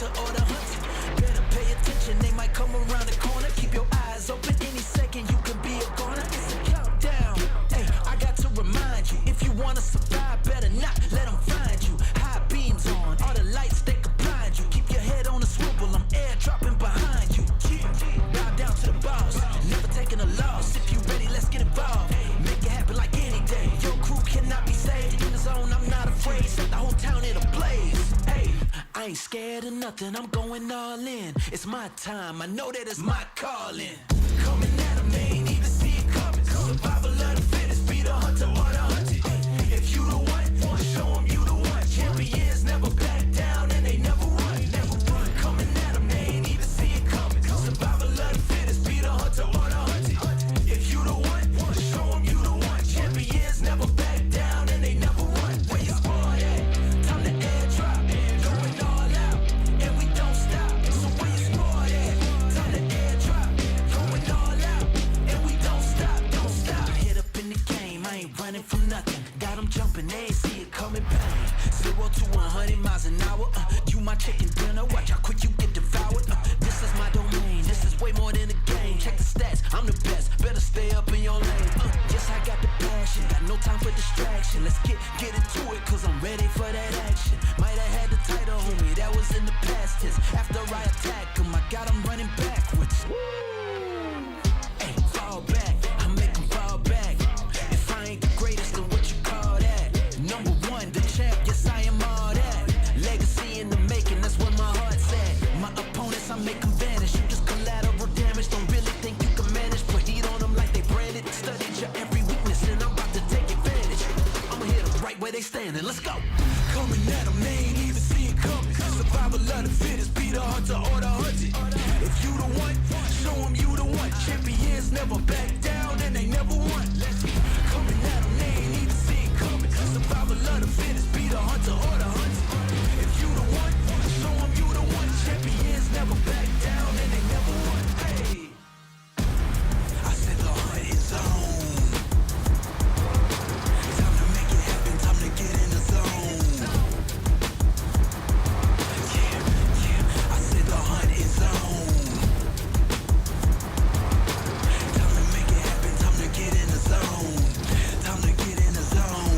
hunter or the hunted. Better pay attention, they might come around the corner. Keep your eyes open, any second you could be a goner. It's a countdown. Hey, I got to remind you, if you wanna survive, better not let them find you. High beams on, all the lights they could blind you. Keep your head on a swivel, I'm airdropping behind you. Bow down to the boss, never taking a loss. If you ready, let's get involved. Make it happen like any day. Your crew cannot be saved. In the zone, I'm not afraid. Set the whole town in a blaze. Hey, I ain't scared of nothing, I'm going all in. It's my time, I know that it's my calling. Coming at 'em, they ain't even see it coming. Survival of the fittest, be the hunter or the hunted. If you the one, show 'em you the one. Champions never back down and they never run, never run. Coming at 'em, they ain't even see it coming. Survival of the fittest, be the hunter or the hunted. If you the one, show 'em you the one. Champions never back down and they never run. Where you squad at? Time to airdrop, going all out, and we don't stop. So where you squad at? Time to airdrop, going all out, and we don't stop, don't stop. Hit up in the game, I ain't running from nothing. Got 'em jumping, they ain't see it coming. Bang, 0 to 100 miles an hour. You my chicken dinner, watch how quick you get devoured. This is my domain, this is way more than a game. Check the stats, I'm the best, better stay up in your lane. Yes, I got the passion, got no time for distraction. Let's get into it, cause I'm ready for that action. Might have had the title, homie, that was in the past tense. After I attack 'em, I got 'em running backwards. Hey, fall back, I make 'em fall back. If I ain't the greatest, then what you call that? Number one, the champ, yes I am all that. Legacy in the making, that's where my heart's at. My opponents, I make 'em vanish. You just collateral damage, don't really think you can manage. Put heat on them like they branded. Studied your every weakness and I'm about to take advantage. I'ma hit 'em right where they standing, let's go. Coming at 'em, they ain't even see it coming. Survival of the fittest, be the hunter or the hunted. If you the one, show 'em you the one. Champions never back down and they never won. Coming at 'em, they ain't even see it coming. Survival of the fittest, be the hunter or the hunted. If you the one, show 'em you the one. Champions never back down and they never won. Hey, I said the hunt is on. Time to make it happen, time to get in the zone. Yeah, I said the hunt is on. Time to make it happen, time to get in the zone. Time to get in the zone.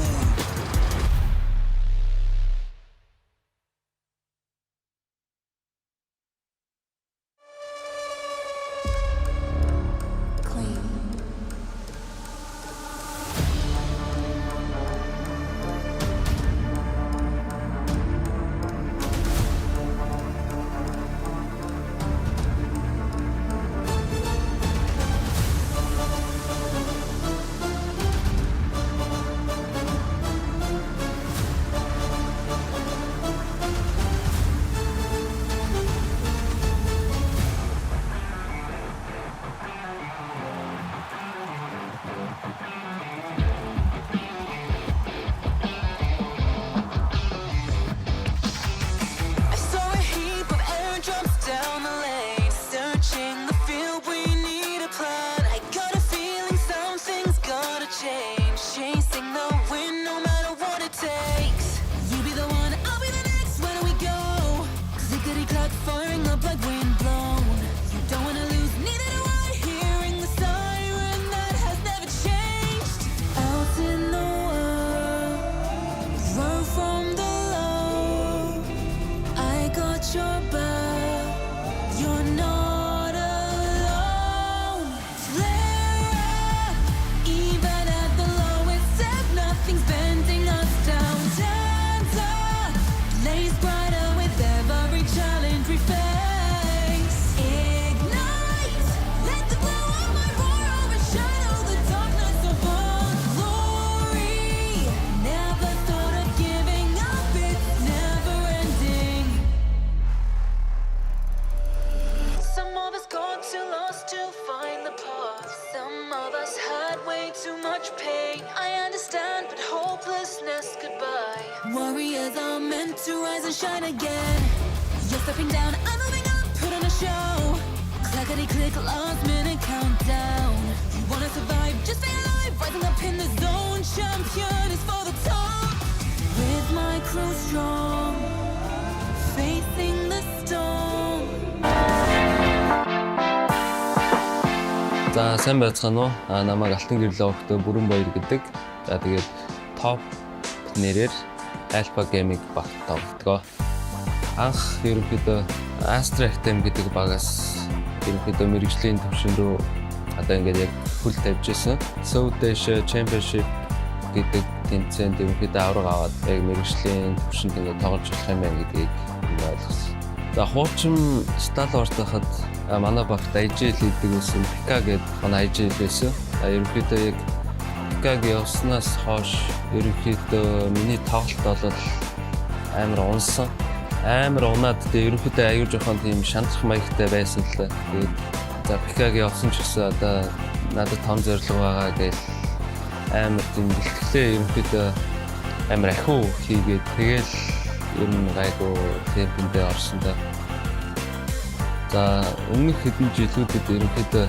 Warriors are meant to rise and shine again. You're stepping down, I'm moving up, put on a show. Clackety-click, last minute countdown. You wanna survive, just stay alive. Rising up in the zone, champion is for the top. With my crew strong, facing the storm. За сайн байцгаана уу? Намайг Алтан гэрлээ өгтөө бүрэн баяр гэдэг. За тэгээд топ нэрээр Alpha Gaming баг тоглодог. Анх ерөнхийдөө Astra Academy гэдэг багаас ерөнхийдөө мэрэгжлийн төвшин рүү одоо ингээд яг хөл тавьж ирсэн. South Asia Championship гэдэг тэмцээнд ерөнхийдөө авраг аваад яг мэрэгжлийн төвшөнд ингээд тоглож болох юм байна гэдгийг ойлгосон. За хуучин Star Wars тахад манай багт IGL гэдэг үсэн PK гэдэг манай IGL байсан. Ерөнхийдөө яг PK-г явснаас хойш ерөнхийдөө миний тоглолт бол амар унсан. Амар унаад тэгээ ерөнхийдөө аюул жоохон тийм шантрах маягтай байсан л. Тэгээд за PK-г явсан ч гэсэн одоо надад том зорилго байгаа гэж амар тийм бэлтгэлээ ерөнхийдөө амар ахиу хийгээд тэгэл ер нь гайгүй темпэндээ орсон да. За өмнөх хэдэн жилүүдэд ерөнхийдөө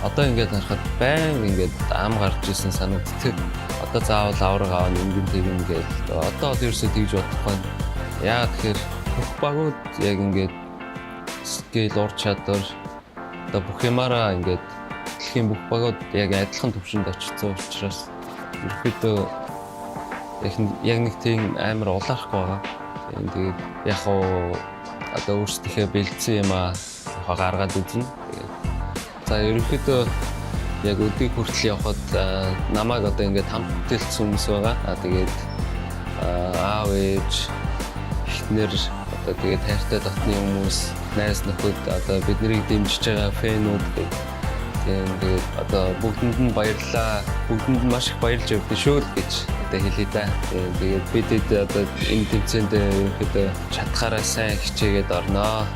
одоо ингээд харахад байн ингээд ам гарч ирсэн санагддаг. Одоо заавал авраг аваа ингэн тэгэн ингээд одоо л ерөөсөө тэгж бодохгүй. Яа тэгэхээр бүх багууд яг ингээд скейл ур чадвар одоо бүх юмараа ингээд дэлхийн бүх багууд яг адилхан түвшинд очсон учраас ерөнхийдөө яг нэг тийм амар улаарахгүй байгаа. Тэгээд яг хоо одоо өөрсдийнхээ бэлдсэн юм гаргаад үзнэ. За ерөнхийдөө яг өдийг хүртэл явхад намайг одоо ингээд хамтдэлсэн хүмүүс байгаа. Тэгээд аав ээж эхнэр одоо тэгээд хайртай дотны хүмүүс, найз нөхөд одоо биднийг дэмжиж байгаа фэнүүд тэгээд одоо бүгдэнд нь баярлалаа. Бүгдэнд нь маш их баярлж явдсан шүү л гэж одоо хэлье да. Тэгээд бидэд одоо энэ тэмцээнд ерөнхийдөө чадхаараа сайн хичээгээд орноо.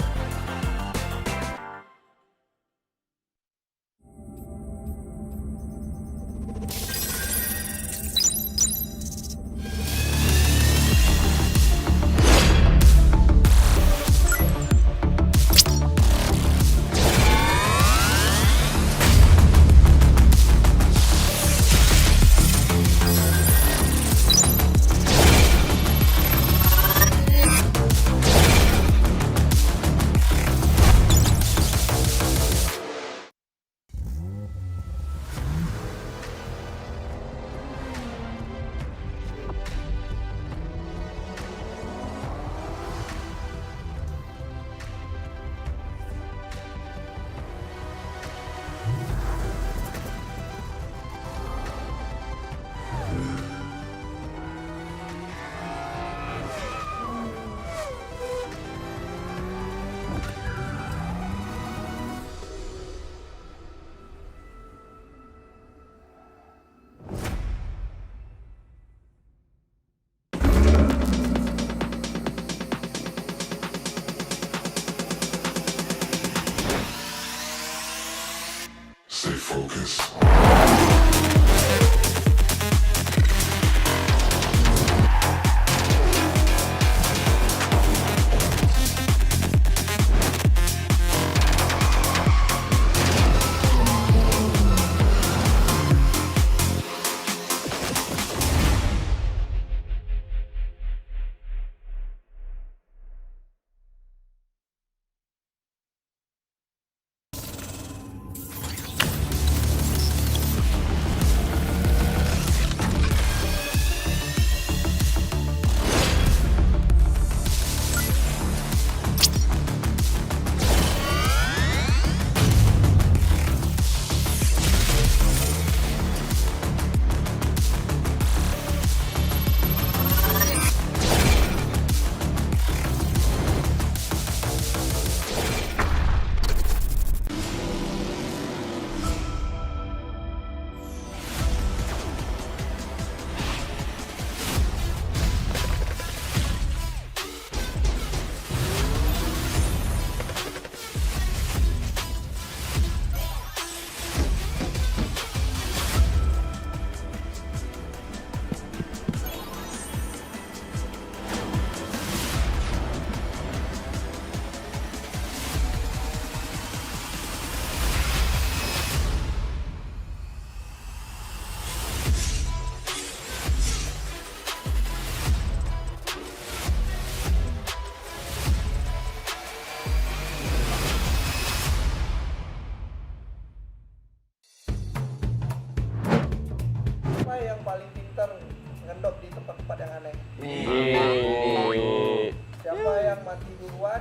ngendok di tempat-tempat yang aneh. Nih. Siapa yang mati duluan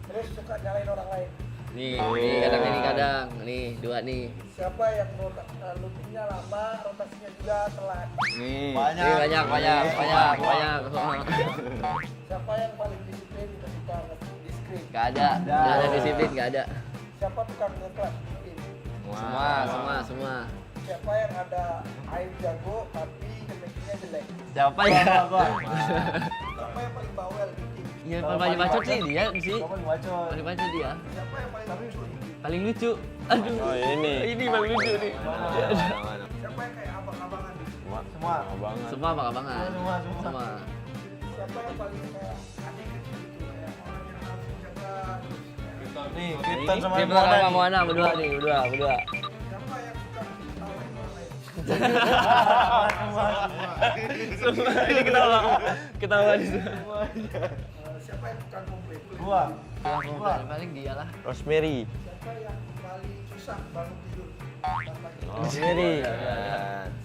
terus suka nyalain orang lain? Nih kadang. Nih, 2 nih. Siapa yang lootingnya lama, rotasinya juga telat? Nih. Banyak. Nih, banyak. Siapa yang paling disiplin ketika di-screen? Gak ada disiplin, gak ada. Siapa tukang nge-clap? Semua. Siapa yang ada aib jago tapi connectingnya jelek? Siapa ya? Siapa yang paling bawel di tim? Iya, paling bacot sih dia sih. Paling bacot. Paling bacot dia. Siapa yang paling lucu? Paling lucu. Aduh. Oh, ini paling lucu nih. Siapa yang kayak abang-abangan? Semua. Semua abang-abangan. Semua. Siapa yang paling kayak adik gitu? Kayak orang yang harus menjaga. Nih, Krypton sama Kita Moana sama nih. Moana berdua. Siapa yang suka ketawain orang lain? Ini ketawa di sana. Siapa yang tukang komplain? Gua. Paling dia lah. Rosemary. Siapa yang paling susah bangun tidur? Rosemary.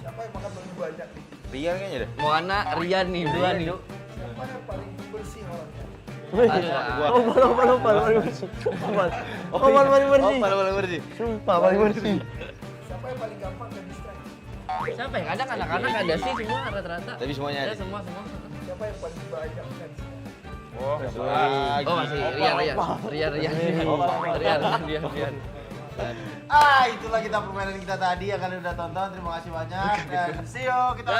Siapa yang makan lebih banyak? Rian kayaknya deh. Moana, Rian nih, berdua nih. Siapa yang paling bersih orangnya? Paling bersih. Sumpah paling bersih. Siapa yang paling gampang ke distract? Siapa yang kadang anak-anak ada sih semua rata-rata. Tapi semuanya ada. Semua. Siapa yang paling banyak fans? Oh, Masih Rian. Itulah kita permainan kita tadi yang kalian udah tonton. Terima kasih banyak dan see you kita.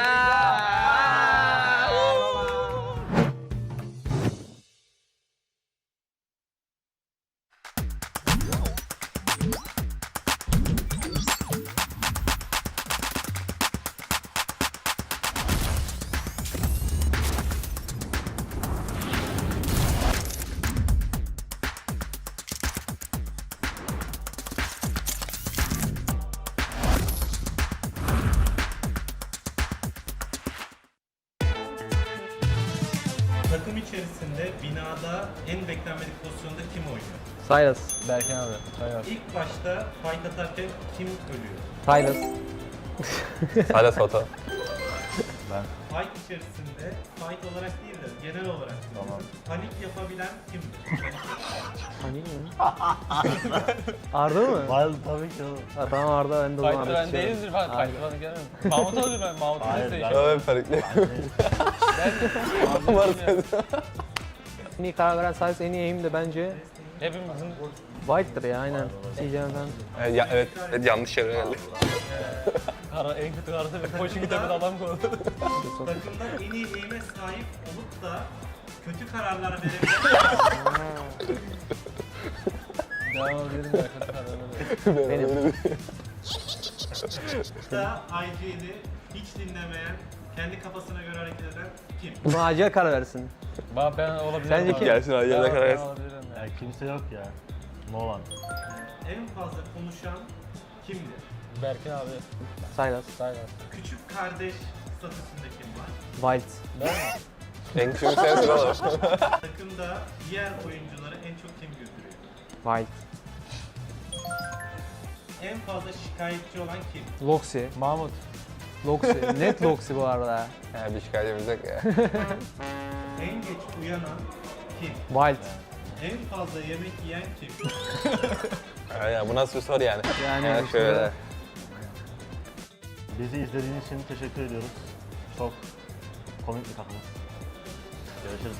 Takım içerisinde binada en beklenmedik pozisyonda kim oynuyor? Silas. Berkan abi. Silas. İlk başta fight atarken kim ölüyor? Silas. Silas Foto. Fight içerisinde fight olarak değil de genel olarak panik yapabilen kimdir? Hani mi? Arda mı? Tabii ki oğlum. Ha, tamam Arda ben de o zaman Fight'ı ben istiyorum. değildir falan. Fight'ı bana gelmem. Mahmut olur ben. Mahmut'u Hayır, neyse ben- işte. Evet, farklı. En iyi karar veren Silas, en iyi aim de bence Hepimizin White'dır ya aynen. Diyeceğim ben. Evet, yanlış yere geldi. en kötü kararı ve koşu gidemedi adam koydu. Takımda en iyi eğime sahip olup da kötü kararlar verebilen Devam edelim ya kötü kararları. Benim. da IG'li hiç dinlemeyen, kendi kafasına göre hareket eden kim? Bunu acil karar versin. Ben olabilirim. Sence abi. kim? Gelsin hadi Ben- yerine karar ben versin. olabilirim ya. Ya kimse yok ya. No one. En fazla konuşan kimdir? Berkin abi. Silas. Saylar. Küçük kardeş statüsünde kim var? White. Ben mi? En küçük sensin oğlum. Takımda diğer oyuncuları en çok kim güldürüyor? White. En fazla şikayetçi olan kim? Loxi. Mahmut. Loxi. Net Loxi bu arada. Ya bir şikayetimiz yok ya. En geç uyanan kim? White. En fazla yemek yiyen kim? Ya bu nasıl bir soru yani? Yani Şöyle. Bizi izlediğiniz için teşekkür ediyoruz. Çok komik bir takımız. Görüşürüz.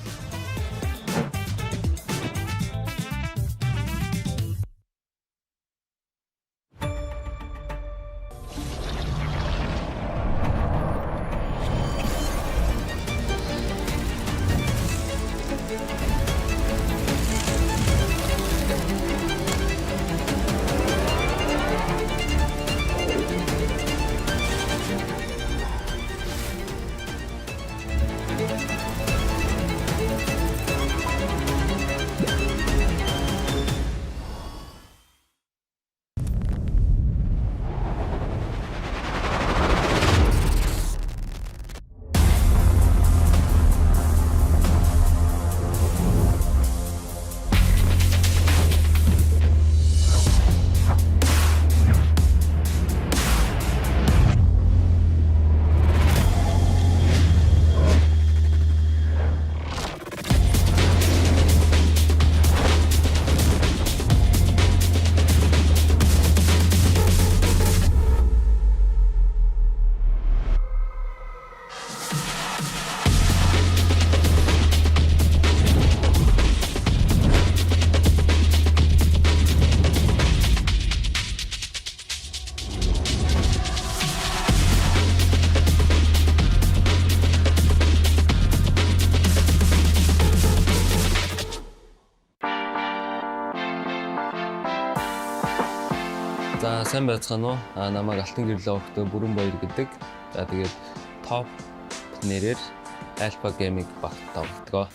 сайн байцгаана уу? Намайг Алтан гэрлээ өгтөө бүрэн баяр гэдэг. За тэгээд топ нэрээр Alpha Gaming багт тоглодог.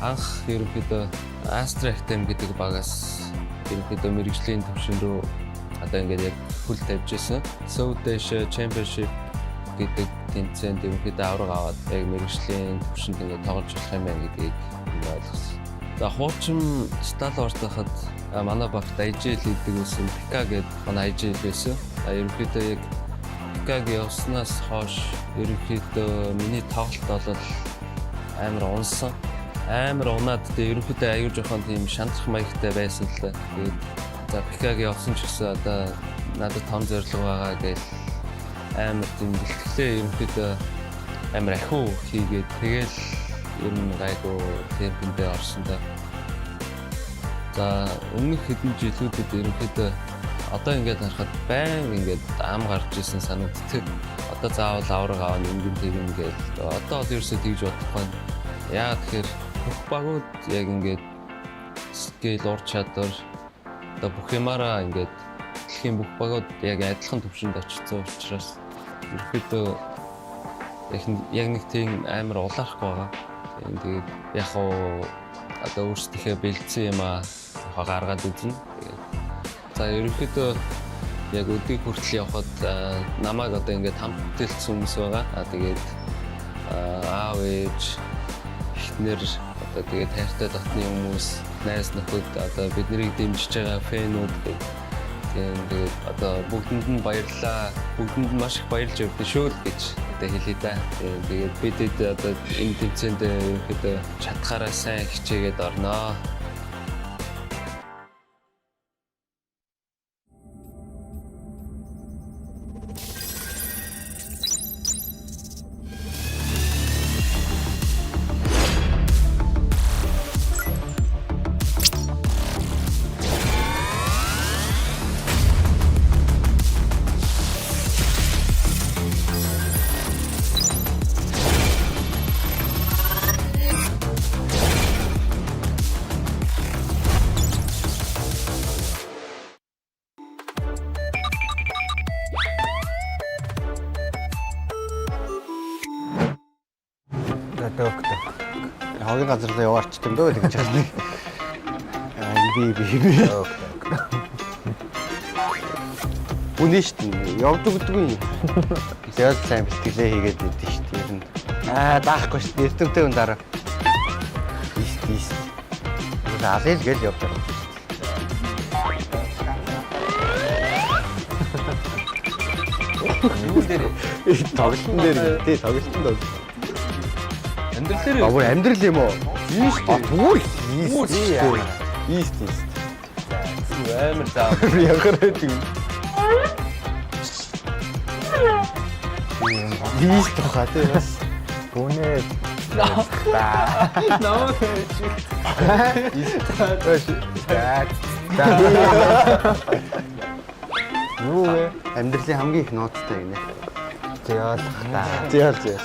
Анх ерөнхийдөө Astra Academy гэдэг багаас ерөнхийдөө мэрэгжлийн төвшин рүү одоо ингээд яг хүл тавьж ирсэн. So Dash Championship гэдэг тэмцээнд ерөнхийдөө авраг аваад яг мэрэгжлийн төвшөнд ингээд тоглож болох юм байна гэдгийг ойлгосон. За хуучин Stalwart хахад манай багт IGL гэдэг үсэн PK гэдэг манай IGL байсан. Ерөнхийдөө яг PK-г явснаас хойш ерөнхийдөө миний тоглолт бол амар унсан. Амар унаад тэгээ ерөнхийдөө аюул жоохон тийм шантрах маягтай байсан л да. Тэгээд за PK-г явсан ч гэсэн одоо надад том зорилго байгаа гэж амар тийм бэлтгэлээ ерөнхийдөө амар ахиу хийгээд тэгэл ер нь гайгүй темпэндээ орсон да. За өмнөх хэдэн жилүүдэд ерөнхийдөө одоо ингээд харахад байн ингээд ам гарч ирсэн санагддаг. Одоо заавал авраг аваа ингэн тэгэн гээл одоо л ерөөсөө тэгж бодохгүй. Яа тэгэхээр бүх багууд яг ингээд скейл ур чадвар одоо бүх юмараа ингээд дэлхийн бүх багууд яг адилхан төвшөнд очсон учраас ерөнхийдөө яг нэг тийм амар улаарахгүй байгаа. Тэгээд яг хоо одоо өөрсдийнхээ бэлдсэн юм гаргаад үзнэ. За ерөнхийдөө яг өдийг хүртэл явхад намайг одоо ингээд хамт бүтээлсэн хүмүүс байгаа. Тэгээд аав ээж эхнэр одоо тэгээд хайртай дотны хүмүүс, найз нөхөд одоо биднийг дэмжиж байгаа фэнүүд тэгээд одоо бүгдэнд нь баярлалаа. Бүгдэнд нь маш их баярлж явдсан шүү л гэж одоо хэлээ да. Тэгээд бидэд одоо энэ тэмцээнд ерөнхийдөө чадхаараа сайн хичээгээд орноо. Хогийн газар руу яваарч юм дөө тэгж байна. Би. Үнэ шүү дээ. Явдаг гэдэг юм. Тэгэл сайн бэлтгэлээ хийгээд идэв шүү дээ. Ер нь. Даахгүй шүү дээ. Эрдэмтэй хүн дараа. Ийс. Алил гэл явж байгаа. Юу дээр? Тоглолтын дээр. Тий, тоглолтын дээр. Амьдрал Авар амьдрал юм уу? Ийст. Түр. Ийст. амар заа. Ягараад юм. Ийст хаа тий бас. Гүнээ. Ноо. Юу вэ? Амьдралын хамгийн их ноцтой гинэ. Зээл.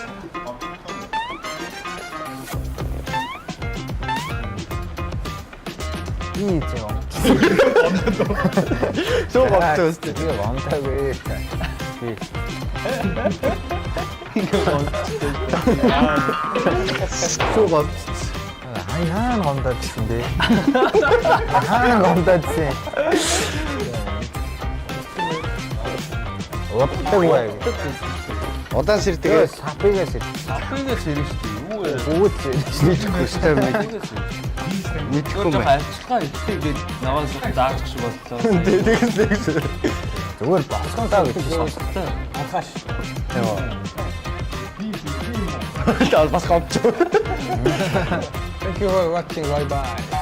Шоу гомдсон үстэй. 이거 왕따고 Шоу гомдсон. 아니 하나는 검다치인데 하나는 검다치 어떻게 뭐야 이거 Удаан сэр тэгээ 사피가시 Апигээс ирнэ шүү дээ. Юу вэ? 뭐지 мэдхгүй шүү дээ. Мэдхгүй Жоо мэ. хайцгаа итгэгээд наваас заагч боллоо. Тэгс. 저걸 박성 따고 있지 Анхааш. Тал бас гомч. Thank you for watching. Bye bye.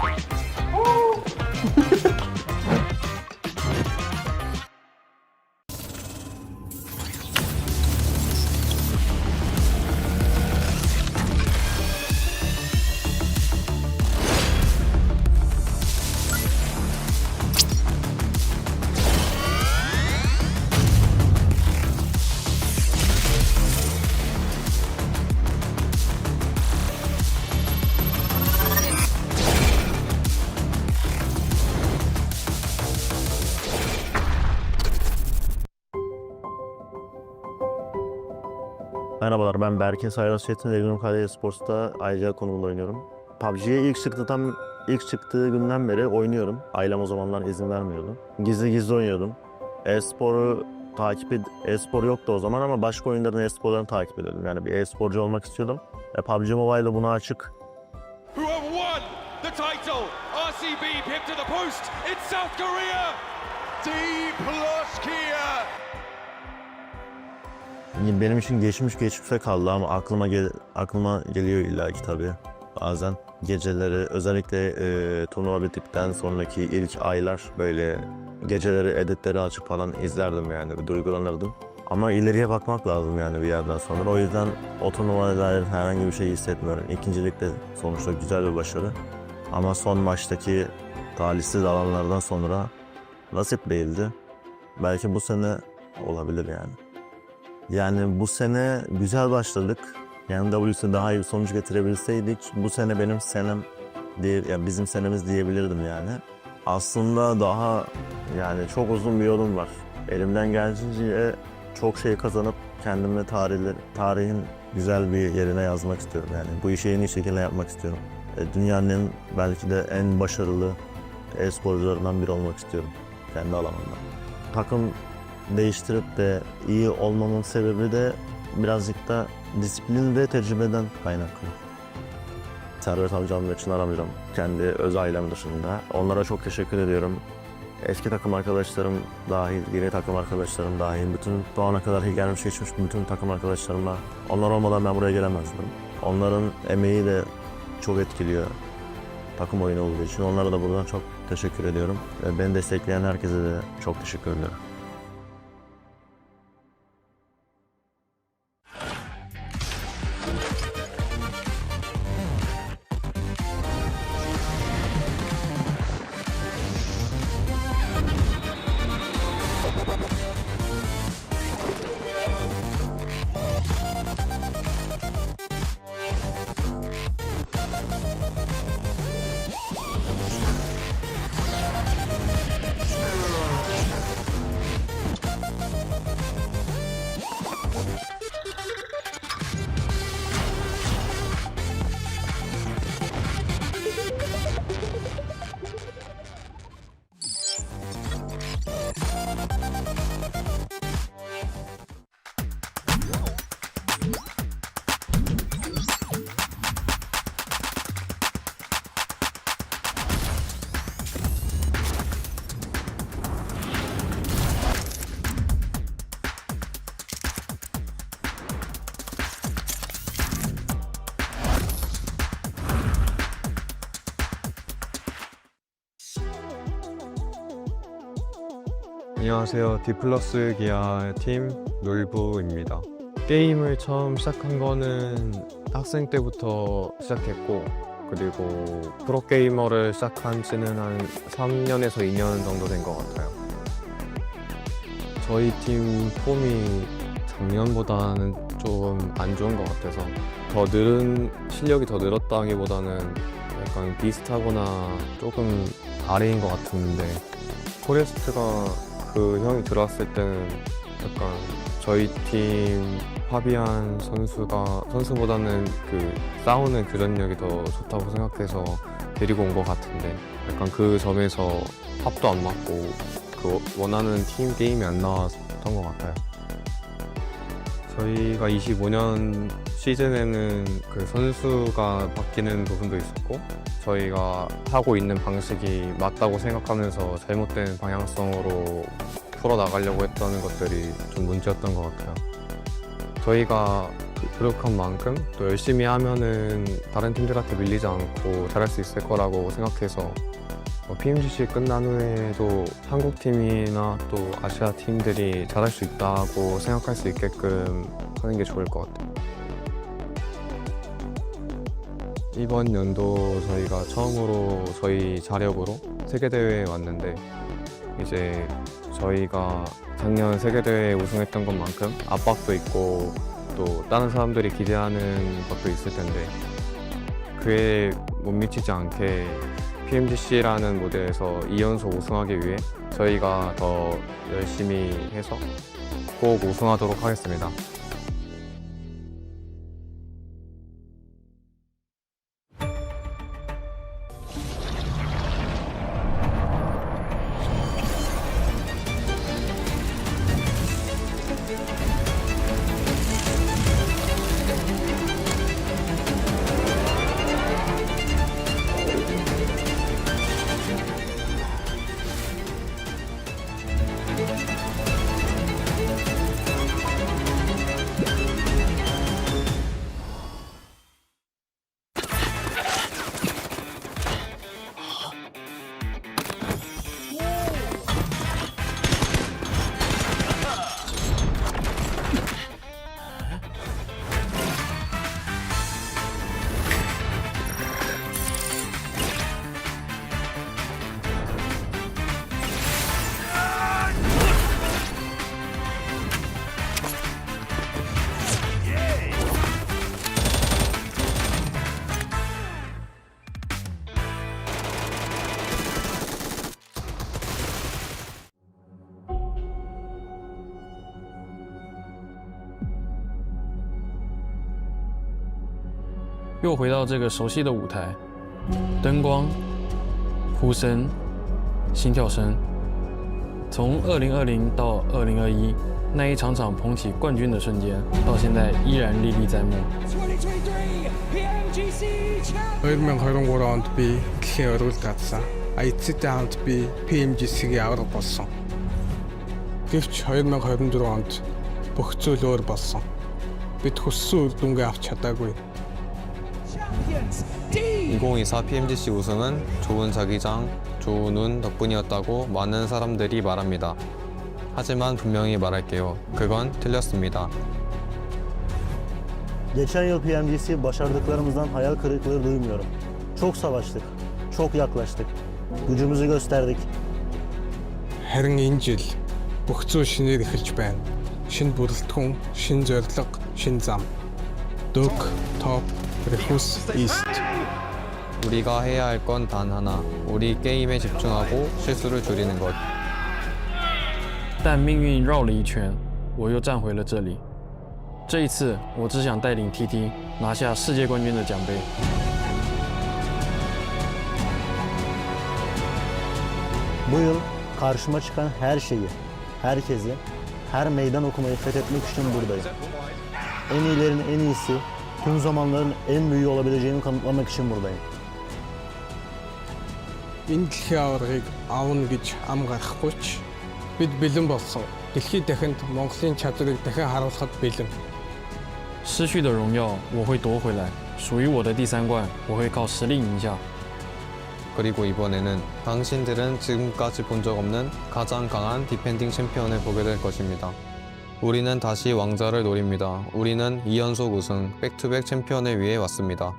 Merhabalar, ben Berke Saylas Çetin, Regnum KD Sports'ta ayrıca konumunda oynuyorum. PUBG'ye ilk çıktığı günden beri oynuyorum. Ailem o zamanlar izin vermiyordu. Gizli gizli oynuyordum. E-spor yoktu o zaman ama başka oyunların e-sporlarını takip ediyordum. Yani bir e-sporcu olmak istiyordum. PUBG Mobile'da buna açık. Whoever won the title, RCB picked to the post in South Korea. D plus Kia. Benim için geçmişe kaldı ama aklıma geliyor illaki tabii. Bazen geceleri özellikle turnuva bittikten sonraki ilk aylar böyle geceleri editleri açıp falan izlerdim yani, duygulanırdım. Ama ileriye bakmak lazım yani bir yerden sonra. O yüzden o turnuvaya dair herhangi bir şey hissetmiyorum. İkincilikte sonuçta güzel bir başarı. Ama son maçtaki talihsiz alanlardan sonra nasip değildi. Belki bu sene olabilir yani. Yani bu sene güzel başladık. Yani WC'de daha iyi bir sonuç getirebilseydik bu sene benim senem değil, yani bizim senemiz diyebilirdim yani. Aslında daha yani çok uzun bir yolum var. Elimden geldiğince çok şey kazanıp kendimi tarihin güzel bir yerine yazmak istiyorum yani. Bu işi en iyi şekilde yapmak istiyorum. Dünyanın belki de en başarılı e-sporcularından biri olmak istiyorum kendi alanımda. Takım değiştirip de iyi olmamın sebebi de birazcık da disiplin ve tecrübeden kaynaklı. Servet amcam ve Çınar amcam kendi öz ailem dışında. Onlara çok teşekkür ediyorum. Eski takım arkadaşlarım dahil, yeni takım arkadaşlarım dahil, bütün bu ana kadar gelmiş geçmiş bütün takım arkadaşlarımla, onlar olmadan ben buraya gelemezdim. Onların emeği de çok etkiliyor takım oyunu olduğu için. Onlara da buradan çok teşekkür ediyorum. Ve beni destekleyen herkese de çok teşekkür ediyorum. 안녕하세요. 디플러스 기아 팀 놀부입니다. 게임을 처음 시작한 거는 학생 때부터 시작했고, 그리고 프로게이머를 시작한 지는 한 3년에서 2년 정도 된 것 같아요. 저희 팀 폼이 작년보다는 좀 안 좋은 것 같아서 실력이 더 늘었다기보다는 약간 비슷하거나 조금 아래인 것 같은데, 포레스트가 그 형이 들어왔을 때는 약간 저희 팀 파비안 선수보다는 그 싸우는 교전력이 더 좋다고 생각해서 데리고 온 것 같은데, 약간 그 점에서 합도 안 맞고 그 원하는 팀 게임이 안 나왔던 것 같아요. 저희가 25년 시즌에는 그 선수가 바뀌는 부분도 있었고, 저희가 하고 있는 방식이 맞다고 생각하면서 잘못된 방향성으로 풀어나가려고 했던 것들이 좀 문제였던 것 같아요. 저희가 노력한 만큼 또 열심히 하면은 다른 팀들한테 밀리지 않고 잘할 수 있을 거라고 생각해서 PMGC 끝난 후에도 한국 팀이나 또 아시아 팀들이 잘할 수 있다고 생각할 수 있게끔 하는 게 좋을 것 같아요. 이번 연도 저희가 처음으로 저희 자력으로 세계대회에 왔는데, 이제 저희가 작년 세계대회에 우승했던 것만큼 압박도 있고 또 다른 사람들이 기대하는 것도 있을 텐데, 그에 못 미치지 않게 PMGC라는 무대에서 2연속 우승하기 위해 저희가 더 열심히 해서 꼭 우승하도록 하겠습니다. 又回到这个熟悉的舞台，灯光、呼声、心跳声，从2020到2021那一场场捧起冠军的瞬間，到現在依然歷歷在目。2023 PMGC champion. 2023 онд би дэлхийн өргөл гадсан. Эцэдийн хамт би PMGC-ийн авраг болсон. Гэвч 2024 онд бүх зүйл өөр болсон. Бид хүссэн үр дүнгээ авч чадаагүй. 2024 PMGC 우승은 좋은 자기장, 좋은 운 덕분이었다고 많은 사람들이 말합니다. 하지만 분명히 말할게요. 그건 틀렸습니다. Geçen yıl PMGC başardıklarımızdan hayal kırıklığı duymuyorum. Çok savaştık, çok yaklaştık, gücümüzü gösterdik. Харин энэ жил бүх зүйл шинээр эхэлж байна. Шинэ бүрэлдэхүүн, шинэ зорилго, шинэ зам. Дөг, топ, рефус, 이스트. 우리가 해야 할 건 단 하나. 우리 게임에 집중하고 실수를 줄이는 것. 但命运绕了一圈，我又站回了这里。这一次，我只想带领 TT 拿下世界冠军的奖杯。 Bu yıl karşıma çıkan her şeyi, herkesi, her meydan okumayı fethetmek için buradayım. En iyilerin en iyisi, tüm zamanların en büyüğü olabileceğimi kanıtlamak için buradayım. Энэ дэлхийн аваргыг авна гэж ам гарахгүй ч бид бэлэн болсон. Дэлхийн дахинд Монголын чадварыг дахин харуулахад бэлэн. 失去的荣耀我会夺回来，属于我的第3冠，我会靠实力赢下。 그리고 이번에는 당신들은 지금까지 본 적 없는 가장 강한 디펜딩 챔피언을 보게 될 것입니다. 우리는 다시 왕자를 노립니다. 우리는 2연속 우승, 백투백 챔피언을 위해 왔습니다.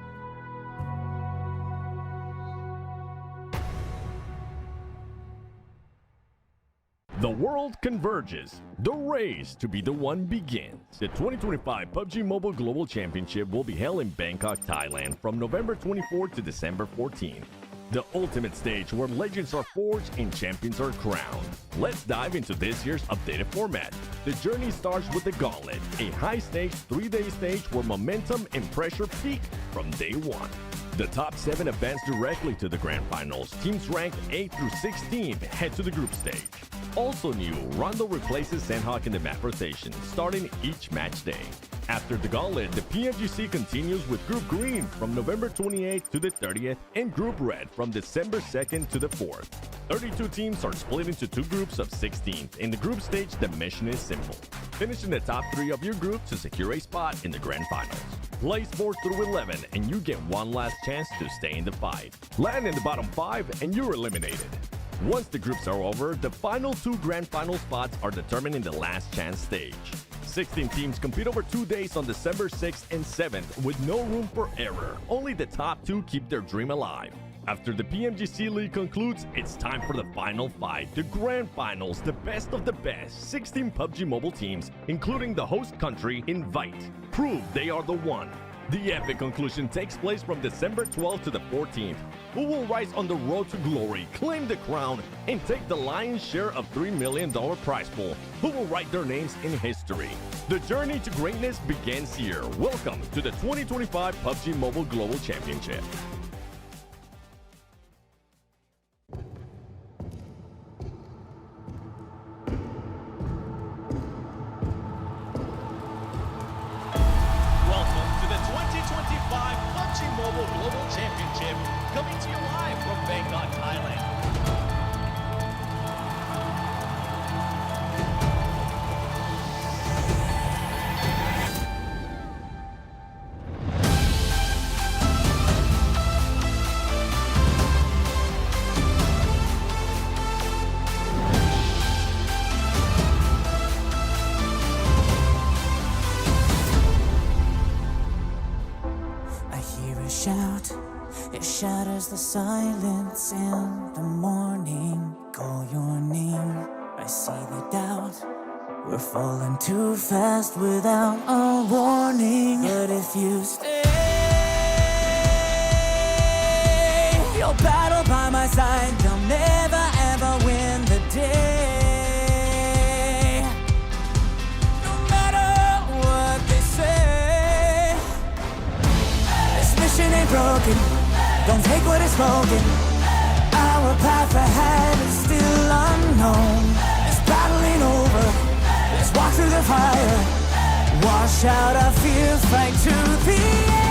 The world converges. The race to be the one begins. The 2025 PUBG Mobile Global Championship will be held in Bangkok, Thailand from November 24 to December 14. The ultimate stage where legends are forged and champions are crowned. Let's dive into this year's updated format. The journey starts with the Gauntlet, a high-stakes 3-day stage where momentum and pressure peak from day one. The top 7 advance directly to the grand finals. Teams ranked 8 through 16 head to the group stage. Also new, Rondo replaces Sandhawk in the map rotation, starting each match day. After the Gauntlet, the PMGC continues with Group Green from November 28th to the 30th and Group Red from December 2nd to the 4th. 32 teams are split into 2 groups of 16. In the group stage, the mission is simple. Finish in the top 3 of your group to secure a spot in the grand finals. Place 4 through 11 and you get one last chance to stay in the fight. Land in the bottom 5 and you're eliminated. Once the groups are over, the final 2 grand final spots are determined in the last chance stage. 16 teams compete over 2 days on December 6th and 7th with no room for error. Only the top 2 keep their dream alive. After the PMGC League concludes, it's time for the final fight. The grand finals, the best of the best. 16 PUBG Mobile teams, including the host country, invite. Prove they are the one. The epic conclusion takes place from December 12th to the 14th. Who will rise on the road to glory, claim the crown, and take the lion's share of $3 million prize pool? Who will write their names in history? The journey to greatness begins here. Welcome to the 2025 PUBG Mobile Global Championship. PUBG Mobile Global Championship, coming to you live from Bangkok, Thailand. Shout, it shatters the silence in the morning. Call your name, I see the doubt. We're falling too fast without a warning. But if you stay, you'll battle by my side. They'll never ever win the day. No matter what they say, this mission ain't broken, don't take what is spoken. Our path ahead is still unknown. This battle ain't over, let's walk through the fire. Wash out our fear, fight to the end.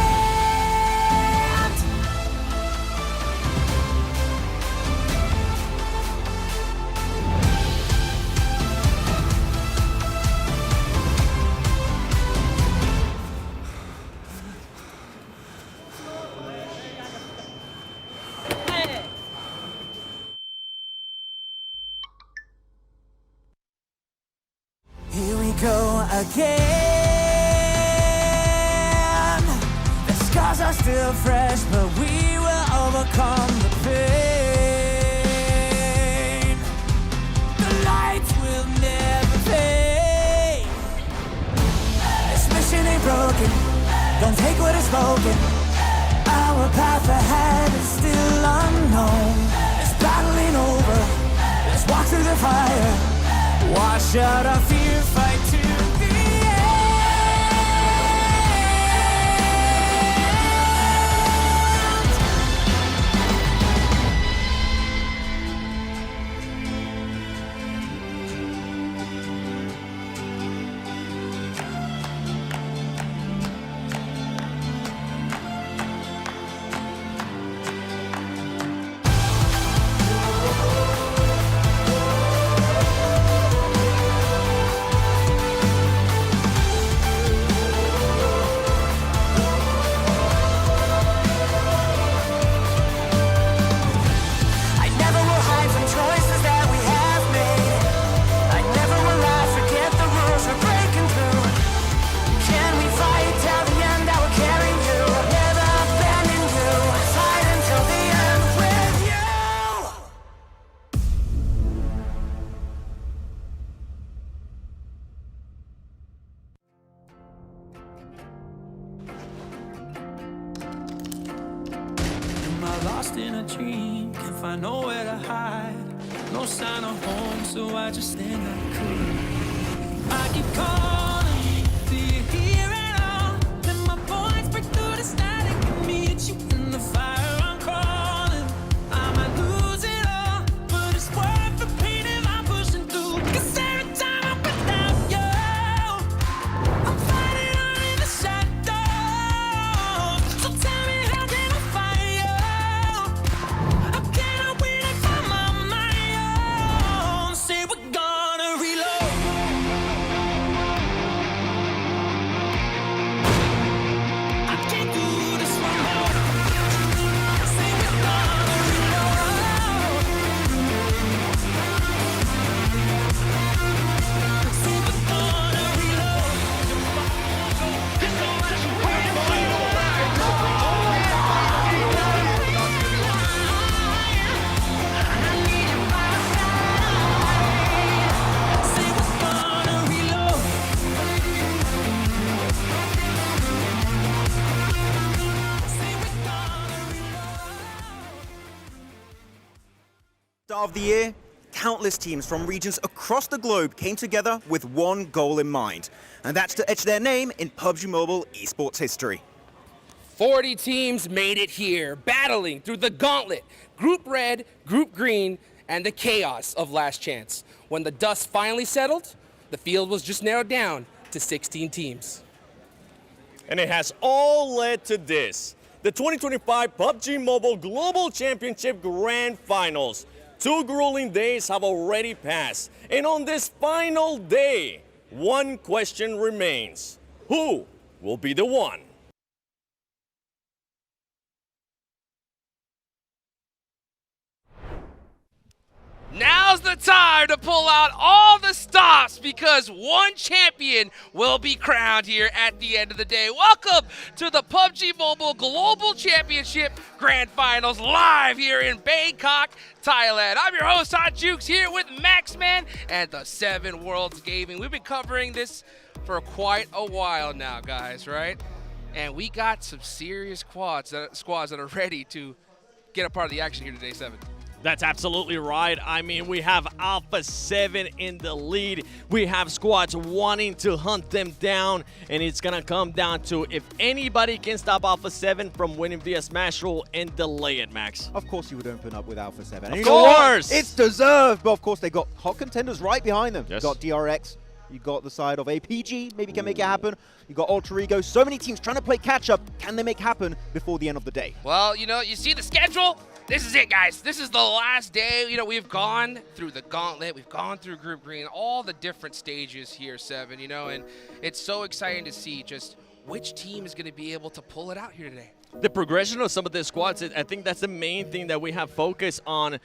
Here we go again. The scars are still fresh, but we will overcome the pain. The lights will never fade. This mission ain't broken, don't take what is spoken. Our path ahead is still unknown. This battle ain't over, let's walk through the fire. Wash out our fear, fight to the end. Lost in a dream, can't find nowhere to hide. No sign of home, so I just stand like cool. I keep calling you, do you hear it all? Let my voice break through the static and meet you in the fire. I'm crawling, I might lose it all, but it's worth the pain if I'm pushing through. 'Cause every time I'm without you, I'm fighting on in the shadows. So tell me, how can I fight you? Of the year, countless teams from regions across the globe came together with one goal in mind, and that's to etch their name in PUBG Mobile esports history. 40 teams made it here, battling through the Gauntlet, Group Red, Group Green, and the chaos of Last Chance. When the dust finally settled, the field was just narrowed down to 16 teams. And it has all led to this, the 2025 PUBG Mobile Global Championship Grand Finals. 2 grueling days have already passed, and on this final day, one question remains. Who will be the one? Now's the time to pull out all the stops because one champion will be crowned here at the end of the day. Welcome to the PUBG Mobile Global Championship Grand Finals live here in Bangkok, Thailand. I'm your host, Hot Jukes, here with Maxman and the 7 Worlds Gaming. We've been covering this for quite a while now, guys, right? And we got some serious squads that are ready to get a part of the action here today, 7. That's absolutely right. I mean, we have Alpha 7 in the lead. We have squads wanting to hunt them down, and it's going to come down to if anybody can stop Alpha 7 from winning via Smash Rule and delay it, Max. Of course you would open up with Alpha 7. And Of you know what? course! It's deserved, but of course they got hot contenders right behind them. Yes. You got DRX, you got the side of APG, maybe can make it happen. You got Alter Ego, so many teams trying to play catch up. Can they make happen before the end of the day? Well, you know, you see the schedule? This is it, guys. This is the last day. You know, we've gone through the Gauntlet. We've gone through Group Green, all the different stages here, Seven, you know, and it's so exciting to see just which team is going to be able to pull it out here today. The progression of some of the squads, I think that's the main thing that we have focused on.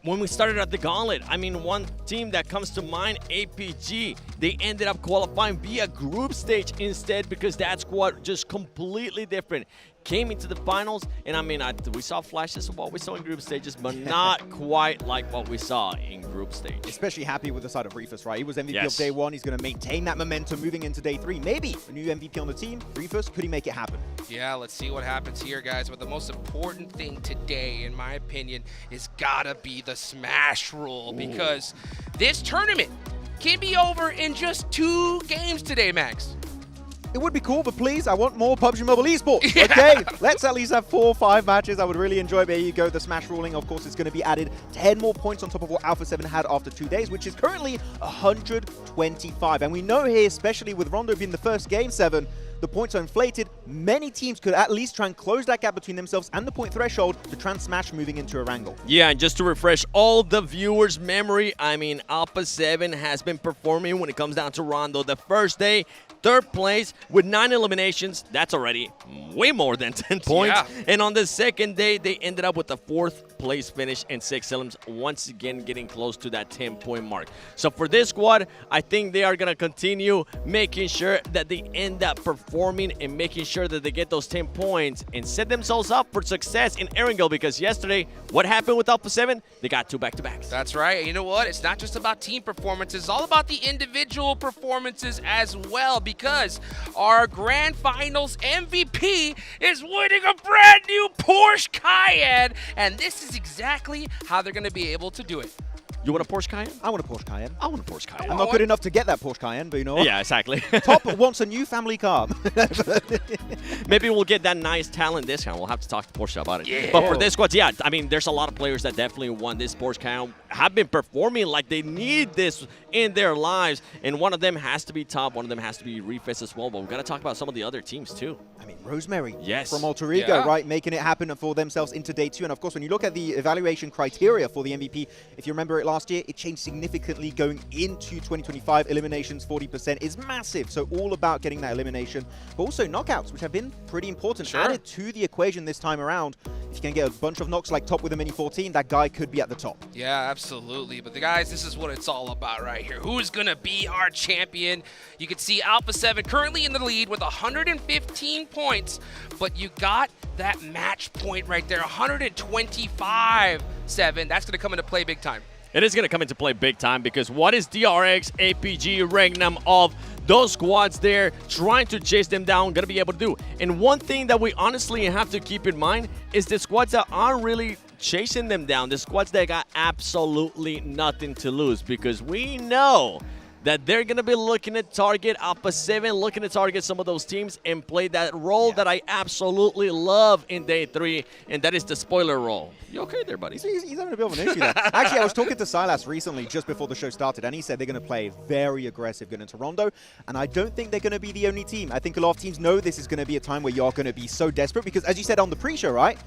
When we started at the Gauntlet, I mean, one team that comes to mind, APG, they ended up qualifying via group stage instead because that squad just completely different. Came into the finals, and I mean, we saw flashes of what we saw in group stages, but not quite like what we saw in group stage. Especially happy with the side of Rufus, right? He was MVP Yes. of day one. He's going to maintain that momentum moving into day three. Maybe a new MVP on the team. Rufus, could he make it happen? Yeah, let's see what happens here, guys. But the most important thing today, in my opinion, is gotta be the Smash Rule, because this tournament can be over in just 2 games today, Max. It would be cool, but please, I want more PUBG Mobile esports. Okay, let's at least have 4 or 5 matches. I would really enjoy it. There you go. The Smash ruling, of course, is going to be added 10 more points on top of what Alpha 7 had after 2 days, which is currently 125. And we know here, especially with Rondo being the first game 7, the points are inflated. Many teams could at least try and close that gap between themselves and the point threshold to try and smash moving into a wrangle. Yeah, and just to refresh all the viewers' memory, I mean, Alpha 7 has been performing when it comes down to Rondo. The first day, 3rd place with 9 eliminations. That's already way more than 10 points. Yeah. And on the second day, they ended up with a 4th place finish and 6 elims, once again getting close to that 10-point mark. So for this squad, I think they are going to continue making sure that they end up performing and making sure that they get those 10 points and set themselves up for success in Erangel, because yesterday, what happened with Alpha 7? They got 2 back-to-backs. That's right. And you know what? It's not just about team performances. It's all about the individual performances as well, because our Grand Finals MVP is winning a brand new Porsche Cayenne, and this is exactly how they're going to be able to do it. You want a Porsche Cayenne? I want a Porsche Cayenne. I want a Porsche Cayenne. I'm not good enough to get that Porsche Cayenne, but you know what? Yeah, exactly. Top wants a new family car. Maybe we'll get that nice talent discount. We'll have to talk to Porsche about it. Yeah. But for this squad, yeah, I mean, there's a lot of players that definitely won this Porsche Cayenne, have been performing like they need this in their lives, and one of them has to be top, one of them has to be Refis as well, but we've got to talk about some of the other teams too. I mean, Rosemary Yes. from Alter Ego, Yeah. right, making it happen for themselves into day 2. And of course, when you look at the evaluation criteria for the MVP, if you remember it last year, it changed significantly going into 2025. Eliminations 40% is massive, so all about getting that elimination, but also knockouts, which have been pretty important, Sure. added to the equation this time around. If you can get a bunch of knocks like top with a mini 14, that guy could be at the top. Yeah, absolutely. But the guys, this is what it's all about right here. Who's going to be our champion? You can see Alpha 7 currently in the lead with 115 points, but you got that match point right there, 125, 7. That's going to come into play big time. It is going to come into play big time, because what is DRX, APG, Regnum of those squads there trying to chase them down going to be able to do? And one thing that we honestly have to keep in mind is the squads that aren't really chasing them down, the squads that got absolutely nothing to lose, because we know that they're going to be looking at target Alpha 7, looking to target some of those teams and play that role that I absolutely love in day 3, and that is the spoiler role. You okay there, buddy? He's having a bit of an issue there. Actually, I was talking to Silas recently, just before the show started, and he said they're going to play very aggressive going into Rondo, and I don't think they're going to be the only team. I think a lot of teams know this is going to be a time where you're going to be so desperate, because as you said on the pre-show, right?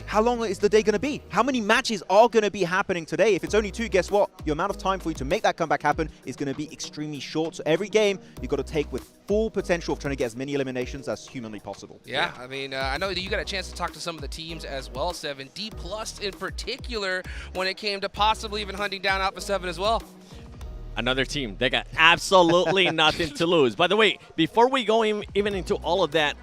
How long is the day going to be? How many matches are going to be happening today? If it's only 2, guess what? The amount of time for you to make that comeback happen is going to be extremely short. So every game, you've got to take with full potential of trying to get as many eliminations as humanly possible. Yeah, I mean, I know that you got a chance to talk to some of the teams as well, 7. D+ in particular, when it came to possibly even hunting down Alpha 7 as well. Another team, they got absolutely nothing to lose. By the way, before we go even into all of that,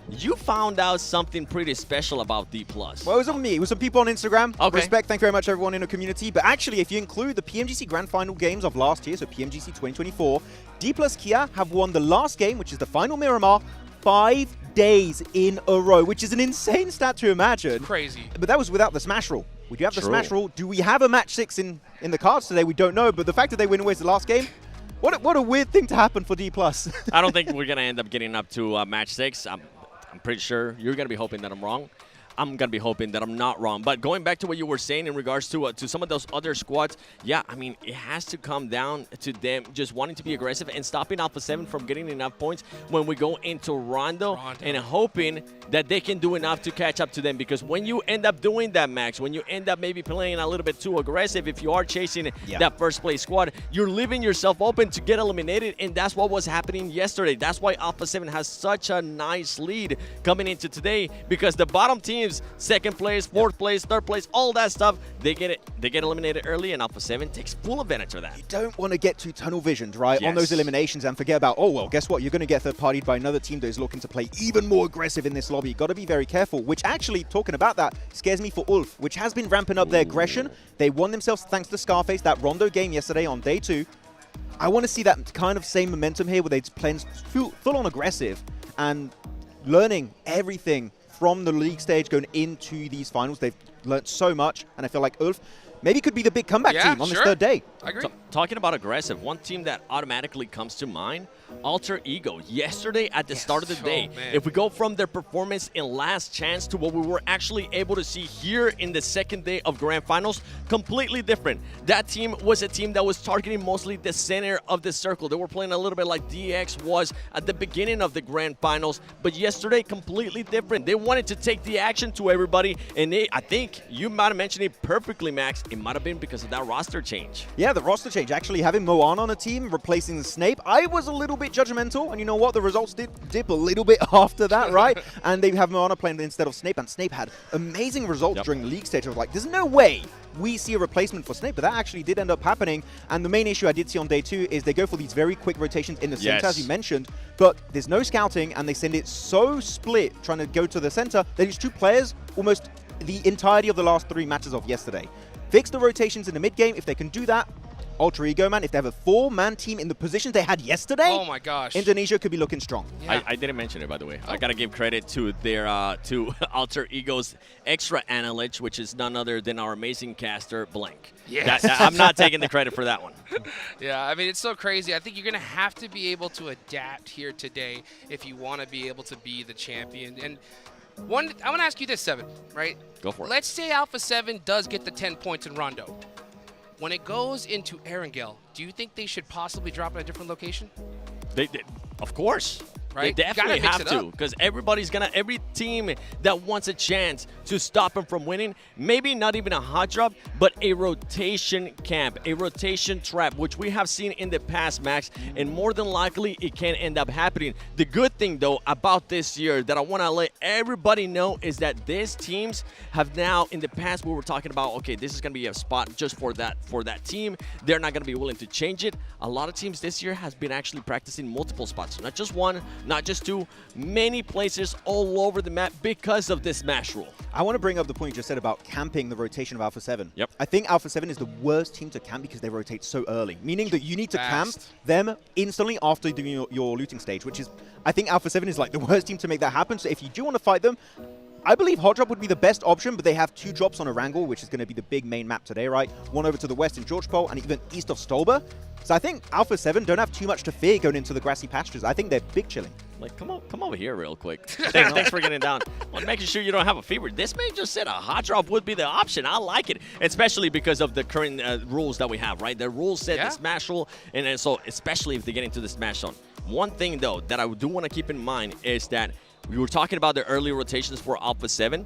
you found out something pretty special about D+. Well, it wasn't me. It was some people on Instagram. Okay. Respect, thank you very much, everyone in the community. But actually, if you include the PMGC Grand Final games of last year, so PMGC 2024, D+ Kia have won the last game, which is the final Miramar, 5 days in a row, which is an insane stat to imagine. Crazy. But that was without the Smash rule. We do have the True. Smash rule. Do we have a match 6 in the cards today? We don't know, but the fact that they win away the last game, what a weird thing to happen for D+. I don't think we're going to end up getting up to match 6. I'm pretty sure you're going to be hoping that I'm wrong. I'm going to be hoping that I'm not wrong. But going back to what you were saying in regards to some of those other squads, yeah, I mean, it has to come down to them just wanting to be aggressive and stopping Alpha 7 from getting enough points when we go into Rondo. And hoping that they can do enough to catch up to them. Because when you end up doing that, Max, when you end up maybe playing a little bit too aggressive, if you are chasing that first place squad, you're leaving yourself open to get eliminated. And that's what was happening yesterday. That's why Alpha 7 has such a nice lead coming into today, because the bottom teams, second place, fourth place, third place, all that stuff, they get eliminated early, and Alpha 7 takes full advantage of that. You don't want to get too tunnel visioned, right, on those eliminations and forget about, oh, well, guess what? You're going to get third-partied by another team that is looking to play even more aggressive in this lobby. Got to be very careful, which actually, talking about that, scares me for Ulf, which has been ramping up their aggression. They won themselves, thanks to Scarface, that Rondo game yesterday on day 2. I want to see that kind of same momentum here where they're playing full-on aggressive and learning everything from the league stage going into these finals. They've learned so much, and I feel like Ulf maybe could be the big comeback team on this third day. I agree. So, talking about aggressive, one team that automatically comes to mind, Alter Ego. Yesterday at the start of the day, if we go from their performance in Last Chance to what we were actually able to see here in the second day of Grand Finals, completely different. That team was a team that was targeting mostly the center of the circle. They were playing a little bit like DX was at the beginning of the Grand Finals, but yesterday, completely different. They wanted to take the action to everybody, and I think you might have mentioned it perfectly, Max. It might have been because of that roster change. Yeah, the roster change. Actually having Moan on a team, replacing Snape. I was a little bit judgmental, and you know what? The results did dip a little bit after that, right? And they have Moana playing instead of Snape, and Snape had amazing results during the league stage. I was like, there's no way we see a replacement for Snape, but that actually did end up happening. And the main issue I did see on day 2 is they go for these very quick rotations in the center, as you mentioned, but there's no scouting, and they send it so split trying to go to the center. They use 2 players almost the entirety of the last 3 matches of yesterday. Fix the rotations in the mid game. If they can do that, Alter Ego, man, if they have a 4-man team in the positions they had yesterday, oh my gosh, Indonesia could be looking strong. I didn't mention it, by the way. I gotta give credit to their to Alter Ego's extra analyst, which is none other than our amazing caster, Blank. Yes. I'm not taking the credit for that one. Yeah, I mean, it's so crazy. I think you're going to have to be able to adapt here today if you want to be able to be the champion. And I want to ask you this, Seven, right? Go for it. Let's say Alpha 7 does get the 10 points in Rondo. When it goes into Erangel, do you think they should possibly drop at a different location? They of course. Right? They definitely Gotta mix have it to, because every team that wants a chance to stop them from winning, maybe not even a hot drop, but a rotation camp, a rotation trap, which we have seen in the past, Max, and more than likely it can end up happening. The good thing, though, about this year that I want to let everybody know is that these teams have now, in the past, we were talking about, okay, this is going to be a spot just for that team. They're not going to be willing to change it. A lot of teams this year has been actually practicing multiple spots, not just one, not just 2, many places all over the map because of this Smash rule. I want to bring up the point you just said about camping the rotation of Alpha 7. Yep. I think Alpha 7 is the worst team to camp because they rotate so early, meaning that you need to camp them instantly after doing your looting stage, which is, I think Alpha 7 is like the worst team to make that happen. So if you do want to fight them, I believe Hot Drop would be the best option, but they have 2 drops on Erangel, which is going to be the big main map today, right? One over to the west in George Pole and even east of Stolber. So I think Alpha 7 don't have too much to fear going into the grassy pastures. I think they're big chilling. Like, come over here real quick. Thanks for getting down. Well, making sure you don't have a fever. This man just said a hot drop would be the option. I like it, especially because of the current rules that we have, right? The rules said the Smash rule, and so especially if they get into the Smash zone. One thing, though, that I do want to keep in mind is that we were talking about the early rotations for Alpha 7.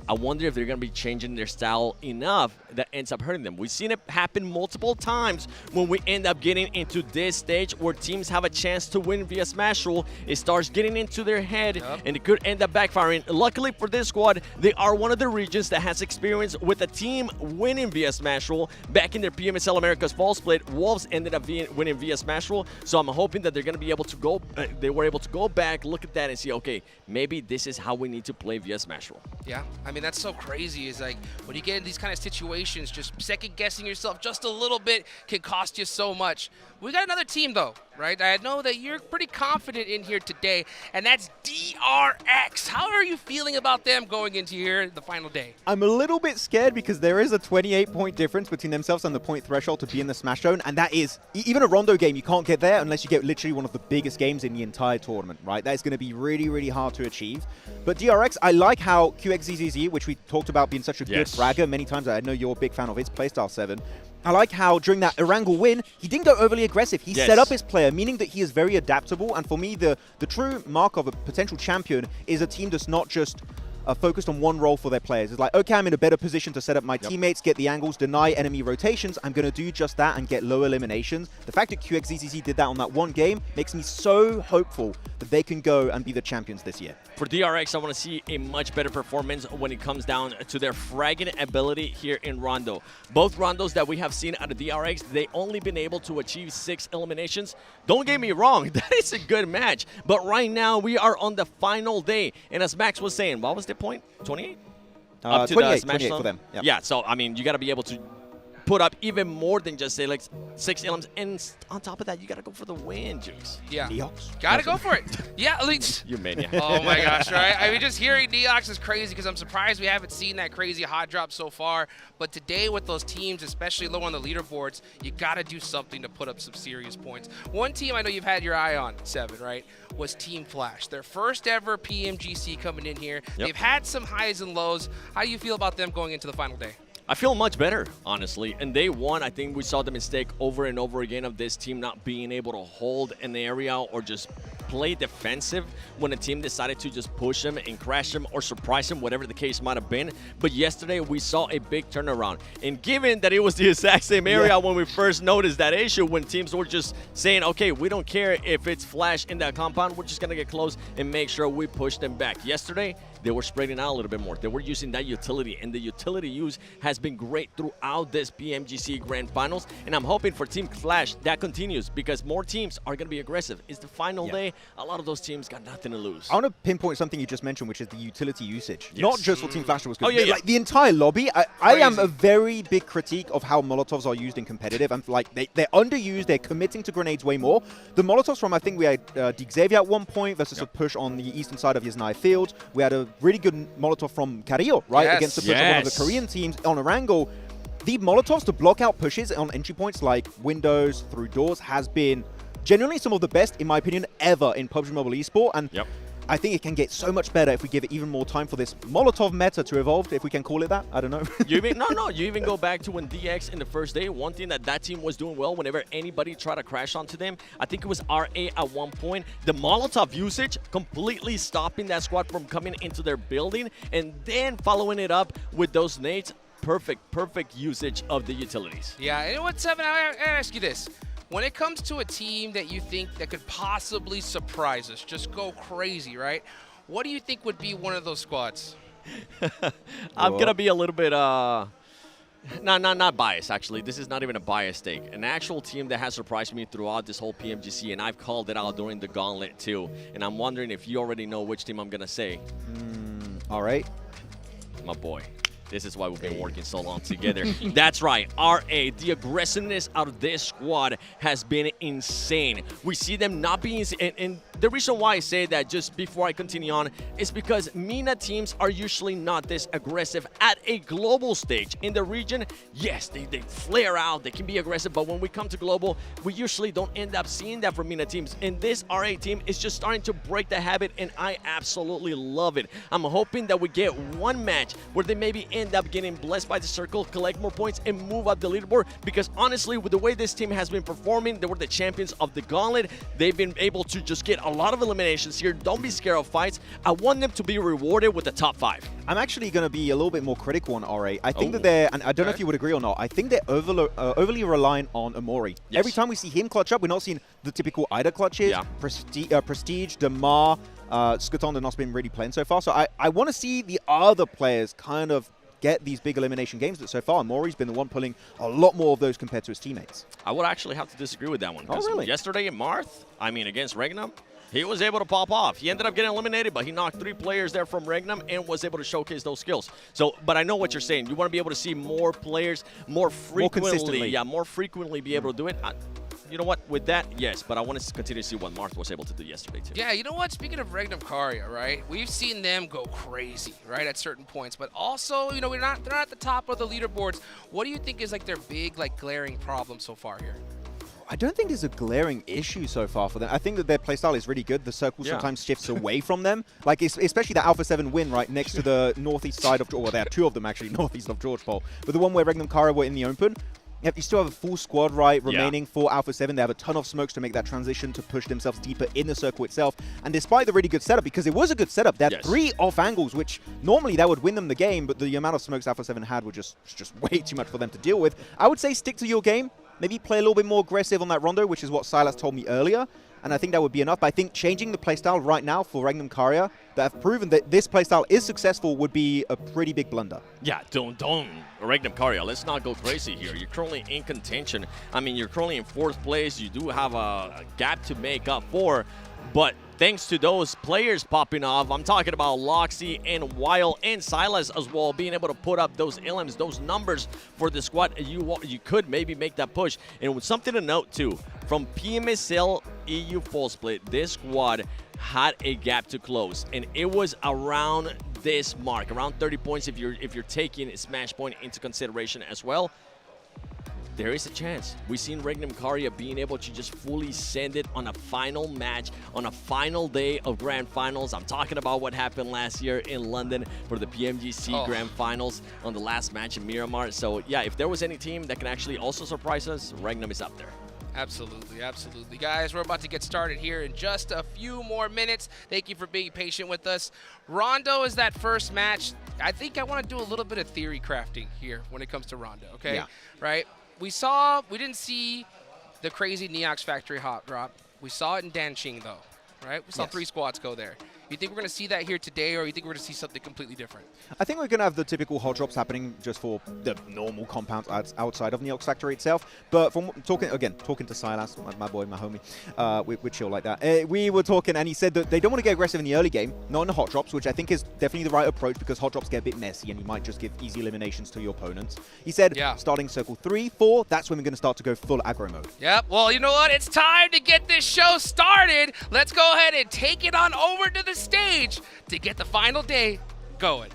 I wonder if they're going to be changing their style enough that ends up hurting them. We've seen it happen multiple times when we end up getting into this stage where teams have a chance to win via Smash rule. It starts getting into their head, and it could end up backfiring. Luckily for this squad, they are one of the regions that has experience with a team winning via Smash rule. Back in their PMSL America's Fall Split, Wolves ended up winning via Smash rule, so I'm hoping that they're going to be able to go, they were able to go back, look at that, and see, okay, maybe this is how we need to play via Smash rule. Yeah, I mean, that's so crazy. Is like when you get in these kind of situations, just second guessing yourself just a little bit can cost you so much. We got another team though right? I know that you're pretty confident in here today, and that's DRX. How are you feeling about them going into here the final day? I'm a little bit scared because there is a 28-point difference between themselves and the point threshold to be in the Smash Zone, and that is, even a Rondo game, you can't get there unless you get literally one of the biggest games in the entire tournament, right? That is going to be really, really hard to achieve. But DRX, I like how QXZZZ, which we talked about being such a good fragger many times, I know you're a big fan of his playstyle, 7. I like how during that Erangel win, he didn't go overly aggressive. He set up his player, meaning that he is very adaptable. And for me, the true mark of a potential champion is a team that's not just focused on one role for their players. It's like, okay, I'm in a better position to set up my teammates, get the angles, deny enemy rotations. I'm going to do just that and get low eliminations. The fact that QXZZZ did that on that one game makes me so hopeful that they can go and be the champions this year. For DRX, I want to see a much better performance when it comes down to their fragging ability here in Rondo. Both Rondos that we have seen out of DRX, they only been able to achieve 6 eliminations. Don't get me wrong, that is a good match. But right now, we are on the final day. And as Max was saying, what was the point? 28? Up to 28, the Smash 28 Zone? for them. Yep. Yeah, so, I mean, you got to be able to put up even more than just say like 6 elims, and on top of that, you gotta go for the win, Jukes. Yeah, gotta go for it. Yeah, at least. You maniac. Oh my gosh, right? I mean, just hearing Neox is crazy because I'm surprised we haven't seen that crazy hot drop so far. But today with those teams, especially low on the leaderboards, you gotta do something to put up some serious points. One team I know you've had your eye on, 7, right, was Team Flash. Their first ever PMGC coming in here. Yep. They've had some highs and lows. How do you feel about them going into the final day? I feel much better, honestly. And day one, I think we saw the mistake over and over again of this team not being able to hold an area or just play defensive when a team decided to just push them and crash them or surprise them, whatever the case might have been. But yesterday, we saw a big turnaround. And given that it was the exact same area when we first noticed that issue, when teams were just saying, okay, we don't care if it's Flash in that compound, we're just going to get close and make sure we push them back. Yesterday, they were spreading out a little bit more. They were using that utility, and the utility use has been great throughout this PMGC Grand Finals, and I'm hoping for Team Flash that continues because more teams are going to be aggressive. It's the final day. A lot of those teams got nothing to lose. I want to pinpoint something you just mentioned, which is the utility usage. Not just for Team Flash, was good. Oh, yeah, Like the entire lobby. I am a very big critique of how Molotovs are used in competitive. And like they're underused. They're committing to grenades way more. The Molotovs from, I think we had Xavier at one point versus a push on the eastern side of Yasnaya Field. We had a really good Molotov from Carrillo, right? Against the push of one of the Korean teams on Erangel. The Molotovs to block out pushes on entry points like windows, through doors, has been genuinely some of the best, in my opinion, ever in PUBG Mobile Esport. And I think it can get so much better if we give it even more time for this Molotov meta to evolve, if we can call it that. I don't know. You even go back to when DX in the first day, one thing that team was doing well whenever anybody tried to crash onto them, I think it was RA at one point, the Molotov usage completely stopping that squad from coming into their building, and then following it up with those nades. Perfect usage of the utilities. Yeah, and you know what, 7, I ask you this. When it comes to a team that you think that could possibly surprise us, just go crazy, right? What do you think would be one of those squads? I'm going to be a little bit, not biased, actually. This is not even a biased take. An actual team that has surprised me throughout this whole PMGC, and I've called it out during the Gauntlet too. And I'm wondering if you already know which team I'm going to say. All right. My boy. This is why we've been working so long together. That's right, RA. The aggressiveness out of this squad has been insane. We see them not being... And the reason why I say that, just before I continue on, is because MENA teams are usually not this aggressive at a global stage. In the region, yes, they flare out, they can be aggressive, but when we come to global, we usually don't end up seeing that from MENA teams. And this RA team is just starting to break the habit, and I absolutely love it. I'm hoping that we get one match where they maybe end up getting blessed by the circle, collect more points, and move up the leaderboard, because honestly, with the way this team has been performing, they were the champions of the Gauntlet. They've been able to just get a lot of eliminations here. Don't be scared of fights. I want them to be rewarded with the top 5. I'm actually going to be a little bit more critical on RA. I think that they're, and I don't know if you would agree or not, I think they're overly reliant on Amori. Yes. Every time we see him clutch up, we're not seeing the typical Ida clutches. Prestige, Damar, Skuton, have not been really playing so far. So I want to see the other players kind of get these big elimination games, but so far Mori's been the one pulling a lot more of those compared to his teammates. I would actually have to disagree with that one. Oh, really? Yesterday in Marth, I mean against Regnum, he was able to pop off. He ended up getting eliminated, but he knocked 3 players there from Regnum and was able to showcase those skills. So, but I know what you're saying. You want to be able to see more players more frequently. More consistently. Yeah, more frequently be able to do it. you know what? With that, yes, but I want to continue to see what Marth was able to do yesterday too. Yeah, you know what? Speaking of Regnum Karya, right? We've seen them go crazy, right, at certain points, but also, you know, they're not at the top of the leaderboards. What do you think is like their big, like, glaring problem so far here? I don't think there's a glaring issue so far for them. I think that their playstyle is really good. The circle sometimes shifts away from them. Like, especially the Alpha 7 win right next to the northeast side of, well, there are two of them actually, northeast of George Pole. But the one where Regnum Karya were in the open, you still have a full squad, right, remaining for Alpha 7. They have a ton of smokes to make that transition to push themselves deeper in the circle itself. And despite the really good setup, because it was a good setup, they had 3 off angles, which normally that would win them the game, but the amount of smokes Alpha 7 had were just way too much for them to deal with. I would say stick to your game. Maybe play a little bit more aggressive on that rondo, which is what Silas told me earlier. And I think that would be enough. But I think changing the playstyle right now for Regnum Karya, that have proven that this playstyle is successful, would be a pretty big blunder. Yeah, don't. Regnum Karya, let's not go crazy here. You're currently in contention. I mean, you're currently in 4th place. You do have a gap to make up for. But thanks to those players popping off, I'm talking about Loxy and Weil and Silas as well, being able to put up those LMs, those numbers for the squad, you could maybe make that push. And with something to note too, from PMSL EU full split, this squad had a gap to close, and it was around this mark, around 30 points if you're taking Smash Point into consideration as well. There is a chance. We've seen Regnum Karya being able to just fully send it on a final match, on a final day of Grand Finals. I'm talking about what happened last year in London for the PMGC Grand Finals on the last match in Miramar. So yeah, if there was any team that can actually also surprise us, Regnum is up there. Absolutely, absolutely. Guys, we're about to get started here in just a few more minutes. Thank you for being patient with us. Rondo is that first match. I think I want to do a little bit of theory crafting here when it comes to Rondo, okay? Yeah. Right? We didn't see the crazy Neox Factory hot drop. We saw it in Danqing, though, right? We saw 3 squads go there. You think we're going to see that here today, or you think we're going to see something completely different? I think we're going to have the typical hot drops happening just for the normal compounds outside of Neox Factory itself. But from talking to Silas, my boy, my homie, we're chill like that. We were talking, and he said that they don't want to get aggressive in the early game, not in the hot drops, which I think is definitely the right approach, because hot drops get a bit messy, and you might just give easy eliminations to your opponents. He said, starting circle 3, 4, that's when we're going to start to go full aggro mode. Yep. Well, you know what? It's time to get this show started. Let's go ahead and take it on over to the stage to get the final day going.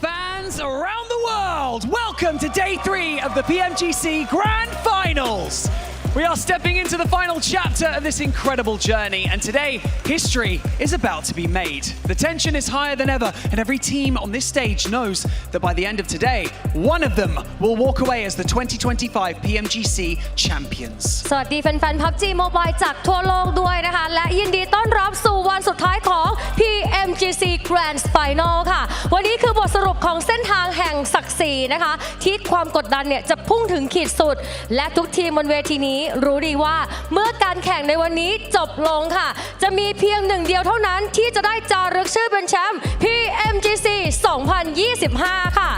Fans around the world, welcome to day 3 of the PMGC Grand Finals. We are stepping into the final chapter of this incredible journey, and today, history is about to be made. The tension is higher than ever, and every team on this stage knows that by the end of today, one of them will walk away as the 2025 PMGC champions. สวัสดีแฟนๆ PUBG Mobile จากทั่วโลกด้วยนะคะและยินดีต้อนรับสู่วันสุดท้ายของ PMGC Grand Final ค่ะวันนี้คือบทสรุปของเส้นทางแห่งศักดิ์ศรีนะคะที่ความกดดันเนี่ยจะพุ่งถึงขีดสุดและทุกทีมบนเวทีนี้รู้ดีว่าเมื่อการแข่งในวันนี้จบลงค่ะจะมีเพียงหนึ่งเดียวเท่านั้นที่จะได้จารึกชื่อเป็นแชมป์ PMGC 2025 ค่ะ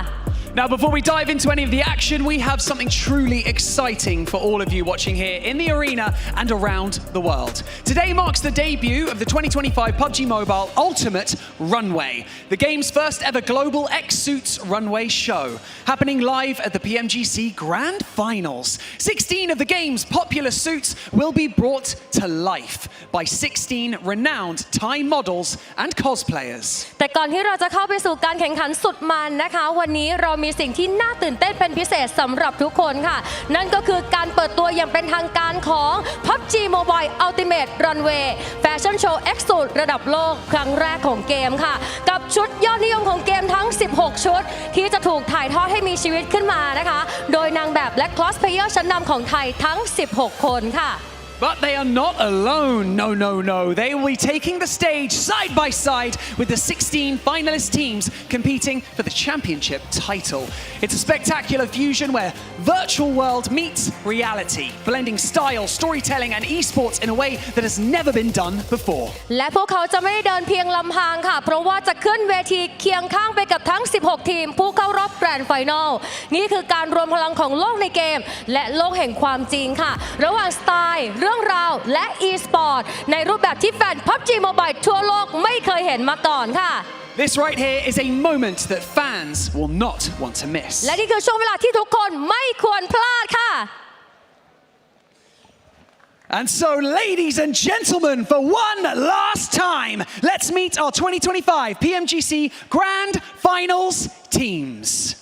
Now, before we dive into any of the action, we have something truly exciting for all of you watching here in the arena and around the world. Today marks the debut of the 2025 PUBG Mobile Ultimate Runway, the game's first ever global X-Suits runway show, happening live at the PMGC Grand Finals. 16 of the game's popular suits will be brought to life by 16 renowned Thai models and cosplayers. แต่ก่อนที่เราจะเข้าไปสู่การแข่งขันสุดมันนะคะวันนี้เรามีสิ่งที่น่าตื่นเต้นเป็นพิเศษสำหรับทุกคนค่ะนั่นก็คือการเปิดตัวอย่างเป็นทางการของ PUBG Mobile Ultimate Runway แฟชั่นโชว์ X-Suit ระดับโลกครั้งแรกของเกมค่ะกับชุดยอดนิยมของเกมทั้ง16ชุดที่จะถูกถ่ายทอดให้มีชีวิตขึ้นมานะคะโดยนางแบบและคลอสเพลเยอร์ชั้นนำของไทยทั้ง16คนค่ะBut they are not alone. No. They will be taking the stage side by side with the 16 finalist teams competing for the championship title. It's a spectacular fusion where virtual world meets reality, blending style, storytelling, and esports in a way that has never been done before. และพวกเขาจะไม่ได้เดินเพียงลำพังค่ะเพราะว่าจะขึ้นเวทีเคียงข้างไปกับทั้ง16ทีมผู้เข้ารอบแกรนด์ไฟนอลนี่คือการรวมพลังของโลกในเกมและโลกแห่งความจริงค่ะระหว่างสไตล์เรื่องราวและ e-sport ในรูปแบบที่แฟน PUBG Mobile ทั่วโลกไม่เคยเห็นมาก่อนค่ะ This right here is a moment that fans will not want to miss. และนี่คือช่วงเวลาที่ทุกคนไม่ควรพลาดค่ะ And so, ladies and gentlemen, for one last time, let's meet our 2025 PMGC Grand Finals teams.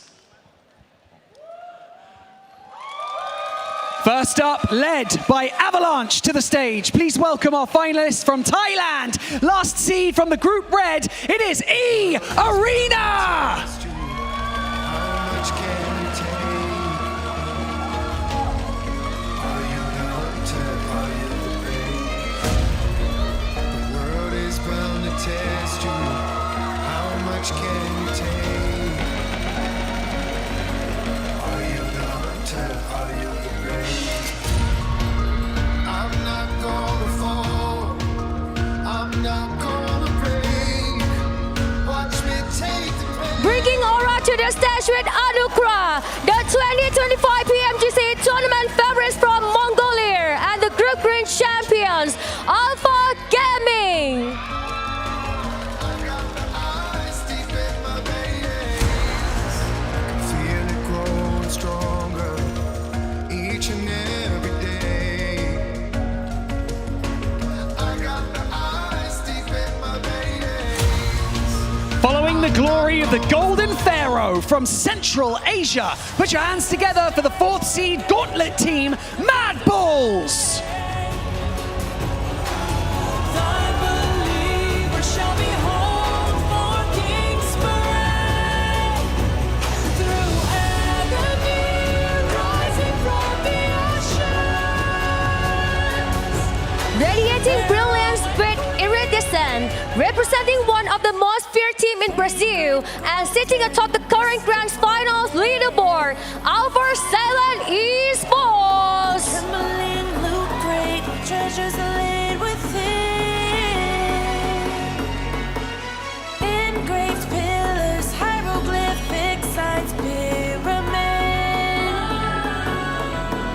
First up, led by Avalanche to the stage. Please welcome our finalists from Thailand. Last seed from the group red, it is Arena! Test you, how much can you take? Are you the hunter? Are you the prey? I'm not gonna fall, I'm not gonna break. Watch me take the pain. Bringing Aura to the stage with Anukra, the 2025 PMGC tournament favorites from Mongolia and the Group Green champions, Alpha Gaming. Following the glory of the Golden Pharaoh from Central Asia, put your hands together for the 4th seed Gauntlet team, Mad Bulls! Radiating brilliance with iridescent, representing one of the most feared team in Brazil and sitting atop the current Grand Finals leaderboard, Alpha 7 Esports. Treasures laid within. Engraved pillars, hieroglyphic signs, pyramid.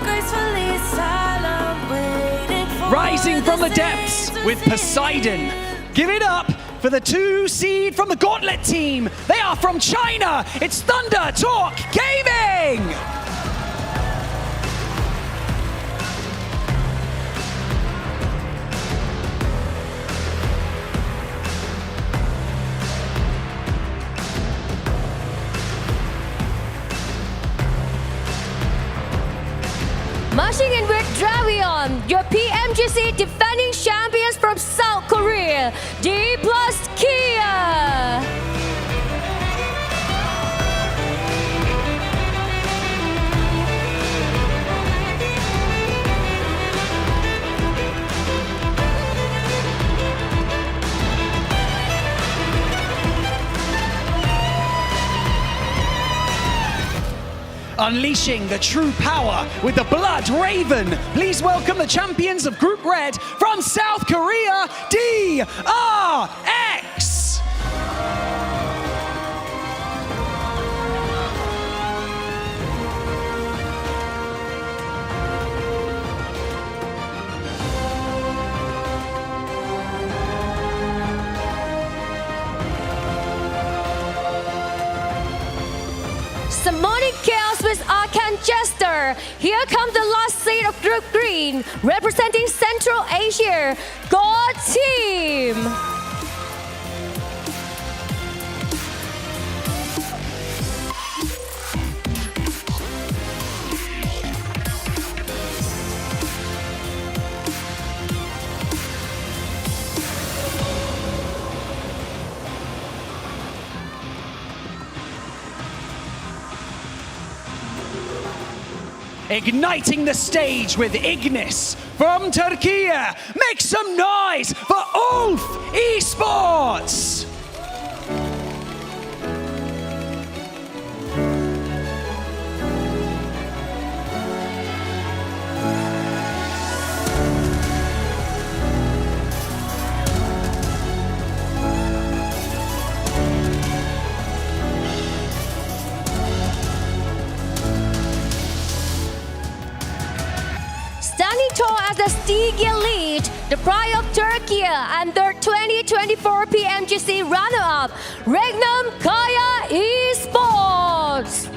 Gracefully silent, waiting for Rising from the depths with Poseidon. Give it up for the 2 seed from the Gauntlet team. They are from China. It's Thunder Talk Gaming. Marching in with Dravion, your PMGC defending champions from South Korea, D+ Kia. Unleashing the true power with the Blood Raven. Please welcome the champions of Group Red from South Korea, DRX. Summoning Chaos with Arcan Jester. Here comes the last seed of Group Green, representing Central Asia, God Team. Igniting the stage with Ignis from Turkey. Make some noise for Ulf Esports! Standing tall as the Stigia lead, the pride of Turkey and their 2024 PMGC runner-up, Regnum Kaya Esports.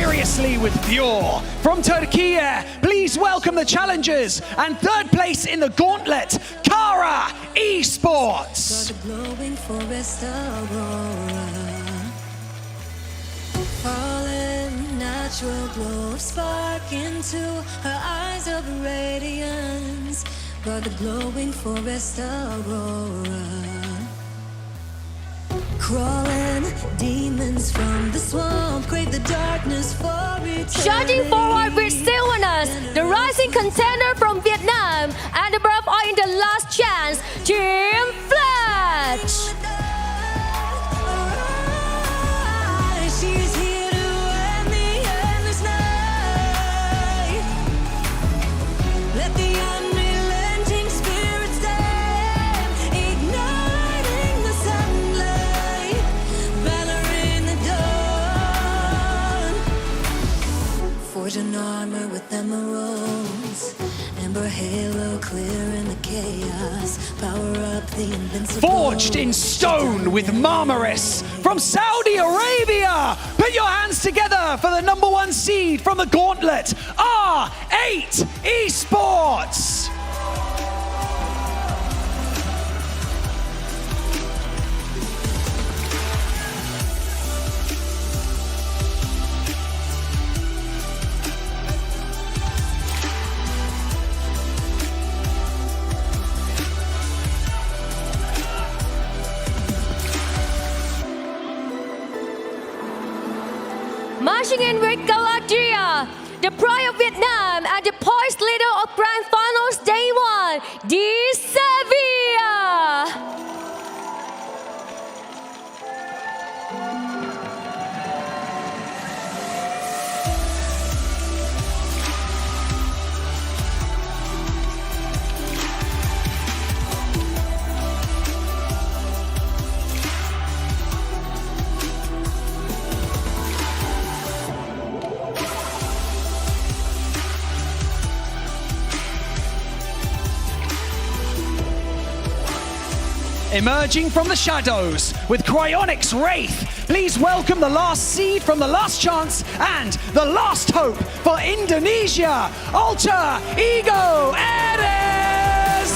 seriously with Pure. From Turkey, please welcome the challengers and third place in the Gauntlet, Kara Esports. Glowing forest aurora, fallen natural glow of spark into her eyes of radiance. Got the glowing forest aurora. Crawling demons from the swamp, crave the darkness for eternity. Charging forward with Sylvanus, the rising contender from Vietnam, and above are in the last chance, Team Fletch. She's here to end the endless night. Let the unrelenting spirit stand, igniting the sunlight, valor in the dawn. Forge an armor with emeralds, ember halo clear in the chaos. Power up the invincible. Forged in stone with Marmaris from Saudi Arabia. Put your hands together for the #1 seed from the Gauntlet, R8 Esports. Marching in with Galadria, the pride of Vietnam and the poised leader of Grand Finals Day 1, De Sevilla. Emerging from the shadows with Cryonics Wraith, please welcome the last seed from the last chance and the last hope for Indonesia, Alter Ego Ares!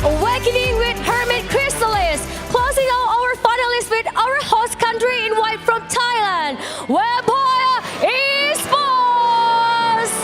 Awakening with Hermit Chrysalis, closing out our finalists with our host country in white from Thailand, Vampire Esports!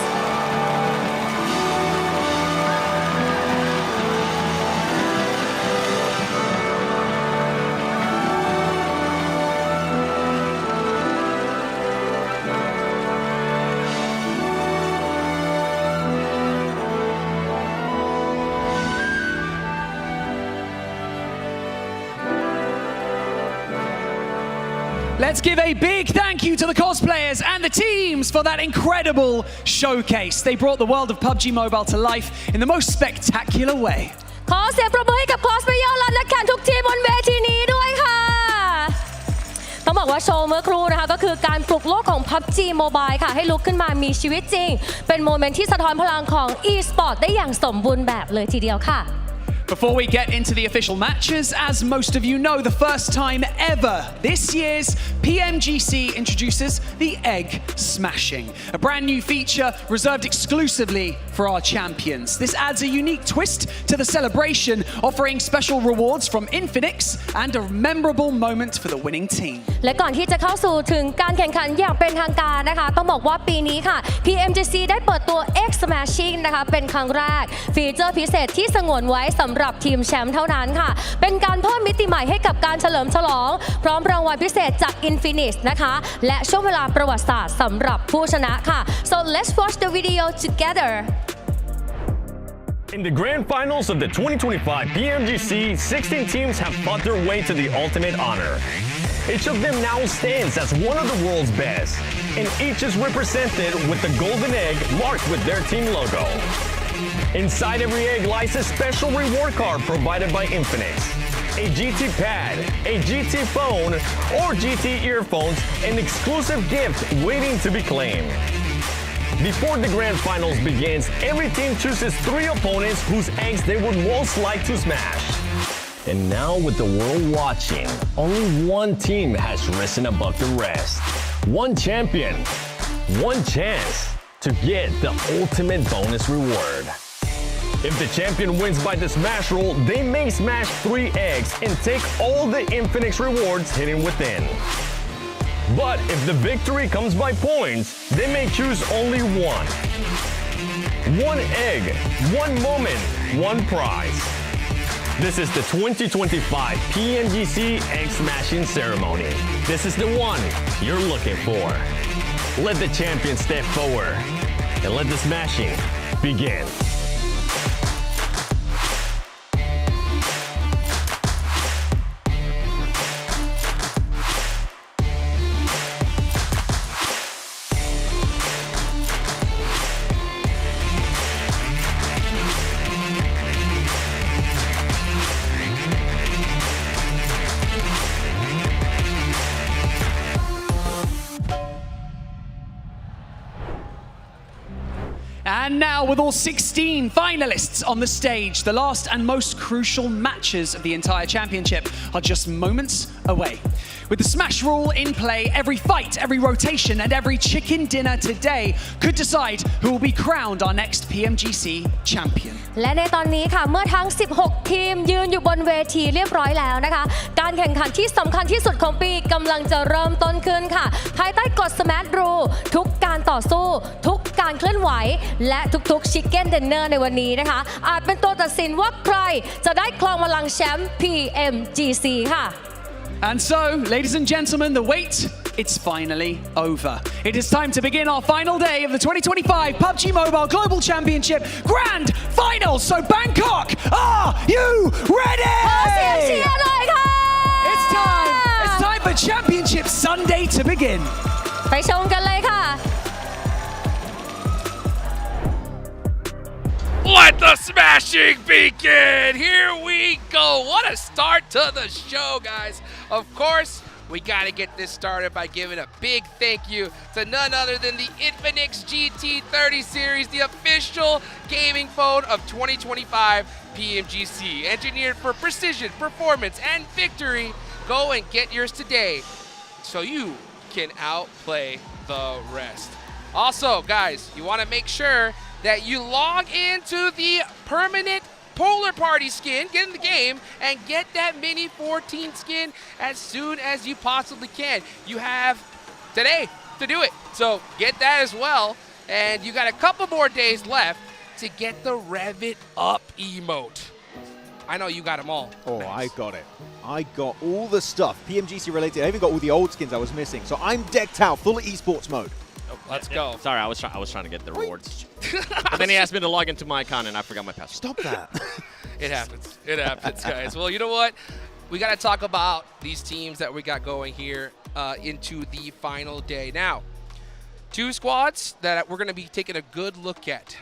Let's give a big thank you to the cosplayers and the teams for that incredible showcase. They brought the world of PUBG Mobile to life in the most spectacular way. ขอเสียงปรบมือให้กับคอสเพลเยอร์และนักแข่งทุกทีมบนเวทีนี้ด้วยค่ะ ต้องบอกว่าโชว์เมื่อครู่นะคะก็คือการปลุกโลกของ PUBG Mobile ค่ะให้ลุกขึ้นมามีชีวิตจริงเป็นโมเมนต์ที่สะท้อนพลังของ e-sport ได้อย่างสมบูรณ์แบบเลยทีเดียวค่ะ Before we get into the official matches, as most of you know, the first time ever, this year's PMGC introduces the Egg Smashing, a brand new feature reserved exclusively for our champions. This adds a unique twist to the celebration, offering special rewards from Infinix and a memorable moment for the winning team. และก่อนที่จะเข้าสู่ถึงการแข่งขันอย่างเป็นทางการนะคะต้องบอกว่าปีนี้ค่ะ PMGC ได้เปิดตัว Egg Smashing นะคะเป็นครั้งแรกฟีเจอร์พิเศษที่สงวนไว้สำหรับทีมแชมป์เท่านั้นค่ะเป็นการเพิ่มมิติใหม่ให้กับการเฉลิมฉลองพร้อมรางวัลพิเศษจาก Infinix นะคะและช่วงเวลาประวัติศาสตร์สำหรับผู้ชนะค่ะ so let's watch the video together In the grand finals of the 2025 PMGC, 16 teams have fought their way to the ultimate honor. Each of them now stands as one of the world's best, and each is represented with the golden egg marked with their team logo. Inside every egg lies a special reward card provided by Infinix. A GT pad, a GT phone, or GT earphones, an exclusive gift waiting to be claimed. Before the grand finals begins, every team chooses 3 opponents whose eggs they would most like to smash. And now with the world watching, only one team has risen above the rest. One champion, one chance to get the ultimate bonus reward. If the champion wins by the smash roll, they may smash 3 eggs and take all the Infinix rewards hidden within. But if the victory comes by points, they may choose only one. One egg, one moment, one prize. This is the 2025 PMGC Egg Smashing Ceremony. This is the one you're looking for. Let the champion step forward and let the smashing begin. And now, with all 16 finalists on the stage, the last and most crucial matches of the entire championship are just moments away. With the smash rule in play, every fight, every rotation, and every chicken dinner today could decide who will be crowned our next PMGC champion. และในตอนนี้ค่ะเมื่อทั้ง 16 ทีมยืนอยู่บนเวทีเรียบร้อยแล้วนะคะการแข่งขันที่สำคัญที่สุดของปีกำลังจะเริ่มต้นขึ้นค่ะภายใต้กฎ Smash Rule ทุกการต่อสู้ทุกการเคลื่อนไหวและทุกๆ Chicken Dinner ในวันนี้นะคะอาจเป็นตัวตัดสินว่าใครจะได้ครองบัลลังก์แชมป์ PMGC ค่ะ And so, ladies and gentlemen, the wait, it's finally over. It is time to begin our final day of the 2025 PUBG Mobile Global Championship Grand Finals. So Bangkok, are you ready? It's time for Championship Sunday to begin. ไปชมกันเลยค่ะ Let the smashing begin! Here we go. What a start to the show, guys. Of course, we got to get this started by giving a big thank you to none other than the Infinix GT30 series, the official gaming phone of 2025 PMGC. Engineered for precision, performance, and victory. Go and get yours today so you can outplay the rest. Also, guys, you want to make sure that you log into the permanent Polar Party skin, get in the game, and get that Mini 14 skin as soon as you possibly can. You have today to do it, so get that as well. And you got a couple more days left to get the Rev It Up emote. I know you got them all. Oh, I got it. I got all the stuff PMGC related. I even got all the old skins I was missing. So I'm decked out, full esports mode. Let's go. Sorry, I was trying to get the rewards. But then he asked me to log into my account and I forgot my password. Stop that. It happens. It happens, guys. Well, you know what? We got to talk about these teams that we got going here into the final day. Now, 2 squads that we're going to be taking a good look at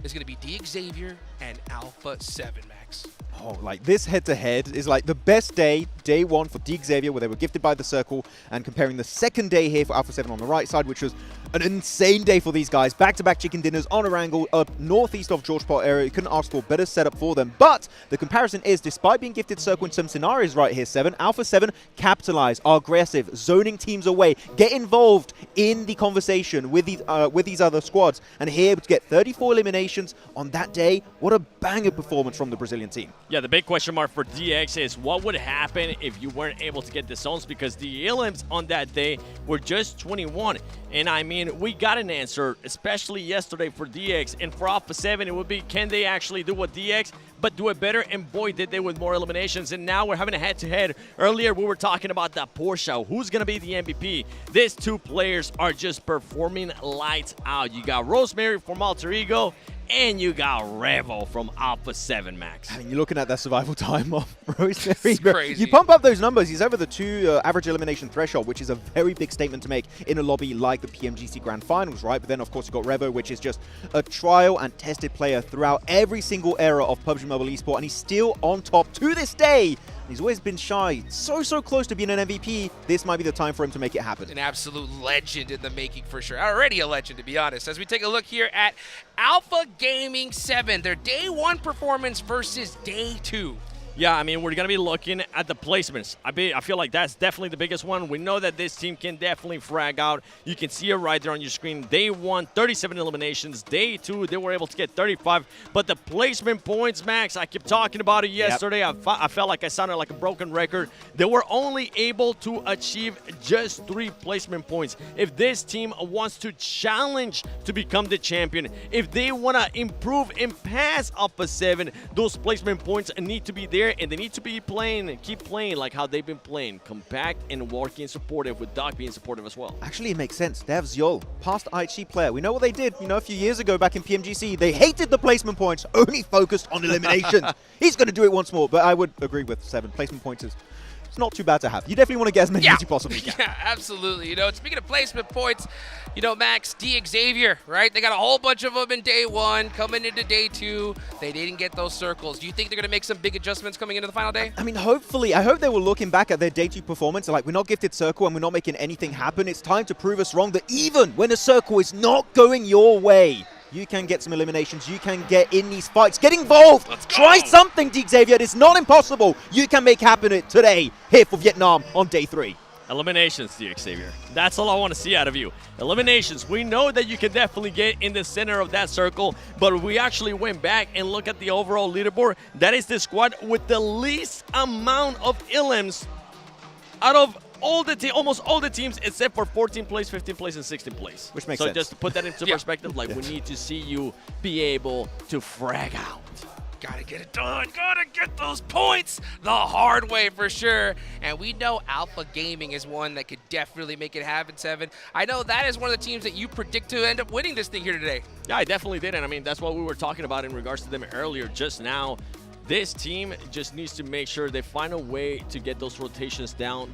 is going to be Xavier and Alpha 7, Max. Oh, like this head-to-head is like the best day 1 for Xavier, where they were gifted by the circle, and comparing the second day here for Alpha 7 on the right side, which was an insane day for these guys. Back-to-back chicken dinners on a angle up northeast of George Park area. You couldn't ask for a better setup for them. But the comparison is, despite being gifted circle in some scenarios right here, 7, Alpha 7 capitalize, are aggressive, zoning teams away, get involved in the conversation with these other squads. And here to get 34 eliminations on that day, what a banger performance from the Brazilian team. Yeah, the big question mark for DX is what would happen if you weren't able to get the zones, because the elims on that day were just 21. And I mean, we got an answer, especially yesterday for DX. And for Alpha 7, it would be, can they actually do what DX, but do it better? And boy, did they with more eliminations. And now we're having a head-to-head. Earlier, we were talking about that Porsche. Who's going to be the MVP? These 2 players are just performing lights out. You got Rosemary from Alter Ego and you got Revo from Alpha 7, Max. I mean, you're looking at that survival time of Rosemary. Crazy. You pump up those numbers, he's over the 2 average elimination threshold, which is a very big statement to make in a lobby like the PMGC Grand Finals, right? But then, of course, you've got Revo, which is just a trial and tested player throughout every single era of PUBG Mobile Esport, and he's still on top to this day. He's always been shy, so close to being an MVP. This might be the time for him to make it happen. An absolute legend in the making for sure. Already a legend, to be honest. As we take a look here at Alpha Gaming 7, their day 1 performance versus day 2. Yeah, I mean, we're going to be looking at the placements. I feel like that's definitely the biggest one. We know that this team can definitely frag out. You can see it right there on your screen. Day 1, 37 eliminations. Day 2, they were able to get 35. But the placement points, Max, I kept talking about it yesterday. Yep. I felt like I sounded like a broken record. They were only able to achieve just 3 placement points. If this team wants to challenge to become the champion, if they want to improve and pass Alpha 7, those placement points need to be there. And they need to be keep playing like how they've been playing, compact and working supportive, with Doc being supportive as well. Actually, it makes sense. They have Zyol, past IHG player. We know what they did, a few years ago back in PMGC. They hated the placement points, only focused on elimination. He's going to do it once more, but I would agree with 7. Placement points is it's not too bad to have. You definitely want to get as many as you possibly can. Yeah, absolutely. Speaking of placement points, Max, Xavier, right? They got a whole bunch of them in day 1. Coming into day 2, they didn't get those circles. Do you think they're going to make some big adjustments coming into the final day? I mean, hopefully. I hope they were looking back at their day 2 performance. Like, we're not gifted circle and we're not making anything happen. It's time to prove us wrong that even when a circle is not going your way, you can get some eliminations. You can get in these fights. Get involved. Try something, Xavier. It's not impossible. You can make happen today here for Vietnam on day 3. Eliminations, Xavier. That's all I want to see out of you. Eliminations. We know that you can definitely get in the center of that circle, but we actually went back and looked at the overall leaderboard. That is the squad with the least amount of elims out of almost all the teams except for 14th place, 15th place, and 16th place. Which makes sense. So just to put that into perspective, we need to see you be able to frag out. Gotta get it done. Gotta get those points the hard way for sure. And we know Alpha Gaming is one that could definitely make it happen, 7. I know that is one of the teams that you predict to end up winning this thing here today. Yeah, I definitely did. And I mean, that's what we were talking about in regards to them earlier just now. This team just needs to make sure they find a way to get those rotations down,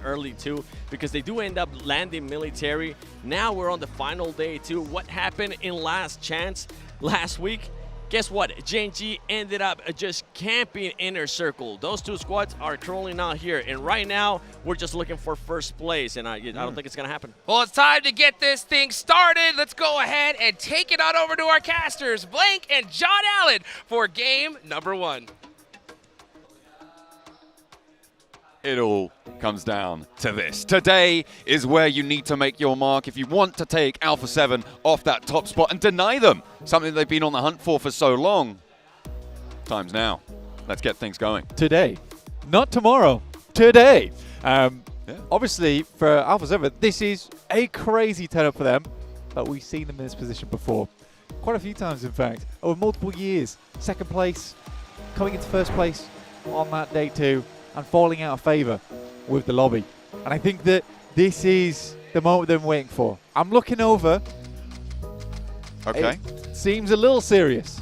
early too, because they do end up landing military. Now we're on the final day too. What happened in Last Chance last week? Guess what? JNG ended up just camping inner circle. Those 2 squads are currently not here. And right now, we're just looking for first place. And I don't think it's going to happen. Well, it's time to get this thing started. Let's go ahead and take it on over to our casters, Blank and John Allen, for game number 1. It all comes down to this. Today is where you need to make your mark if you want to take Alpha 7 off that top spot and deny them something they've been on the hunt for so long. Time's now. Let's get things going. Today, not tomorrow. Today. Obviously, for Alpha 7, this is a crazy turn-up for them, but we've seen them in this position before. Quite a few times, in fact, over multiple years. 2nd place, coming into 1st place on that day 2. And falling out of favour with the lobby. And I think that this is the moment they're waiting for. I'm looking over. Okay. It seems a little serious.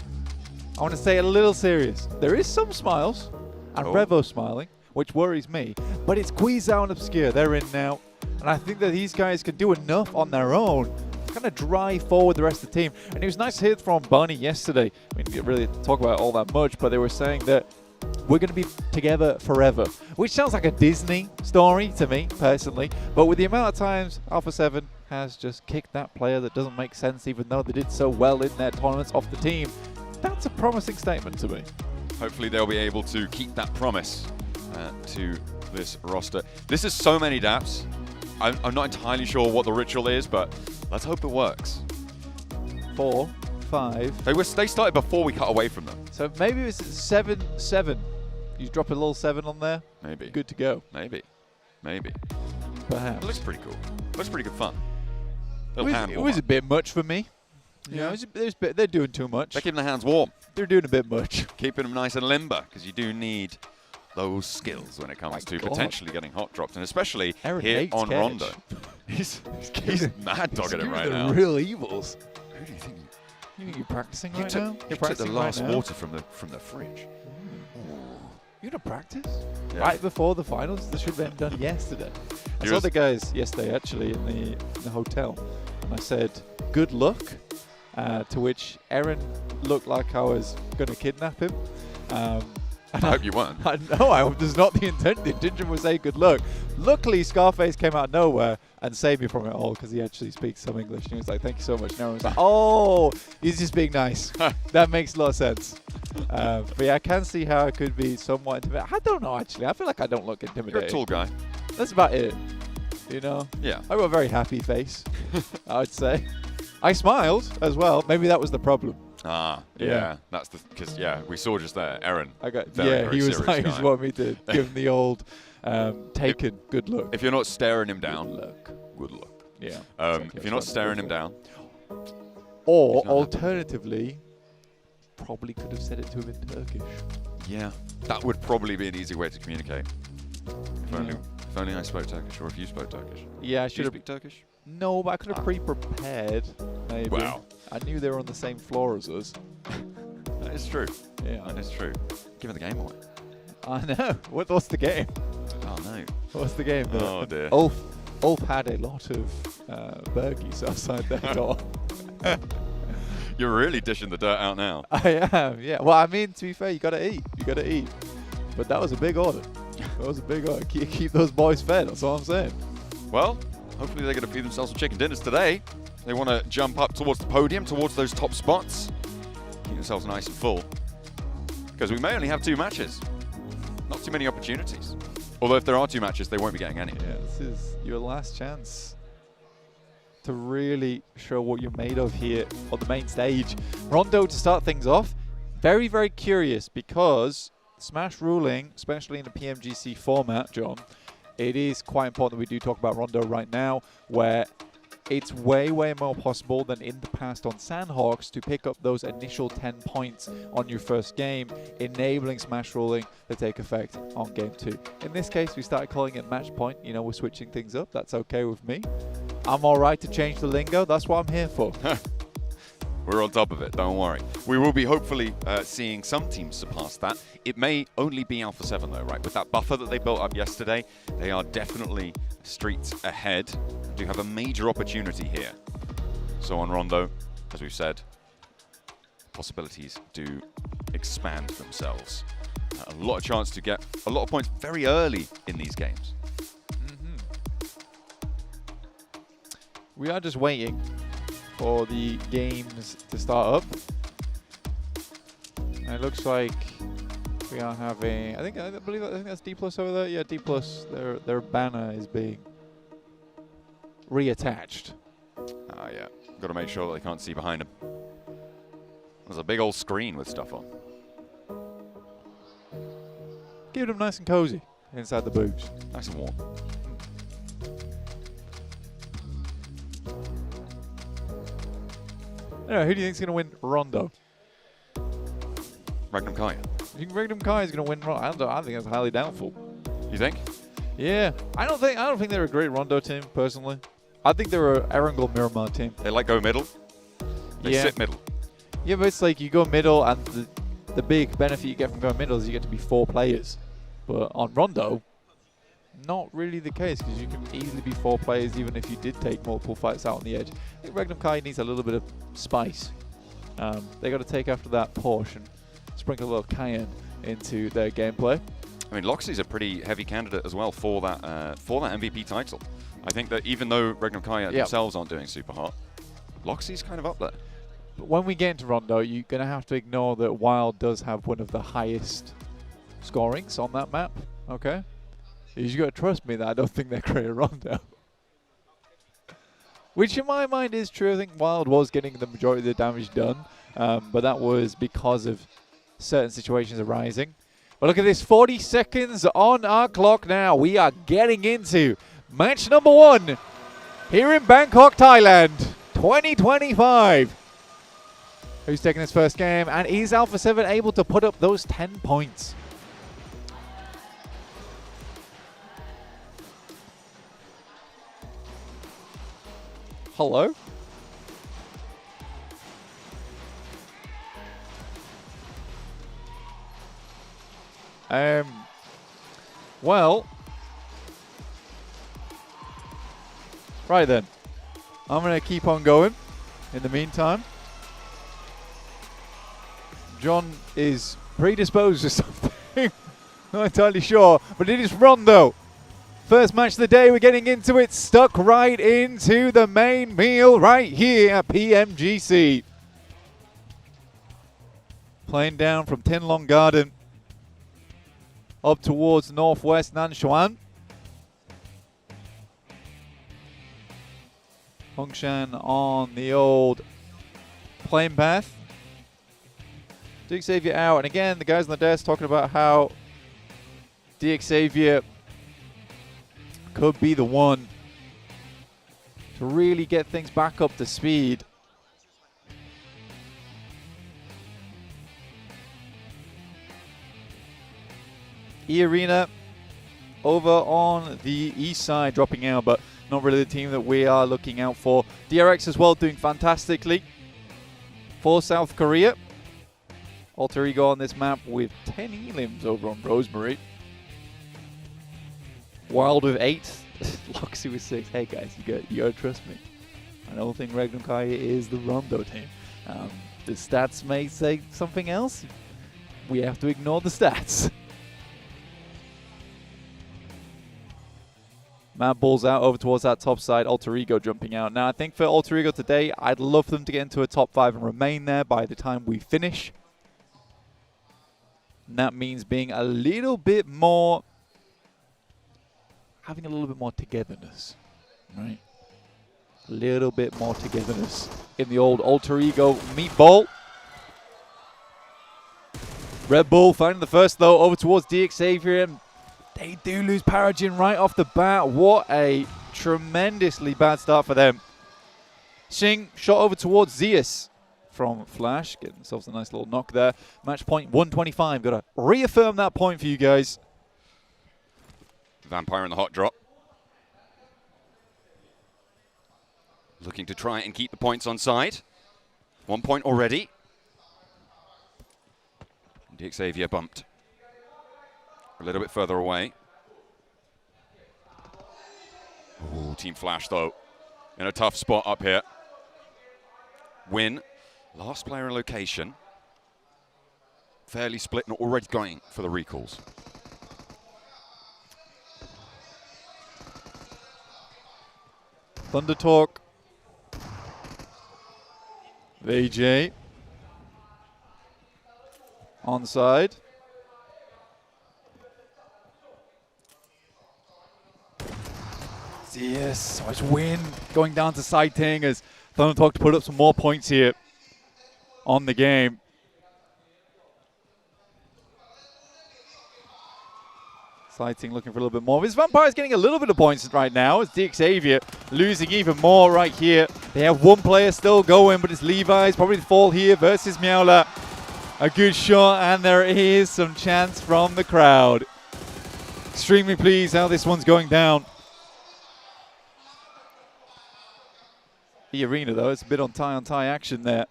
I want to say a little serious. There is some smiles, and Revo smiling, which worries me. But it's Guizhou and Obscure. They're in now. And I think that these guys can do enough on their own to kind of drive forward the rest of the team. And it was nice to hear from Barney yesterday. I mean, we didn't really talk about it all that much, but they were saying that we're going to be together forever, which sounds like a Disney story to me, personally. But with the amount of times Alpha 7 has just kicked that player that doesn't make sense, even though they did so well in their tournaments off the team, that's a promising statement to me. Hopefully they'll be able to keep that promise to this roster. This is so many daps. I'm not entirely sure what the ritual is, but let's hope it works. 4, 5. They started before we cut away from them. So maybe it's 7-7. You drop a little 7 on there. Maybe. Good to go. Maybe. Perhaps. It looks pretty cool. Looks pretty good fun. It was a bit much for me. Yeah, they're doing too much. They're keeping the hands warm. They're doing a bit much. Keeping them nice and limber, because you do need those skills when it comes to potentially getting hot dropped, and especially here on Rondo. He's mad dogging it right now. The real evils. Who do you think? You're practicing You right took, now? you You're took practicing the right last now? water from the fridge. You're gonna practice? Yeah. Right before the finals? This should have been done yesterday. I saw Yours- the guys yesterday actually in the hotel, and I said, "Good luck," to which Aaron looked like I was gonna kidnap him. I hope you weren't. No, this is not the intent. The intention was say good luck. Luckily, Scarface came out of nowhere and saved me from it all because he actually speaks some English. And he was like, "Thank you so much." And everyone was like, "Oh, he's just being nice." That makes a lot of sense. But yeah, I can see how it could be somewhat intimidating. I don't know, actually. I feel like I don't look intimidating. You're a tall guy. That's about it. You know? Yeah. I've got a very happy face, I would say. I smiled as well. Maybe that was the problem. Ah, yeah. Yeah. That's because we saw just there, Aaron. He was like, he just wanted me to give him the old taken good look. If you're not staring him down, good luck. Yeah. If you're not staring him down, or alternatively, probably could have said it to him in Turkish. yeah, that would probably be an easy way to communicate. If only I spoke Turkish, or if you spoke Turkish. Yeah, I Do should you have. speak Turkish? No, but I could have pre-prepared. Maybe. Wow. I knew they were on the same floor as us. That is true. Yeah. That is true. Giving the game away. I know. What's the game? Oh no. What's the game? Oh dear. Ulf had a lot of burgies outside their door. You're really dishing the dirt out now. I am, yeah. Well, I mean, to be fair, you gotta eat. You gotta eat. But that was a big order. That was a big order. Keep those boys fed. That's all I'm saying. Well, hopefully they're going to feed themselves some chicken dinners today. They want to jump up towards the podium, towards those top spots. Keep themselves nice and full. Because we may only have 2 matches. Not too many opportunities. Although if there are 2 matches, they won't be getting any. Yeah, this is your last chance to really show what you're made of here on the main stage. Rondo to start things off. Very, very curious because Smash ruling, especially in the PMGC format, John, it is quite important that we do talk about Rondo right now, where it's way, way more possible than in the past on Sandhawks to pick up those initial 10 points on your first game, enabling Smash ruling to take effect on game 2. In this case, we started calling it match point. You know, we're switching things up. That's okay with me. I'm all right to change the lingo. That's what I'm here for. We're on top of it, don't worry. We will be hopefully seeing some teams surpass that. It may only be Alpha 7 though, right? With that buffer that they built up yesterday, they are definitely streets ahead. Do have a major opportunity here. So on Rondo, as we've said, possibilities do expand themselves. A lot of chance to get a lot of points very early in these games. We are just waiting for the games to start up. And it looks like we are having, I think that's D+ over there. Yeah, D+. Their banner is being reattached. Ah, yeah. Got to make sure that they can't see behind them. There's a big old screen with stuff on. Keep them nice and cozy inside the booths. Nice and warm. Anyway, who do you think's going to win Rondo? Magnum Kai. You think Magnum Kai is going to win Rondo? I think that's highly doubtful. You think? Yeah, I don't think they're a great Rondo team personally. I think they're a Erangel Miramar team. They like go middle. They sit middle. Yeah, but it's like you go middle, and the big benefit you get from going middle is you get to be 4 players. But on Rondo, not really the case, because you can easily be 4 players even if you did take multiple fights out on the edge. I think Magnum Kai needs a little bit of spice. They got to take after that Porsche and sprinkle a little cayenne into their gameplay. I mean, Loxy's a pretty heavy candidate as well for that MVP title. I think that even though Magnum Kai themselves aren't doing super hot, Loxy's kind of up there. But when we get into Rondo, you're going to have to ignore that Wild does have one of the highest scorings on that map, okay? You got to trust me that I don't think they're great at Rondo. Which in my mind is true. I think Wild was getting the majority of the damage done, but that was because of certain situations arising. But look at this, 40 seconds on our clock now. We are getting into match number 1 here in Bangkok, Thailand, 2025. Who's taking his first game? And is Alpha 7 able to put up those 10 points? Hello? Well, right then. I'm going to keep on going in the meantime. John is predisposed to something. Not entirely sure, but it is Rondo. First match of the day, we're getting into it. Stuck right into the main meal right here at PMGC. Playing down from Tin Long Garden up towards northwest Nanshan. Hongshan on the old plane path. DXavier out, and again, the guys on the desk talking about how DXavier could be the one to really get things back up to speed. E-Arena over on the east side dropping out, but not really the team that we are looking out for. DRX as well doing fantastically for South Korea. Alter Ego on this map with 10 elims over on Rosemary. Wild with 8. Loxy with 6. Hey guys, you gotta trust me. I don't think Regnum Kai is the Rondo team. The stats may say something else. We have to ignore the stats. Mad balls out over towards that top side. Alter Ego jumping out. Now, I think for Alter Ego today, I'd love them to get into a top 5 and remain there by the time we finish. And that means being a little bit more... having a little bit more togetherness. Right? A little bit more togetherness in the old Alter Ego meatball. Red Bull finding the first, though, over towards DXavier. And they do lose Paragin right off the bat. What a tremendously bad start for them. Xing shot over towards Zeus from Flash. Getting themselves a nice little knock there. Match point 125. Got to reaffirm that point for you guys. Vampire in the hot drop. Looking to try and keep the points on side. 1 point already. DXavier bumped a little bit further away. Ooh, Team Flash, though, in a tough spot up here. Win, last player in location. Fairly split and already going for the recalls. Thunder Talk. VJ. Onside. Yes, much win going down to Sighting as Thunder Talk to put up some more points here on the game. Sighting looking for a little bit more. His Vampire's getting a little bit of points right now. It's DXavier losing even more right here. They have one player still going, but it's Levi's probably the fall here versus Miaola. A good shot, and there is some chance from the crowd. Extremely pleased how this one's going down. The arena, though, it's a bit on tie action there.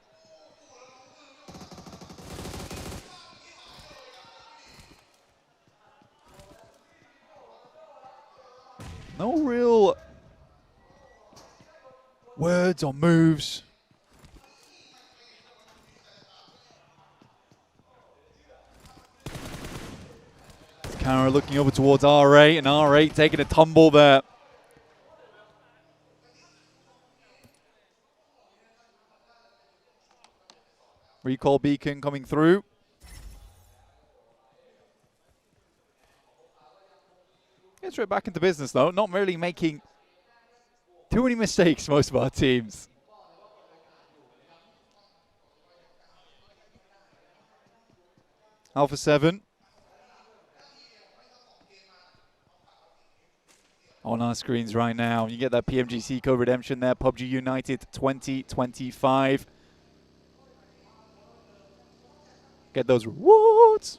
No real words or moves. Kara looking over towards R8, and R8 taking a tumble there. Recall beacon coming through. Gets right back into business, though. Not really making too many mistakes, most of our teams. Alpha 7. On our screens right now. You get that PMGC code redemption there. PUBG United 2025. Get those rewards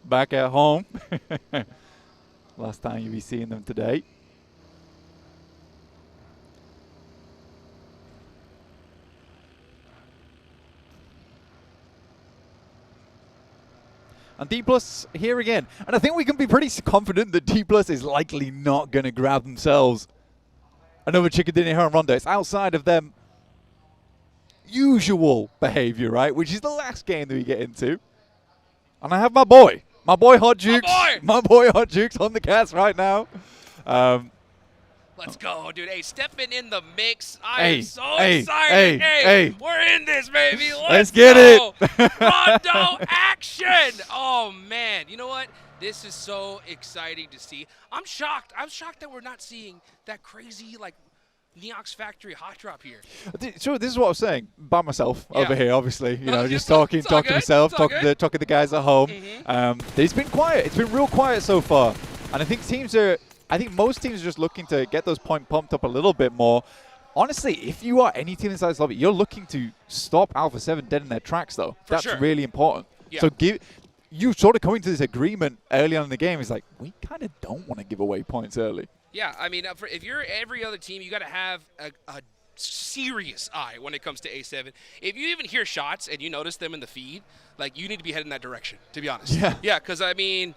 back at home. Last time you'll be seeing them today. And D Plus here again. And I think we can be pretty confident that D Plus is likely not going to grab themselves another chicken dinner here on Rondo. It's outside of them usual behavior, right? Which is the last game that we get into. And I have my boy Hot Jukes. My boy Hot Jukes on the cast right now. Let's go, dude. Hey, stepping in the mix. I Hey, am so hey, excited. hey. We're in this, baby. Let's get it. Rondo action. Oh, man. You know what? This is so exciting to see. I'm shocked. I'm shocked that we're not seeing that crazy, like, Neox Factory hot drop here. So this is what I was saying by myself over here, obviously. You know, just talking it's all to good. myself, It's all talking to the guys at home. It's been quiet. It's been real quiet so far. And I think most teams are just looking to get those points pumped up a little bit more. Honestly, if you are any team inside this lobby, you're looking to stop Alpha 7 dead in their tracks, though. That's sure. really important. Yeah. So you sort of coming to this agreement early on in the game is like, we kind of don't want to give away points early. Yeah, I mean, if you're every other team, you got to have a serious eye when it comes to A7. If you even hear shots and you notice them in the feed, like, you need to be heading that direction, to be honest. Yeah, because, I mean,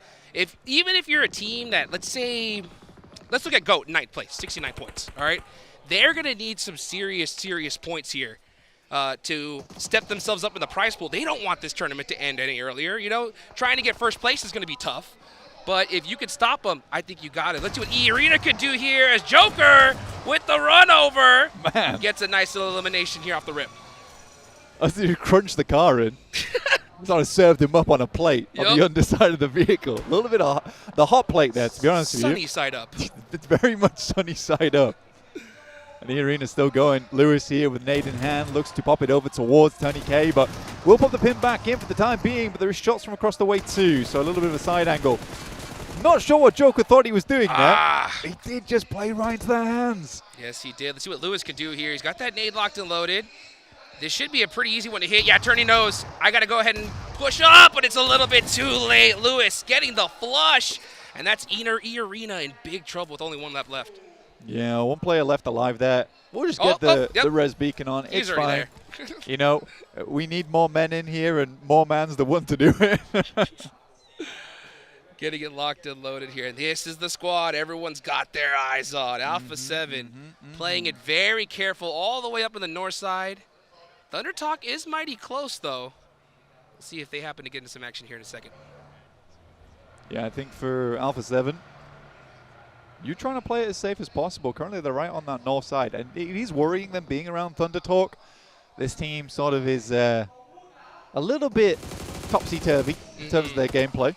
even if you're a team that, let's look at GOAT, 9th place, 69 points, all right? They're going to need some serious points here to step themselves up in the prize pool. They don't want this tournament to end any earlier. You know, trying to get first place is going to be tough. But if you could stop them, I think you got it. Let's see what E-Arena could do here as Joker with the run over. Man. Gets a nice little elimination here off the rip. I think he crunched the car in. Sort of served him up on a plate on the underside of the vehicle. A little bit of the hot plate there, to be honest with you. Sunny side up. It's very much sunny side up. And the arena's still going. Lewis here with nade in hand, looks to pop it over towards Tony K, but we'll pop the pin back in for the time being, but there is shots from across the way too, so a little bit of a side angle. Not sure what Joker thought he was doing there. He did just play right into their hands. Yes, he did. Let's see what Lewis can do here. He's got that nade locked and loaded. This should be a pretty easy one to hit. Yeah, Turney knows. I got to go ahead and push up, but it's a little bit too late. Lewis getting the flush, and that's E-Arena in big trouble with only one lap left. Yeah, one player left alive there. We'll just get the res beacon on. He's it's already fine. there. You know, we need more men in here, and more man's the one to do it. Getting it locked and loaded here. And this is the squad everyone's got their eyes on. Alpha 7 playing it very careful all the way up in the north side. Thunder Talk is mighty close, though. We'll see if they happen to get into some action here in a second. Yeah, I think for Alpha 7, you're trying to play it as safe as possible. Currently, they're right on that north side. And it is worrying them being around Thunder Talk. This team sort of is a little bit topsy-turvy in terms of their gameplay.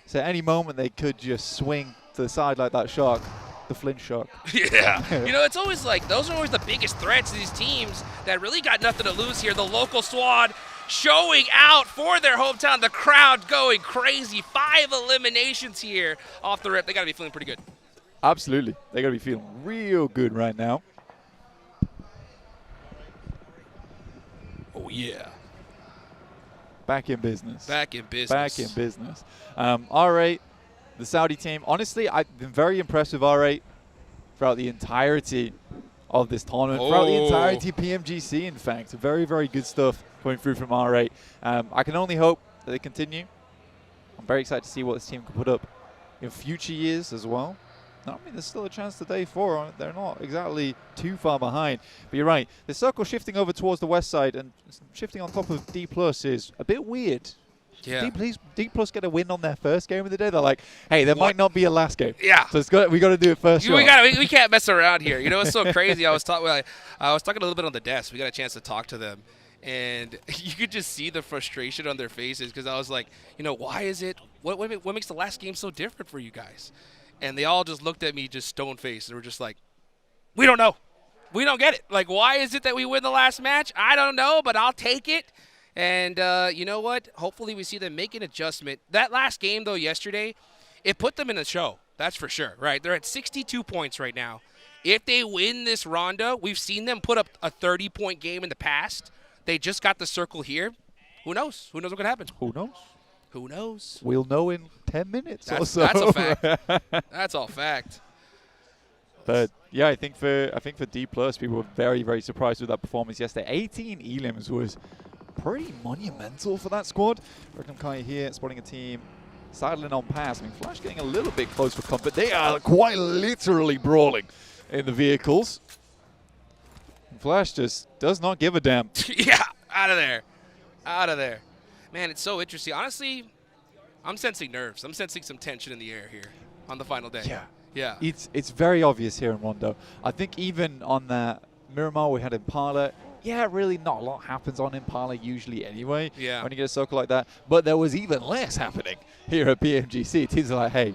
So at any moment, they could just swing to the side like that shark, the Flint shark. Yeah. You know, it's always like, those are always the biggest threats to these teams that really got nothing to lose here. The local squad showing out for their hometown. The crowd going crazy. 5 eliminations here off the rip. They got to be feeling pretty good. Absolutely. They got to be feeling real good right now. Oh, yeah. Back in business. Back in business. Back in business. R8, the Saudi team. Honestly, I've been very impressed with R8 throughout the entirety of this tournament. Throughout the entirety of PMGC, in fact. Very, very good stuff coming through from R8. I can only hope that they continue. I'm very excited to see what this team can put up in future years as well. I mean, there's still a chance to day 4. They're not exactly too far behind. But you're right. The circle shifting over towards the west side and shifting on top of D+ is a bit weird. Yeah. D+ get a win on their first game of the day. They're like, hey, there might not be a last game. Yeah. So we got to do it first. We can't mess around here. You know, it's so crazy. I was talking a little bit on the desk. We got a chance to talk to them. And you could just see the frustration on their faces because I was like, you know, why is it? What makes the last game so different for you guys? And they all just looked at me just stone-faced. They were just like, we don't know. We don't get it. Like, why is it that we win the last match? I don't know, but I'll take it. And you know what? Hopefully we see them make an adjustment. That last game, though, yesterday, it put them in the show. That's for sure, right? They're at 62 points right now. If they win this Ronda, we've seen them put up a 30-point game in the past. They just got the circle here. Who knows? Who knows what could happen? Who knows? Who knows? We'll know in 10 minutes or so. That's a fact. That's all fact. But yeah, I think for D+, people were very, very surprised with that performance yesterday. 18 elims was pretty monumental for that squad. Regnum Kai here, spotting a team sidling on pass. I mean, Flash getting a little bit close for comfort. They are quite literally brawling in the vehicles. And Flash just does not give a damn. Yeah, out of there. Out of there. Man, it's so interesting. Honestly, I'm sensing nerves. I'm sensing some tension in the air here on the final day. Yeah. Yeah. It's very obvious here in Rondo. I think even on that Miramar we had Impala, yeah, really not a lot happens on Impala usually anyway. Yeah. When you get a circle like that. But there was even less happening here at PMGC. Teams are like, hey,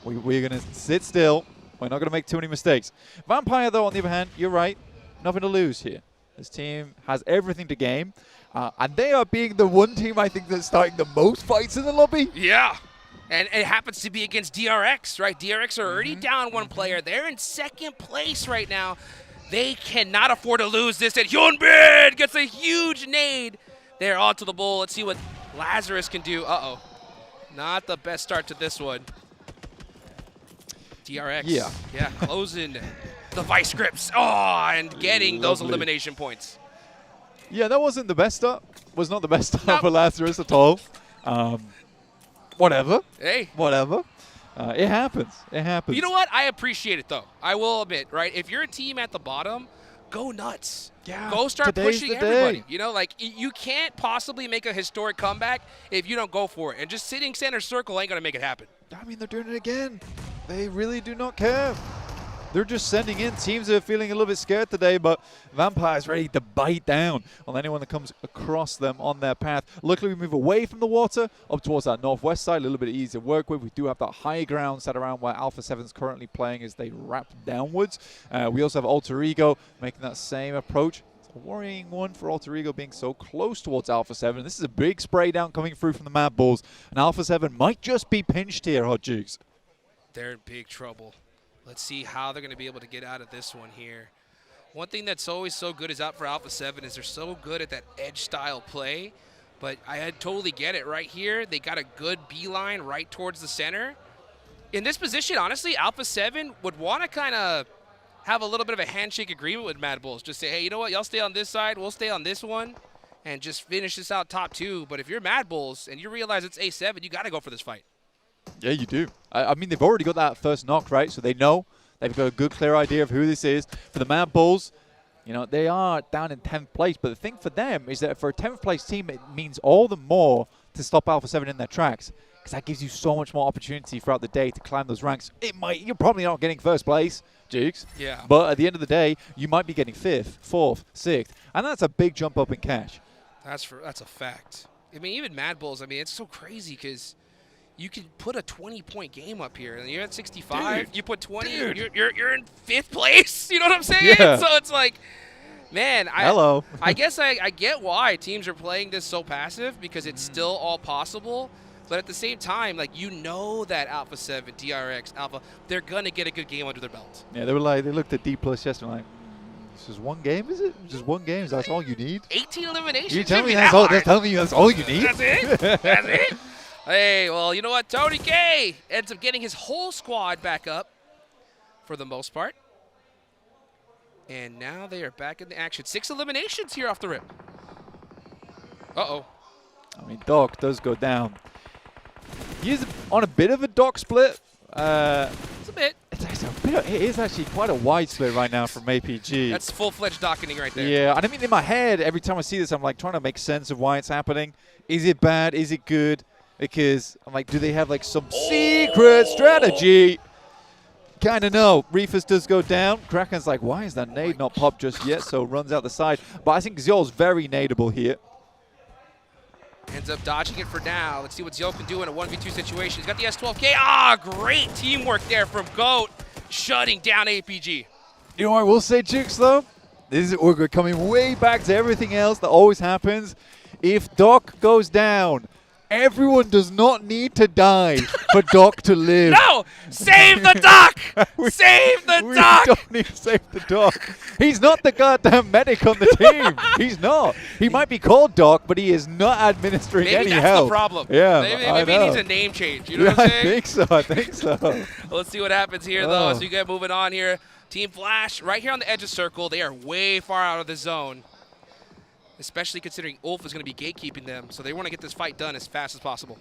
we're going to sit still. We're not going to make too many mistakes. Vampire, though, on the other hand, you're right. Nothing to lose here. This team has everything to gain. And they are being the one team, I think, that's starting the most fights in the lobby. Yeah. And it happens to be against DRX, right? DRX are already down one player. They're in second place right now. They cannot afford to lose this. And Hyunbin gets a huge nade. They're onto the bowl. Let's see what Lazarus can do. Uh-oh. Not the best start to this one. DRX. Yeah. Yeah, closing the vice grips. Oh, and getting those elimination points. Yeah, that wasn't the best start. Was not the best start for Lazarus at all. Whatever. Hey. Whatever. It happens. It happens. You know what? I appreciate it, though. I will admit, right? If you're a team at the bottom, go nuts. Yeah. Go start Today's pushing the everybody. day. You know, like, you can't possibly make a historic comeback if you don't go for it. And just sitting center circle ain't going to make it happen. I mean, they're doing it again. They really do not care. They're just sending in teams that are feeling a little bit scared today, but Vampire's ready to bite down on anyone that comes across them on their path. Luckily, we move away from the water up towards that northwest side, a little bit easier to work with. We do have that high ground set around where Alpha 7's currently playing as they wrap downwards. We also have Alter Ego making that same approach. It's a worrying one for Alter Ego being so close towards Alpha 7. This is a big spray down coming through from the Mad Bulls, and Alpha 7 might just be pinched here, Hot Jukes. They're in big trouble. Let's see how they're going to be able to get out of this one here. One thing that's always so good is out for Alpha 7 is they're so good at that edge-style play. But I totally get it right here. They got a good beeline right towards the center. In this position, honestly, Alpha 7 would want to kind of have a little bit of a handshake agreement with Mad Bulls. Just say, hey, you know what? Y'all stay on this side. We'll stay on this one. And just finish this out top two. But if you're Mad Bulls and you realize it's A7, you got to go for this fight. Yeah, you do. I mean, they've already got that first knock, right? So they know. They've got a good, clear idea of who this is. For the Mad Bulls, you know, they are down in 10th place. But the thing for them is that for a 10th place team, it means all the more to stop Alpha 7 in their tracks. Because that gives you so much more opportunity throughout the day to climb those ranks. You're probably not getting first place, Jukes. Yeah. But at the end of the day, you might be getting 5th, 4th, 6th. And that's a big jump up in cash. That's a fact. I mean, even Mad Bulls, I mean, it's so crazy because you can put a 20-point game up here, and you're at 65. Dude, you put 20, you're in 5th place. You know what I'm saying? Yeah. So it's like, man, Hello. I guess I get why teams are playing this so passive because it's still all possible. But at the same time, like, you know that Alpha 7, DRX, Alpha, they're gonna get a good game under their belt. Yeah, they looked at D+ yesterday like, this is one game, is it? Just one game? Is that all you need? 18 eliminations. You tell me that's all you need? That's it? That's it? Hey, well, you know what? Tony K ends up getting his whole squad back up for the most part. And now they are back in the action. 6 eliminations here off the rip. Uh-oh. I mean, Doc does go down. He's on a bit of a Doc split. It's a bit. It is actually quite a wide split right now from APG. That's full-fledged docketing right there. Yeah, and I mean, in my head, every time I see this, I'm like trying to make sense of why it's happening. Is it bad? Is it good? Because I'm like, do they have like some secret strategy? Kind of no. Reefus does go down. Kraken's like, why is that nade not popped just yet? So runs out the side. But I think Zio's very nadeable here. Ends up dodging it for now. Let's see what Zio can do in a 1v2 situation. He's got the S12K. Ah, great teamwork there from GOAT, shutting down APG. You know what I will say, Jukes, though? We're coming way back to everything else that always happens. If Doc goes down, everyone does not need to die for Doc to live. No! Save the Doc! Save the Doc! We don't need to save the Doc. He's not the goddamn medic on the team. He's not. He might be called Doc, but he is not administering any help. Maybe that's the problem. Yeah, Maybe he needs a name change. You know what I'm saying? I think so. Let's see what happens here, though, as we get moving on here. Team Flash, right here on the edge of circle. They are way far out of the zone. especially considering Ulf is going to be gatekeeping them. So they want to get this fight done as fast as possible.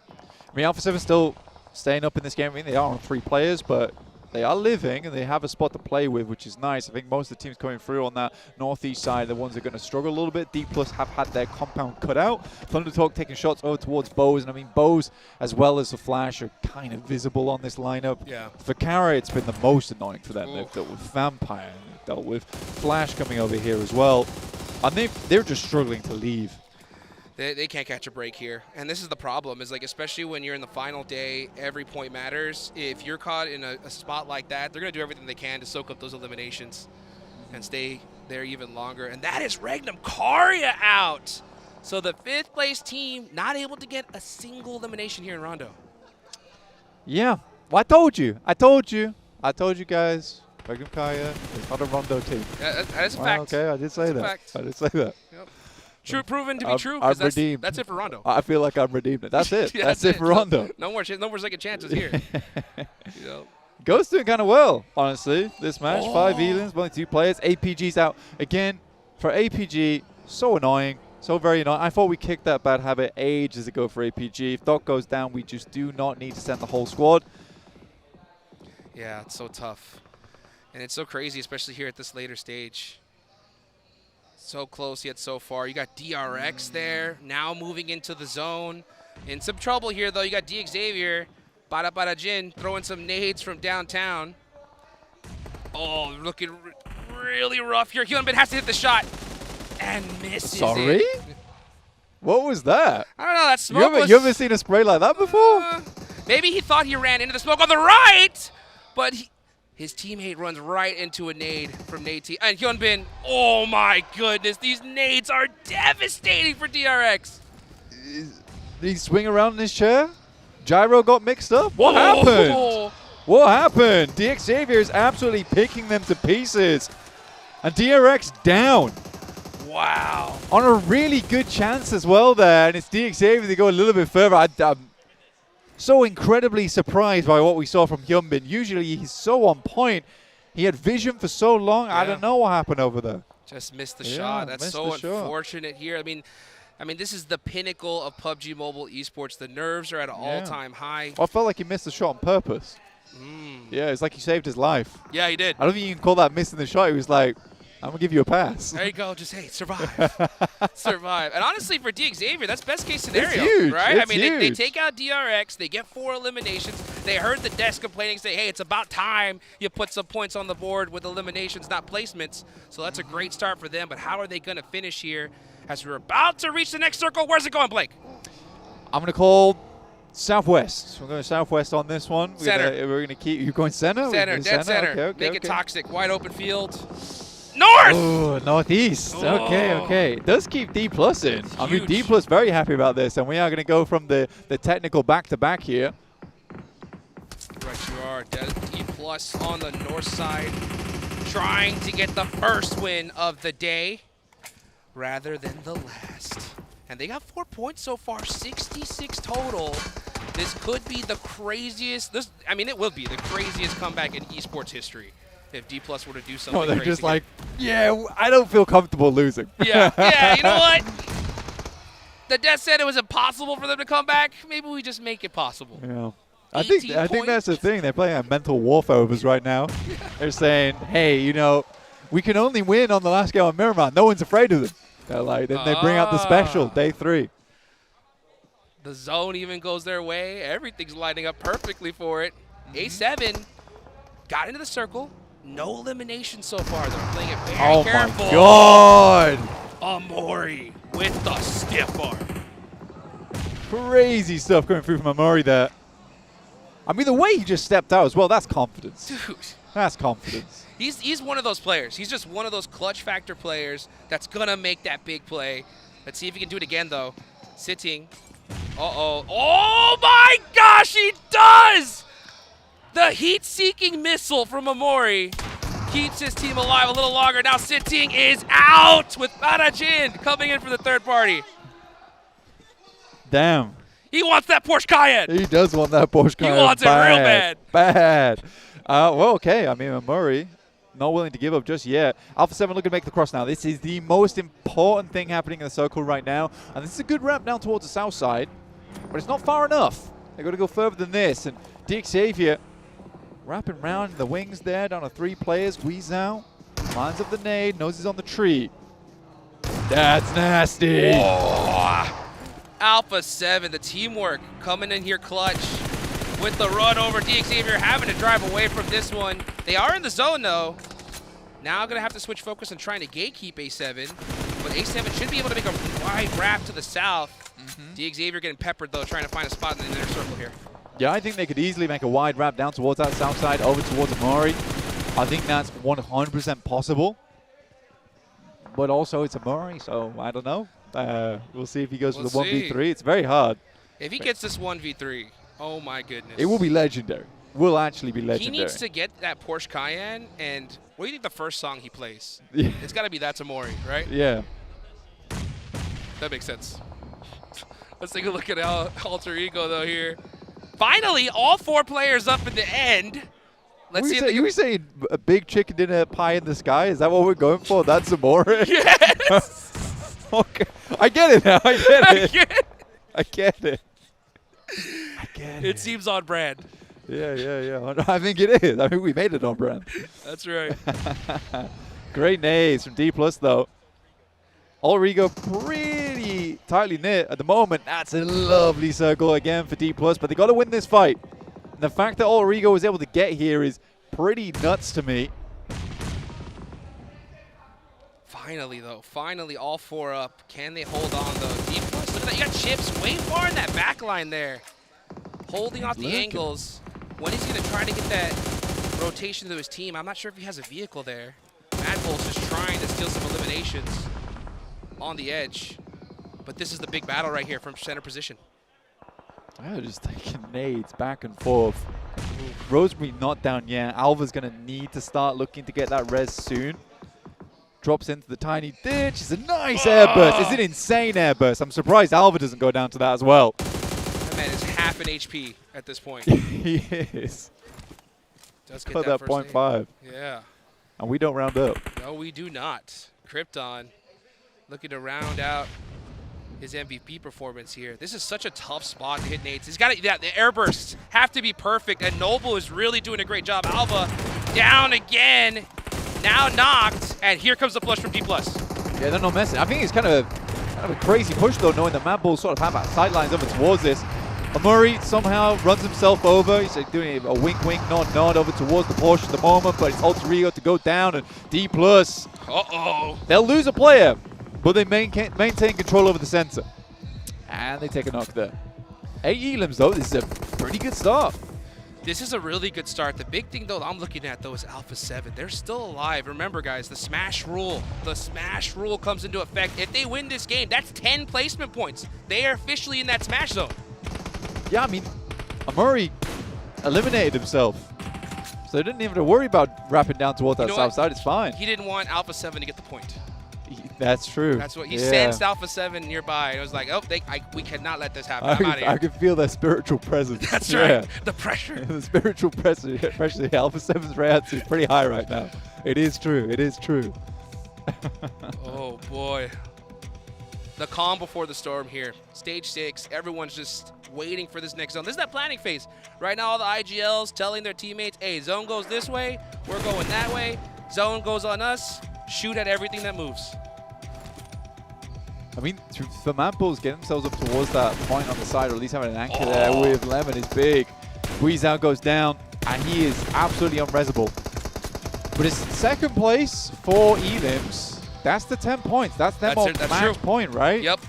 I mean, Alpha 7 still staying up in this game. I mean, they are on 3 players, but they are living and they have a spot to play with, which is nice. I think most of the teams coming through on that northeast side, the ones that are going to struggle a little bit. D+ have had their compound cut out. Thundertalk taking shots over towards Bose, and I mean, Bose as well as the Flash are kind of visible on this lineup. Yeah. For Kara, it's been the most annoying for them. They've dealt with Vampire, and they've dealt with Flash coming over here as well, and they're just struggling to leave. They can't catch a break here. And this is the problem, is like, especially when you're in the final day, every point matters. If you're caught in a spot like that, they're going to do everything they can to soak up those eliminations and stay there even longer. And that is Regnum Karya out. So the 5th place team not able to get a single elimination here in Rondo. Yeah. Well, I told you. I told you guys. Regnum Karya is not a Rondo team. That is a fact. Okay, I did say that. I did say that. Yep. True, proven to be true. I'm That's redeemed. That's it for Rondo. I feel like I'm redeemed. That's it. Yeah, that's it for Rondo. No more second chances here. You know. Ghost doing kind of well, honestly, this match. 5 Elins, only 2 players. APG's out. Again, for APG, so annoying. So very annoying. I thought we kicked that bad habit ages ago for APG. If Doc goes down, we just do not need to send the whole squad. Yeah, it's so tough. And it's so crazy, especially here at this later stage. So close yet so far. You got DRX there, now moving into the zone. In some trouble here, though. You got DXavier, Bada Jin, throwing some nades from downtown. Oh, looking really rough here. Hyunbin has to hit the shot and misses Sorry? it. What was that? I don't know. That smoke was... You haven't seen a spray like that before? Maybe he thought he ran into the smoke on the right, but his teammate runs right into a nade from Nate T. And Hyunbin, oh my goodness, these nades are devastating for DRX. Did he swing around in his chair? Gyro got mixed up? What happened? What happened? DXavier is absolutely picking them to pieces. And DRX down. Wow. On a really good chance as well there. And it's DXavier to go a little bit further. I'm so incredibly surprised by what we saw from Hyunbin. Usually he's so on point. He had vision for so long. Yeah. I don't know what happened over there. Just missed the shot. That's so unfortunate here. I mean, this is the pinnacle of PUBG Mobile esports. The nerves are at an all-time high. I felt like he missed the shot on purpose. Yeah, it's like he saved his life. Yeah, he did. I don't think you can call that missing the shot. He was like, I'm going to give you a pass. There you go. Just, hey, survive. Survive. And honestly, for DXavier, that's best case scenario. It's huge. Right? It's they take out DRX. They get 4 eliminations. They heard the desk complaining, say, hey, it's about time you put some points on the board with eliminations, not placements. So that's a great start for them. But how are they going to finish here as we're about to reach the next circle? Where's it going, Blake? I'm going to call Southwest. We're going Southwest on this one. Center. We're going to keep you going center? Center, dead center. Okay, Make it toxic. Wide open field. North! Oh, northeast. Oh. Okay. It does keep D+ in. I mean, D+ very happy about this, and we are going to go from the technical back-to-back here. Right you are. D+ on the north side, trying to get the first win of the day rather than the last. And they got 4 points so far, 66 total. This could be the craziest, it will be the craziest comeback in esports history. If D+ were to do something they're crazy. just like, yeah, I don't feel comfortable losing. Yeah, you know what? The death said it was impossible for them to come back. Maybe we just make it possible. Yeah. I think that's the thing. They're playing a mental warfare with us right now. They're saying, hey, we can only win on the last game on Miramar. No one's afraid of them. They're like, then they bring out the special, day 3. The zone even goes their way. Everything's lining up perfectly for it. A7 got into the circle. No elimination so far. They're playing it very careful. Oh, my God. Amori with the stiff arm. Crazy stuff coming through from Amori there. I mean, the way he just stepped out as well, that's confidence. Dude. That's confidence. He's one of those players. He's just one of those clutch factor players that's going to make that big play. Let's see if he can do it again, though. Sitting. Uh-oh. Oh, my gosh, he does! The heat-seeking missile from Amori keeps his team alive a little longer. Now Sitting is out with Barajin coming in for the third party. Damn. He wants that Porsche Cayenne. He does want that Porsche Cayenne. He wants it real bad. Bad. Well, okay. I mean, Amori not willing to give up just yet. Alpha 7 looking to make the cross now. This is the most important thing happening in the circle right now. And this is a good ramp down towards the south side. But it's not far enough. They've got to go further than this. And Xavier wrapping around in the wings there, down to 3 players. Weezao lines up the nade, knows he's on the tree. That's nasty. Oh. Alpha 7, the teamwork coming in here clutch with the run over. Xavier having to drive away from this one. They are in the zone though. Now going to have to switch focus and trying to gatekeep A7. But A7 should be able to make a wide wrap to the south. Xavier getting peppered though, trying to find a spot in the inner circle here. Yeah, I think they could easily make a wide wrap down towards that south side, over towards Amari. I think that's 100% possible. But also it's Amari, so I don't know. We'll see if he goes for the 1v3. It's very hard. If he gets this 1v3, oh my goodness. It will be legendary. Will actually be legendary. He needs to get that Porsche Cayenne, and what do you think the first song he plays? Yeah. It's got to be That's Amori, right? Yeah. That makes sense. Let's take a look at Alter Ego, though, here. Finally, all 4 players up in the end. Let's see if you were saying a big chicken dinner pie in the sky? Is that what we're going for? That's Amori? Yes! Okay. I get it now. I get it. I get it. It seems on brand. Yeah. I think it is. I mean, we made it on brand. That's right. Great nades from D+, though. Ulrigo pretty tightly knit at the moment. That's a lovely circle again for D+, but they got to win this fight. And the fact that Ulrigo was able to get here is pretty nuts to me. Finally, though. Finally, all 4 up. Can they hold on, though? D+, look at that. You got Chips way far in that back line there. Holding off the angles. When he's going to try to get that rotation to his team, I'm not sure if he has a vehicle there. Madbull's just trying to steal some eliminations on the edge. But this is the big battle right here from center position. They're just taking nades back and forth. Rosemary not down yet. Alva's going to need to start looking to get that res soon. Drops into the tiny ditch. It's a nice airburst. It's an insane airburst. I'm surprised Alva doesn't go down to that as well. That man is half an HP at this point. He is. Does get Cut that that 0.5. Yeah. And we don't round up. No, we do not. Krypton looking to round out his MVP performance here. This is such a tough spot to hit nades. He's got the airbursts have to be perfect, and Noble is really doing a great job. Alva down again, now knocked, and here comes the push from D+. Yeah, they're not messing. I think it's kind of a crazy push though, knowing that Madbull sort of have that sidelines over towards this. Amuri somehow runs himself over. He's doing a wink, nod over towards the Porsche at the moment, but it's Alter Ego to go down, and D+. They'll lose a player, but they maintain control over the center. And they take a knock there. 8 elims though, this is a pretty good start. This is a really good start. The big thing though that I'm looking at though is Alpha 7. They're still alive. Remember guys, the smash rule. The smash rule comes into effect. If they win this game, that's 10 placement points. They are officially in that smash zone. Yeah, I mean, Amuri eliminated himself. So they didn't even have to worry about wrapping down towards that south side. It's fine. He didn't want Alpha 7 to get the point. That's true. That's what he sensed Alpha 7 nearby. And it was like, oh, we cannot let this happen. I'm out of here. I can feel that spiritual presence. That's right. The pressure. The spiritual pressure. Alpha 7's reality is pretty high right now. It is true. It is true. Oh, boy. The calm before the storm here. Stage 6. Everyone's just waiting for this next zone. This is that planning phase. Right now, all the IGLs telling their teammates, hey, zone goes this way. We're going that way. Zone goes on us. Shoot at everything that moves. I mean, for Madbulls getting themselves up towards that point on the side, or at least having an anchor there with Lemon is big. Weezao goes down, and he is absolutely unresable. But it's second place for Elims. That's the 10 points. That's them on match point, right? Yep.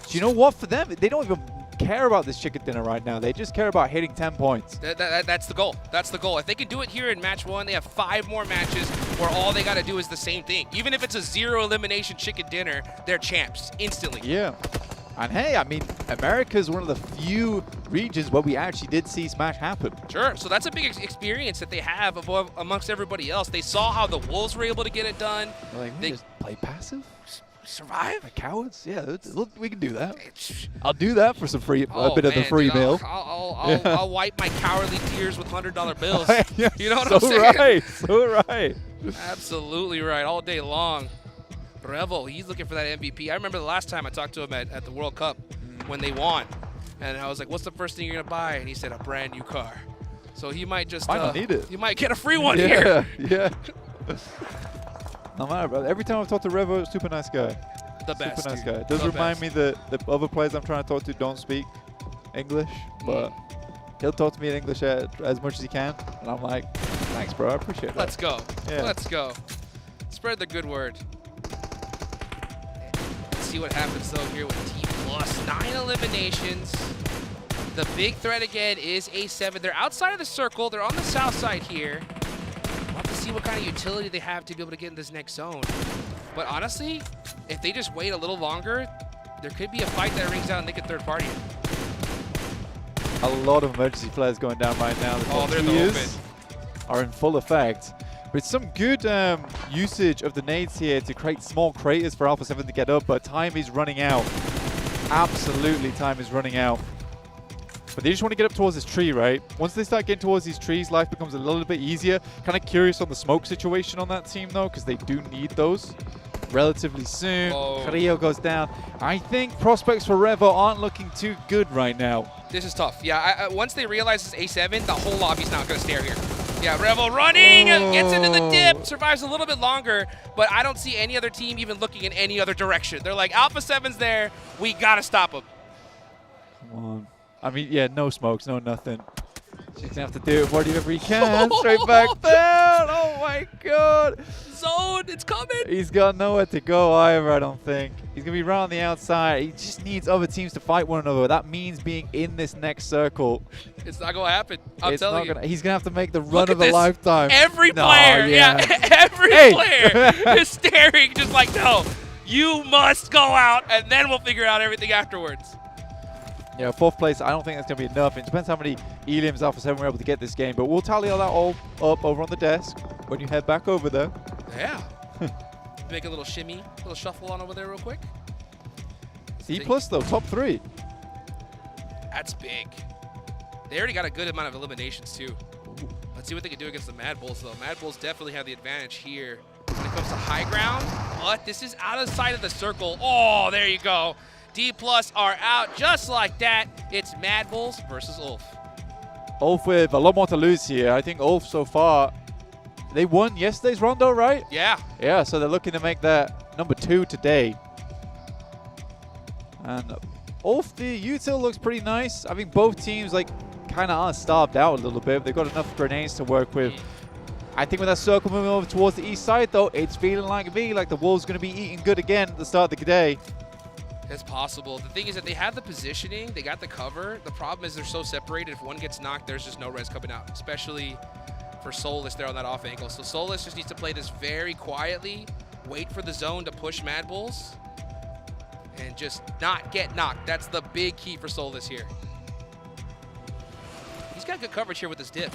Do you know what? For them, they don't even care about this chicken dinner right now. They just care about hitting 10 points. That's the goal. That's the goal. If they can do it here in match 1, they have 5 more matches where all they got to do is the same thing. Even if it's a 0 elimination chicken dinner, they're champs instantly. Yeah. And hey, I mean, America is one of the few regions where we actually did see Smash happen. Sure. So that's a big experience that they have amongst everybody else. They saw how the Wolves were able to get it done. They're like, they just play passive? Survive? Cowards? Yeah, look, we can do that. I'll do that for some free, a bit of the free dude, meal. I'll wipe my cowardly tears with $100 bills. Yeah, You know what so I'm saying? Right, so right. Absolutely right, all day long. Revel, he's looking for that MVP. I remember the last time I talked to him at the World Cup when they won. And I was like, what's the first thing you're going to buy? And he said, a brand new car. So he might just... Might not need it. You might get a free one here. Yeah. No matter, bro. Every time I've talked to Revo, super nice guy. The best, Super nice dude. guy. It does The remind me that the other players I'm trying to talk to don't speak English, but he'll talk to me in English as much as he can. And I'm like, thanks, bro. I appreciate it. Let's go. Yeah. Let's go. Spread the good word. Let's see what happens, though, here with T+. 9 eliminations. The big threat again is A7. They're outside of the circle. They're on the south side here. We'll have to see what kind of utility they have to be able to get in this next zone. But honestly, if they just wait a little longer, there could be a fight that rings out and they get third party. A lot of emergency flares going down right now. Oh, they're in the open. Are in full effect. But it's some good usage of the nades here to create small craters for Alpha 7 to get up, but time is running out. Absolutely, time is running out. But they just want to get up towards this tree, right? Once they start getting towards these trees, life becomes a little bit easier. Kind of curious on the smoke situation on that team, though, because they do need those relatively soon. Carrillo goes down. I think prospects for Revo aren't looking too good right now. This is tough. Yeah, once they realize it's A7, the whole lobby's not going to stare here. Yeah, Revo running, gets into the dip, survives a little bit longer, but I don't see any other team even looking in any other direction. They're like, Alpha 7's there, we got to stop him. Come on. I mean, yeah, no smokes, no nothing. She's going to have to do it whatever he can. Straight back down. Oh, my God. Zone, it's coming. He's got nowhere to go either, I don't think. He's going to be right on the outside. He just needs other teams to fight one another. That means being in this next circle. It's not going to happen. I'm telling you. He's going to have to make the run of a lifetime. Every player, every player is staring just like, no, you must go out, and then we'll figure out everything afterwards. Yeah, 4th place, I don't think that's going to be enough. It depends how many Elims Alpha 7 were able to get this game, but we'll tally all that all up over on the desk when you head back over there. Yeah. Make a little shimmy, a little shuffle on over there real quick. C+, though, top 3. That's big. They already got a good amount of eliminations, too. Let's see what they can do against the Mad Bulls, though. Mad Bulls definitely have the advantage here when it comes to high ground, but this is out of sight of the circle. Oh, there you go. D+ are out just like that. It's Mad Bulls versus Ulf. Ulf with a lot more to lose here. I think Ulf so far, they won yesterday's rondo, right? Yeah. Yeah, so they're looking to make that number 2 today. And Ulf, the util looks pretty nice. I think both teams kind of are starved out a little bit. They've got enough grenades to work with. I think with that circle moving over towards the east side, though, it's feeling like the Wolves going to be eating good again at the start of the day. It's possible. The thing is that they have the positioning, they got the cover. The problem is they're so separated. If one gets knocked, there's just no res coming out, especially for Solus there on that off angle. So Solus just needs to play this very quietly, wait for the zone to push Mad Bulls, and just not get knocked. That's the big key for Solus here. He's got good coverage here with his dip.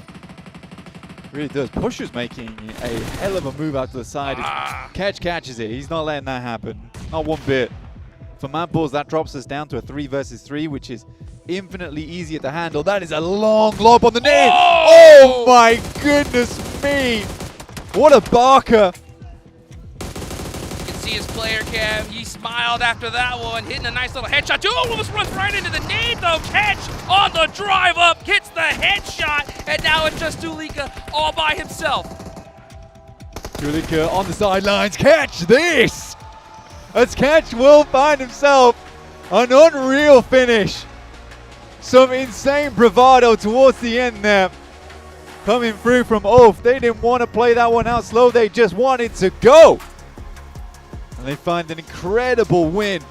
Really does. Pusher's making a hell of a move out to the side. Catch catches it. He's not letting that happen. Not one bit. For Mad Bulls, that drops us down to a 3 versus 3, which is infinitely easier to handle. That is a long lob on the net. Oh my goodness me. What a barker. You can see his player cam. He smiled after that one, hitting a nice little headshot. Oh, almost runs right into the nade, though. Catch on the drive up, hits the headshot, and now it's just Tulika all by himself. Tulika on the sidelines. Catch this. As Catch will find himself an unreal finish. Some insane bravado towards the end there. Coming through from Ulf. They didn't want to play that one out slow. They just wanted to go. And they find an incredible win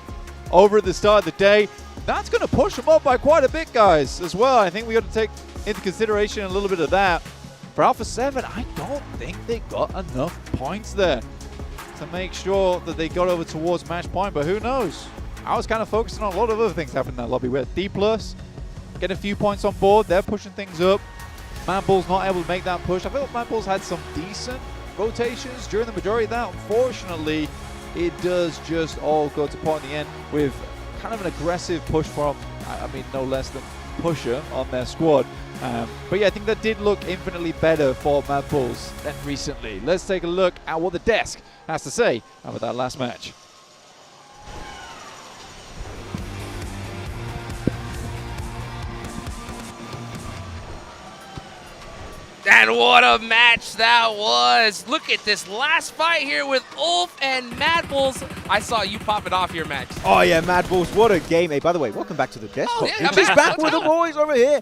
over at the start of the day. That's going to push them up by quite a bit, guys, as well. I think we got to take into consideration a little bit of that. For Alpha 7, I don't think they got enough points there to make sure that they got over towards match point, but who knows? I was kind of focusing on a lot of other things happening in that lobby with D+, get a few points on board, they're pushing things up. Mad Bulls not able to make that push. I feel like Mad Bulls had some decent rotations during the majority of that. Unfortunately, it does just all go to pot in the end with kind of an aggressive push from, I mean, no less than Pusher on their squad. But yeah, I think that did look infinitely better for Mad Bulls than recently. Let's take a look at what the desk has to say about that last match. And what a match that was. Look at this last fight here with Ulf and Mad Bulls. I saw you popping off here, Max. Oh, yeah, Mad Bulls. What a game. Hey, by the way, welcome back to the desk. Oh, yeah, Just back with the boys over here.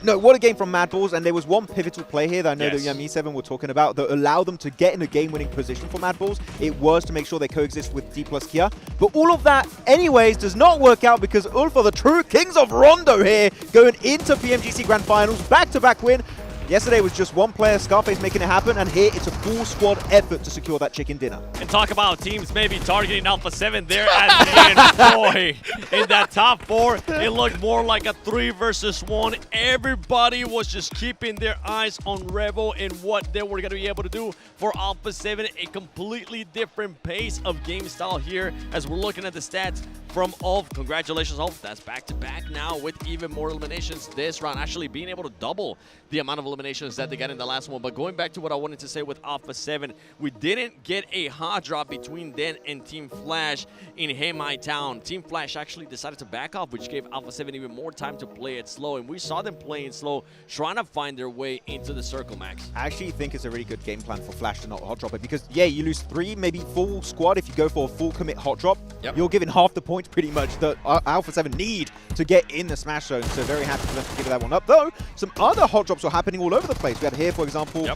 No, what a game from Mad Bulls. And there was one pivotal play here that I know that Me7 were talking about that allowed them to get in a game-winning position for Mad Bulls. It was to make sure they coexist with D plus Kia. But all of that, anyways, does not work out because Ulf are the true kings of Rondo here, going into PMGC Grand Finals, back-to-back win. Yesterday was just one player, Scarface, making it happen, and here it's a full squad effort to secure that chicken dinner. And talk about teams maybe targeting Alpha 7 there at the end. Boy, in that top 4, it looked more like a 3 versus 1. Everybody was just keeping their eyes on Revo and what they were going to be able to do for Alpha 7. A completely different pace of game style here as we're looking at the stats from Ulf. Congratulations, Ulf. That's back-to-back now with even more eliminations this round, actually being able to double the amount of eliminations that they got in the last one. But going back to what I wanted to say with Alpha 7, we didn't get a hot drop between them and Team Flash in Hemai Town. Team Flash actually decided to back off, which gave Alpha 7 even more time to play it slow. And we saw them playing slow, trying to find their way into the circle, Max. I actually think it's a really good game plan for Flash to not hot drop it because, yeah, you lose 3, maybe full squad if you go for a full commit hot drop. Yep. You're giving half the points pretty much that Alpha 7 need to get in the Smash Zone. So very happy for them to give that one up. Though, some other hot drops were happening all over the place. We had here, for example,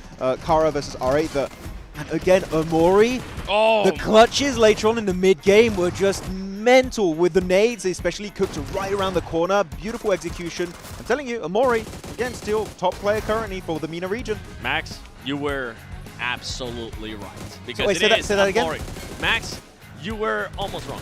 Kara versus R8. And again, Omori. The clutches later on in the mid-game were just mental with the nades. They especially cooked right around the corner. Beautiful execution. I'm telling you, Omori, again, still top player currently for the MENA region. Max, you were absolutely right. Because wait, say that again? Omori. Max, you were almost wrong.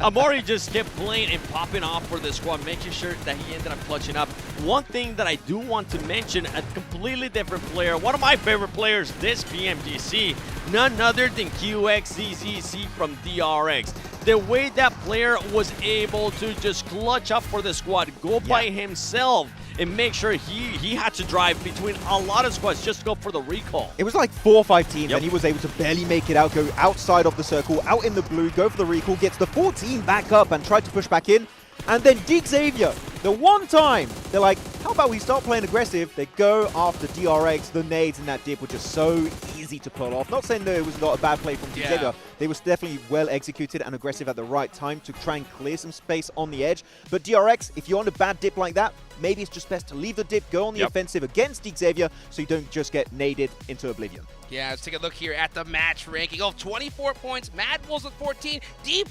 Amori just kept playing and popping off for the squad, making sure that he ended up clutching up. One thing that I do want to mention, a completely different player, one of my favorite players this PMGC, none other than QXZZC from DRX. The way that player was able to just clutch up for the squad, go by himself, and make sure he had to drive between a lot of squads just to go for the recall. It was like 4 or 5 teams, and he was able to barely make it out, go outside of the circle, out in the blue, go for the recall, gets the 4 team back up and tried to push back in. And then Deek Xavier, the one time, they're like, how about we start playing aggressive? They go after DRX. The nades in that dip were just so easy to pull off. Not saying that it was not a bad play from Deek Xavier. They was definitely well executed and aggressive at the right time to try and clear some space on the edge. But DRX, if you're on a bad dip like that, maybe it's just best to leave the dip, go on the offensive against Deek Xavier so you don't just get naded into oblivion. Yeah, let's take a look here at the match ranking. 24 points, Mad Bulls with 14, D+.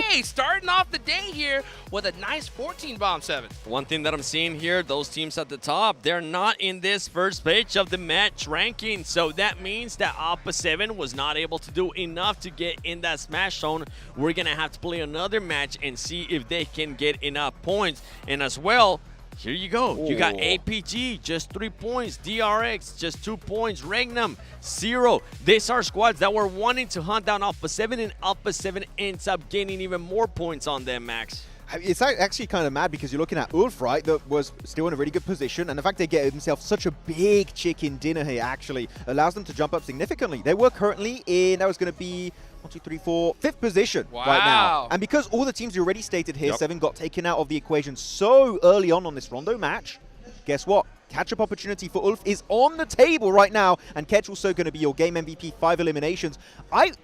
Hey, starting off the day here with a nice 14 bomb 7. One thing that I'm seeing here, those teams at the top, they're not in this first page of the match ranking. So that means that Alpha 7 was not able to do enough to get in that Smash Zone. We're going to have to play another match and see if they can get enough points. And as well, here you go. You got APG, just 3 points. DRX, just 2 points. Regnum, 0. These are squads that were wanting to hunt down Alpha 7, and Alpha 7 ends up gaining even more points on them, Max. It's actually kind of mad because you're looking at Ulf, right, that was still in a really good position, and the fact they get themselves such a big chicken dinner here actually allows them to jump up significantly. They were currently in, that was going to be 1, 2, 3, 4, 5th position right now. And because all the teams you already stated here, 7 got taken out of the equation so early on this Rondo match, guess what? Catch-up opportunity for Ulf is on the table right now, and Ketch also going to be your game MVP, 5 eliminations.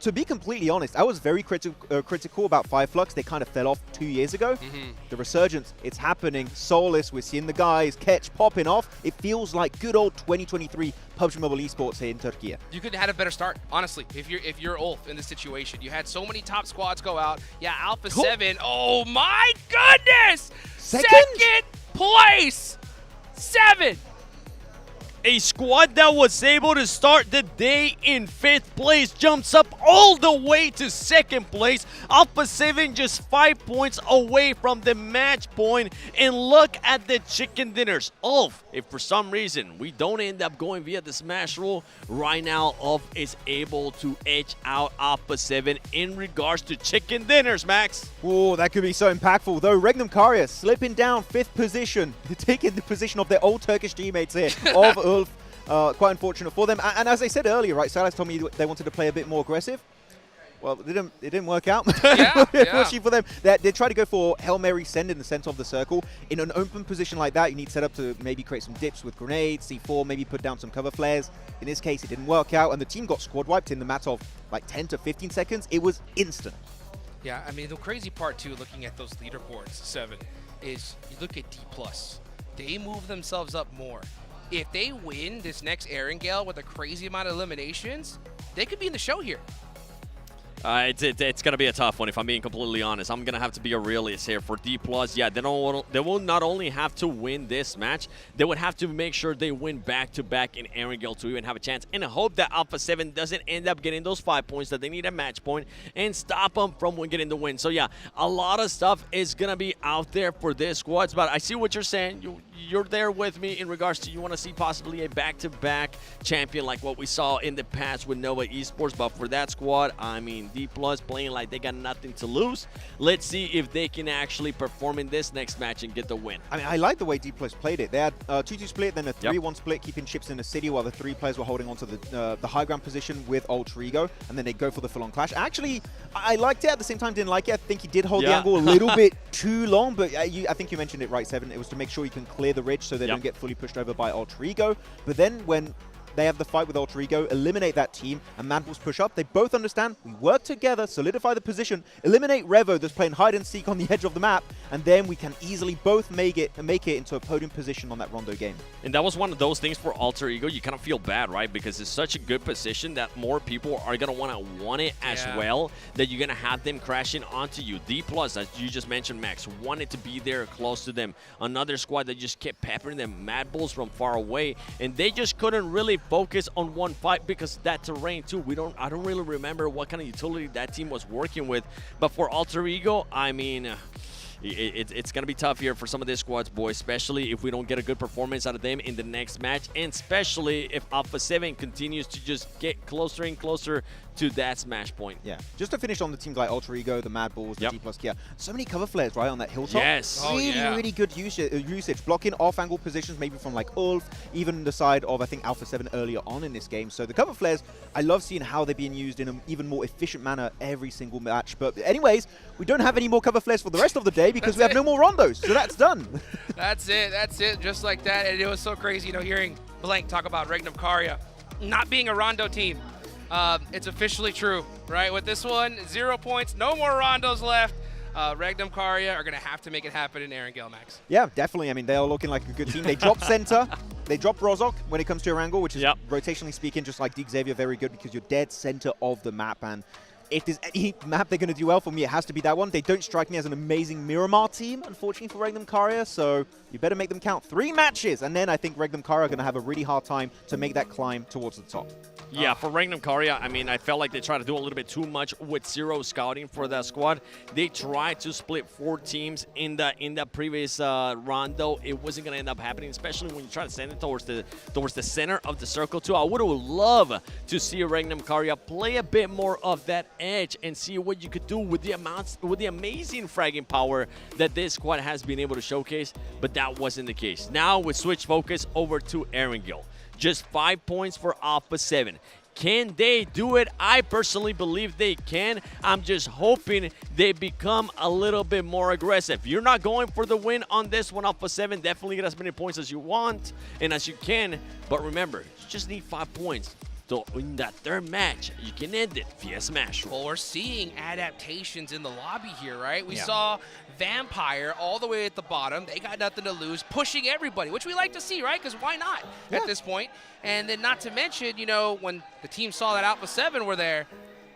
To be completely honest, I was very critical about Fireflux. They kind of fell off 2 years ago. The resurgence, it's happening. Solus, we're seeing the guys, Ketch popping off. It feels like good old 2023 PUBG Mobile Esports here in Turkey. You could have had a better start, honestly, if you're Ulf in this situation. You had so many top squads go out. Yeah, Alpha 7, oh my goodness! Second place! 7! A squad that was able to start the day in 5th place jumps up all the way to 2nd place. Alpha 7 just 5 points away from the match point. And look at the chicken dinners. Ulf, if for some reason we don't end up going via the smash rule, right now Ulf is able to edge out Alpha 7 in regards to chicken dinners, Max. Oh, that could be so impactful, though. Regnum Karya slipping down 5th position, taking the position of their old Turkish teammates here of Ulf. Quite unfortunate for them. And as I said earlier, right, Silas told me they wanted to play a bit more aggressive. Well, it didn't work out. Unfortunately for them, they tried to go for Hail Mary send in the center of the circle. In an open position like that, you need setup to maybe create some dips with grenades, C4, maybe put down some cover flares. In this case, it didn't work out, and the team got squad wiped in the matter of like 10 to 15 seconds. It was instant. Yeah, I mean, the crazy part, too, looking at those leaderboards, 7, is you look at D+. They move themselves up more. If they win this next Erangel with a crazy amount of eliminations, they could be in the show here. It's going to be a tough one, if I'm being completely honest. I'm going to have to be a realist here for D+. Yeah, they will not only have to win this match, they would have to make sure they win back-to-back in Erangel to even have a chance. And I hope that Alpha 7 doesn't end up getting those 5 points that they need at match point and stop them from getting the win. So yeah, a lot of stuff is going to be out there for this squads. But I see what you're saying. You're there with me in regards to you want to see possibly a back-to-back champion like what we saw in the past with Nova Esports. But for that squad, I mean, D+ playing like they got nothing to lose. Let's see if they can actually perform in this next match and get the win. I mean, I like the way D+ played it. They had a 2-2 split, then a 3-1 split, keeping chips in the city while the 3 players were holding onto the high ground position with Alter Ego, and then they go for the full-on clash. Actually, I liked it. At the same time, didn't like it. I think he did hold the angle a little bit too long, but I think you mentioned it right, 7. It was to make sure you can clear the ridge so they don't get fully pushed over by Alter Ego. But then when they have the fight with Alter Ego, eliminate that team, and Mad Bulls push up. They both understand we work together, solidify the position, eliminate Revo that's playing hide and seek on the edge of the map, and then we can easily both make it into a podium position on that Rondo game. And that was one of those things for Alter Ego. You kind of feel bad, right? Because it's such a good position that more people are going to want it as well, that you're going to have them crashing onto you. D+, as you just mentioned, Max, wanted to be there close to them. Another squad that just kept peppering them, Mad Bulls from far away, and they just couldn't really focus on one fight because that terrain too. I don't really remember what kind of utility that team was working with, but for Alter Ego, I mean, it's going to be tough here for some of these squads, boys, especially if we don't get a good performance out of them in the next match, and especially if Alpha 7 continues to just get closer and closer to that smash point. Yeah. Just to finish on the teams like Alter Ego, the Mad Bulls, the D+ Kia. So many cover flares, right, on that hilltop. Yes. Really good usage. Blocking off-angle positions, maybe from like Ulf, even the side of, I think, Alpha 7 earlier on in this game. So the cover flares, I love seeing how they're being used in an even more efficient manner every single match. But anyways, we don't have any more cover flares for the rest of the day because we have no more rondos. So that's done. That's it. Just like that. And it was so crazy, hearing Blank talk about Regnum Karya not being a rondo team. It's officially true, right? With this one, 0 points, no more rondos left. Regnum Karya are going to have to make it happen in Erangel, Max. Yeah, definitely. I mean, they are looking like a good team. They drop center. They drop Rozok when it comes to Erangel, which is, rotationally speaking, just like Dig Xavier, very good because you're dead center of the map. And if there's any map they're going to do well for me, it has to be that one. They don't strike me as an amazing Miramar team, unfortunately, for Regnum Karya, so you better make them count. 3 matches, and then I think Regnum Karya are going to have a really hard time to make that climb towards the top. Yeah, for Regnum Karya, I mean, I felt like they tried to do a little bit too much with zero scouting for that squad. They tried to split 4 teams in the previous rondo. It wasn't going to end up happening, especially when you try to send it towards the center of the circle too. I would have loved to see Regnum Karya play a bit more of that edge and see what you could do with the amazing fragging power that this squad has been able to showcase, but that wasn't the case. Now we switch focus over to Erangel. Just 5 points for Alpha 7. Can they do it? I personally believe they can. I'm just hoping they become a little bit more aggressive. You're not going for the win on this one, Alpha 7. Definitely get as many points as you want and as you can. But remember, you just need 5 points. So in that third match, you can end it via Smash. Well, we're seeing adaptations in the lobby here, right? We saw Vampire all the way at the bottom. They got nothing to lose, pushing everybody, which we like to see, right? Because why not at this point? And then not to mention, when the team saw that Alpha 7 were there,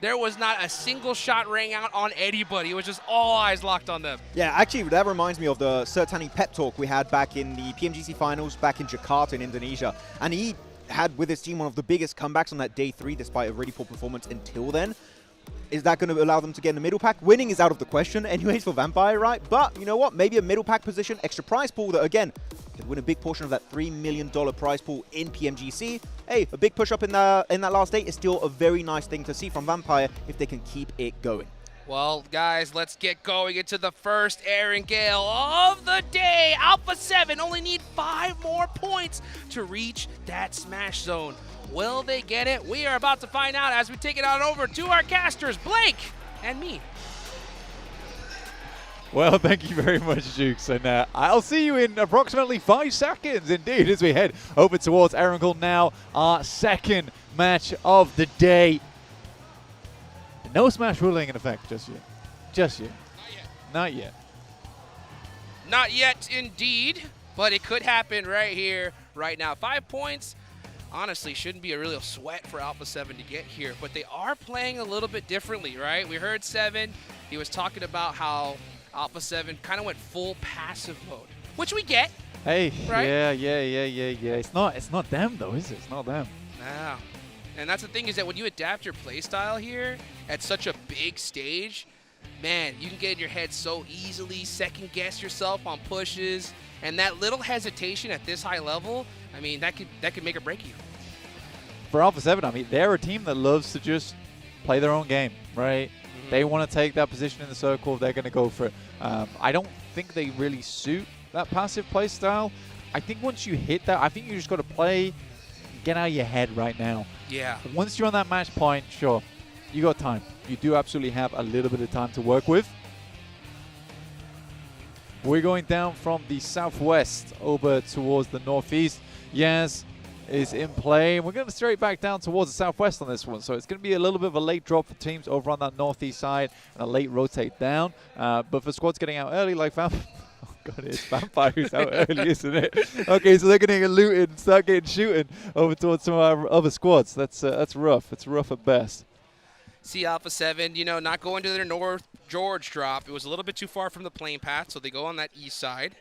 there was not a single shot rang out on anybody. It was just all eyes locked on them. Yeah, actually, that reminds me of the Sertani pep talk we had back in the PMGC finals back in Jakarta in Indonesia. And he had with his team one of the biggest comebacks on that day 3 despite a really poor performance until then. Is that going to allow them to get in the middle pack? Winning is out of the question anyways for Vampire, right? But you know what? Maybe a middle pack position, extra prize pool that, again, could win a big portion of that $3 million prize pool in PMGC. Hey, a big push up in that last day is still a very nice thing to see from Vampire if they can keep it going. Well, guys, let's get going into the first Aaron Gale of the day. Alpha 7 only need 5 more points to reach that smash zone. Will they get it? We are about to find out as we take it on over to our casters, Blake and me. Well, thank you very much, Jukes. And I'll see you in approximately 5 seconds, indeed, as we head over towards Erangel now, our second match of the day. No smash ruling in effect just yet. Just yet. Not yet. Not yet, indeed, but it could happen right here, right now. 5 points. Honestly, shouldn't be a real sweat for Alpha 7 to get here, but they are playing a little bit differently, right? We heard 7. He was talking about how Alpha 7 kind of went full passive mode, which we get. Hey, right? Yeah. It's not them though, is it? It's not them. No. And that's the thing is that when you adapt your playstyle here at such a big stage, man, you can get in your head so easily, second guess yourself on pushes, and that little hesitation at this high level, I mean, that could make or break you. For Alpha 7, I mean, they're a team that loves to just play their own game, right? They want to take that position in the circle. They're going to go for it. I don't think they really suit that passive play style. I think once you hit that, I think you just got to play, get out of your head right now. Yeah. Once you're on that match point, sure, you got time. You do absolutely have a little bit of time to work with. We're going down from the southwest over towards the northeast. Yaz is in play. We're going to straight back down towards the southwest on this one. So it's going to be a little bit of a late drop for teams over on that northeast side and a late rotate down. But for squads getting out early like Vampire, oh god, it's Vampire who's out early, isn't it? Okay, so they're going to get looted and start getting shooting over towards some of our other squads. That's rough. It's rough at best. See Alpha 7, you know, not going to their North George drop. It was a little bit too far from the plane path, so they go on that east side.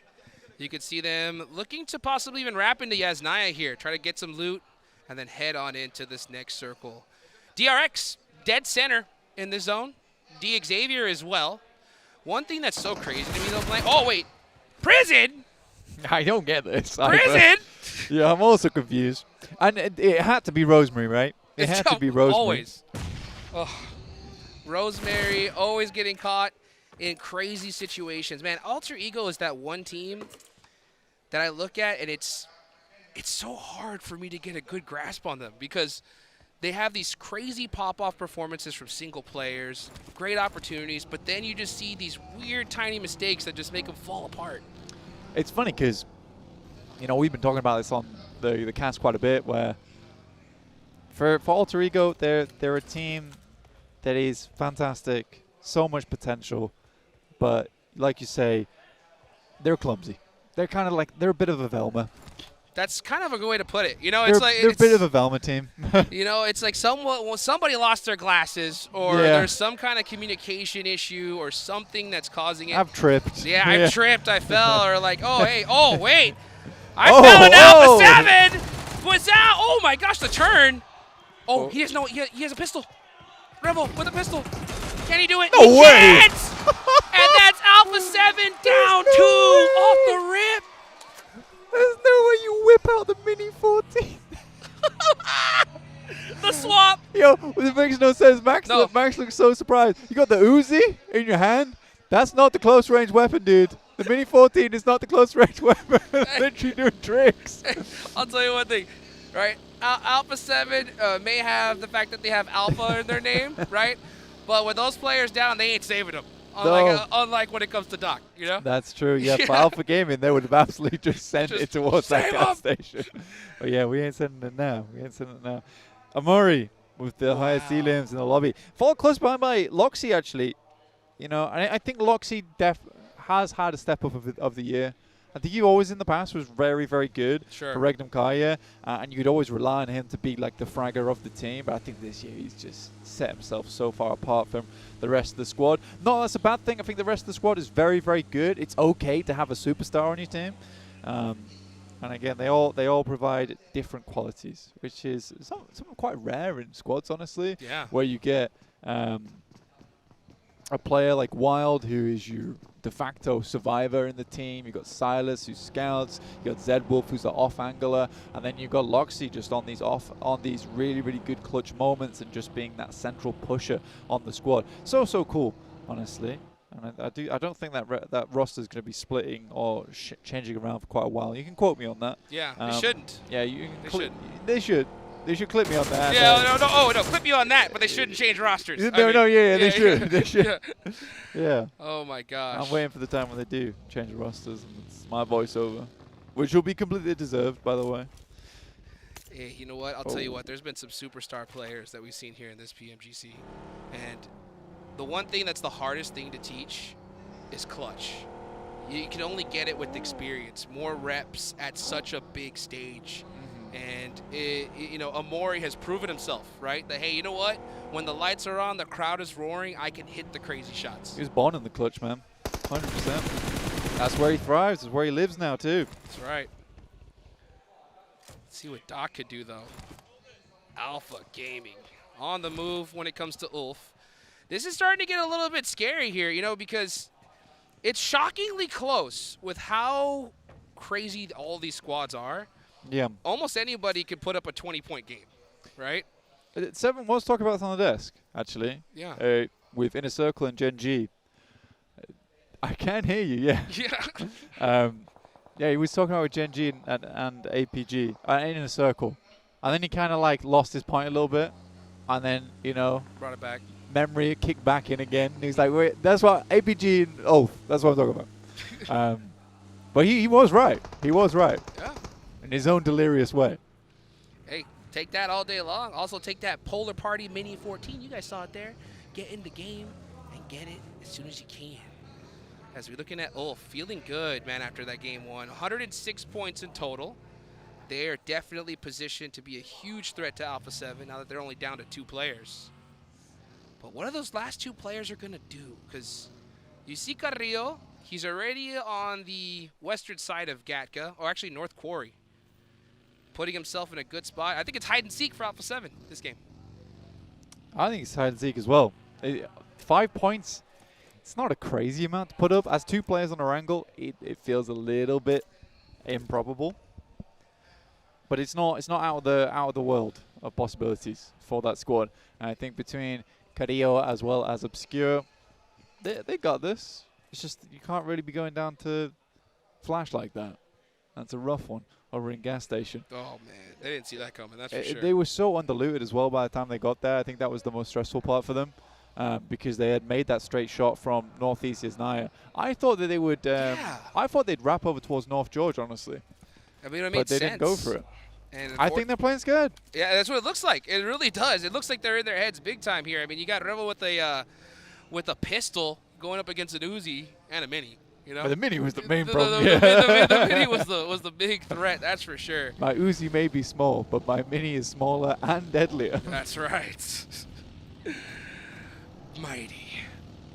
You can see them looking to possibly even wrap into Yasnaya here, try to get some loot, and then head on into this next circle. DRX, dead center in the zone. D Xavier as well. One thing that's so crazy to me, though, Blank. Oh, wait. Prison? I don't get this. Prison? Yeah, I'm also confused. And it had to be Rosemary, right? It had to be Rosemary. Always. Oh, Rosemary always getting caught in crazy situations. Man, Alter Ego is that one team that I look at, and it's so hard for me to get a good grasp on them because they have these crazy pop-off performances from single players, great opportunities, but then you just see these weird tiny mistakes that just make them fall apart. It's funny because, you know, we've been talking about this on the cast quite a bit where for Alter Ego, they're a team that is fantastic, so much potential, but like you say, they're clumsy. They're kind of like, they're a bit of a Velma. That's kind of a good way to put it. You know, they're a bit of a Velma team. You know, it's like somebody lost their glasses, or there's some kind of communication issue, or something that's causing it. I've tripped. Yeah, I've tripped. I fell, or like, oh hey, oh wait, I fell in Alpha 7. Was that? Oh my gosh, the turn. Oh, he has he has a pistol. Rebel with a pistol. Can he do it? No way. Can't! And that's Alpha 7 down 2 off the rip. There's no way you whip out the Mini 14. The swap. Yo, it makes no sense. Max looks so surprised. You got the Uzi in your hand. That's not the close range weapon, dude. The Mini 14 is not the close range weapon. It's literally doing tricks. I'll tell you one thing, right? Alpha 7 may have the fact that they have Alpha in their name, right? But with those players down, they ain't saving them. Unlike when it comes to Doc, you know? That's true. Yeah, for Alpha Gaming, they would have absolutely just sent it towards that gas station. But yeah, we ain't sending it now. Amori with the highest C-limbs in the lobby. Followed close behind by Loxy, actually. You know, I think Loxy has had a step up of the year. I think he always in the past was very, very good Sure. for Regnum Kaya, and you could always rely on him to be like the fragger of the team. But I think this year he's just set himself so far apart from the rest of the squad. Not that's a bad thing. I think the rest of the squad is very, very good. It's okay to have a superstar on your team, and again, they all provide different qualities, which is something quite rare in squads, honestly. Yeah. Where you get a player like Wild, who is your de facto survivor in the team. You've got Silas, who scouts. You got Zedwolf, who's the off angler, and then you've got Loxy just on these really, really good clutch moments and just being that central pusher on the squad. So cool, honestly. And I don't think that roster is going to be splitting or changing around for quite a while. You can quote me on that. Yeah, they shouldn't. Yeah, you can They should. They should. They should clip me on that. Yeah, no, clip you on that, but they shouldn't change rosters. They should. They should. Yeah. Oh my gosh. I'm waiting for the time when they do change the rosters, and it's my voiceover, which will be completely deserved, by the way. Hey, you know what? I'll tell you what. There's been some superstar players that we've seen here in this PMGC, and the one thing that's the hardest thing to teach is clutch. You can only get it with experience, more reps at such a big stage. And, Amori has proven himself, right? That, hey, you know what? When the lights are on, the crowd is roaring, I can hit the crazy shots. He was born in the clutch, man. 100%. That's where he thrives. That's where he lives now, too. That's right. Let's see what Doc could do, though. Alpha Gaming on the move when it comes to Ulf. This is starting to get a little bit scary here, because it's shockingly close with how crazy all these squads are. Yeah. Almost anybody could put up a 20-point game, right? 7 was talking about this on the desk, actually. Yeah. With Inner Circle and Gen G. I can hear you, yeah. Yeah. Yeah, he was talking about with Gen G and APG, Inner Circle. And then he kind of like lost his point a little bit. And then, brought it back. Memory kicked back in again. And he was like, wait, that's what APG and Ulf, that's what I'm talking about. But he was right. He was right. Yeah. In his own delirious way. Hey, take that all day long. Also take that Polar Party Mini 14. You guys saw it there. Get in the game and get it as soon as you can. As we're looking at Ulf, feeling good, man, after that game one. 106 points in total. They are definitely positioned to be a huge threat to Alpha 7 now that they're only down to 2 players. But what are those last 2 players are going to do? Because you see Carrillo, he's already on the western side of Gatka, or actually North Quarry. Putting himself in a good spot. I think it's hide and seek for Alpha 7 this game. I think it's hide and seek as well. 5 points, it's not a crazy amount to put up. As 2 players on a angle, it feels a little bit improbable. But it's not out of the world of possibilities for that squad. And I think between Carrillo as well as Obscure, they got this. It's just you can't really be going down to Flash like that. That's a rough one over in gas station. Oh man, they didn't see that coming. That's for sure. They were so undiluted as well by the time they got there. I think that was the most stressful part for them. Because they had made that straight shot from Northeast Isnaya. I thought that they would. I thought they'd wrap over towards North George, honestly. I mean, it made but they sense. didn't go for it. And I think they're playing scared. Yeah, that's what it looks like. It really does. It looks like they're in their heads big time here. I mean, you got Revel with a pistol going up against an Uzi and a Mini. But the Mini was the main problem. The Mini was the big threat. That's for sure. My Uzi may be small, but my Mini is smaller and deadlier. That's right. Mighty.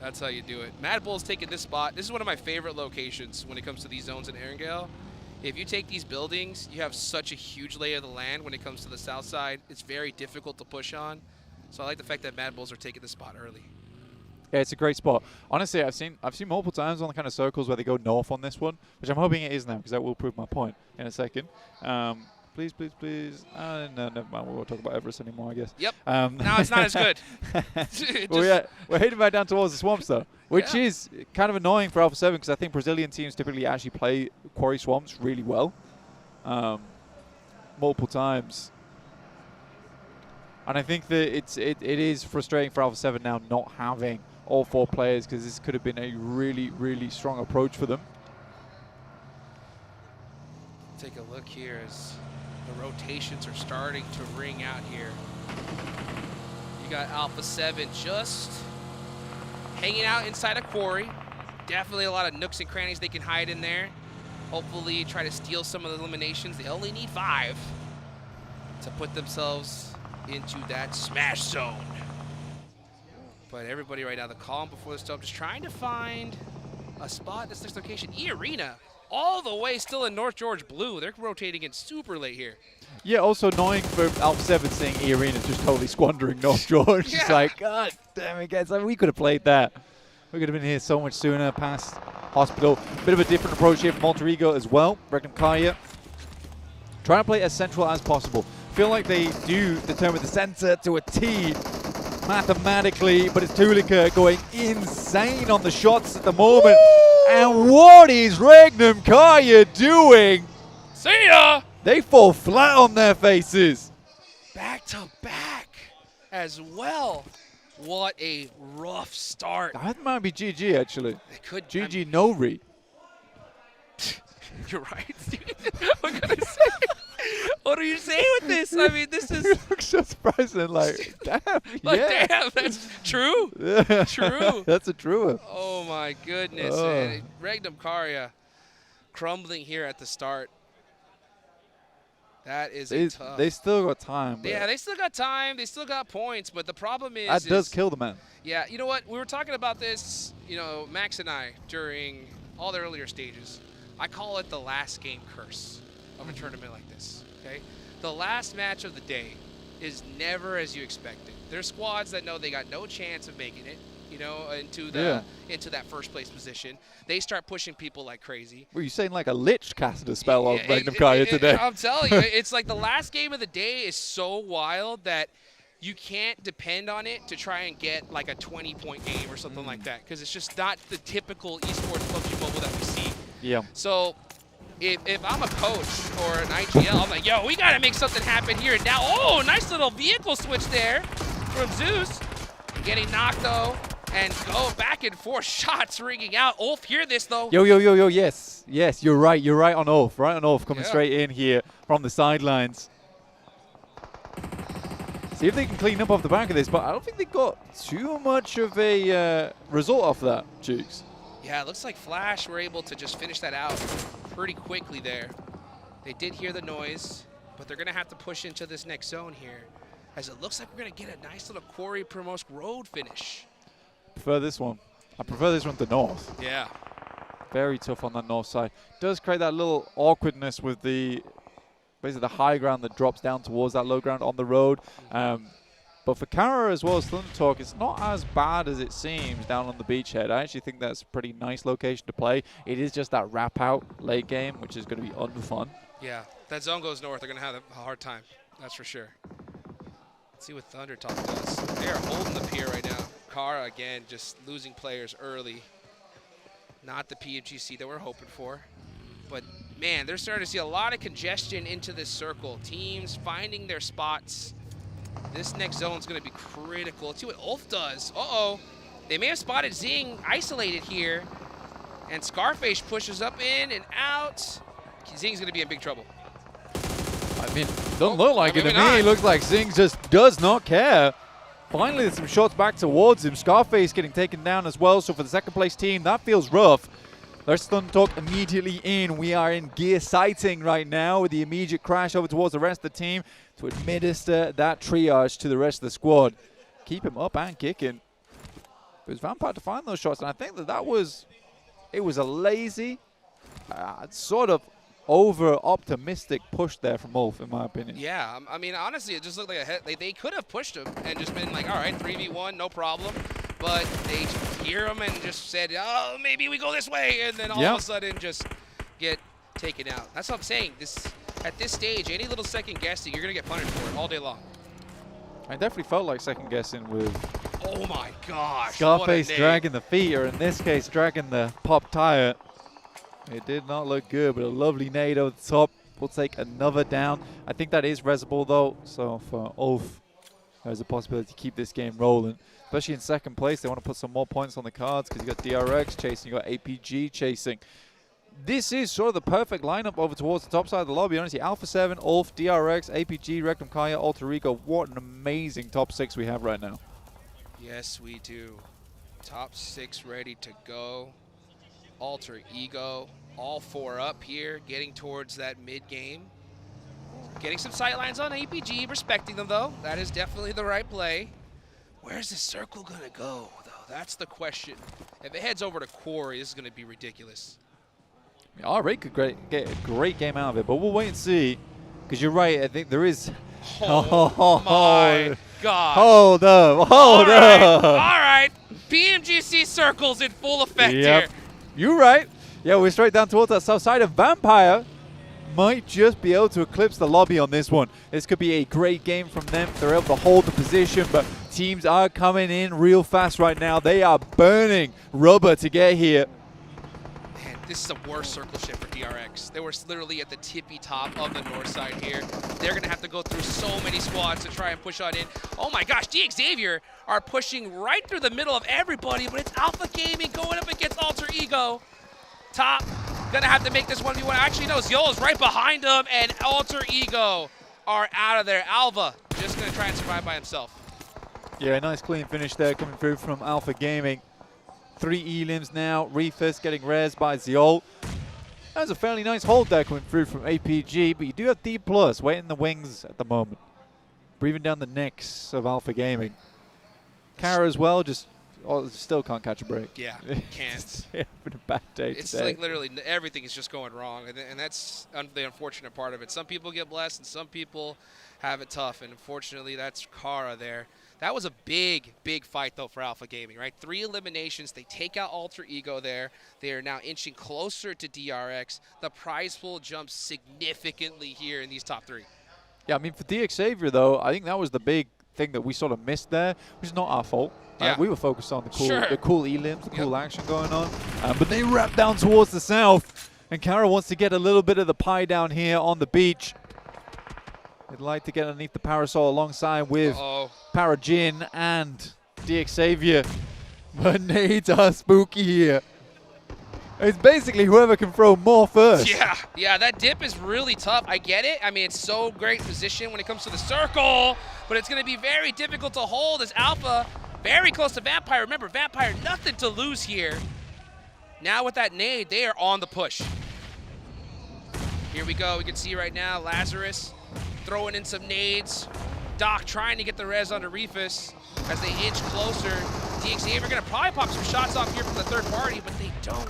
That's how you do it. Mad Bull's taking this spot. This is one of my favorite locations when it comes to these zones in Erangel. If you take these buildings, you have such a huge lay of the land when it comes to the south side. It's very difficult to push on. So I like the fact that Mad Bulls are taking the spot early. Yeah, it's a great spot. Honestly, I've seen multiple times on the kind of circles where they go north on this one, which I'm hoping it is now because that will prove my point in a second. Please, please, please. No, never mind. We won't talk about Everest anymore, I guess. Yep. Now it's not as good. Well, yeah, we're heading back down towards the swamps, though, which is kind of annoying for Alpha 7 because I think Brazilian teams typically actually play quarry swamps really well, multiple times. And I think that it is frustrating for Alpha 7 now not having all 4 players because this could have been a really, really strong approach for them. Take a look here as the rotations are starting to ring out here. You got Alpha 7 just hanging out inside a quarry. Definitely a lot of nooks and crannies they can hide in there. hopefully try to steal some of the eliminations. They only need 5 to put themselves into that smash zone. But everybody right now, the calm before the storm, just trying to find a spot in this next location. E-Arena, all the way still in North George blue. They're rotating in super late here. Yeah, also annoying for Alpha 7 seeing E-Arena just totally squandering North George. It's like, God damn it, guys. We could have played that. We could have been here so much sooner, past Hospital. Bit of a different approach here from Alter Ego as well. Regnum Kaya trying to play as central as possible. Feel like they do determine the center to a T mathematically, but it's Tulika going insane on the shots at the moment. And what is Regnum Kaya doing? See ya! They fall flat on their faces. Back to back as well. What a rough start. That might be GG, actually. It could. GG no read. You're right. What can I say? What are you saying with this? I mean, this is. You look so surprising, like, damn. Like, yeah. damn, that's true. Yeah. True. That's a true one. Oh my goodness. Oh. And Regnum Kaya crumbling here at the start. That is tough. They still got time. Yeah, they still got time. They still got points. But the problem is. That does kill the man. Yeah, you know what? We were talking about this, you know, Max and I, during all the earlier stages. I call it the last game curse of a tournament like this, okay? The last match of the day is never as you expected. There's squads that know they got no chance of making it, you know, into that first place position. They start pushing people like crazy. Were you saying like a Lich casted a spell on Regnum Kaya today? I'm telling you, it's like the last game of the day is so wild that you can't depend on it to try and get like a 20-point game or something like that, because it's just not the typical esports PUBG Mobile that we see. Yeah. So if I'm a coach or an IGL, I'm like, yo, we got to make something happen here and now. Oh, nice little vehicle switch there from Zeus. Getting knocked, though, and go back and forth. Shots ringing out. Ulf, hear this, though. Yo, yes. Yes, you're right on Ulf. Right on Ulf coming straight in here from the sidelines. See if they can clean up off the back of this, but I don't think they got too much of a result off that, Jukes. Yeah, it looks like Flash were able to just finish that out pretty quickly there. They did hear the noise, but they're going to have to push into this next zone here, as it looks like we're going to get a nice little Quarry Promosk Road finish. Prefer this one. I prefer this one to North. Yeah. Very tough on that North side. Does create that little awkwardness with the basically the high ground that drops down towards that low ground on the road. But for Kara as well as Thunder Talk, it's not as bad as it seems down on the beachhead. I actually think that's a pretty nice location to play. It is just that wrap out late game, which is going to be unfun. Yeah, that zone goes north. They're going to have a hard time. That's for sure. Let's see what Thunder Talk does. They are holding the pier right now. Kara, again, just losing players early. Not the PMGC that we're hoping for. But, man, they're starting to see a lot of congestion into this circle. Teams finding their spots. This next zone is going to be critical. Let's see what Ulf does. Uh-oh. They may have spotted Zing isolated here. And Scarface pushes up in and out. Zing's going to be in big trouble. I mean, doesn't look like it to not. me. It looks like Zing just does not care. Finally, there's some shots back towards him. Scarface getting taken down as well. So for the second place team, that feels rough. There's Thunder Talk immediately in. We are in gear sighting right now with the immediate crash over towards the rest of the team to administer that triage to the rest of the squad. Keep him up and kicking. It was Vampire to find those shots, and I think that it was a lazy, sort of over-optimistic push there from Ulf, in my opinion. Yeah, I mean, honestly, it just looked like they could have pushed him and just been like, all right, 3v1, no problem. But they hear him and just said, oh, maybe we go this way, and then all of a sudden just get taken out. That's what I'm saying. At this stage, any little second guessing, you're going to get punished for it all day long. I definitely felt like second guessing with Oh my gosh. Scarface dragging the feet, or in this case, dragging the pop tire. It did not look good, but a lovely nade over the top. We'll take another down. I think that is resable though, so for Ulf, there's a possibility to keep this game rolling. Especially in second place, they want to put some more points on the cards because you got DRX chasing, you got APG chasing. This is sort of the perfect lineup over towards the top side of the lobby. Honestly, Alpha 7, Ulf, DRX, APG, Regnum Kaya, Alter Ego. What an amazing top 6 we have right now. Yes, we do. Top 6 ready to go. Alter Ego all 4 up here, getting towards that mid-game. Getting some sightlines on APG, respecting them though. That is definitely the right play. Where's the circle gonna go though? That's the question. If it heads over to Quarry, this is gonna be ridiculous. R8 could get a great game out of it, but we'll wait and see. Because you're right, I think there is... Oh my God. Hold up, All right. PMGC circles in full effect here. You're right. Yeah, we're straight down towards that south side of Vampire. Might just be able to eclipse the lobby on this one. This could be a great game from them. They're able to hold the position, but teams are coming in real fast right now. They are burning rubber to get here. Man, this is a worse circle shift for DRX. They were literally at the tippy top of the north side here. They're going to have to go through so many squads to try and push on in. Oh my gosh, DXavier are pushing right through the middle of everybody, but it's Alpha Gaming going up against Alter Ego. Top, gonna have to make this 1v1. Actually, no, Ziol is right behind him, and Alter Ego are out of there. Alva just gonna try and survive by himself. Yeah, a nice clean finish there coming through from Alpha Gaming. 3 elims now. Reefus getting res by Ziol. That was a fairly nice hold there coming through from APG, but you do have D+, waiting in the wings at the moment. Breathing down the necks of Alpha Gaming. Kara as well, just still can't catch a break. Yeah, can't. It's been a bad day It's today. like literally everything is just going wrong, and that's the unfortunate part of it. Some people get blessed, and some people have it tough, and unfortunately, that's Kara there. That was a big, big fight, though, for Alpha Gaming, right? 3 eliminations. They take out Alter Ego there. They are now inching closer to DRX. The prize pool jumps significantly here in these top 3. Yeah, I mean, for DXavier, though, I think that was the big thing that we sort of missed there, which is not our fault. Yeah. We were focused on the cool, Sure. the cool elims, the cool action going on. But they wrap down towards the south, and Kara wants to get a little bit of the pie down here on the beach. They'd like to get underneath the parasol alongside with Parajin and DXavier. But nades are spooky here. It's basically whoever can throw more first. Yeah, that dip is really tough. I get it. I mean, it's so great position when it comes to the circle, but it's going to be very difficult to hold as Alpha very close to Vampire. Remember, Vampire, nothing to lose here. Now with that nade, they are on the push. Here we go. We can see right now Lazarus throwing in some nades. Doc trying to get the res onto Reefus as they inch closer. DXavier going to probably pop some shots off here from the third party, but they don't.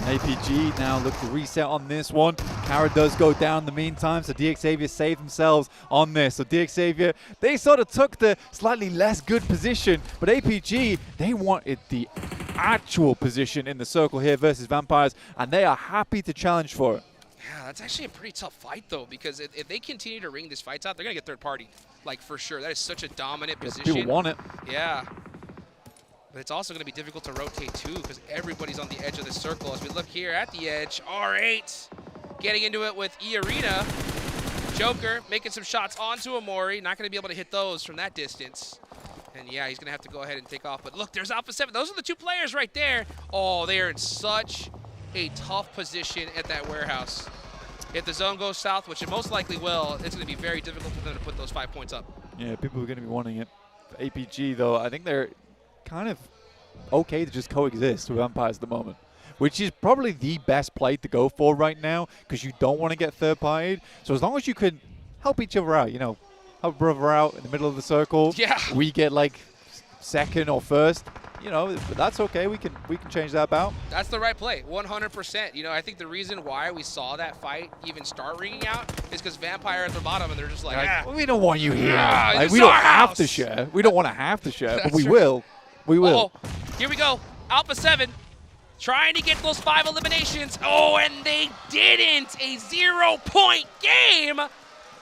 APG now look to reset on this one. Kara does go down in the meantime, so DXavier save themselves on this. So DXavier, they sort of took the slightly less good position, but APG, they wanted the actual position in the circle here versus Vampires, and they are happy to challenge for it. Yeah, that's actually a pretty tough fight, though, because if they continue to wring these fights out, they're going to get third party, like, for sure. That is such a dominant position. People want it. Yeah. But it's also going to be difficult to rotate, too, because everybody's on the edge of the circle. As we look here at the edge, R8 getting into it with E-Arena. Joker making some shots onto Amori. Not going to be able to hit those from that distance. And, yeah, he's going to have to go ahead and take off. But, look, there's Alpha 7. Those are the 2 players right there. Oh, they are in such a tough position at that warehouse. If the zone goes south, which it most likely will, it's going to be very difficult for them to put those 5 points up. Yeah, people are going to be wanting it. For APG, though, I think they're kind of okay to just coexist with Vampires at the moment, which is probably the best play to go for right now because you don't want to get third-partied. So as long as you can help each other out, you know, help a brother out in the middle of the circle. Yeah. We get like second or first. You know, but that's okay. We can change that about. That's the right play, 100%. You know, I think the reason why we saw that fight even start ringing out is because Vampire at the bottom, and they're just like, we don't want you here. Like, we don't have to share. We don't want to have to share, but we will. We will. Oh, here we go. Alpha 7 trying to get those 5 eliminations. Oh, and they didn't. A 0-point game.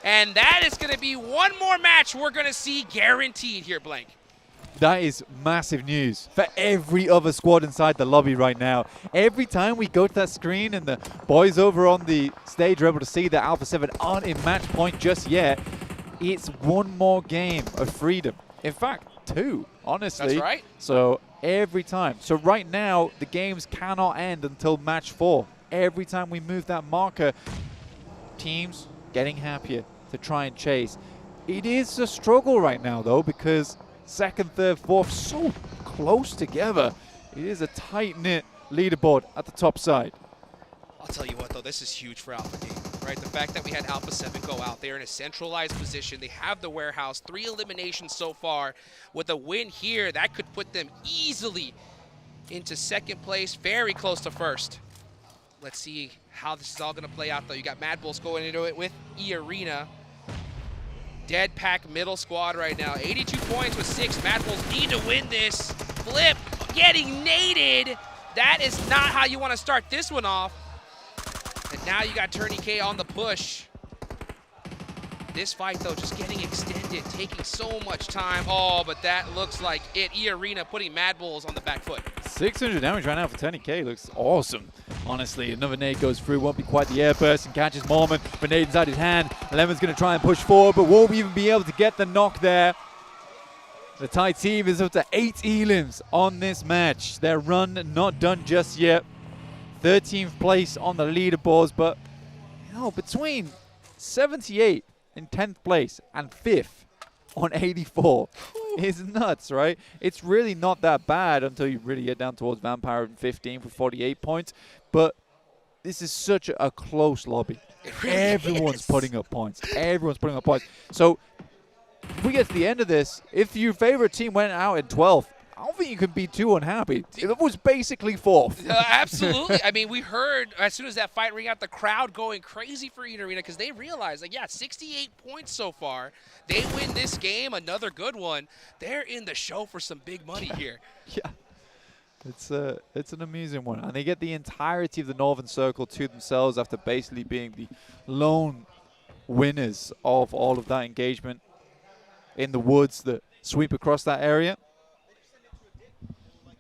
And that is going to be one more match we're going to see guaranteed here, Blank. That is massive news for every other squad inside the lobby right now. Every time we go to that screen and the boys over on the stage are able to see that Alpha 7 aren't in match point just yet, it's one more game of freedom. In fact, 2, honestly. That's right. So every time. So right now, the games cannot end until match 4. Every time we move that marker, teams getting happier to try and chase. It is a struggle right now, though, because second, third, fourth, so close together. It is a tight-knit leaderboard at the top side. I'll tell you what, though, this is huge for Alpha Game, right? The fact that we had Alpha 7 go out there in a centralized position. They have the warehouse, 3 eliminations so far. With a win here, that could put them easily into second place, very close to first. Let's see how this is all going to play out, though. You got Mad Bulls going into it with E-Arena. Dead pack middle squad right now. 82 points with 6. Mad Bulls need to win this. Flip getting naded. That is not how you want to start this one off. And now you got Turney K on the push. This fight, though, just getting extended, taking so much time. Oh, but that looks like it. E-Arena putting Mad Bulls on the back foot. 600 damage right now for Turney K. Looks awesome. Honestly, another nade goes through. Won't be quite the air burst and catches Mormon. But nade inside his hand. Lemon's going to try and push forward, but won't even be able to get the knock there. The Thai team is up to 8 elims on this match. Their run not done just yet. 13th place on the leaderboards, but you know, between 78 in 10th place and 5th on 84 is nuts, right? It's really not that bad until you really get down towards Vampire in 15th with 48 points, but this is such a close lobby. Really Everyone's putting up points. Everyone's putting up points. So if we get to the end of this, if your favorite team went out in 12th, I don't think you can be too unhappy. It was basically 4th. Absolutely. I mean, we heard as soon as that fight rang out, the crowd going crazy for E-Arena because they realized, like, yeah, 68 points so far. They win this game, another good one. They're in the show for some big money here. Yeah. It's an amusing one. And they get the entirety of the Northern Circle to themselves after basically being the lone winners of all of that engagement in the woods that sweep across that area.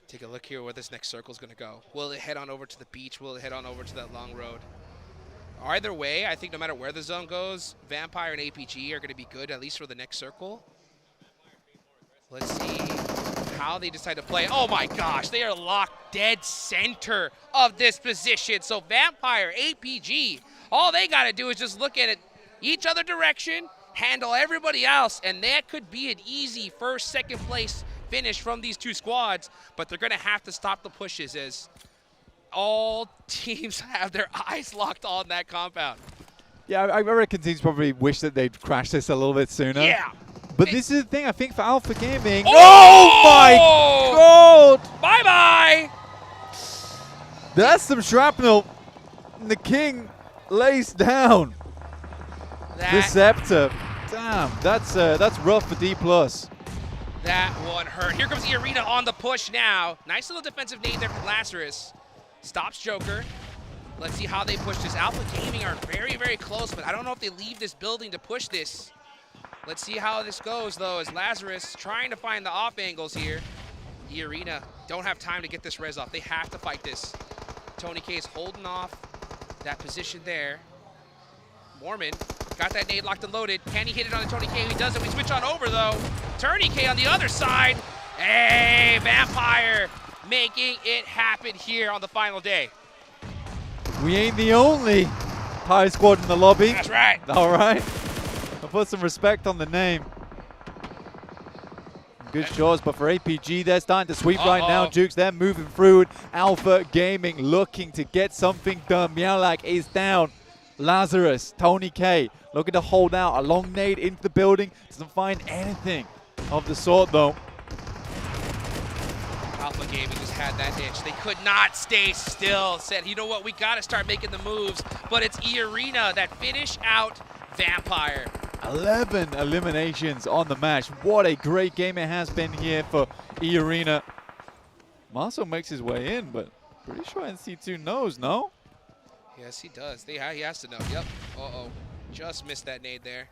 Take a look here where this next circle is going to go. Will it head on over to the beach? Will it head on over to that long road? Either way, I think no matter where the zone goes, Vampire and APG are going to be good, at least for the next circle. Let's see how they decide to play. Oh my gosh, they are locked dead center of this position. So Vampire, APG, all they got to do is just look at it each other direction, handle everybody else, and that could be an easy first, second place finish from these two squads, but they're going to have to stop the pushes as all teams have their eyes locked on that compound. Yeah, I reckon teams probably wish that they'd crashed this a little bit sooner. Yeah. But this is the thing, I think, for Alpha Gaming. Oh, my God! Bye-bye! That's some shrapnel. And the King lays down. The Scepter. Damn, that's rough for D+. That one hurt. Here comes E-Arena on the push now. Nice little defensive nade there from Lazarus. Stops Joker. Let's see how they push this. Alpha Gaming are very, very close, but I don't know if they leave this building to push this. Let's see how this goes, though, as Lazarus trying to find the off angles here. E-Arena don't have time to get this res off. They have to fight this. Tony K is holding off that position there. Mormon got that nade locked and loaded. Can he hit it on the Tony K? He doesn't. We switch on over, though. Turney K on the other side. Hey, Vampire making it happen here on the final day. We ain't the only Thai squad in the lobby. That's right. All right. I'll put some respect on the name. Good shots, but for APG, they're starting to sweep right now. Jukes, they're moving through it. Alpha Gaming looking to get something done. Miaulak is down. Lazarus, Tony K looking to hold out. A long nade into the building. Doesn't find anything of the sort, though. Alpha Gaming just had that itch. They could not stay still. Said, you know what, we got to start making the moves. But it's E-Arena that finish out Vampire. 11 eliminations on the match. What a great game it has been here for E-Arena. Marcel makes his way in, but pretty sure NC2 knows, no? Yes, he does. He has to know. Yep. Uh-oh. Just missed that nade there.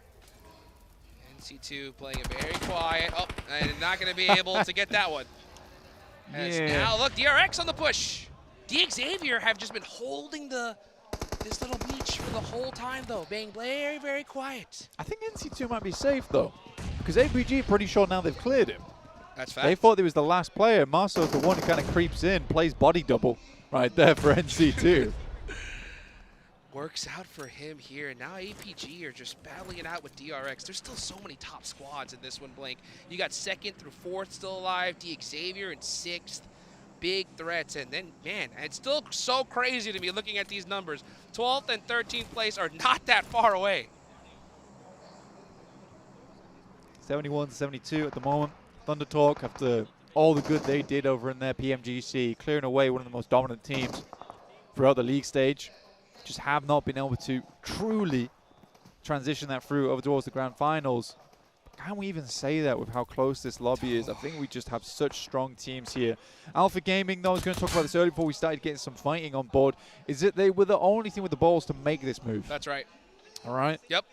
NC2 playing it very quiet. Oh, and not going to be able to get that one. As now, look, DRX on the push. Xavier have just been holding this little beach for the whole time, though, being very, very quiet. I think NC2 might be safe, though, because APG pretty sure now they've cleared him. That's fact. They thought he was the last player. Marcel's the one who kind of creeps in, plays body double right there for NC2. Works out for him here, and now APG are just battling it out with DRX. There's still so many top squads in this one, Blink. You got 2nd through 4th still alive, Xavier in 6th, big threats. And then, man, it's still so crazy to me looking at these numbers. 12th and 13th place are not that far away. 71-72 at the moment. Thunder Talk, after all the good they did over in their PMGC, clearing away one of the most dominant teams throughout the league stage, just have not been able to truly transition that through over towards the grand finals. Can we even say that with how close this lobby is? I think we just have such strong teams here. Alpha Gaming, though, I was going to talk about this earlier before we started getting some fighting on board, is that they were the only team with the balls to make this move. That's right. All right? Yep.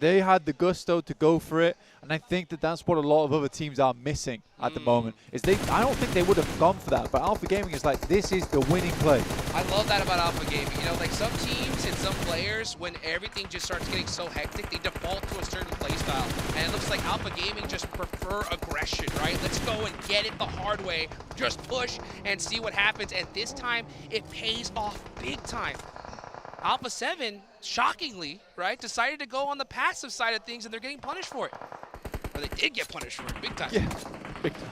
They had the gusto to go for it, and I think that that's what a lot of other teams are missing at the moment. I don't think they would have gone for that, but Alpha Gaming is like, this is the winning play. I love that about Alpha Gaming. You know, like some teams and some players, when everything just starts getting so hectic, they default to a certain play style. And it looks like Alpha Gaming just prefer aggression, right? Let's go and get it the hard way. Just push and see what happens. And this time, it pays off big time. Alpha 7, shockingly, right, decided to go on the passive side of things, and they're getting punished for it. Or they did get punished for it, big time. Yeah, big time.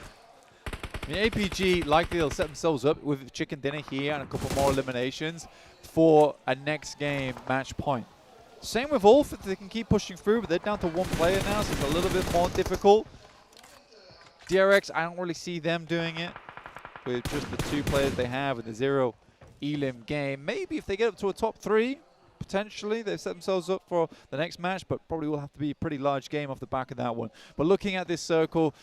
I mean, APG, likely they'll set themselves up with chicken dinner here and a couple more eliminations for a next game match point. Same with Ulf, they can keep pushing through, but they're down to one player now, so it's a little bit more difficult. DRX, I don't really see them doing it with just the two players they have in the 0 Elim game. Maybe if they get up to a top 3, potentially they've set themselves up for the next match, but probably will have to be a pretty large game off the back of that one. But looking at this circle,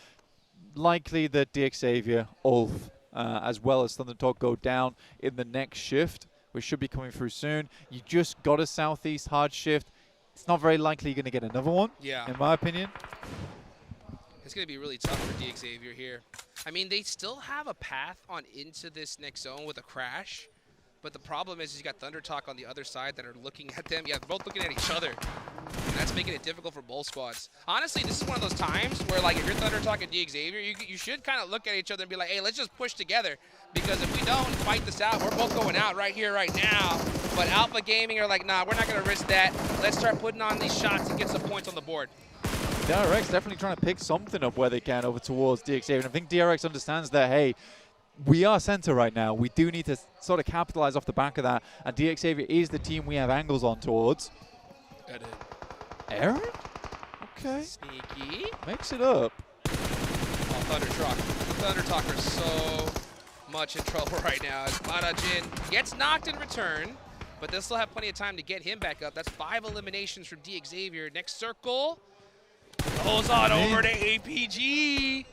likely that DX Xavier, Ulf, as well as Thunder Talk go down in the next shift, which should be coming through soon. You just got a Southeast hard shift. It's not very likely you're going to get another one, in my opinion. It's going to be really tough for DX Xavier here. I mean, they still have a path on into this next zone with a crash. But the problem is you got Thunder Talk on the other side that are looking at them. Yeah, they're both looking at each other. And that's making it difficult for both squads. Honestly, this is one of those times where, like, if you're Thunder Talk and DX Xavier, you should kind of look at each other and be like, hey, let's just push together. Because if we don't fight this out, we're both going out right here, right now. But Alpha Gaming are like, nah, we're not going to risk that. Let's start putting on these shots and get some points on the board. DRX definitely trying to pick something up where they can over towards DX Xavier. And I think DRX understands that, hey, we are center right now. We do need to sort of capitalize off the back of that. And DX Xavier is the team we have angles on towards. Aaron? Okay. Sneaky. Makes it up. Oh, Thunder Talk are so much in trouble right now. As Marajin gets knocked in return, but they'll still have plenty of time to get him back up. That's 5 eliminations from DX Xavier. Next circle goes on over to APG.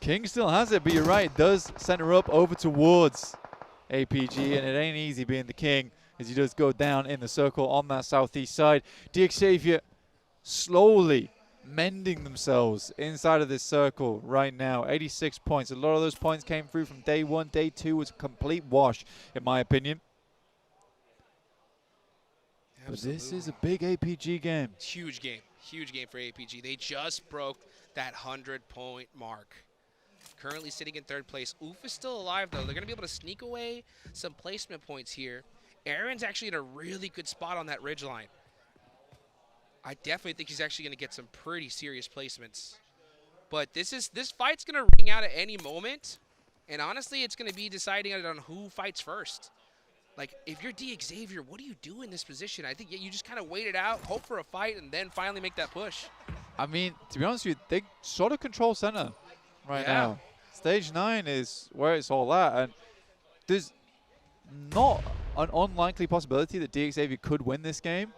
King still has it, but you're right. It does center up over towards APG, and it ain't easy being the king as he does go down in the circle on that southeast side. DX Xavier slowly mending themselves inside of this circle right now. 86 points. A lot of those points came through from day 1. Day 2 was a complete wash, in my opinion. But this is a big APG game. Huge game. Huge game for APG. They just broke that 100-point mark. Currently sitting in 3rd place. Oof is still alive, though. They're going to be able to sneak away some placement points here. Aaron's actually in a really good spot on that ridgeline. I definitely think he's actually going to get some pretty serious placements. But this fight's going to ring out at any moment. And honestly, it's going to be deciding on who fights first. Like, if you're DX Xavier, what do you do in this position? I think you just kind of wait it out, hope for a fight, and then finally make that push. I mean, to be honest with you, they sort of control center right now. Stage 9 is where it's all at, and there's not an unlikely possibility that DX Xavier could win this game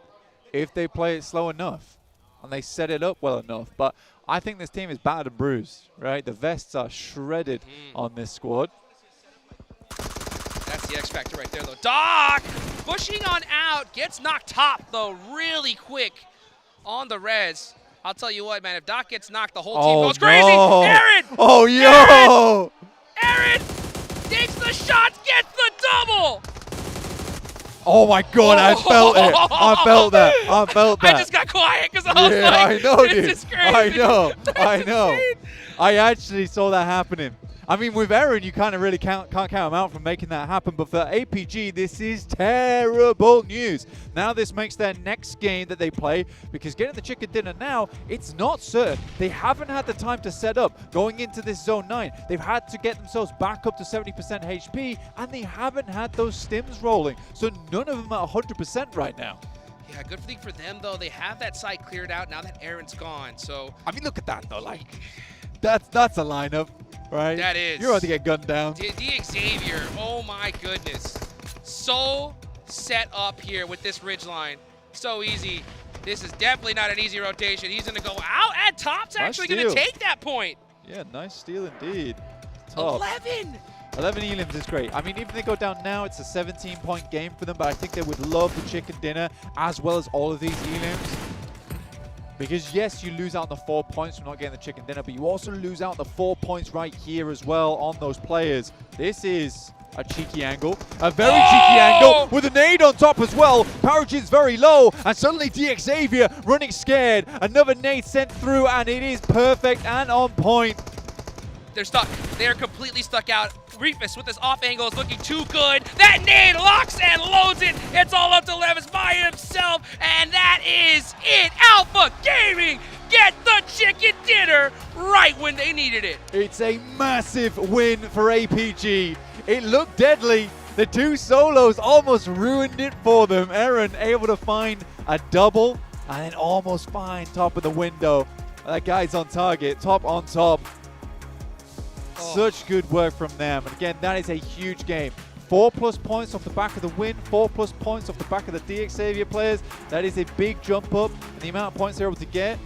if they play it slow enough and they set it up well enough. But I think this team is battered and bruised, right? The vests are shredded on this squad. That's the X factor right there, though. Doc pushing on out, gets knocked top, though, really quick on the res. I'll tell you what, man, if Doc gets knocked, the whole team goes crazy. No. Aaron! Oh, yo! Aaron takes the shots, gets the double! Oh, my God, I felt it. I felt that. I felt that. I just got quiet because I was like, I know, this dude. is crazy. I know. I know. I actually saw that happening. I mean, with Eren, you kind of really can't count him out from making that happen. But for APG, this is terrible news. Now this makes their next game that they play, because getting the chicken dinner now, it's not certain. They haven't had the time to set up going into this Zone 9. They've had to get themselves back up to 70% HP, and they haven't had those stims rolling. So none of them are 100% right now. Yeah, good thing for them, though. They have that side cleared out now that Eren's gone. So I mean, look at that, though. Like, that's a lineup, right? That is. You're about to get gunned down. Xavier, oh my goodness. So set up here with this ridge line. So easy. This is definitely not an easy rotation. He's going to go out, and Top's actually going to take that point. Yeah, nice steal indeed. Top. 11 elims is great. I mean, even if they go down now, it's a 17-point game for them, but I think they would love the chicken dinner as well as all of these elims. Because yes, you lose out on the 4 points from not getting the chicken dinner, but you also lose out on the 4 points right here as well on those players. This is a cheeky angle, a very cheeky angle with a nade on top as well. Paragin's very low, and suddenly Xavier running scared. Another nade sent through, and it is perfect and on point. They're stuck. They're completely stuck out. Reefus with this off angle is looking too good. That nade locks and loads it. It's all up to Levis by himself, and that is it. Alpha Gaming get the chicken dinner right when they needed it. It's a massive win for APG. It looked deadly. The two solos almost ruined it for them. Eren able to find a double and then almost find top of the window. That guy's on target, top on top. Such good work from them. And again, that is a huge game. 4+ points off the back of the win, 4+ points off the back of the Xavier players. That is a big jump up in the amount of points they're able to get.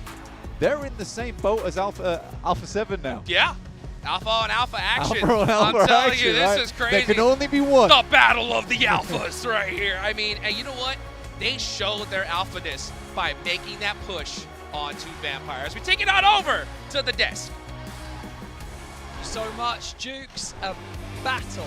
They're in the same boat as Alpha 7 now. Yeah. Alpha on alpha action. Alpha on alpha I'm telling action, you, this right? is crazy. There can only be one. The battle of the alphas right here. I mean, and you know what? They showed their alphaness by making that push onto Vampires. We take it on over to the desk. So much, Jukes, a battle.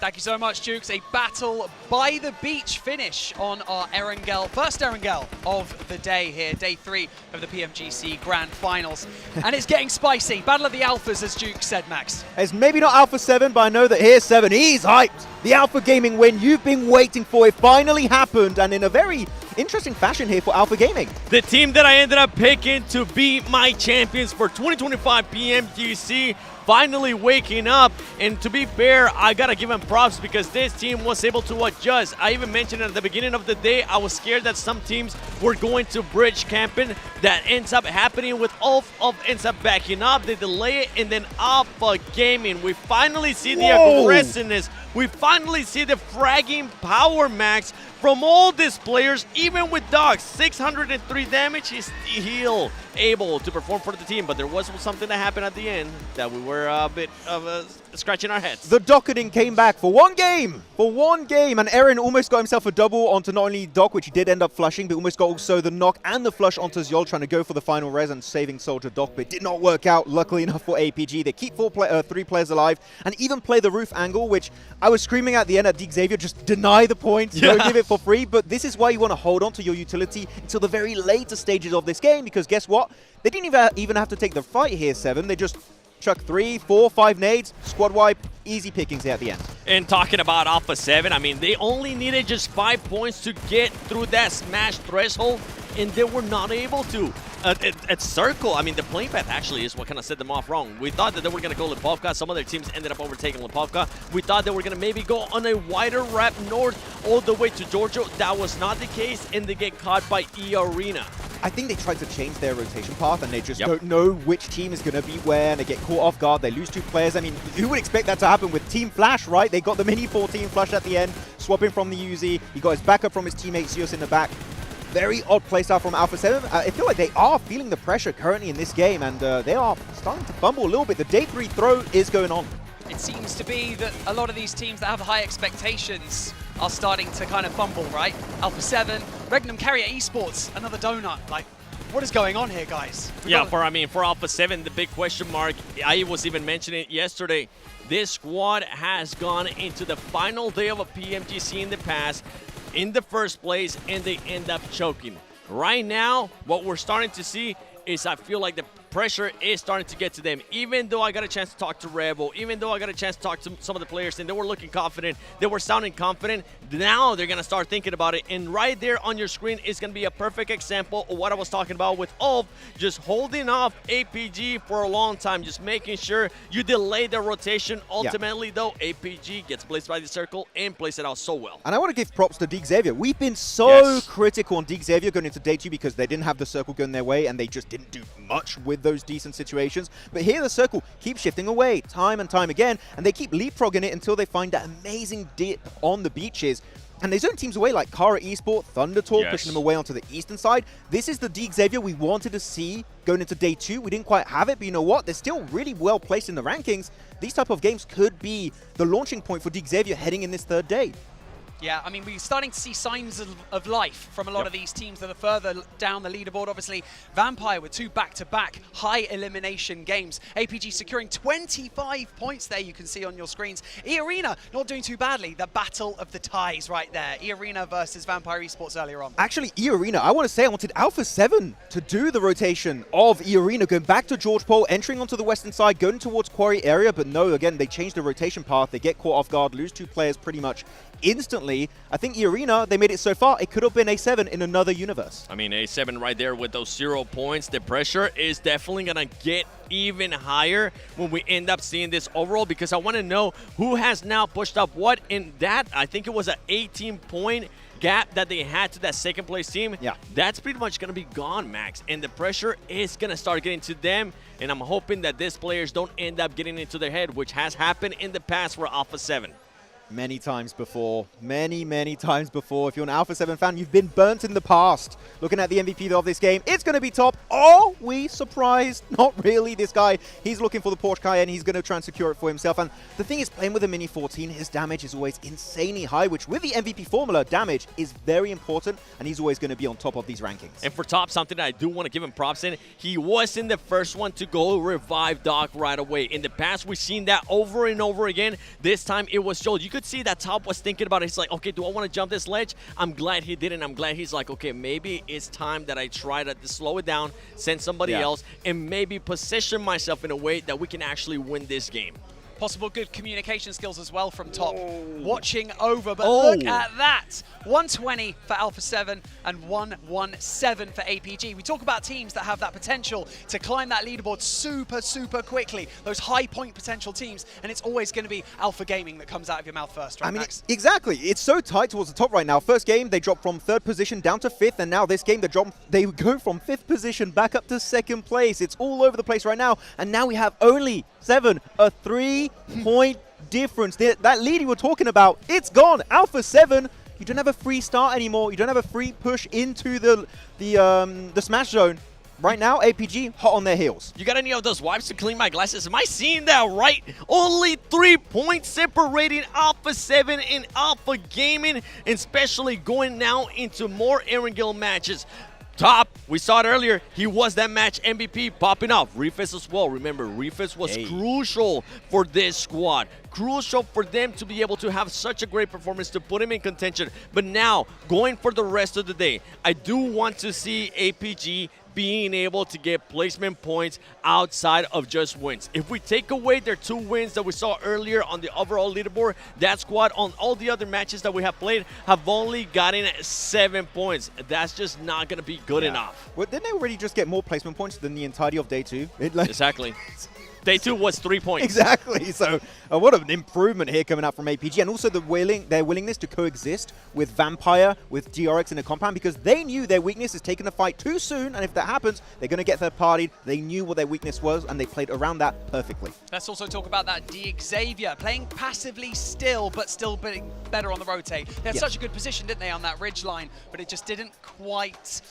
Thank you so much, Jukes. A battle by the beach finish on our Erangel, first Erangel of the day here, day 3 of the PMGC Grand Finals. And it's getting spicy. Battle of the Alphas, as Jukes said, Max. It's maybe not Alpha 7, but I know that here's 7. He's hyped. The Alpha Gaming win you've been waiting for. It finally happened, and in a very interesting fashion here for Alpha Gaming. The team that I ended up picking to be my champions for 2025 PMGC finally waking up, and to be fair, I gotta give them props because this team was able to adjust. I even mentioned at the beginning of the day, I was scared that some teams were going to bridge camping. That ends up happening with Ulf ends up backing up, they delay it, and then Alpha Gaming. We finally see the aggressiveness. We finally see the fragging power max from all these players, even with Dogs. 603 damage, he's still able to perform for the team, but there was something that happened at the end that we were a bit of scratching our heads. The docketing came back for one game, and Eren almost got himself a double onto not only Doc, which he did end up flushing, but almost got also the knock and the flush onto Zjol, trying to go for the final res and saving Soldier Doc, but it did not work out, luckily enough for APG. They keep 3 players alive, and even play the roof angle, which I was screaming at the end at Xavier, just deny the points, don't give it for free, but this is why you want to hold on to your utility until the very later stages of this game, because guess what? They didn't even have to take the fight here, 7. They just chuck 3, 4, 5 nades, squad wipe, easy pickings here at the end. And talking about Alpha 7, I mean, they only needed just 5 points to get through that smash threshold, and they were not able to. At Circle, I mean, the playing path actually is what kind of set them off wrong. We thought that they were going to go Lipovka. Some other teams ended up overtaking Lipovka. We thought they were going to maybe go on a wider wrap north all the way to Georgia. That was not the case, and they get caught by E-Arena. I think they tried to change their rotation path, and they just don't know which team is going to be where, and they get caught off guard. They lose 2 players. I mean, who would expect that to happen with Team Flash, right? They got the mini 14 Flash at the end, swapping from the Uzi. He got his backup from his teammate Zeus in the back. Very odd playstyle from Alpha 7. I feel like they are feeling the pressure currently in this game, and they are starting to fumble a little bit. The day 3 throw is going on. It seems to be that a lot of these teams that have high expectations are starting to kind of fumble, right? Alpha 7, Regnum Carrier Esports, another donut. Like, what is going on here, guys? For Alpha 7, the big question mark, I was even mentioning it yesterday, this squad has gone into the final day of a PMGC in the past, in the first place, and they end up choking. right now, what we're starting to see is I feel like the pressure is starting to get to them. Even though I got a chance to talk to Rebel, even though I got a chance to talk to some of the players and they were looking confident, they were sounding confident, now they're going to start thinking about it. And right there on your screen is going to be a perfect example of what I was talking about with Ulf, just holding off APG for a long time, just making sure you delay the rotation. Ultimately, though, APG gets placed by the circle and plays it out so well. And I want to give props to Xavier. We've been so critical on Xavier going into day 2 because they didn't have the circle going their way and they just didn't do much with those decent situations. But here the circle keeps shifting away time and time again, and they keep leapfrogging it until they find that amazing dip on the beaches. And they zone teams away like Kara Esport, Thundertalk, pushing them away onto the eastern side. This is the Xavier we wanted to see going into day 2. We didn't quite have it, but you know what? They're still really well placed in the rankings. These type of games could be the launching point for Xavier heading in this 3rd day. Yeah, I mean, we're starting to see signs of life from a lot of these teams that are further down the leaderboard. Obviously, Vampire with 2 back-to-back high elimination games. APG securing 25 points there, you can see on your screens. E-Arena not doing too badly. The battle of the ties right there. E-Arena versus Vampire Esports earlier on. Actually, E-Arena, I want to say I wanted Alpha 7 to do the rotation of E-Arena, going back to George Pole, entering onto the western side, going towards Quarry area, but no, again, they changed the rotation path. They get caught off guard, lose 2 players pretty much instantly. I think E-Arena, they made it so far, it could have been A7 in another universe. I mean, A7 right there with those 0 points. The pressure is definitely going to get even higher when we end up seeing this overall, because I want to know who has now pushed up what in that. I think it was an 18-point gap that they had to that 2nd place team. Yeah. That's pretty much going to be gone, Max. And the pressure is going to start getting to them. And I'm hoping that these players don't end up getting into their head, which has happened in the past for Alpha 7. Many times before. Many times before. If you're an Alpha 7 fan, you've been burnt in the past. Looking at the MVP of this game, it's going to be Top. Are we surprised? Not really. This guy, he's looking for the Porsche Cayenne. He's going to try and secure it for himself. And the thing is, playing with a Mini 14, his damage is always insanely high, which with the MVP formula, damage is very important, and he's always going to be on top of these rankings. And for Top, something that I do want to give him props in, he wasn't the first one to go revive Doc right away. In the past, we've seen that over and over again. This time, it was Joel. You could see that Top was thinking about it. He's like, okay, do I want to jump this ledge? I'm glad he didn't. I'm glad he's like, okay, maybe it's time that I try to slow it down, send somebody else, and maybe position myself in a way that we can actually win this game. Possible good communication skills as well from Top. Watching over, but look at that. 120 for Alpha 7 and 117 for APG. We talk about teams that have that potential to climb that leaderboard super quickly. Those high point potential teams, and it's always going to be Alpha Gaming that comes out of your mouth first, right, I mean, Max? exactly. It's so tight towards the top right now. First game, they dropped from 3rd position down to 5th, and now this game, they go from 5th position back up to 2nd place. It's all over the place right now, and now we have only 7, a 3-point difference. That lead you were talking about, it's gone. Alpha 7, you don't have a free start anymore. You don't have a free push into the smash zone. Right now, APG hot on their heels. You got any of those wipes to clean my glasses? Am I seeing that right? Only 3 points separating Alpha 7 and Alpha Gaming, and especially going now into more Erangel matches. Top, we saw it earlier, he was that match MVP popping off. Refis as well. Remember, Refis was crucial for this squad. Crucial for them to be able to have such a great performance to put him in contention. But now, going for the rest of the day, I do want to see APG being able to get placement points outside of just wins. If we take away their 2 wins that we saw earlier on the overall leaderboard, that squad on all the other matches that we have played have only gotten 7 points. That's just not going to be good enough. Well, didn't they already just get more placement points than the entirety of day 2? Exactly. Day 2 was 3 points. Exactly. So what an improvement here coming out from APG. And also their willingness to coexist with Vampire, with GRX in a compound, because they knew their weakness is taking the fight too soon. And if that happens, they're going to get third-partied. They knew what their weakness was, and they played around that perfectly. Let's also talk about that Xavier, playing passively still, but still being better on the rotate. They had such a good position, didn't they, on that ridge line, but it just didn't quite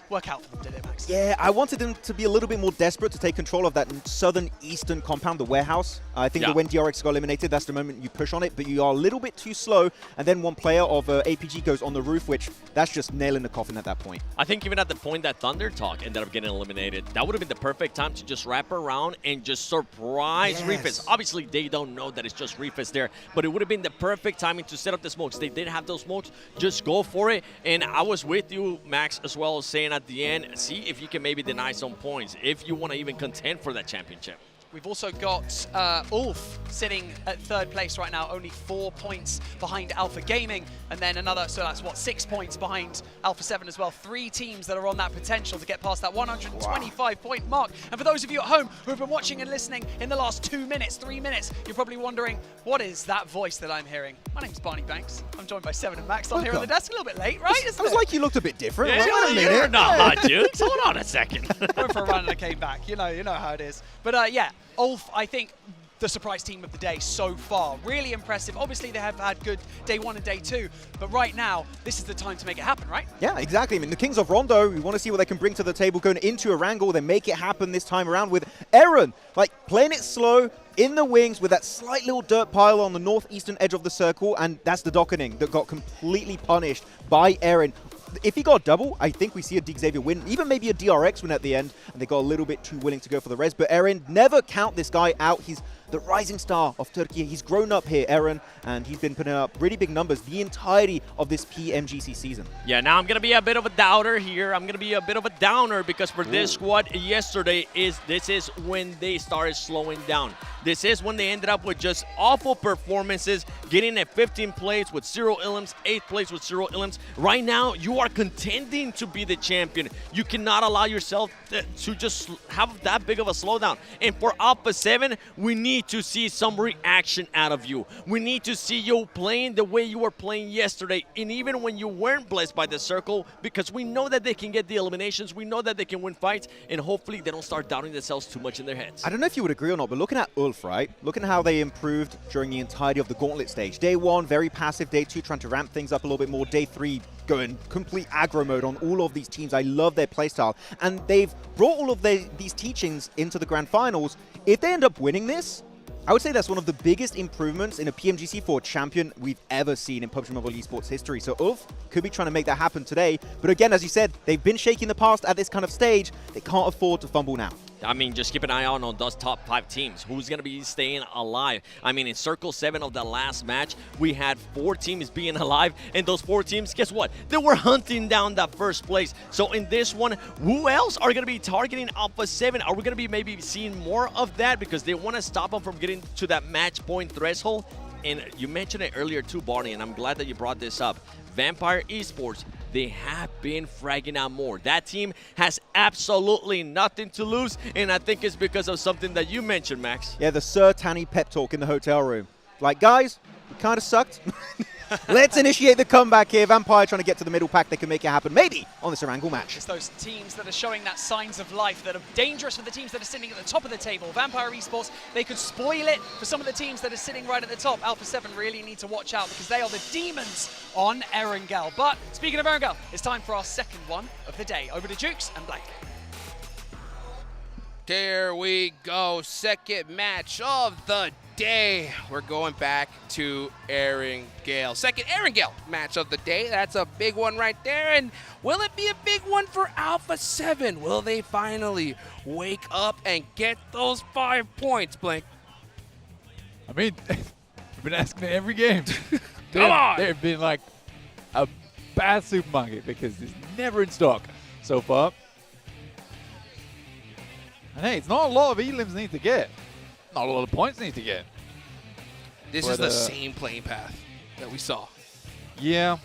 work out for them, did it, Max? Yeah, I wanted them to be a little bit more desperate to take control of that southern eastern instant compound, the warehouse. I think that when DRX got eliminated, that's the moment you push on it, but you are a little bit too slow, and then one player of APG goes on the roof, which that's just nail in the coffin at that point. I think even at the point that Thunder Talk ended up getting eliminated, that would have been the perfect time to just wrap around and just surprise Refus. Obviously, they don't know that it's just Refus there, but it would have been the perfect timing to set up the smokes. They did have those smokes, just go for it. And I was with you, Max, as well, saying at the end, see if you can maybe deny some points, if you want to even contend for that championship. We've also got Ulf sitting at 3rd place right now, only 4 points behind Alpha Gaming, and then another, so that's what, 6 points behind Alpha 7 as well. 3 teams that are on that potential to get past that 125-point mark. And for those of you at home who have been watching and listening in the last 2 minutes, 3 minutes, you're probably wondering, what is that voice that I'm hearing? My name's Barney Banks. I'm joined by Seven and Max on here on the desk. A little bit late, right? It was like you looked a bit different. Yeah, you're not hot, dude. Hold on a second. Went for a run and I came back. You know how it is. But yeah, Ulf, I think, the surprise team of the day so far. Really impressive. Obviously, they have had good day 1 and day 2, but right now, this is the time to make it happen, right? Yeah, exactly. I mean, the Kings of Rondo, we want to see what they can bring to the table going into a wrangle. They make it happen this time around with Eren, like playing it slow, in the wings with that slight little dirt pile on the northeastern edge of the circle, and that's the docketing that got completely punished by Eren. If he got a double, I think we see a Xavier win, even maybe a DRX win at the end, and they got a little bit too willing to go for the res. But Eren, never count this guy out. He's the rising star of Turkey. He's grown up here, Eren, and he's been putting up really big numbers the entirety of this PMGC season. Yeah, now I'm going to be a bit of a doubter here. I'm going to be a bit of a downer because for this squad yesterday, this is when they started slowing down. This is when they ended up with just awful performances, getting at 15 plays with 0 illims, 8 plays with 0 illims. Right now, you are contending to be the champion. You cannot allow yourself to just have that big of a slowdown. And for Alpha 7, we need to see some reaction out of you. We need to see you playing the way you were playing yesterday, and even when you weren't blessed by the circle, because we know that they can get the eliminations, we know that they can win fights, and hopefully they don't start doubting themselves too much in their heads. I don't know if you would agree or not, but looking at Ulf, right? Looking at how they improved during the entirety of the Gauntlet stage. Day 1, very passive. Day 2, trying to ramp things up a little bit more. Day 3, going complete aggro mode on all of these teams. I love their playstyle. And they've brought all of these teachings into the Grand Finals. If they end up winning this, I would say that's one of the biggest improvements in a PMGC for a champion we've ever seen in PUBG Mobile Esports history. So Ulf could be trying to make that happen today. But again, as you said, they've been shaky in the past at this kind of stage. They can't afford to fumble now. I mean, just keep an eye out on those top 5 teams. Who's going to be staying alive? I mean, in Circle 7 of the last match, we had 4 teams being alive. And those 4 teams, guess what? They were hunting down that first place. So in this one, who else are going to be targeting Alpha 7? Are we going to be maybe seeing more of that because they want to stop them from getting to that match point threshold? And you mentioned it earlier too, Barney, and I'm glad that you brought this up. Vampire Esports, they have been fragging out more. That team has absolutely nothing to lose, and I think it's because of something that you mentioned, Max. Yeah, the Sir Tanny pep talk in the hotel room. Like, guys, we kind of sucked. Let's initiate the comeback here. Vampire trying to get to the middle pack. They can make it happen, maybe, on this Erangel match. It's those teams that are showing that signs of life that are dangerous for the teams that are sitting at the top of the table. Vampire Esports, they could spoil it for some of the teams that are sitting right at the top. Alpha 7 really need to watch out because they are the demons on Erangel. But speaking of Erangel, it's time for our second one of the day. Over to Jukes and Blake. There we go. Second match of the day. We're going back to Erangel. Second Erangel match of the day. That's a big one right there. And will it be a big one for Alpha 7? Will they finally wake up and get those 5 points, Blake? I mean, we've been asking it every game. Come on! They've been like a bad supermarket because it's never in stock so far. And hey, it's not a lot of elims need to get. Not a lot of points need to get. This is the same playing path that we saw. Yeah.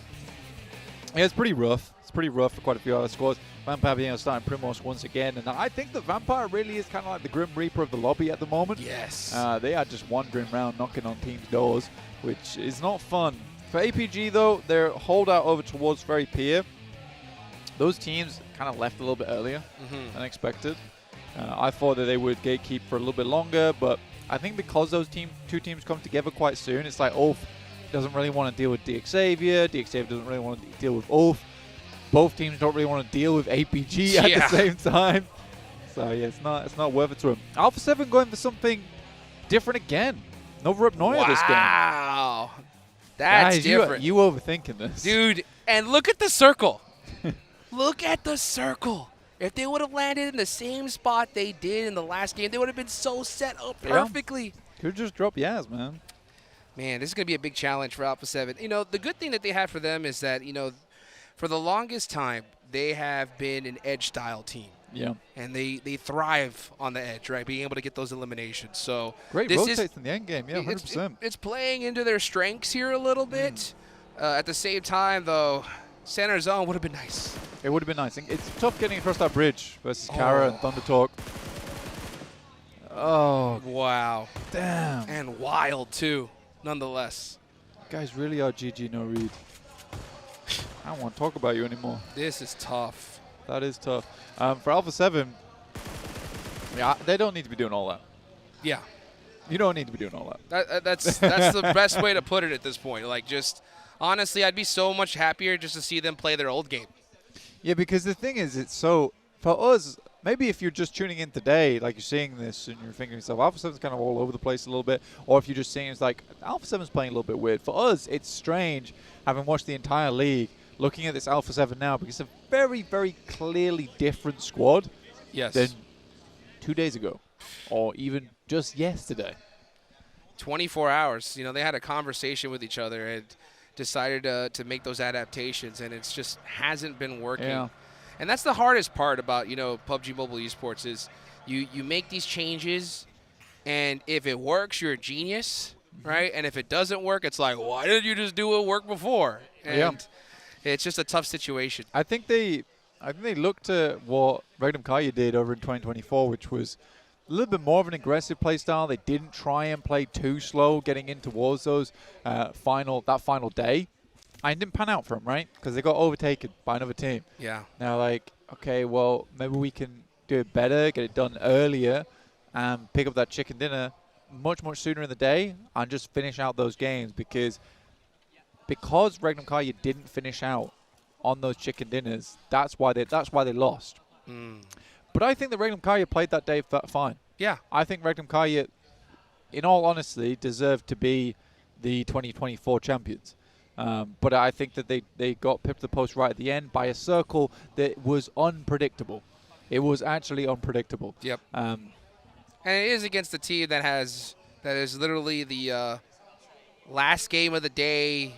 Yeah, it's pretty rough. It's pretty rough for quite a few other squads. Vampire being starting Primos once again. And I think the Vampire really is kind of like the Grim Reaper of the lobby at the moment. Yes. They are just wandering around knocking on teams' doors, which is not fun. For APG, though, their holdout over towards Very Pier, those teams kind of left a little bit earlier than expected. I thought that they would gatekeep for a little bit longer, but I think because those two teams come together quite soon, it's like Ulf doesn't really want to deal with Xavier doesn't really want to deal with Ulf. Both teams don't really want to deal with APG at the same time. So yeah, it's not worth it to him. Alpha 7 going for something different again. No Rup Noya this game. Wow. That's Guys, different. You overthinking this. Dude, and look at the circle. Look at the circle. If they would have landed in the same spot they did in the last game, they would have been so set up perfectly. Could just drop Yaz, man. Man, this is going to be a big challenge for Alpha 7. You know, the good thing that they have for them is that, you know, for the longest time, they have been an edge-style team. Yeah. And they thrive on the edge, right? Being able to get those eliminations. So Great this rotates in the end game, yeah, 100%. It's playing into their strengths here a little bit. At the same time, though, center zone would have been nice. It would have been nice. It's tough getting across that bridge versus Kara and Thunder Talk. Oh. Wow. Damn. And wild, too, nonetheless. Guys really are GG no read. I don't want to talk about you anymore. This is tough. That is tough. For Alpha 7, yeah, they don't need to be doing all that. Yeah. You don't need to be doing all that. That's the best way to put it at this point. Like, just honestly, I'd be so much happier just to see them play their old game. Yeah, because the thing is, it's so, for us, maybe if you're just tuning in today, like you're seeing this and you're thinking to yourself, Alpha 7's kind of all over the place a little bit, or if you're just seeing it's like, Alpha 7's playing a little bit weird. For us, it's strange, having watched the entire league, looking at this Alpha 7 now, because it's a very, very clearly different squad than 2 days ago, or even just yesterday. 24 hours. You know, they had a conversation with each other and decided to make those adaptations, and it's just hasn't been working. Yeah. And that's the hardest part about, you know, PUBG Mobile Esports is you make these changes, and if it works, you're a genius, right? And if it doesn't work, it's like, why didn't you just do it work before? And it's just a tough situation. I think they looked at what Regnum Kaya did over in 2024, which was a little bit more of an aggressive play style. They didn't try and play too slow getting in towards those final day. And it didn't pan out for them, right? Because they got overtaken by another team. Yeah. Now, like, okay, well, maybe we can do it better, get it done earlier, and pick up that chicken dinner much, much sooner in the day and just finish out those games because Regnum Kaya didn't finish out on those chicken dinners, that's why they lost. But I think that Regnum Kaya played that day fine. Yeah. I think Regnum Kaya, in all honesty, deserved to be the 2024 champions. But I think that they got pipped to the post right at the end by a circle that was unpredictable. It was actually unpredictable. Yep. And it is against a team that is literally the last game of the day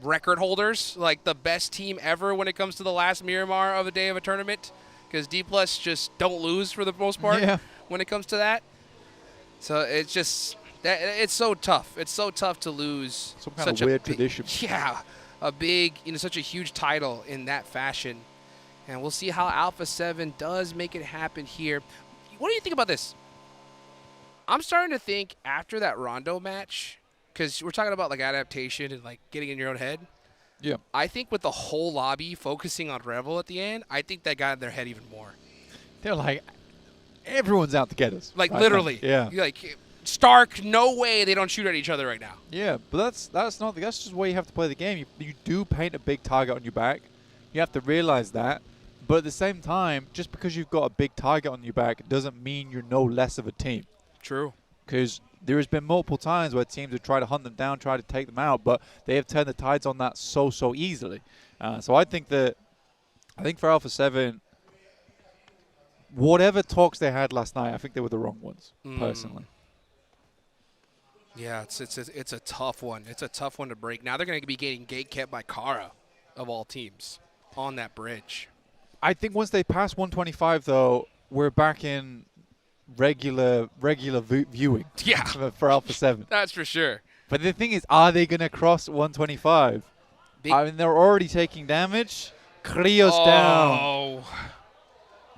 record holders, like the best team ever when it comes to the last Miramar of a day of a tournament, because D+ just don't lose for the most part when it comes to that. So it's just it's so tough. It's so tough to lose some kind of weird tradition. Yeah, a big, such a huge title in that fashion. And we'll see how Alpha 7 does make it happen here. What do you think about this? I'm starting to think after that Rondo match, because we're talking about like adaptation and like getting in your own head. Yeah. I think with the whole lobby focusing on Rebel at the end, I think that got in their head even more. They're like, everyone's out to get us. Like right literally. now. Yeah. Like Stark, no way they don't shoot at each other right now. Yeah, but that's just the way you have to play the game. You do paint a big target on your back. You have to realize that. But at the same time, just because you've got a big target on your back doesn't mean you're no less of a team. True. Because there has been multiple times where teams have tried to hunt them down, try to take them out, but they have turned the tides on that so easily. So I think for Alpha 7, whatever talks they had last night, I think they were the wrong ones, personally. Yeah, it's a tough one. It's a tough one to break. Now they're going to be getting gate kept by Kara, of all teams, on that bridge. I think once they pass 125, though, we're back in regular viewing. Yeah. For Alpha 7. That's for sure. But the thing is, are they going to cross 125? I mean, they're already taking damage. Crio's down. Oh.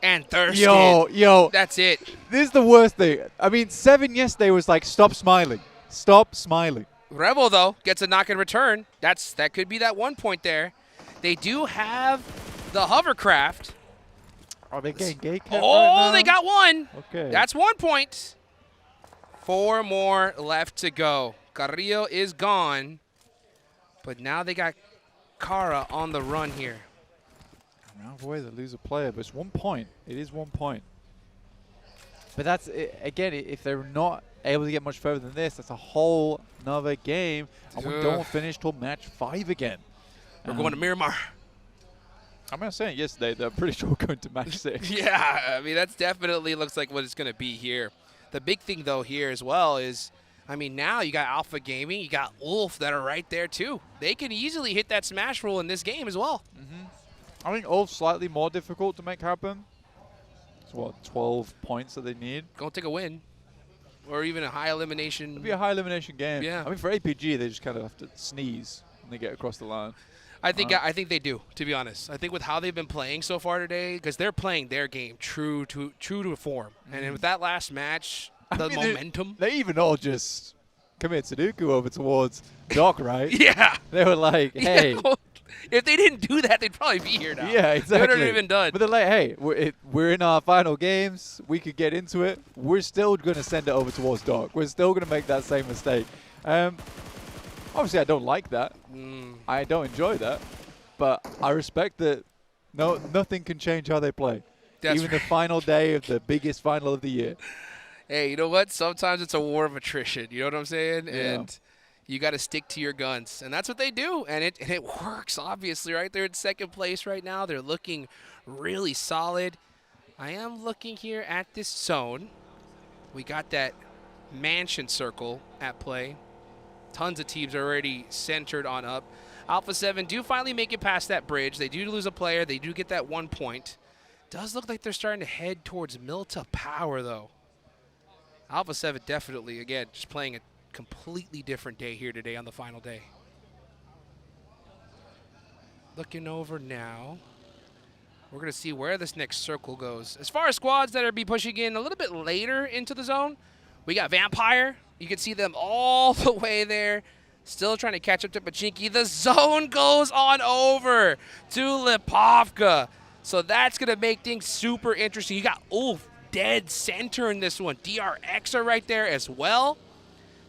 And Thurston. Yo. That's it. This is the worst thing. I mean, 7 yesterday was like, stop smiling. Stop smiling. Rebel, though, gets a knock in return. That could be that 1 point there. They do have the hovercraft. Are they getting gate kept Oh, right now? they got one. Okay. That's 1 point. 4 more left to go. Carrillo is gone. But now they got Kara on the run here. Either way, they lose a player, but it's 1 point. It is 1 point. But that's, again, if they're not able to get much further than this, that's a whole nother game, and we don't finish till match 5 again. We're going to Miramar. I mean, I was saying yesterday, they're pretty sure we're going to match 6. Yeah, I mean, that's definitely looks like what it's going to be here. The big thing, though, here as well is, I mean, now you got Alpha Gaming, you got Ulf that are right there, too. They can easily hit that smash rule in this game as well. I think Ulf's slightly more difficult to make happen. It's what, 12 points that they need? Go take a win. Or even a high elimination. It'd be a high elimination game. Yeah. I mean, for APG, they just kind of have to sneeze when they get across the line. I think they do, to be honest. I think with how they've been playing so far today, because they're playing their game true to form. And with that last match, the momentum. They even all just commit Sudoku over towards Doc, right? Yeah. They were like, hey. Yeah. If they didn't do that, they'd probably be here now. Yeah, exactly. They would have even done. But they're like, hey, we're in our final games. We could get into it. We're still going to send it over towards Doc. We're still going to make that same mistake. Obviously, I don't like that. I don't enjoy that. But I respect that nothing can change how they play. That's even the final day of the biggest final of the year. Hey, you know what? Sometimes it's a war of attrition. You know what I'm saying? Yeah. And you got to stick to your guns. And that's what they do. And it works, obviously, right? They're in second place right now. They're looking really solid. I am looking here at this zone. We got that mansion circle at play. Tons of teams are already centered on up. Alpha 7 do finally make it past that bridge. They do lose a player. They do get that 1 point. Does look like they're starting to head towards Milta Power, though. Alpha 7 definitely, again, just playing a completely different day here today on the final day. Looking over now. We're going to see where this next circle goes. As far as squads that are be pushing in a little bit later into the zone, we got Vampire. You can see them all the way there. Still trying to catch up to Pachinki. The zone goes on over to Lipovka. So that's going to make things super interesting. You got Ulf dead center in this one. DRX are right there as well.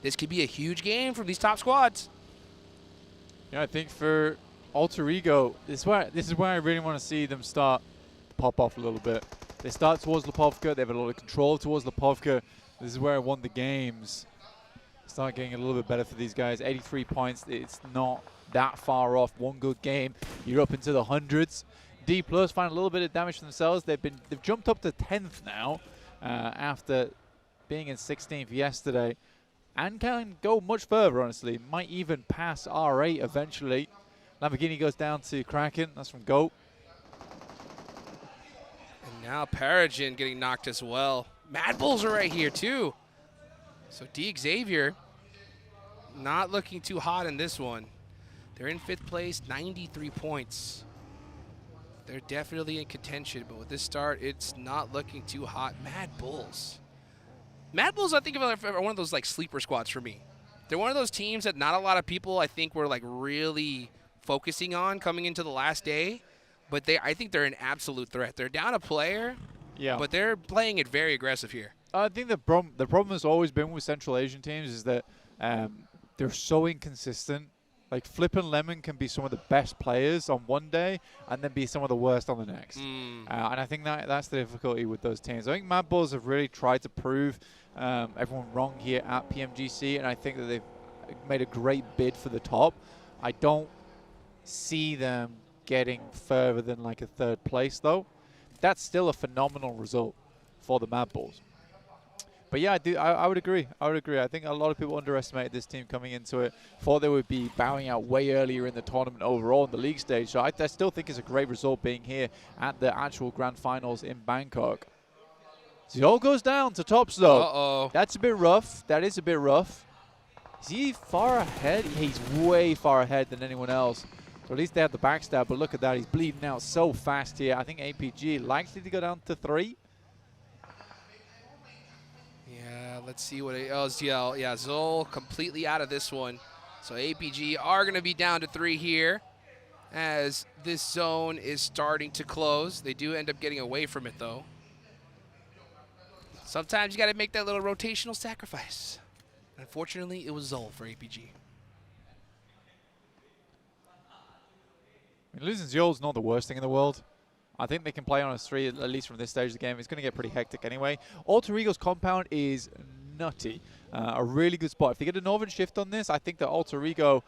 This could be a huge game from these top squads. Yeah, I think for Alter Ego, this is where I really want to see them start to pop off a little bit. They start towards Lipovka. They have a lot of control towards Lipovka. This is where I won the games. Start getting a little bit better for these guys. 83 points. It's not that far off. One good game, you're up into the hundreds. D Plus find a little bit of damage for themselves. They've jumped up to 10th now after being in 16th yesterday, and can go much further. Honestly, might even pass R8 eventually. Lamborghini goes down to Kraken. That's from Goat. And now Paragin getting knocked as well. Mad Bulls are right here too. So D Xavier not looking too hot in this one. They're in 5th place, 93 points. They're definitely in contention, but with this start, it's not looking too hot. Mad Bulls. Mad Bulls, I think, are one of those like sleeper squads for me. They're one of those teams that not a lot of people, I think, were like really focusing on coming into the last day. But I think they're an absolute threat. They're down a player, but they're playing it very aggressive here. I think the problem has always been with Central Asian teams is that they're so inconsistent. Like Flip and Lemon can be some of the best players on one day and then be some of the worst on the next. And I think that's the difficulty with those teams. I think Mad Bulls have really tried to prove everyone wrong here at PMGC, and I think that they've made a great bid for the top. I don't see them getting further than like a 3rd place, though. That's still a phenomenal result for the Mad Bulls. But yeah, I would agree. I would agree. I think a lot of people underestimated this team coming into it. Thought they would be bowing out way earlier in the tournament overall in the league stage. So I still think it's a great result being here at the actual grand finals in Bangkok. Zol goes down to tops though. Uh-oh. That's a bit rough. That is a bit rough. Is he far ahead? He's way far ahead than anyone else. So at least they have the backstab. But look at that. He's bleeding out so fast here. I think APG likely to go down to 3. Yeah, let's see what ZL. Yeah, Zol completely out of this one. So APG are going to be down to 3 here as this zone is starting to close. They do end up getting away from it, though. Sometimes you got to make that little rotational sacrifice. Unfortunately, it was Zol for APG. I mean, losing Zol's not the worst thing in the world. I think they can play on a 3 at least from this stage of the game. It's going to get pretty hectic anyway. Alter Ego's compound is nutty. A really good spot. If they get a Northern Shift on this, I think that Alter Ego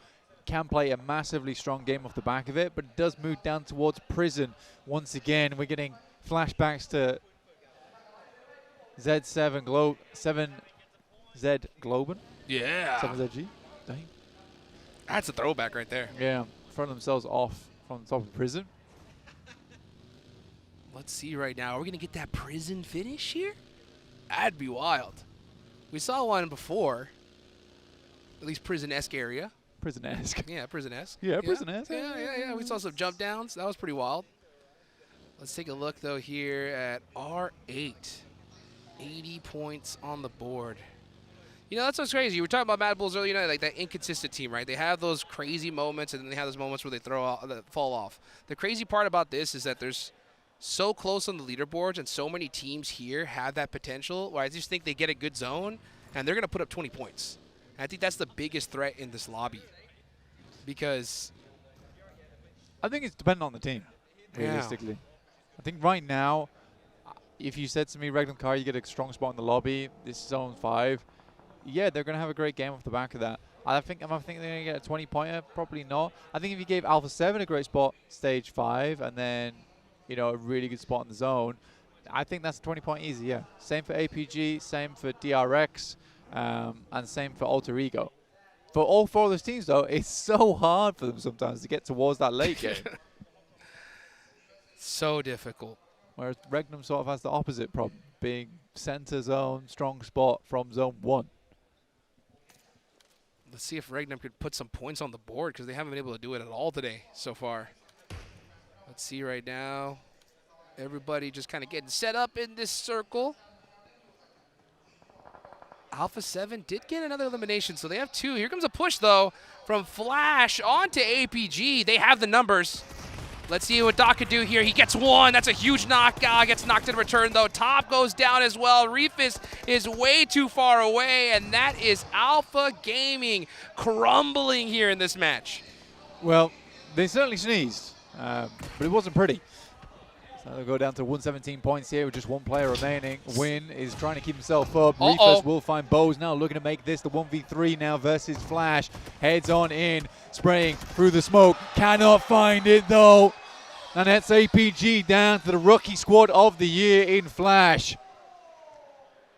can play a massively strong game off the back of it, but it does move down towards Prison once again. We're getting flashbacks to Z7 7Z Globen. Yeah. 7ZG. Dang. That's a throwback right there. Yeah, front themselves off from the top of Prison. Let's see right now. Are we going to get that Prison finish here? That'd be wild. We saw one before. At least Prison-esque area. Prison-esque. Yeah, Prison-esque. Yeah, Prison-esque. Yeah. We saw some jump downs. That was pretty wild. Let's take a look, though, here at R8. 80 points on the board. You know, that's what's crazy. You were talking about Mad Bulls earlier, like that inconsistent team, right? They have those crazy moments, and then they have those moments where they fall off. The crazy part about this is that there's so close on the leaderboards, and so many teams here have that potential where I just think they get a good zone, and they're going to put up 20 points. And I think that's the biggest threat in this lobby. Because I think it's dependent on the team, realistically. Yeah. I think right now, if you said to me, Regnum Car, you get a strong spot in the lobby, this is zone 5, yeah, they're going to have a great game off the back of that. Am I thinking they're going to get a 20-pointer? Probably not. I think if you gave Alpha 7 a great spot, stage 5, and then, you know, a really good spot in the zone, I think that's a 20-point easy, yeah. Same for APG, same for DRX, and same for Alter Ego. For all 4 of those teams, though, it's so hard for them sometimes to get towards that late game. So difficult. Whereas Regnum sort of has the opposite problem, being center zone, strong spot from zone 1. Let's see if Regnum could put some points on the board, because they haven't been able to do it at all today so far. Let's see right now. Everybody just kind of getting set up in this circle. Alpha 7 did get another elimination, so they have 2. Here comes a push, though, from Flash onto APG. They have the numbers. Let's see what Doc could do here. He gets 1. That's a huge knockout. Gets knocked in return, though. Top goes down as well. Reefus is way too far away, and that is Alpha Gaming crumbling here in this match. Well, they certainly sneezed, but it wasn't pretty. So they'll go down to 117 points here with just 1 player remaining. Win is trying to keep himself up. Reefus will find Bose now, looking to make this the 1v3 now versus Flash. Heads on in, spraying through the smoke. Cannot find it, though. And that's APG down to the rookie squad of the year in Flash.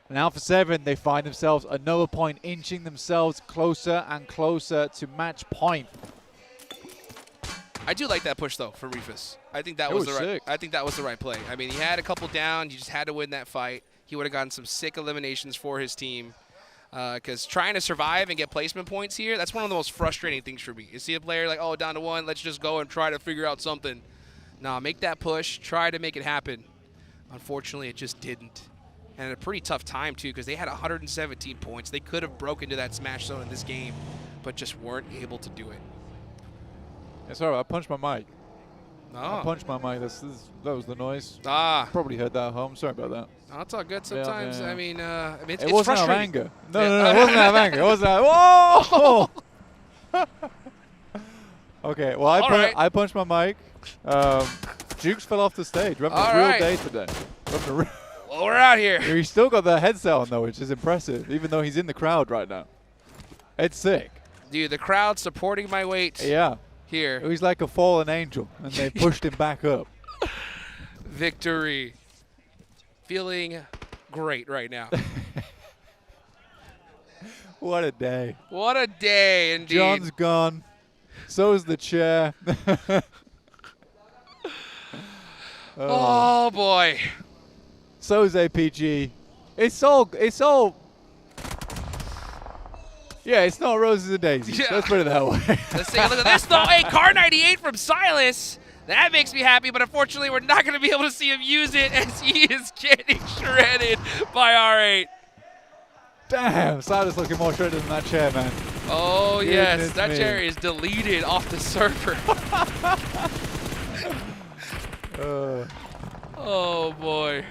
And Alpha 7, they find themselves another point, inching themselves closer and closer to match point. I do like that push, though, for Reefus. I think that was the right. I think that was the right play. I mean, he had a couple down. You just had to win that fight. He would have gotten some sick eliminations for his team. Because trying to survive and get placement points here, that's one of the most frustrating things for me. You see a player like, oh, down to 1, let's just go and try to figure out something. Nah, make that push. Try to make it happen. Unfortunately, it just didn't. And at a pretty tough time, too, because they had 117 points. They could have broken into that smash zone in this game, but just weren't able to do it. Yeah, sorry, I punched my mic. Oh. I punched my mic. That was the noise. Probably heard that at home. Sorry about that. Oh, it's all good sometimes. Yeah. I mean, it's it wasn't out of frustrating. anger. No, it wasn't out of anger. It wasn't out. Whoa! Okay, well, I punched my mic. Jukes fell off the stage. We're having a real day today. Well, we're out here. He's still got the headset on, though, which is impressive, even though he's in the crowd right now. It's sick. Dude, the crowd supporting my weight. Yeah. Here. He's like a fallen angel, and they pushed him back up. Victory. Feeling great right now. What a day. What a day, indeed. John's gone. So is the chair. Oh, boy. So is APG. It's all. Yeah, it's not roses and daisies. Yeah. Let's put it that way. Let's take a look at this, though. Hey, Car 98 from Silas. That makes me happy, but unfortunately, we're not going to be able to see him use it as he is getting shredded by R8. Damn, Silas looking more shredded than that chair, man. Oh, yes. That chair is deleted off the server. Oh, boy.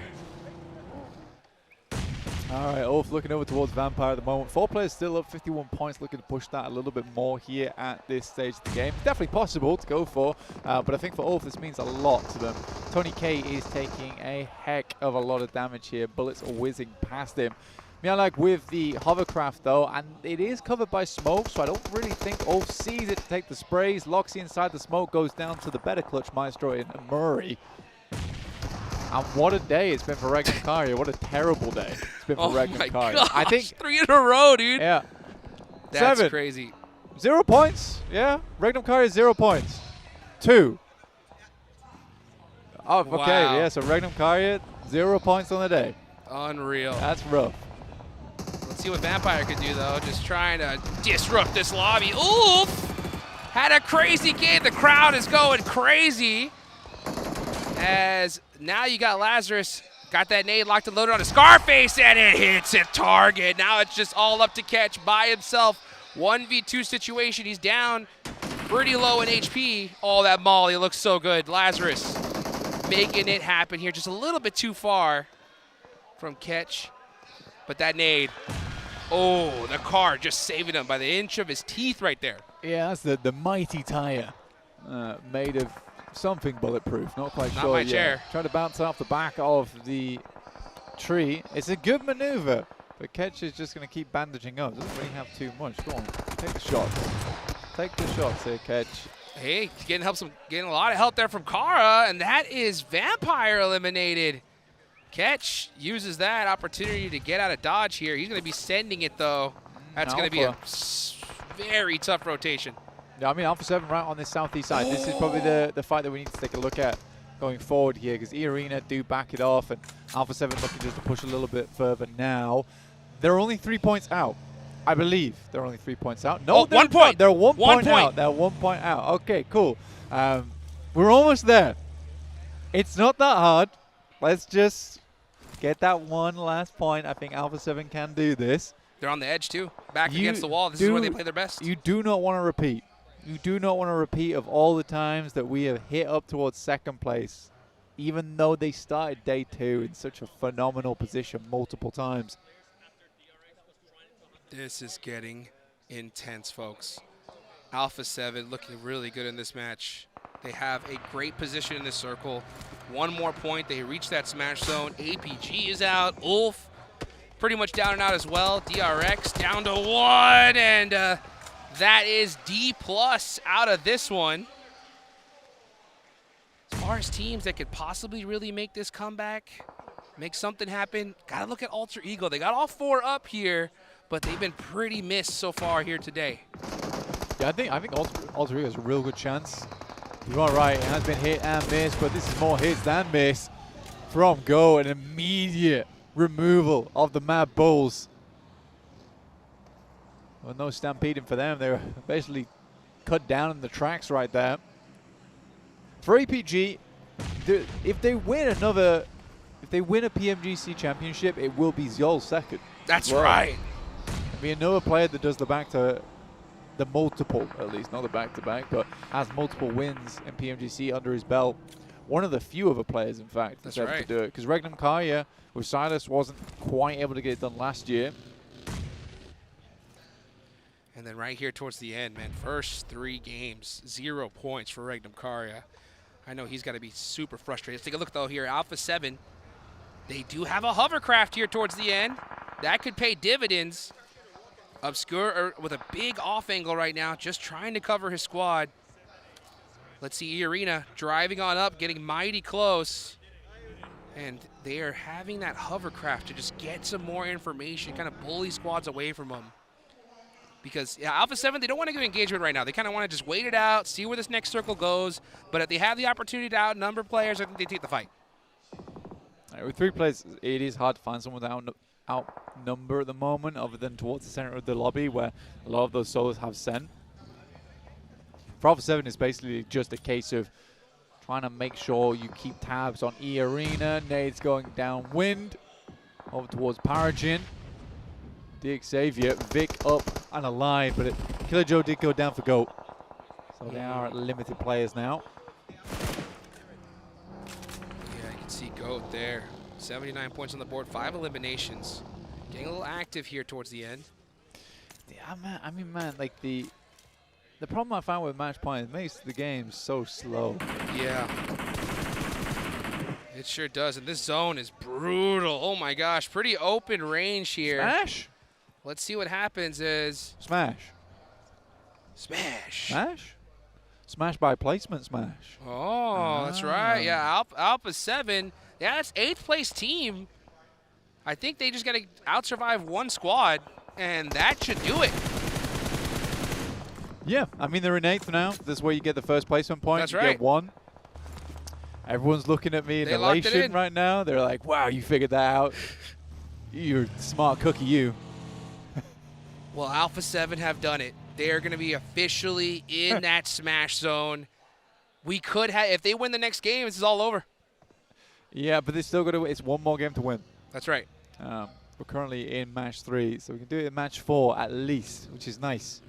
All right, Ulf looking over towards Vampire at the moment. 4 players still up, 51 points, looking to push that a little bit more here at this stage of the game. It's definitely possible to go for, but I think for Ulf this means a lot to them. Tony K is taking a heck of a lot of damage here. Bullets are whizzing past him. Mialag with the hovercraft though, and it is covered by smoke, so I don't really think Ulf sees it to take the sprays. Loxy inside the smoke goes down to the better clutch maestro in Murray. And what a day it's been for Regnum Karya. What a terrible day it's been for Regnum Karya. Gosh, I think 3 in a row, dude. Yeah. That's 7. crazy. 0 points. Yeah. Regnum Karya 0 points. 2. Oh, okay. Wow. Yeah, so Regnum Karya 0 points on the day. Unreal. That's rough. Let's see what Vampire can do, though. Just trying to disrupt this lobby. Oof! Had a crazy game. The crowd is going crazy. As now you got Lazarus, got that nade locked and loaded on a Scarface, and it hits a target. Now it's just all up to Catch by himself. 1v2 situation. He's down pretty low in HP. Oh, that molly looks so good. Lazarus making it happen here. Just a little bit too far from Catch. But that nade, oh, the car just saving him by the inch of his teeth right there. Yeah, that's the mighty tire made of something bulletproof. Not quite Not sure my yet. chair. Trying to bounce off the back of the tree. It's a good maneuver, but Ketch is just going to keep bandaging up. Doesn't really have too much. Go on, take the shots. Take the shots here, Ketch. Hey, getting a lot of help there from Kara, and that is Vampire eliminated. Catch uses that opportunity to get out of dodge here. He's going to be sending it, though. That's going to be a very tough rotation. Yeah, I mean, Alpha 7 right on this southeast side. This is probably the fight that we need to take a look at going forward here, because E-Arena do back it off, and Alpha 7 looking just to push a little bit further now. They're only 3 points out. I believe they're only 3 points out. No, oh, 1 point. They're 1 point out. They're 1 point out. Okay, cool. We're almost there. It's not that hard. Let's just get that one last point. I think Alpha 7 can do this. They're on the edge, too. Back against the wall. This is where they play their best. You do not want to repeat. You do not want to repeat of all the times that we have hit up towards second place, even though they started day 2 in such a phenomenal position multiple times. This is getting intense, folks. Alpha 7 looking really good in this match. They have a great position in this circle. 1 more point. They reach that smash zone. APG is out. Ulf pretty much down and out as well. DRX down to 1, and that is D+ out of this one. As far as teams that could possibly really make this comeback, make something happen, gotta look at Alter Ego. They got all 4 up here, but they've been pretty missed so far here today. Yeah, I think Alter Ego has a real good chance. You are right, it has been hit and miss, but this is more hits than miss from Go. An immediate removal of the Mad Bulls. Well, no stampeding for them. They were basically cut down in the tracks right there. For APG, if they win a PMGC championship, it will be Zol's second. That's right. It'll be another player that does the multiple, at least, not the back-to-back, but has multiple wins in PMGC under his belt. One of the few other players, in fact, that's able to do it. Because Regnum Karya with Silas wasn't quite able to get it done last year. And then right here towards the end, man, first 3 games, 0 points for Regnum Karya. I know he's got to be super frustrated. Let's take a look, though, here. Alpha 7, they do have a hovercraft here towards the end. That could pay dividends. Obscure with a big off angle right now, just trying to cover his squad. Let's see E-Arena driving on up, getting mighty close. And they are having that hovercraft to just get some more information, kind of bully squads away from them. Because yeah, Alpha 7, they don't want to get engagement right now. They kind of want to just wait it out, see where this next circle goes. But if they have the opportunity to outnumber players, I think they take the fight. With 3 players, it is hard to find someone that outnumber at the moment, other than towards the center of the lobby, where a lot of those solos have sent. For Alpha 7, it's basically just a case of trying to make sure you keep tabs on E-Arena. Nade's going downwind, over towards Paragin. Dick Xavier, Vic up and alive, but Killer Joe did go down for GOAT. So they are at limited players now. Yeah, you can see GOAT there. 79 points on the board, 5 eliminations. Getting a little active here towards the end. Yeah, man, I mean, man, like the problem I find with match point is it makes the game so slow. Yeah. It sure does. And this zone is brutal. Oh my gosh, pretty open range here. Smash? Let's see what happens is... Smash. Smash. Smash? Smash by placement smash. Oh, that's right. Yeah, Alpha 7. Yeah, that's 8th place team. I think they just got to out-survive one squad, and that should do it. Yeah, I mean, they're in 8th now. This is where you get the first placement point. That's you right. get 1. Everyone's looking at me in They locked it elation in. right now. They're like, wow, you figured that out. You're a smart cookie, you. Well, Alpha 7 have done it. They are going to be officially in that smash zone. We could have, if they win the next game, this is all over. Yeah, but they still got to. It's one more game to win. That's right. We're currently in match 3, so we can do it in match 4 at least, which is nice.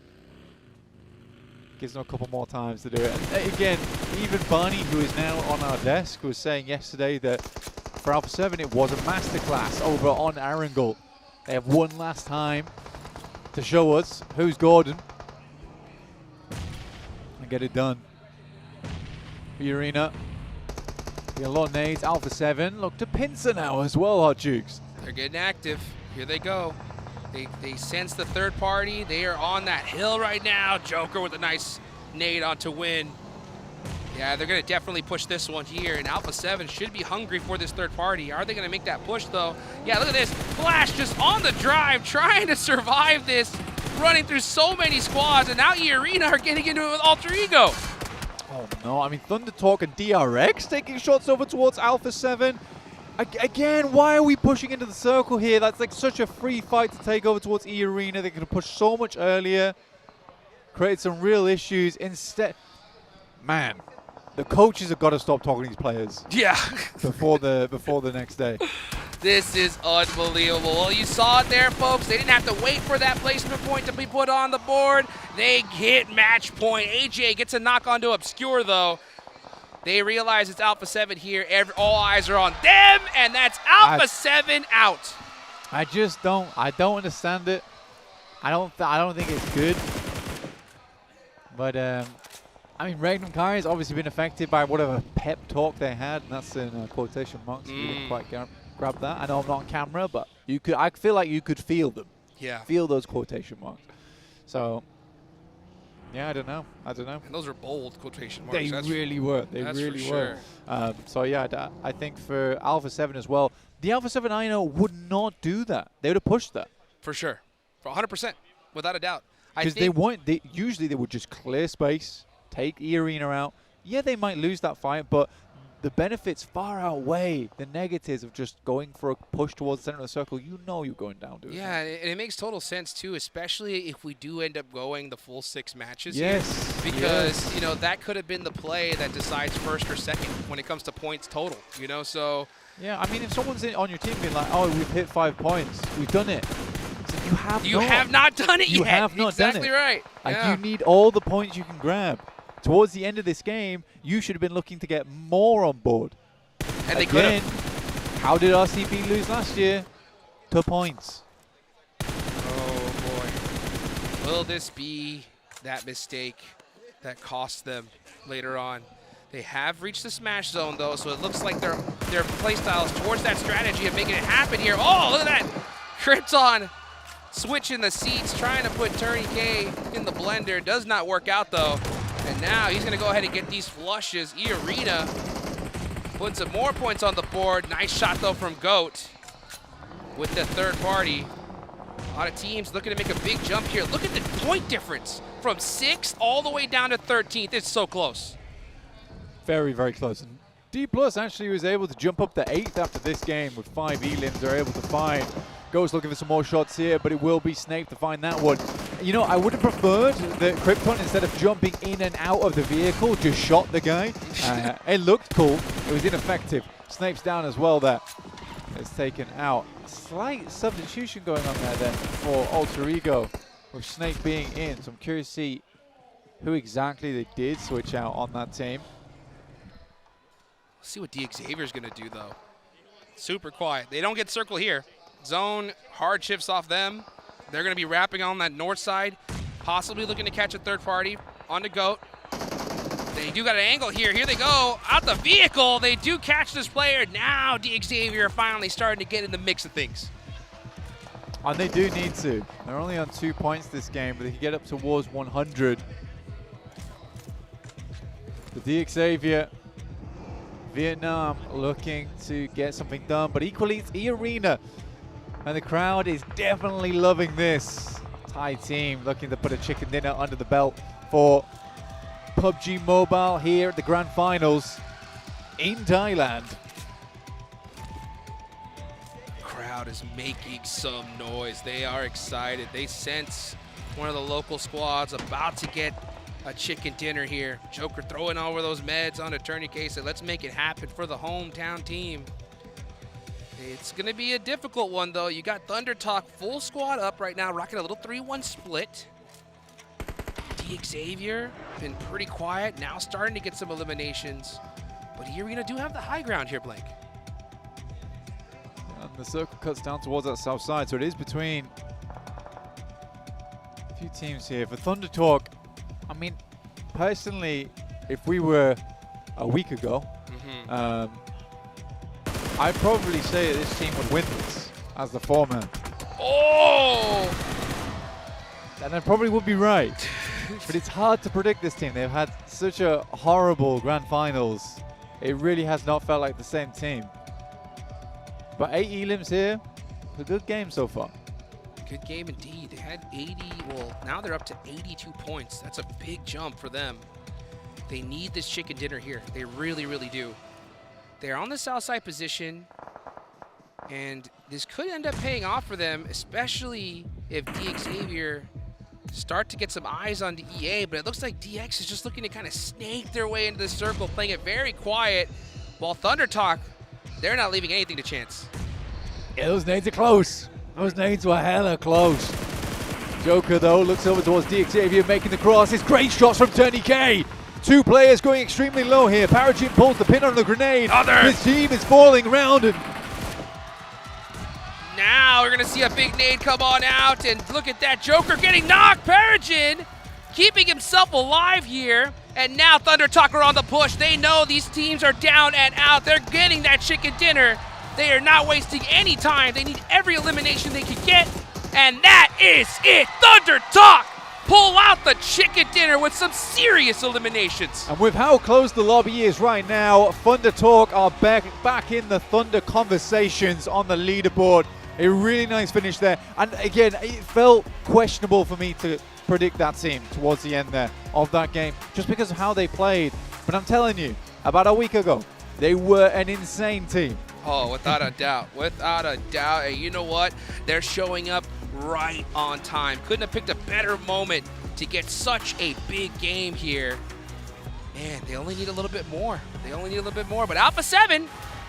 Gives them a couple more times to do it. And again, even Barney, who is now on our desk, was saying yesterday that for Alpha 7 it was a masterclass over on Arundel. They have one last time to show us who's Gordon and get it done. The arena. A lot of nades. Alpha 7 look to pincer now as well, Hot Jukes. They're getting active. Here they go. They sense the third party. They are on that hill right now. Joker with a nice nade on to win. Yeah, they're going to definitely push this one here. And Alpha 7 should be hungry for this third party. Are they going to make that push, though? Yeah, look at this. Flash just on the drive, trying to survive this, running through so many squads. And now E-Arena are getting into it with Alter Ego. Oh, no. I mean, Thunder Talk and DRX taking shots over towards Alpha 7. Again, why are we pushing into the circle here? That's like such a free fight to take over towards E-Arena. They could have pushed so much earlier. Created some real issues. Instead, man, the coaches have got to stop talking to these players. Yeah. before the next day. This is unbelievable. Well, you saw it there, folks. They didn't have to wait for that placement point to be put on the board. They hit match point. AJ gets a knock onto Obscure, though. They realize it's Alpha 7 here. All eyes are on them, and that's Alpha 7 out. I don't understand it. I don't think it's good. But I mean, Regnum Kai has obviously been affected by whatever pep talk they had, and that's in quotation marks. We didn't quite grab that. I know I'm not on camera, but you could. I feel like you could feel them. Yeah. Feel those quotation marks. So. Yeah, I don't know. And those are bold quotation marks. They really were. They really were. So yeah, I think for Alpha 7 as well, the Alpha 7 I know would not do that. They would have pushed that. For sure. For 100%, without a doubt. Because usually they would just clear space, take E-Arena out. Yeah, they might lose that fight, but the benefits far outweigh the negatives of just going for a push towards the center of the circle. You know you're going down, dude. Yeah, and it makes total sense, too, especially if we do end up going the full 6 matches yes, here. Because, you know, that could have been the play that decides first or second when it comes to points total, you know, so. Yeah, I mean, if someone's on your team being like, oh, we've hit 5 points, we've done it. Like, you have not done it yet. You have not done it. Exactly right. Like, yeah. you need all the points you can grab. Towards the end of this game, you should have been looking to get more on board. And they could have. How did RCB lose last year? To points. Oh, boy. Will this be that mistake that cost them later on? They have reached the smash zone, though, so it looks like their playstyle is towards that strategy of making it happen here. Oh, look at that. Krypton switching the seats, trying to put Turney K in the blender. Does not work out, though. And now he's going to go ahead and get these flushes. E-Arena putting some more points on the board. Nice shot, though, from GOAT with the third party. A lot of teams looking to make a big jump here. Look at the point difference from 6th all the way down to 13th. It's so close. Very, very close. And D Plus actually was able to jump up to 8th after this game with 5 elims they're able to find. Ghost looking for some more shots here, but it will be Snape to find that one. You know, I would have preferred that Krypton, instead of jumping in and out of the vehicle, just shot the guy. It looked cool. It was ineffective. Snape's down as well there. It's taken out. Slight substitution going on there then for Alter Ego, with Snake being in. So I'm curious to see who exactly they did switch out on that team. Let's see what D Xavier's going to do, though. Super quiet. They don't get circle here. Zone hard shifts off them. They're going to be wrapping on that north side, possibly looking to catch a third party on the GOAT. They do got an angle here. Here they go. Out the vehicle. They do catch this player. Now Xavier finally starting to get in the mix of things. And they do need to. They're only on 2 points this game, but they can get up towards 100. The Xavier, Vietnam looking to get something done, but equally it's E-Arena. And the crowd is definitely loving this. Thai team looking to put a chicken dinner under the belt for PUBG Mobile here at the Grand Finals in Thailand. Crowd is making some noise. They are excited. They sense one of the local squads about to get a chicken dinner here. Joker throwing over those meds on a tourniquet. So let's make it happen for the hometown team. It's going to be a difficult one, though. You got Thunder Talk full squad up right now, rocking a little 3-1 split. Xavier been pretty quiet, now starting to get some eliminations. But E-Arena do have the high ground here, Blake. And the circle cuts down towards that south side, so it is between a few teams here. For Thunder Talk, I mean, personally, if we were a week ago, I'd probably say that this team would win this as the foreman. Oh! And I probably would be right. But it's hard to predict this team. They've had such a horrible grand finals. It really has not felt like the same team. But 8 elims here. A good game so far. Good game indeed. They had 80, well, now they're up to 82 points. That's a big jump for them. They need this chicken dinner here. They really, really do. They're on the south side position, and this could end up paying off for them, especially if Xavier start to get some eyes on the EA, but it looks like DX is just looking to kind of snake their way into the circle, playing it very quiet, while Thunder Talk, they're not leaving anything to chance. Yeah, those nades are close. Those nades were hella close. Joker, though, looks over towards Xavier, making the cross. It's great shots from Tourniquet. 2 players going extremely low here. Parajin pulls the pin on the grenade. His team is falling around, and now we're going to see a big nade come on out, and look at that. Joker getting knocked. Parajin keeping himself alive here, and now Thunder Talk are on the push. They know these teams are down and out. They're getting that chicken dinner. They are not wasting any time. They need every elimination they can get, and that is it. Thunder Talk pull out the chicken dinner with some serious eliminations. And with how close the lobby is right now, Thunder Talk are back in the Thunder conversations on the leaderboard. A really nice finish there. And again, it felt questionable for me to predict that team towards the end there of that game, just because of how they played. But I'm telling you, about a week ago, they were an insane team. Oh, without a doubt. Without a doubt. And you know what? They're showing up right on time. Couldn't have picked a better moment to get such a big game here. Man, they only need a little bit more. They only need a little bit more. But Alpha 7,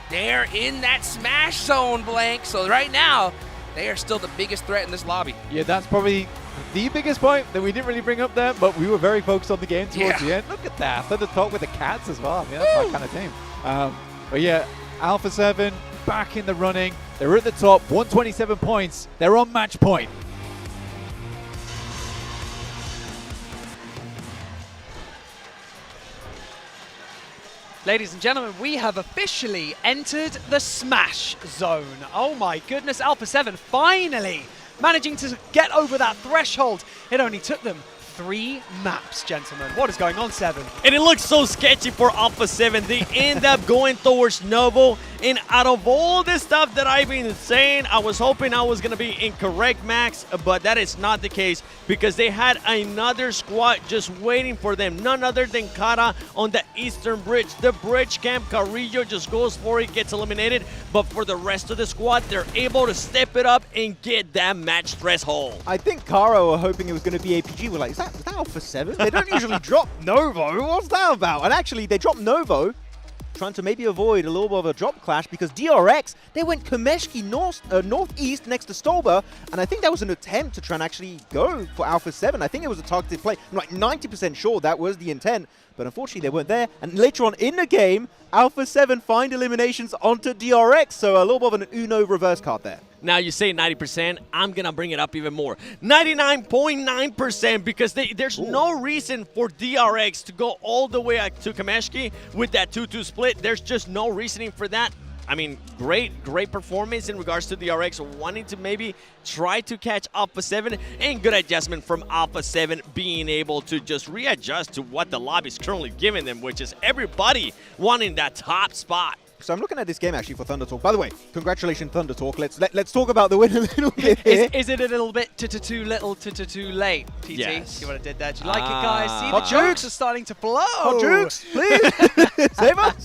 they're in that smash zone, Blank. So right now, they are still the biggest threat in this lobby. Yeah, that's probably the biggest point that we didn't really bring up there, but we were very focused on the game towards the end. Look at that. Thunder Talk with the cats as well. I mean, that's my kind of team. But yeah, Alpha 7 back in the running. They're at the top, 127 points. They're on match point. Ladies and gentlemen, we have officially entered the Smash Zone. Oh my goodness, Alpha 7 finally managing to get over that threshold. It only took them 3 maps, gentlemen. What is going on, 7? And it looks so sketchy for Alpha 7. They end up going towards Novo. And out of all the stuff that I've been saying, I was hoping I was going to be incorrect, Max, but that is not the case because they had another squad just waiting for them. None other than Kara on the Eastern Bridge. The bridge camp, Carrillo just goes for it, gets eliminated. But for the rest of the squad, they're able to step it up and get that match threshold. I think Kara were hoping it was going to be APG. We're like, is that Alpha 7? They don't usually drop Novo. What's that about? And actually, they dropped Novo, trying to maybe avoid a little bit of a drop clash because DRX, they went Komeshki northeast next to Stolber, and I think that was an attempt to try and actually go for Alpha 7. I think it was a targeted play. I'm like 90% sure that was the intent, but unfortunately they weren't there. And later on in the game, Alpha 7 find eliminations onto DRX, so a little bit of an Uno reverse card there. Now you say 90%, I'm going to bring it up even more. 99.9% because there's no reason for DRX to go all the way to Kameshki with that 2-2 split. There's just no reasoning for that. I mean, great performance in regards to DRX, wanting to maybe try to catch Alpha 7, and good adjustment from Alpha 7 being able to just readjust to what the lobby is currently giving them, which is everybody wanting that top spot. So I'm looking at this game actually for Thunder Talk. By the way, congratulations Thunder Talk. Let's talk about the win a little bit here. Is it a little bit too little, too late, TT? Yes. See what I did there? Do you like it, guys? See, the Hot jokes are starting to flow. Hot jokes, please. Save us.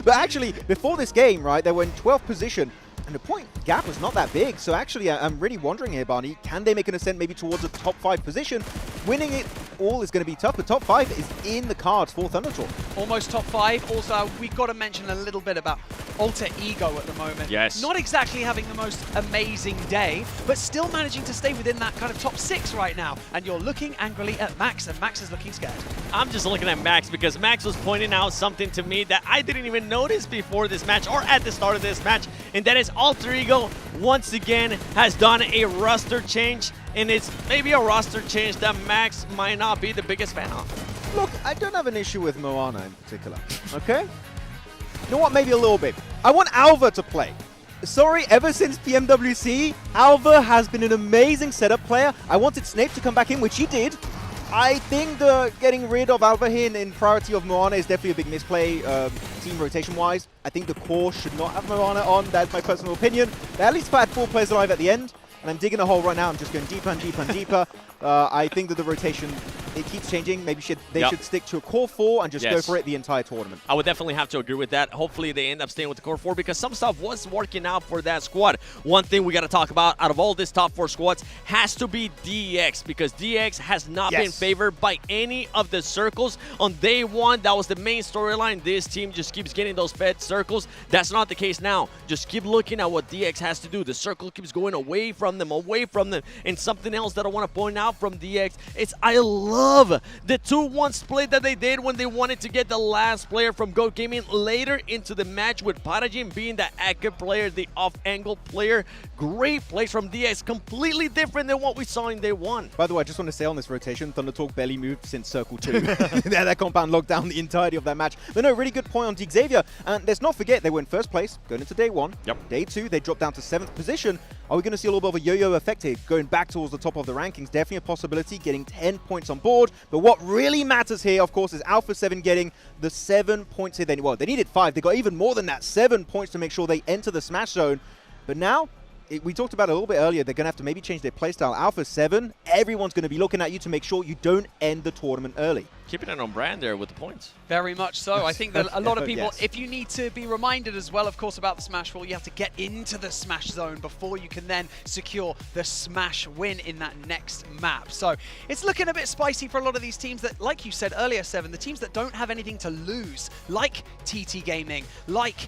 But actually, before this game, right, they were in 12th position. And the point gap was not that big. So actually, I'm really wondering here, Barney, can they make an ascent maybe towards a top 5 position? Winning it all is going to be tough, but top 5 is in the cards for Thunder Talk. Almost top 5. Also, we've got to mention a little bit about Alter Ego at the moment. Yes. Not exactly having the most amazing day, but still managing to stay within that kind of top 6 right now. And you're looking angrily at Max, and Max is looking scared. I'm just looking at Max because Max was pointing out something to me that I didn't even notice before this match or at the start of this match, and that is Alter Ego once again has done a roster change, and it's maybe a roster change that Max might not be the biggest fan of. Look, I don't have an issue with Moana in particular, okay? You know what, maybe a little bit. I want Alva to play. Sorry, ever since PMWC, Alva has been an amazing setup player. I wanted Snape to come back in, which he did. I think the getting rid of Alva here in priority of Moana is definitely a big misplay, team rotation-wise. I think the core should not have Moana on. That's my personal opinion. They at least had 4 players alive at the end, and I'm digging a hole right now. I'm just going deeper and deeper and deeper. I think that the rotation, it keeps changing. Maybe they should stick to a core 4 and just go for it the entire tournament. I would definitely have to agree with that. Hopefully they end up staying with the core 4 because some stuff was working out for that squad. One thing we got to talk about out of all this top 4 squads has to be DX, because DX has not been favored by any of the circles. On day 1, that was the main storyline. This team just keeps getting those fed circles. That's not the case now. Just keep looking at what DX has to do. The circle keeps going away from them. And something else that I want to point out from DX is I love the 2-1 split that they did when they wanted to get the last player from GOAT Gaming later into the match, with Parajin being the active player, the off-angle player. Great plays from DX, completely different than what we saw in day 1. By the way, I just want to say on this rotation, Thunder Talk barely moved since Circle 2. That compound locked down the entirety of that match. But no, really good point on Dig Xavier. And let's not forget, they were in first place going into day 1. Day 2, they dropped down to 7th position. Are we going to see a little bit of a yo-yo effect here, going back towards the top of the rankings? Definitely a possibility, getting 10 points on board. But what really matters here, of course, is Alpha 7 getting the 7 points here. They needed 5. They got even more than that, 7 points to make sure they enter the Smash Zone. But now, we talked about it a little bit earlier, they're going to have to maybe change their playstyle. Alpha 7, everyone's going to be looking at you to make sure you don't end the tournament early. Keeping it on brand there with the points. Very much so. I think that a lot of people, if you need to be reminded as well, of course, about the Smash Ball, you have to get into the Smash Zone before you can then secure the Smash win in that next map. So it's looking a bit spicy for a lot of these teams that, like you said earlier, Seven, the teams that don't have anything to lose, like TT Gaming, like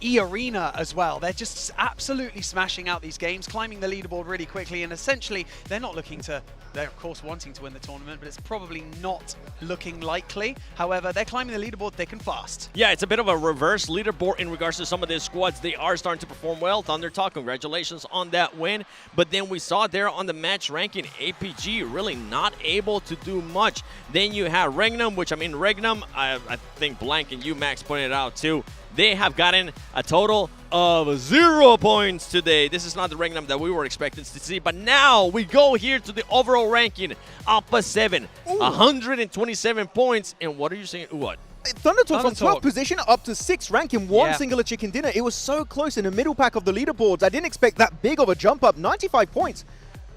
E-Arena as well. They're just absolutely smashing out these games, climbing the leaderboard really quickly, and essentially they're not looking to, they're of course wanting to win the tournament, but it's probably not looking likely. However, they're climbing the leaderboard thick and fast. Yeah, it's a bit of a reverse leaderboard in regards to some of these squads. They are starting to perform well. Thunder Talk, congratulations on that win. But then we saw there on the match ranking, APG really not able to do much. Then you have Regnum, which, I mean, Regnum, I think Blank and you, Max, pointed out too. They have gotten a total of 0 points today. This is not the Regnum that we were expecting to see. But now we go here to the overall ranking. Alpha 7, 127 points. And what are you saying? What? Thunder Talk from 12th position up to 6th rank in one singular chicken dinner. It was so close in the middle pack of the leaderboards. I didn't expect that big of a jump up. 95 points.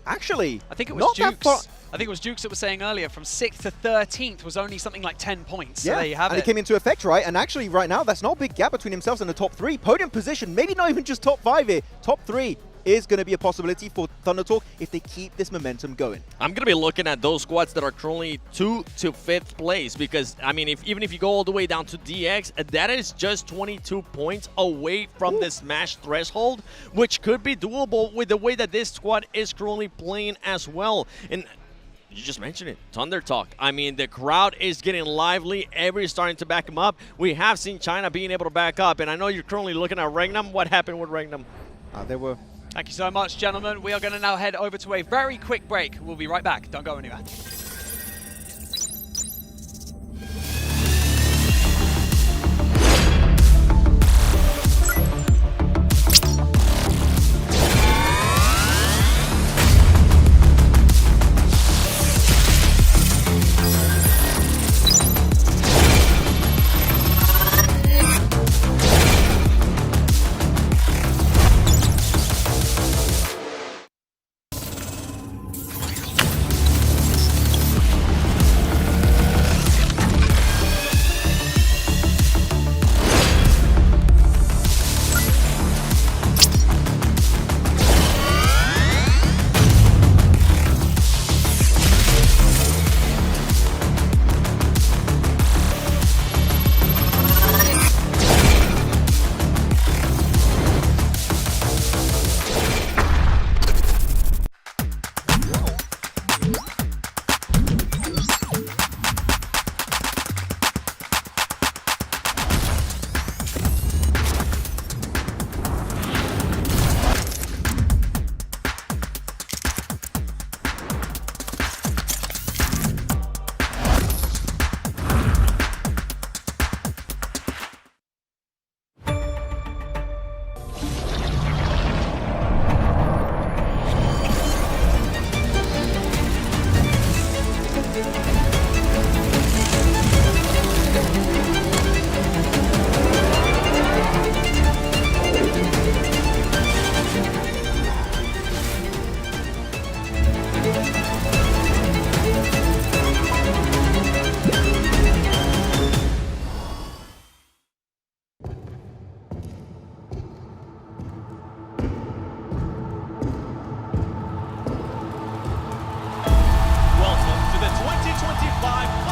Actually, I think it was Jukes. I think it was Jukes that was saying earlier, from 6th to 13th was only something like 10 points. So there you have it. And it came into effect, right? And actually, right now, that's not a big gap between himself and the top 3. Podium position, maybe not even just top 5 here. Top 3 is going to be a possibility for Thunder Talk if they keep this momentum going. I'm going to be looking at those squads that are currently 2 to 5th place, because, I mean, even if you go all the way down to DX, that is just 22 points away from the Smash threshold, which could be doable with the way that this squad is currently playing as well. And you just mentioned it, Thunder Talk. I mean, the crowd is getting lively. Everybody's starting to back them up. We have seen China being able to back up, and I know you're currently looking at Regnum. What happened with Regnum? They were Thank you so much, gentlemen. We are going to now head over to a very quick break. We'll be right back. Don't go anywhere.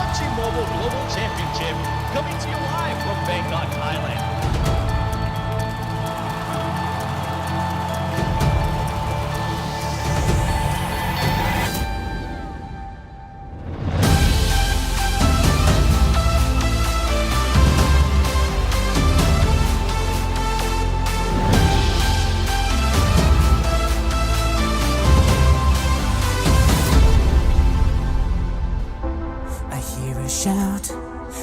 PUBG Mobile Global Championship, coming to you live from Bangkok, Thailand. Shout,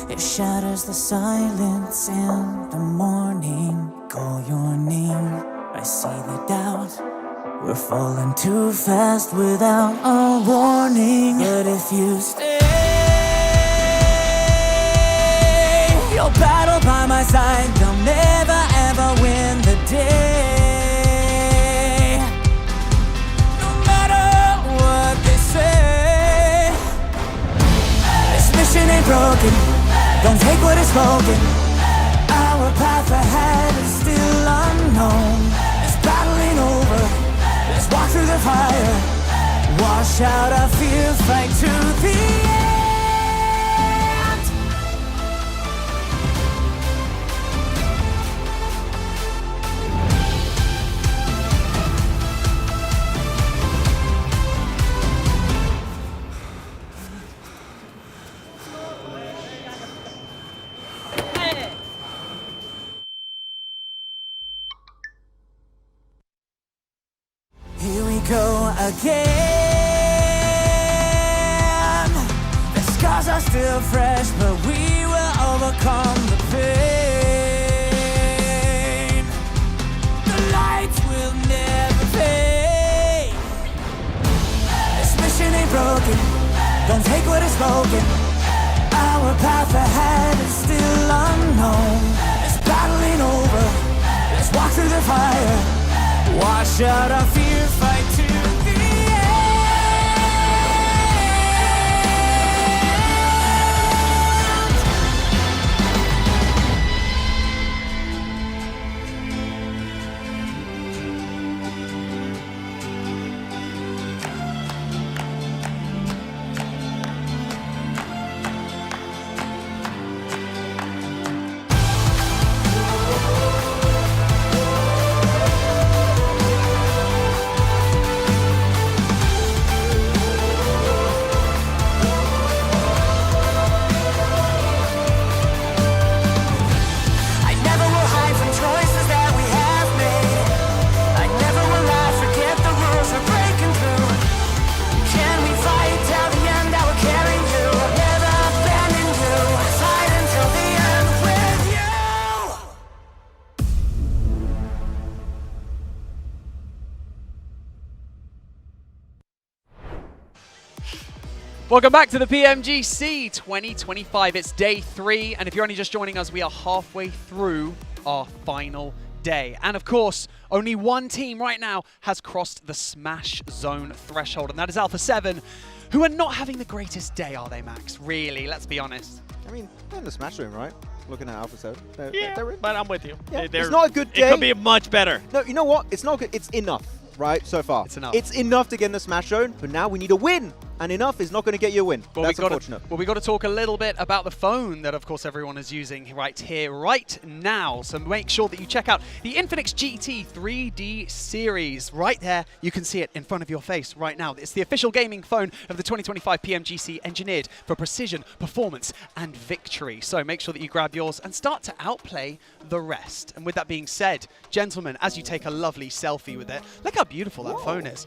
it shatters the silence in the morning. Call your name, I see the doubt. We're falling too fast without a warning. But if you stay, you'll battle by my side. They'll never ever win the day. No matter what they say, mission ain't broken, don't take what is spoken. Our path ahead is still unknown. This battle ain't over, let's walk through the fire. Wash out our fear, fight to the end. Here we go again. The scars are still fresh, but we will overcome the pain. The lights will never fade. This mission ain't broken, don't take what is spoken. Our path ahead is still unknown. This battle ain't over, let's walk through the fire. Wash out our fear, fight to the Welcome back to the PMGC 2025. It's day 3, and if you're only just joining us, we are halfway through our final day. And of course, only one team right now has crossed the Smash Zone threshold, and that is Alpha 7, who are not having the greatest day, are they, Max? Really, let's be honest. I mean, they're in the Smash Zone, right? Looking at Alpha 7. But I'm with you. Yeah, it's not a good day. It could be much better. No, you know what? It's not good. It's enough, right, so far. It's enough. It's enough to get in the Smash Zone, but now we need a win. And enough is not going to get you a win. That's unfortunate. We got to talk a little bit about the phone that, of course, everyone is using right here, right now. So make sure that you check out the Infinix GT 3D series. Right there, you can see it in front of your face right now. It's the official gaming phone of the 2025 PMGC, engineered for precision, performance, and victory. So make sure that you grab yours and start to outplay the rest. And with that being said, gentlemen, as you take a lovely selfie with it, look how beautiful that phone is.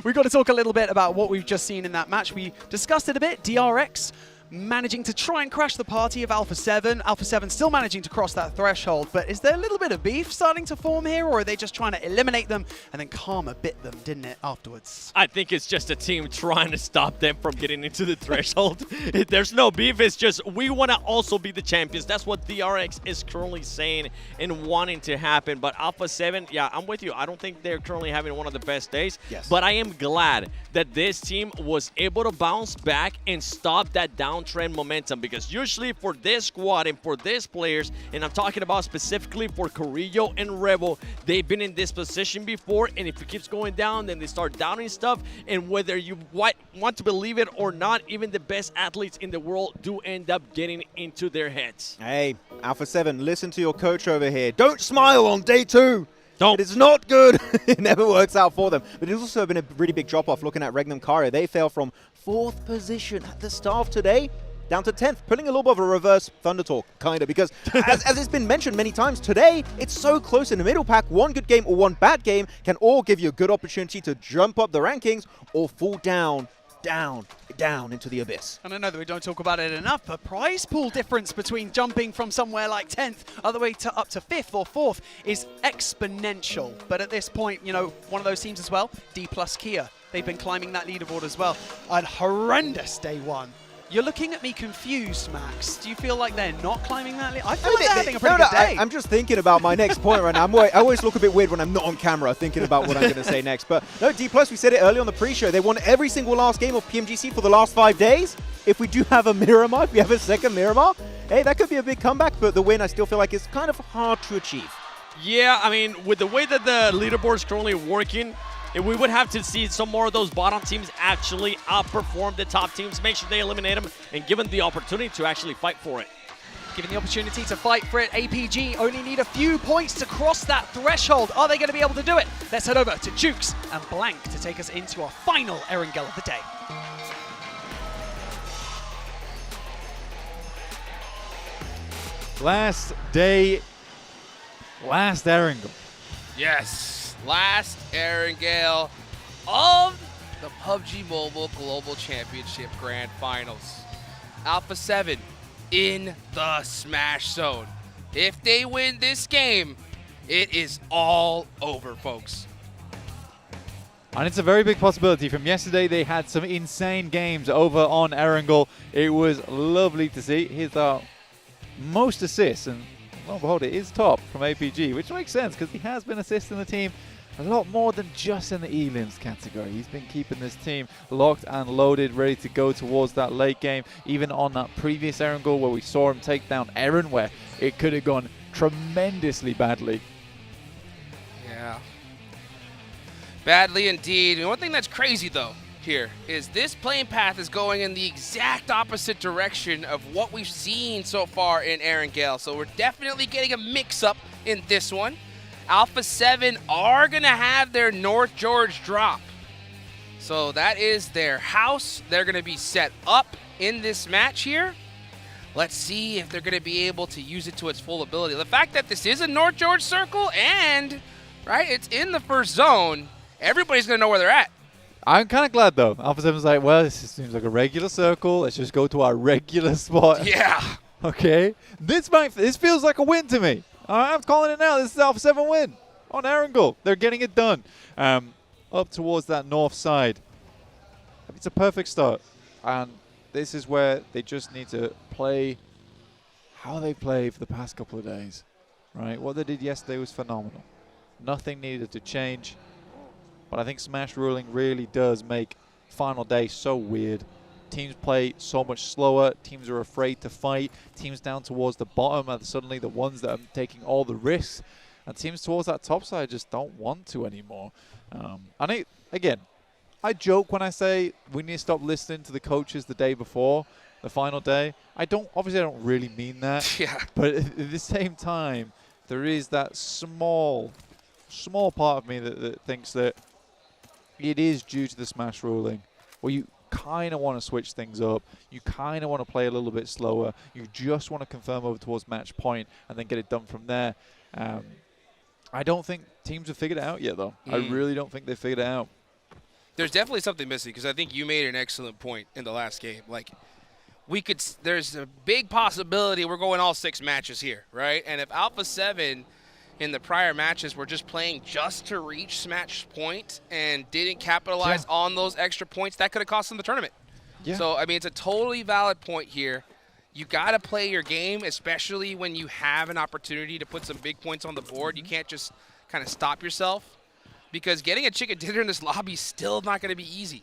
We've got to talk a little bit about what we've just seen in that match. We discussed it a bit. DRX managing to try and crash the party of Alpha 7. Alpha 7 still managing to cross that threshold, but is there a little bit of beef starting to form here, or are they just trying to eliminate them and then Karma bit them, didn't it, afterwards? I think it's just a team trying to stop them from getting into the threshold. There's no beef. It's just we want to also be the champions. That's what DRX is currently saying and wanting to happen. But Alpha 7, yeah, I'm with you. I don't think they're currently having one of the best days. Yes. But I am glad that this team was able to bounce back and stop that downtrend momentum, because usually for this squad and for these players, and I'm talking about specifically for Carrillo and Rebel, they've been in this position before, and if it keeps going down, then they start doubting stuff, and whether you want to believe it or not, even the best athletes in the world do end up getting into their heads. Hey, Alpha 7, listen to your coach over here. Don't smile on day 2. Don't. It is not good. It never works out for them. But it's also been a really big drop-off looking at Regnum Kara. They fell from 4th position at the start of today down to 10th, putting a little bit of a reverse Thunder Talk, kind of, because as it's been mentioned many times, today it's so close in the middle pack. One good game or one bad game can all give you a good opportunity to jump up the rankings or fall down into the abyss. And I know that we don't talk about it enough, but prize pool difference between jumping from somewhere like 10th all the way to up to 5th or 4th is exponential. But at this point, you know, one of those teams as well, D+ Kia, they've been climbing that leaderboard as well. A horrendous day 1. You're looking at me confused, Max. Do you feel like they're not climbing that lead? I feel like they're having a pretty good day. I'm just thinking about my next point right now. I always look a bit weird when I'm not on camera thinking about what I'm going to say next. But no, D+, we said it early on the pre-show. They won every single last game of PMGC for the last 5 days. If we do have a Miramar, if we have a second Miramar, hey, that could be a big comeback. But the win, I still feel like it's kind of hard to achieve. Yeah, I mean, with the way that the leaderboard is currently working, we would have to see some more of those bottom teams actually outperform the top teams, make sure they eliminate them, and give them the opportunity to actually fight for it. Given the opportunity to fight for it, APG only need a few points to cross that threshold. Are they going to be able to do it? Let's head over to Jukes and Blank to take us into our final Erangel of the day. Last day, last Erangel. Yes, last Erangel of the PUBG Mobile Global Championship Grand Finals. Alpha 7 in the Smash Zone. If they win this game, it is all over, folks. And it's a very big possibility. From yesterday, they had some insane games over on Erangel. It was lovely to see. Here's our most assists, and lo and behold, it is top from APG, which makes sense because he has been assisting the team a lot more than just in the elims category. He's been keeping this team locked and loaded, ready to go towards that late game. Even on that previous Erangel where we saw him take down Eren, where it could have gone tremendously badly. Yeah. Badly indeed. And one thing that's crazy, though, here is this playing path is going in the exact opposite direction of what we've seen so far in Erangel. So we're definitely getting a mix-up in this one. Alpha 7 are going to have their North George drop. So that is their house. They're going to be set up in this match here. Let's see if they're going to be able to use it to its full ability. The fact that this is a North George circle and, right, it's in the first zone, everybody's going to know where they're at. I'm kind of glad, though. Alpha 7's like, well, this seems like a regular circle. Let's just go to our regular spot. Yeah. Okay. This feels like a win to me. I'm calling it now. This is Alpha 7 win on Erangel. They're getting it done. Up towards that north side. It's a perfect start. And this is where they just need to play how they played for the past couple of days, right? What they did yesterday was phenomenal. Nothing needed to change. But I think Smash ruling really does make final day so weird. Teams play so much slower. Teams are afraid to fight. Teams down towards the bottom are suddenly the ones that are taking all the risks. And teams towards that top side just don't want to anymore. And again, I joke when I say we need to stop listening to the coaches the day before the final day. Obviously I don't really mean that. Yeah. But at the same time, there is that small part of me that thinks that it is due to the Smash ruling, where you kind of want to switch things up. You kind of want to play a little bit slower. You just want to confirm over towards match point and then get it done from there. I don't think teams have figured it out yet, though. I really don't think they've figured it out. There's definitely something missing, because I think you made an excellent point in the last game. Like, there's a big possibility we're going all 6 matches here, right? And if Alpha 7 in the prior matches were just playing just to reach match point and didn't capitalize on those extra points, that could have cost them the tournament. Yeah. So, I mean, it's a totally valid point here. You got to play your game, especially when you have an opportunity to put some big points on the board. You can't just kind of stop yourself, because getting a chicken dinner in this lobby is still not going to be easy.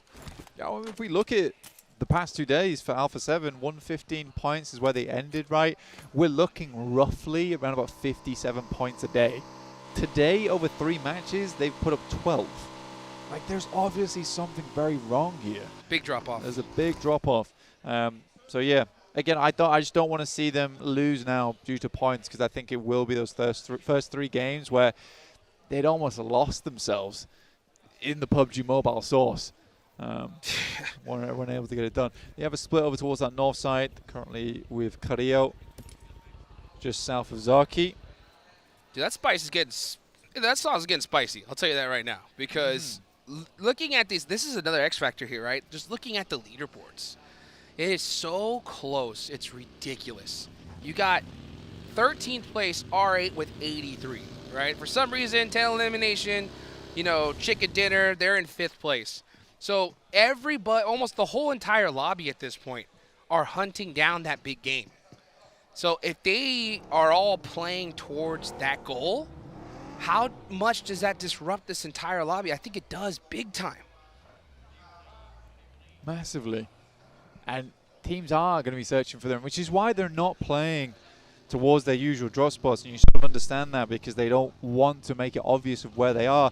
Yeah, well, if we look at the past 2 days for Alpha 7, 115 points is where they ended, right? We're looking roughly around about 57 points a day. Today, over 3 matches, they've put up 12. Like, there's obviously something very wrong here. Big drop-off. There's a big drop-off. So, yeah. Again, I just don't want to see them lose now due to points, because I think it will be those first 3 games where they'd almost lost themselves in the PUBG Mobile source. Weren't able to get it done. They have a split over towards that north side, currently with Carrillo, just south of Zaki. Dude, that sauce is getting spicy. I'll tell you that right now, because looking at this is another X factor here, right? Just looking at the leaderboards, it is so close. It's ridiculous. You got 13th place R8 with 83, right? For some reason, 10 elimination, chicken dinner, they're in 5th place. So almost the whole entire lobby at this point are hunting down that big game. So if they are all playing towards that goal, how much does that disrupt this entire lobby? I think it does big time. Massively. And teams are going to be searching for them, which is why they're not playing towards their usual drop spots. And you sort of understand that, because they don't want to make it obvious of where they are.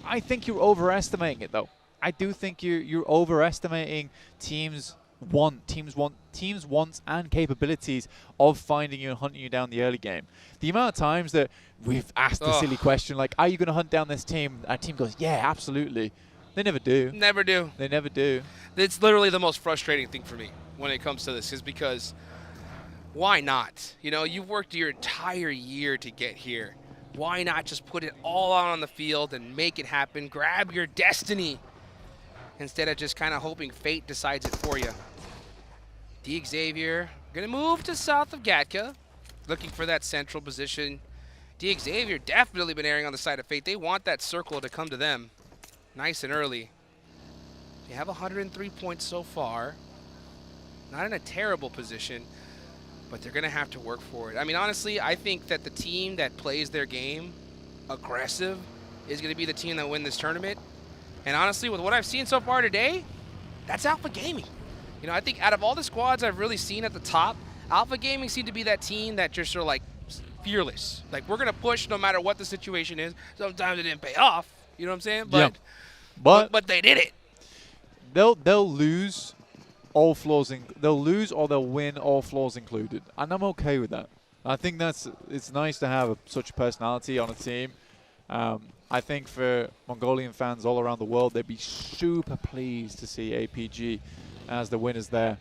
I think you're overestimating it, though. I do think you're overestimating teams' wants and capabilities of finding you and hunting you down the early game. The amount of times that we've asked the silly question, like, are you going to hunt down this team? Our team goes, yeah, absolutely. They never do. Never do. They never do. It's literally the most frustrating thing for me when it comes to this, is because why not? You've worked your entire year to get here. Why not just put it all out on the field and make it happen? Grab your destiny, instead of just kind of hoping fate decides it for you. Xavier going to move to south of Gatka, looking for that central position. Xavier definitely been erring on the side of fate. They want that circle to come to them nice and early. They have 103 points so far. Not in a terrible position, but they're going to have to work for it. I mean, honestly, I think that the team that plays their game aggressive is going to be the team that win this tournament. And honestly, with what I've seen so far today, that's Alpha Gaming. I think out of all the squads I've really seen at the top, Alpha Gaming seemed to be that team that just sort of like fearless. Like, we're going to push no matter what the situation is. Sometimes it didn't pay off. You know what I'm saying? But they did it. They'll lose all flaws. They'll lose or they'll win, all flaws included. And I'm okay with that. I think it's nice to have such personality on a team. I think for Mongolian fans all around the world, they'd be super pleased to see APG as the winners there.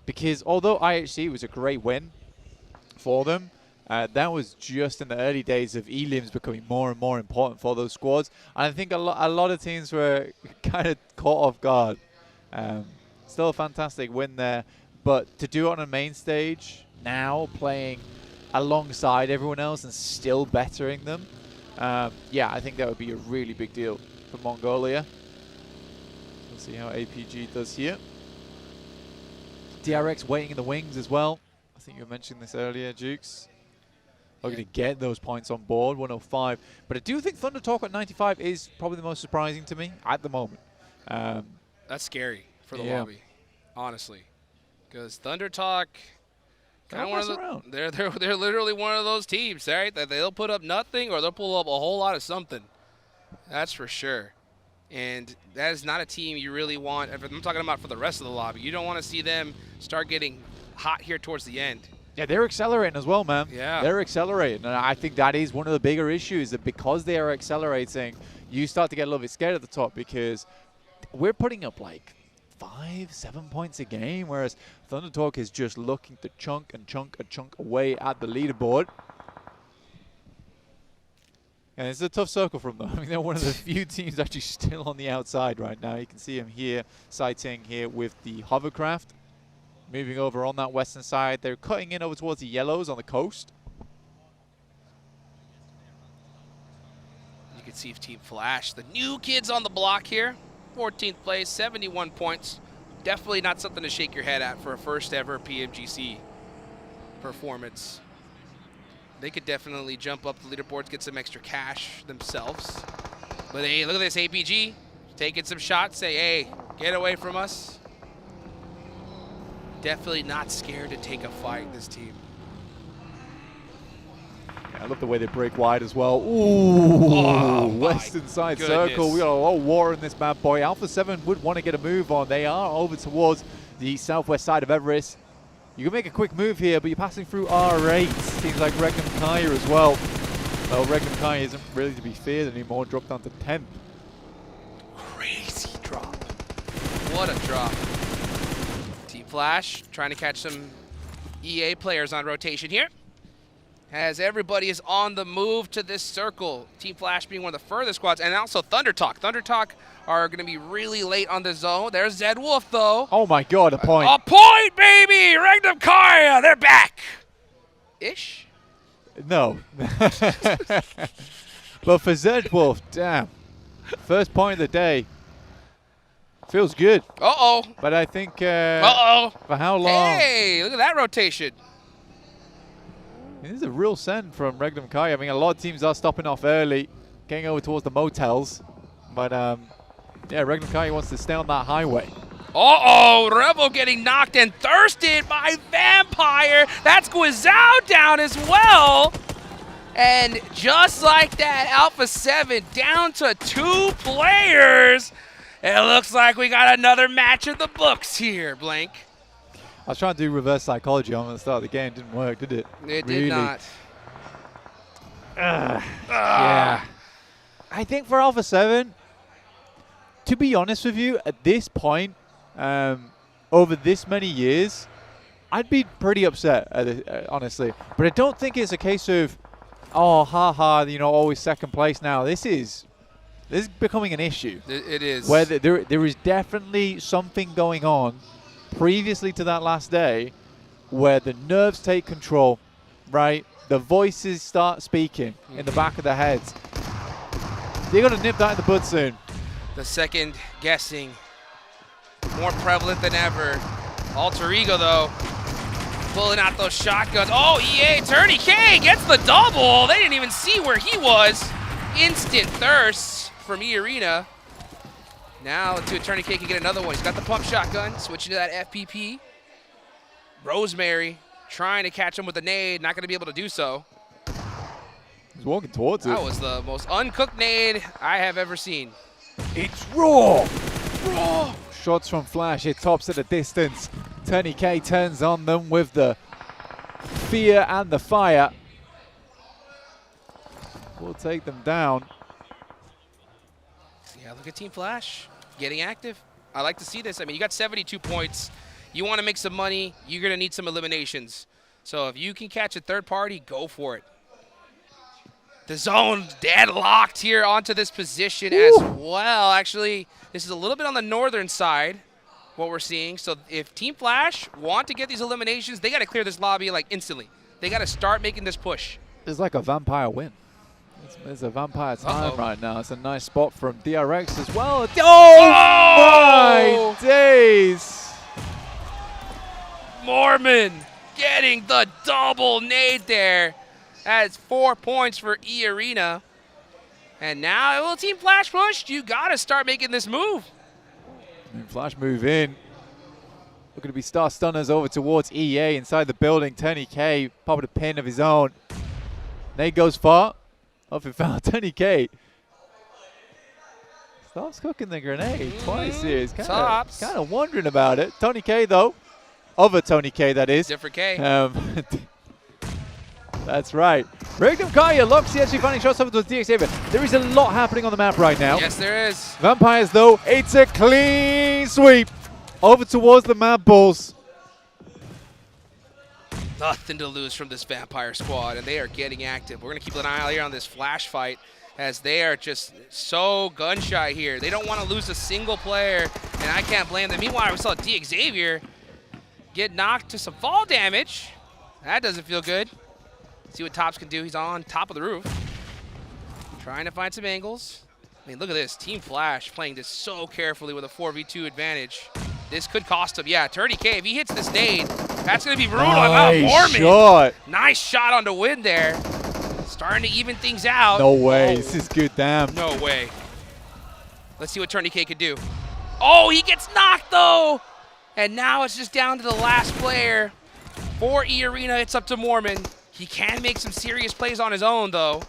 Because although IHC was a great win for them, that was just in the early days of elims becoming more and more important for those squads. And I think a lot of teams were kind of caught off guard. Still a fantastic win there. But to do it on a main stage now, playing alongside everyone else and still bettering them, yeah, I think that would be a really big deal for Mongolia. We'll see how APG does here. DRX waiting in the wings as well. I think you were mentioning this earlier, Jukes. Are going to get those points on board, 105. But I do think Thunder Talk at 95 is probably the most surprising to me at the moment. That's scary for the yeah. lobby, honestly, because Thunder Talk, they're literally one of those teams, right? That they'll put up nothing or they'll pull up a whole lot of something. That's for sure. And that is not a team you really want. If I'm talking about for the rest of the lobby, you don't want to see them start getting hot here towards the end. Yeah, they're accelerating as well, man. Yeah. They're accelerating. And I think that is one of the bigger issues, that because they are accelerating, you start to get a little bit scared at the top, because we're putting up like 5-7 points a game, whereas Thunder Talk is just looking to chunk away at the leaderboard. And it's a tough circle from them. I mean, they're one of the few teams actually still on the outside right now. You can see them here, sighting here with the hovercraft. Moving over on that western side. They're cutting in over towards the yellows on the coast. You can see Team Flash, the new kids on the block here. 14th place, 71 points. Definitely not something to shake your head at for a first ever PMGC performance. They could definitely jump up the leaderboards, get some extra cash themselves. But hey, look at this APG taking some shots. Say, hey, get away from us. Definitely not scared to take a fight, this team. Yeah, I love the way they break wide as well. Ooh, oh, western side circle. We got a lot of war in this bad boy. Alpha 7 would want to get a move on. They are over towards the southwest side of Everest. You can make a quick move here, but you're passing through R8. Seems like Regnum Kaya as well. Well, Regnum Kaya isn't really to be feared anymore. Dropped down to 10th. Crazy drop. What a drop. Team Flash trying to catch some EA players on rotation here. As everybody is on the move to this circle. Team Flash being one of the furthest squads, and also Thunder Talk. Thunder Talk are going to be really late on the zone. There's Zed Wolf, though. Oh my God, a point. A point, baby! Regnum Kaya, they're back! Ish? No. But for Zed Wolf, damn. First point of the day. Feels good. Uh-oh. But I think... uh-oh. For how long? Hey, look at that rotation. This is a real send from Regnum Kaya. I mean, a lot of teams are stopping off early, getting over towards the motels. But, yeah, Regnum Kaya wants to stay on that highway. Uh-oh, Revo getting knocked and thirsted by Vampire. That's Guizhou down as well. And just like that, Alpha 7 down to 2 players. It looks like we got another match in the books here, Blank. I was trying to do reverse psychology on the start of the game. Didn't work, did it? It did not. Yeah. I think for Alpha 7, to be honest with you, at this point, over this many years, I'd be pretty upset, honestly. But I don't think it's a case of, oh, haha, you know, always second place now. This is becoming an issue. It is. Where there is definitely something going on previously to that last day where the nerves take control, right? The voices start speaking in the back of their heads. They're going to nip that in the bud soon. The second guessing, more prevalent than ever. Alter Ego, though, pulling out those shotguns. Oh, EA, Turney K gets the double. They didn't even see where he was. Instant thirst from E-Arena. Now, let's see if Turney K can get another one. He's got the pump shotgun, switching to that FPP. Rosemary trying to catch him with a nade, not going to be able to do so. He's walking towards it. That was the most uncooked nade I have ever seen. It's raw! Raw! Shots from Flash, it tops at a distance. Turney K turns on them with the fear and the fire. We'll take them down. Yeah, look at Team Flash getting active. I like to see this. I mean, you got 72 points. You want to make some money, you're going to need some eliminations. So if you can catch a third party, go for it. The zone deadlocked here onto this position as well. Actually, this is a little bit on the northern side, what we're seeing. So if Team Flash want to get these eliminations, they got to clear this lobby like instantly. They got to start making this push. It's like a vampire win. It's a vampire time right now. It's a nice spot from DRX as well. Oh, my days! Mormon getting the double nade there. That's 4 points for E-Arena. And now, well, Team Flash pushed. You got to start making this move. And Flash move in. Looking to be star stunners over towards EA inside the building. Tony K popping a pin of his own. Nade goes far. Off it found Tony K. Stops cooking the grenade twice here. He's kind of wondering about it. Tony K though. Other Tony K, that is. Different K. That's right. Regnum Kaya locks the actually finding shots over towards DX8. There is a lot happening on the map right now. Yes, there is. Vampires, though, it's a clean sweep over towards the Mad Bulls. Nothing to lose from this Vampire squad, and they are getting active. We're going to keep an eye out here on this Flash fight, as they are just so gun-shy here. They don't want to lose a single player, and I can't blame them. Meanwhile, we saw DXavier get knocked to some fall damage. That doesn't feel good. See what Tops can do. He's on top of the roof. Trying to find some angles. I mean, look at this. Team Flash playing this so carefully with a 4v2 advantage. This could cost him. Yeah, Turdy K, if he hits this nade, that's going to be brutal. Nice shot. Nice shot on the win there. Starting to even things out. No way. This is good, damn. No way. Let's see what Turdy K could do. Oh, he gets knocked, though. And now it's just down to the last player. For E-Arena, it's up to Mormon. He can make some serious plays on his own, though.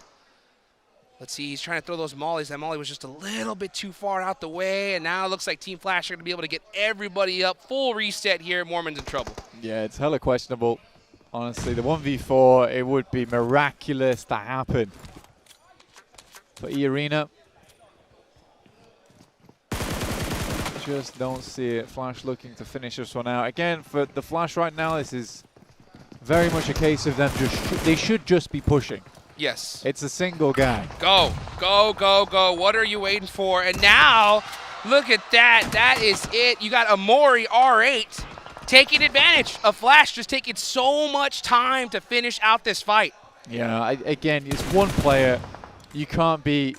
Let's see, he's trying to throw those mollies. That molly was just a little bit too far out the way, and now it looks like Team Flash are going to be able to get everybody up. Full reset here. Mormon's in trouble. Yeah, it's hella questionable. Honestly, the 1v4, it would be miraculous to happen. For E-Arena, just don't see it. Flash looking to finish this one out. Again, for the Flash right now, this is very much a case of them they should just be pushing. Yes. It's a single guy. Go, go, go, go. What are you waiting for? And now, look at that. That is it. You got Amori R8 taking advantage of Flash, just taking so much time to finish out this fight. Yeah, again, it's one player. You can't be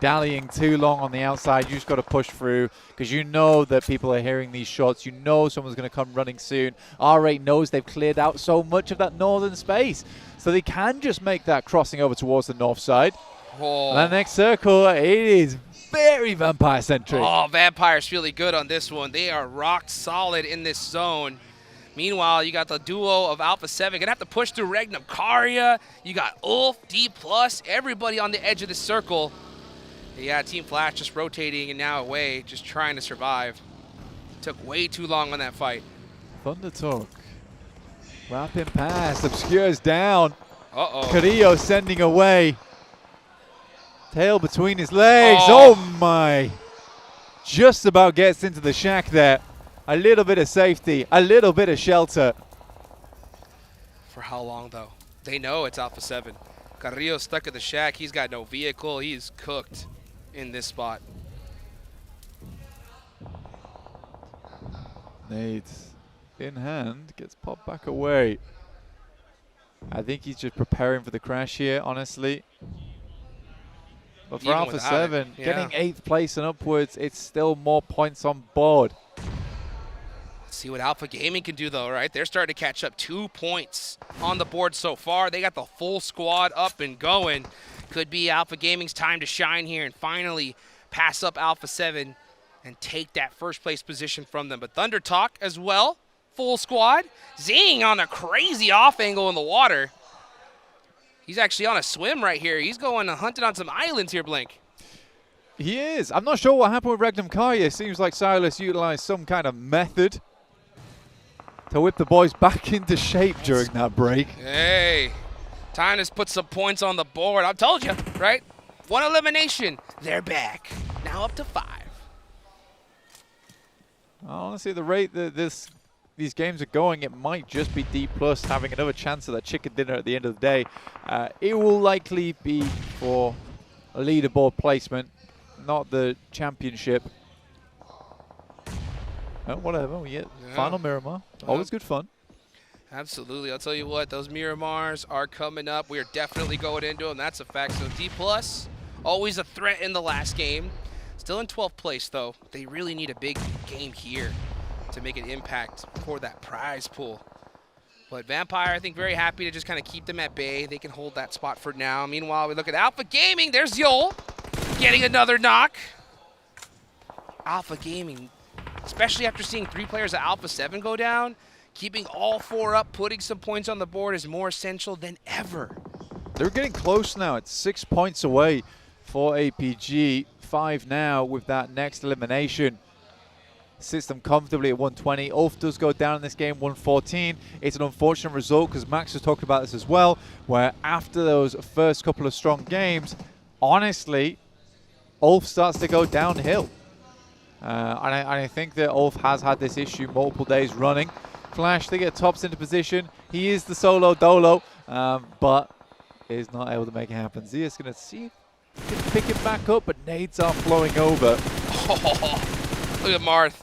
dallying too long on the outside. You just got to push through because you know that people are hearing these shots. You know someone's going to come running soon. R8 knows they've cleared out so much of that northern space, so they can just make that crossing over towards the north side. Oh. And that next circle, it is very Vampire-centric. Oh, Vampire's really good on this one. They are rock solid in this zone. Meanwhile, you got the duo of Alpha 7. Gonna have to push through Regnum Karya. You got Ulf, D+, everybody on the edge of the circle. Yeah, Team Flash just rotating and now away, just trying to survive. Took way too long on that fight. Thunder Talk. Rapid pass. Obscure's down. Uh-oh. Carrillo sending away. Tail between his legs. Oh my. Just about gets into the shack there. A little bit of safety. A little bit of shelter. For how long, though? They know it's Alpha 7. Carrillo's stuck at the shack. He's got no vehicle. He's cooked in this spot. Nades in hand, gets popped back away. I think he's just preparing for the crash here, honestly. But for Even Alpha without 7, it, getting 8th place and upwards, it's still more points on board. Let's see what Alpha Gaming can do, though, right? They're starting to catch up. 2 points on the board so far. They got the full squad up and going. Could be Alpha Gaming's time to shine here and finally pass up Alpha 7 and take that first place position from them. But Thunder Talk as well, full squad. Zing on a crazy off angle in the water. He's actually on a swim right here. He's going hunting on some islands here, Blink. He is. I'm not sure what happened with Regnum Karya. Seems like Silas utilized some kind of method to whip the boys back into shape during that break. Hey, time to put some points on the board. I told you, right? 1 elimination. They're back. Now up to 5. Honestly, the rate that these games are going, it might just be D+ having another chance of that chicken dinner at the end of the day. It will likely be for a leaderboard placement, not the championship. Oh, whatever, we get final Miramar. Always good fun. Absolutely. I'll tell you what, those Miramars are coming up. We are definitely going into them. That's a fact. So D+, always a threat in the last game. Still in 12th place, though. They really need a big game here to make an impact for that prize pool. But Vampire, I think, very happy to just kind of keep them at bay. They can hold that spot for now. Meanwhile, we look at Alpha Gaming. There's Yol getting another knock. Alpha Gaming, especially after seeing 3 players at Alpha 7 go down, keeping all 4 up, putting some points on the board is more essential than ever. They're getting close now. It's 6 points away for APG. 5 now with that next elimination. Sits them comfortably at 120. Ulf does go down in this game, 114. It's an unfortunate result because Max was talking about this as well, where after those first couple of strong games, honestly, Ulf starts to go downhill. And I think that Ulf has had this issue multiple days running. Flash, they get tops into position. He is the solo dolo, but is not able to make it happen. Zia's going to see if he can pick it back up, but nades are flowing over. Oh, look at Marth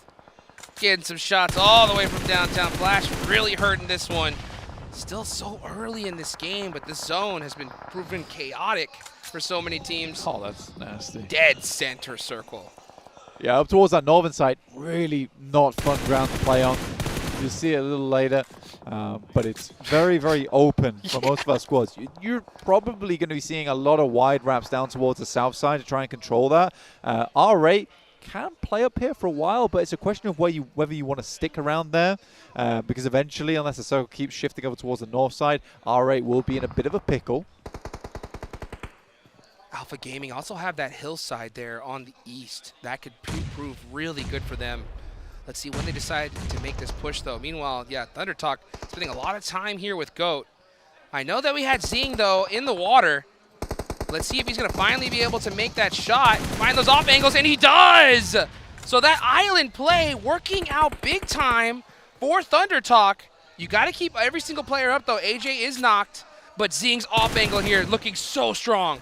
getting some shots all the way from downtown. Flash really hurting this one. Still so early in this game, but this zone has been proven chaotic for so many teams. Oh, that's nasty. Dead center circle. Yeah, up towards that northern side, really not fun ground to play on. You'll see it a little later, but it's very, very open for most of our squads. You're probably going to be seeing a lot of wide wraps down towards the south side to try and control that. R8 can play up here for a while, but it's a question of whether you want to stick around there, because eventually, unless the circle keeps shifting over towards the north side, R8 will be in a bit of a pickle. Alpha Gaming also have that hillside there on the east. That could prove really good for them. Let's see when they decide to make this push, though. Meanwhile, yeah, Thunder Talk spending a lot of time here with Goat. I know that we had Zing, though, in the water. Let's see if he's going to finally be able to make that shot, find those off angles, and he does! So that island play working out big time for Thunder Talk. You got to keep every single player up, though. AJ is knocked, but Zing's off angle here looking so strong.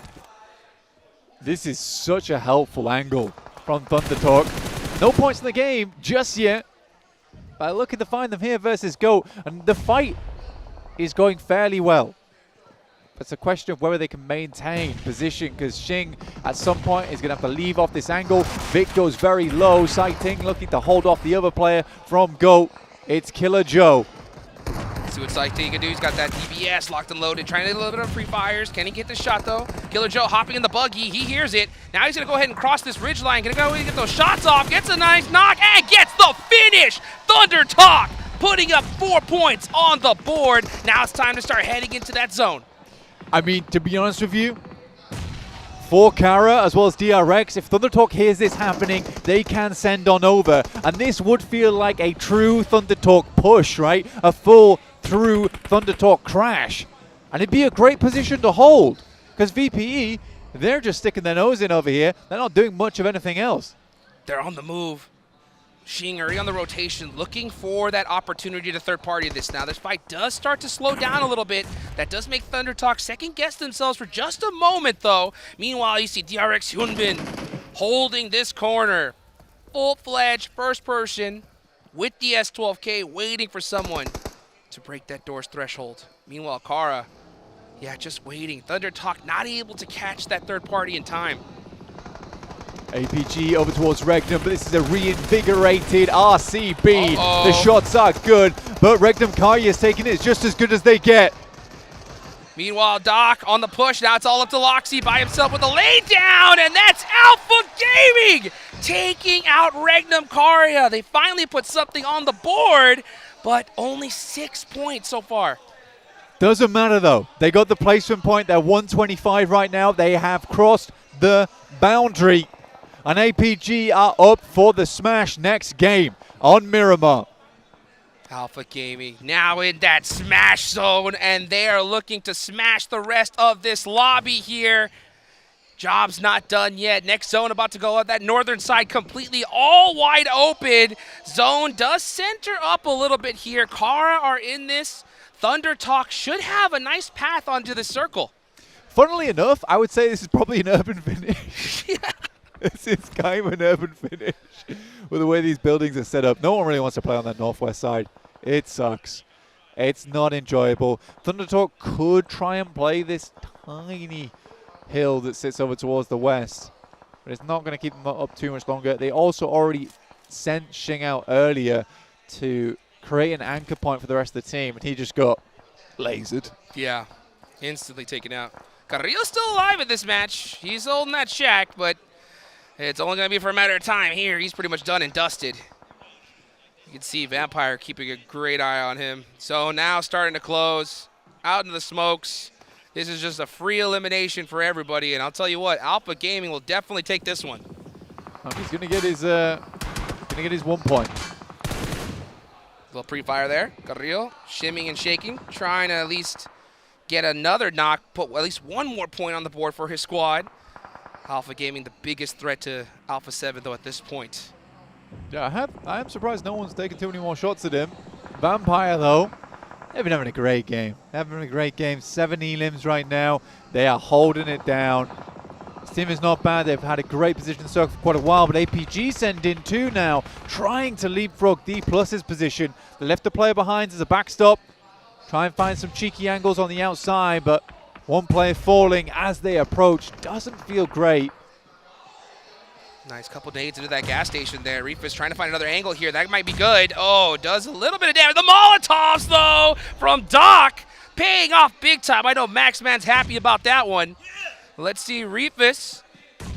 This is such a helpful angle from Thunder Talk. No points in the game just yet. But looking to find them here versus Goat. And the fight is going fairly well. It's a question of whether they can maintain position, because Xing at some point is going to have to leave off this angle. Vic goes very low. Saiting looking to hold off the other player from Goat. It's Killer Joe. See what Saiting can do. He's got that DBS locked and loaded, trying to do a little bit of free fires. Can he get the shot, though? Killer Joe hopping in the buggy. He hears it. Now he's going to go ahead and cross this ridge line. Going to go and get those shots off. Gets a nice knock and gets the finish. Thunder Talk putting up 4 points on the board. Now it's time to start heading into that zone. I mean, to be honest with you, for Kara as well as DRX, if Thunder Talk hears this happening, they can send on over. And this would feel like a true Thunder Talk push, right? A full through Thunder Talk crash. And it'd be a great position to hold, because VPE, they're just sticking their nose in over here. They're not doing much of anything else. They're on the move. Xing already on the rotation, looking for that opportunity to third party this. Now this fight does start to slow down a little bit. That does make Thunder Talk second guess themselves for just a moment, though. Meanwhile, you see DRX Hyunbin holding this corner. Full-fledged first person with the S12K, waiting for someone to break that door's threshold. Meanwhile, Kara, yeah, just waiting. Thunder Talk not able to catch that third party in time. APG over towards Regnum, but this is a reinvigorated RCB. The shots are good, but Regnum Karya's taking it. It's just as good as they get. Meanwhile, Doc on the push. Now it's all up to Loxy by himself with a lay down, and that's Alpha Gaming taking out Regnum Karya. They finally put something on the board, but only 6 points so far. Doesn't matter, though. They got the placement point. They're 125 right now. They have crossed the boundary. And APG are up for the smash next game on Miramar. Alpha Gaming now in that smash zone, and they are looking to smash the rest of this lobby here. Job's not done yet. Next zone about to go up. That northern side completely all wide open. Zone does center up a little bit here. Kara are in this. Thunder Talk should have a nice path onto the circle. Funnily enough, I would say this is probably an urban finish. Yeah. This is kind of an urban finish with the way these buildings are set up. No one really wants to play on that northwest side. It sucks. It's not enjoyable. Thunder Talk could try and play this tiny hill that sits over towards the west, but it's not going to keep them up too much longer. They also already sent Xing out earlier to create an anchor point for the rest of the team, and he just got lasered. Yeah, instantly taken out. Carrillo's still alive in this match. He's holding that shack, but it's only going to be for a matter of time here. He's pretty much done and dusted. You can see Vampire keeping a great eye on him. So now starting to close, out into the smokes. This is just a free elimination for everybody, and I'll tell you what, Alpha Gaming will definitely take this one. He's going to get his 1 point. Little pre-fire there. Carrillo shimming and shaking, trying to at least get another knock, put at least one more point on the board for his squad. Alpha Gaming, the biggest threat to Alpha 7, though, at this point. Yeah, I am surprised no one's taken too many more shots at him. Vampire, though, they've been having a great game. 7 elims right now. They are holding it down. This team is not bad. They've had a great position in the circle for quite a while, but APG send in 2 now, trying to leapfrog D+'s position. They left the player behind as a backstop. Try and find some cheeky angles on the outside, but one player falling as they approach. Doesn't feel great. Nice couple nades into that gas station there. Reefus trying to find another angle here. That might be good. Oh, does a little bit of damage. The Molotovs, though, from Doc, paying off big time. I know Maxman's happy about that one. Let's see, Reefus.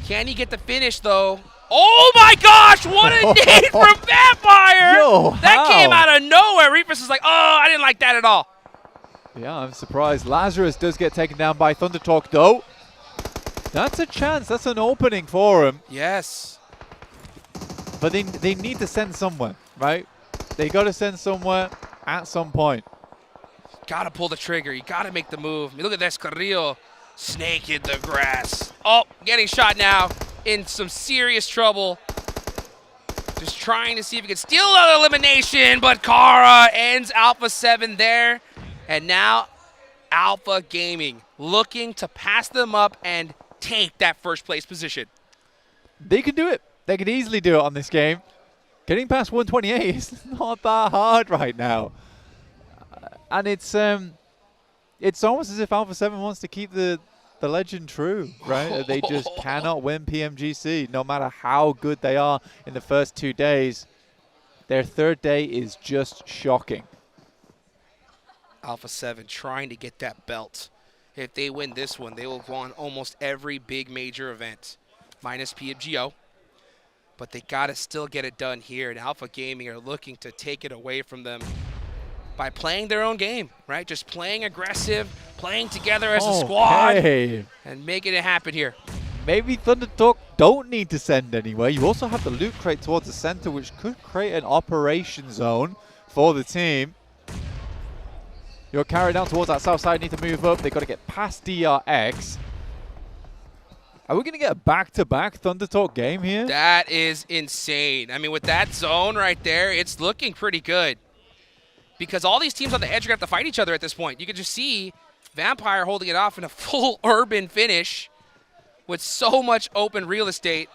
Can he get the finish, though? Oh, my gosh, what a nade from Vampire! Yo, that came out of nowhere. Reefus is like, oh, I didn't like that at all. Yeah, I'm surprised. Lazarus does get taken down by Thunder Talk, though. That's a chance. That's an opening for him. Yes. But they need to send somewhere, right? They got to send somewhere at some point. Got to pull the trigger. You got to make the move. I mean, look at this. Carrillo snake in the grass. Oh, getting shot now. In some serious trouble. Just trying to see if he can steal another elimination, but Kara ends Alpha 7 there. And now Alpha Gaming looking to pass them up and take that first place position. They can do it. They could easily do it on this game. Getting past 128 is not that hard right now. And it's almost as if Alpha 7 wants to keep the legend true, right? They just cannot win PMGC, no matter how good they are in the first 2 days. Their third day is just shocking. Alpha 7 trying to get that belt. If they win this one, they will have won almost every big major event, minus PMGO. But they got to still get it done here, and Alpha Gaming are looking to take it away from them by playing their own game, right? Just playing aggressive, playing together as a squad, and making it happen here. Maybe Thunder Talk don't need to send anywhere. You also have the loot crate towards the center, which could create an operation zone for the team. You're carried down towards that south side, need to move up. They've got to get past DRX. Are we going to get a back-to-back Thunder Talk game here? That is insane. I mean, with that zone right there, it's looking pretty good. Because all these teams on the edge are going to have to fight each other at this point. You can just see Vampire holding it off in a full urban finish with so much open real estate.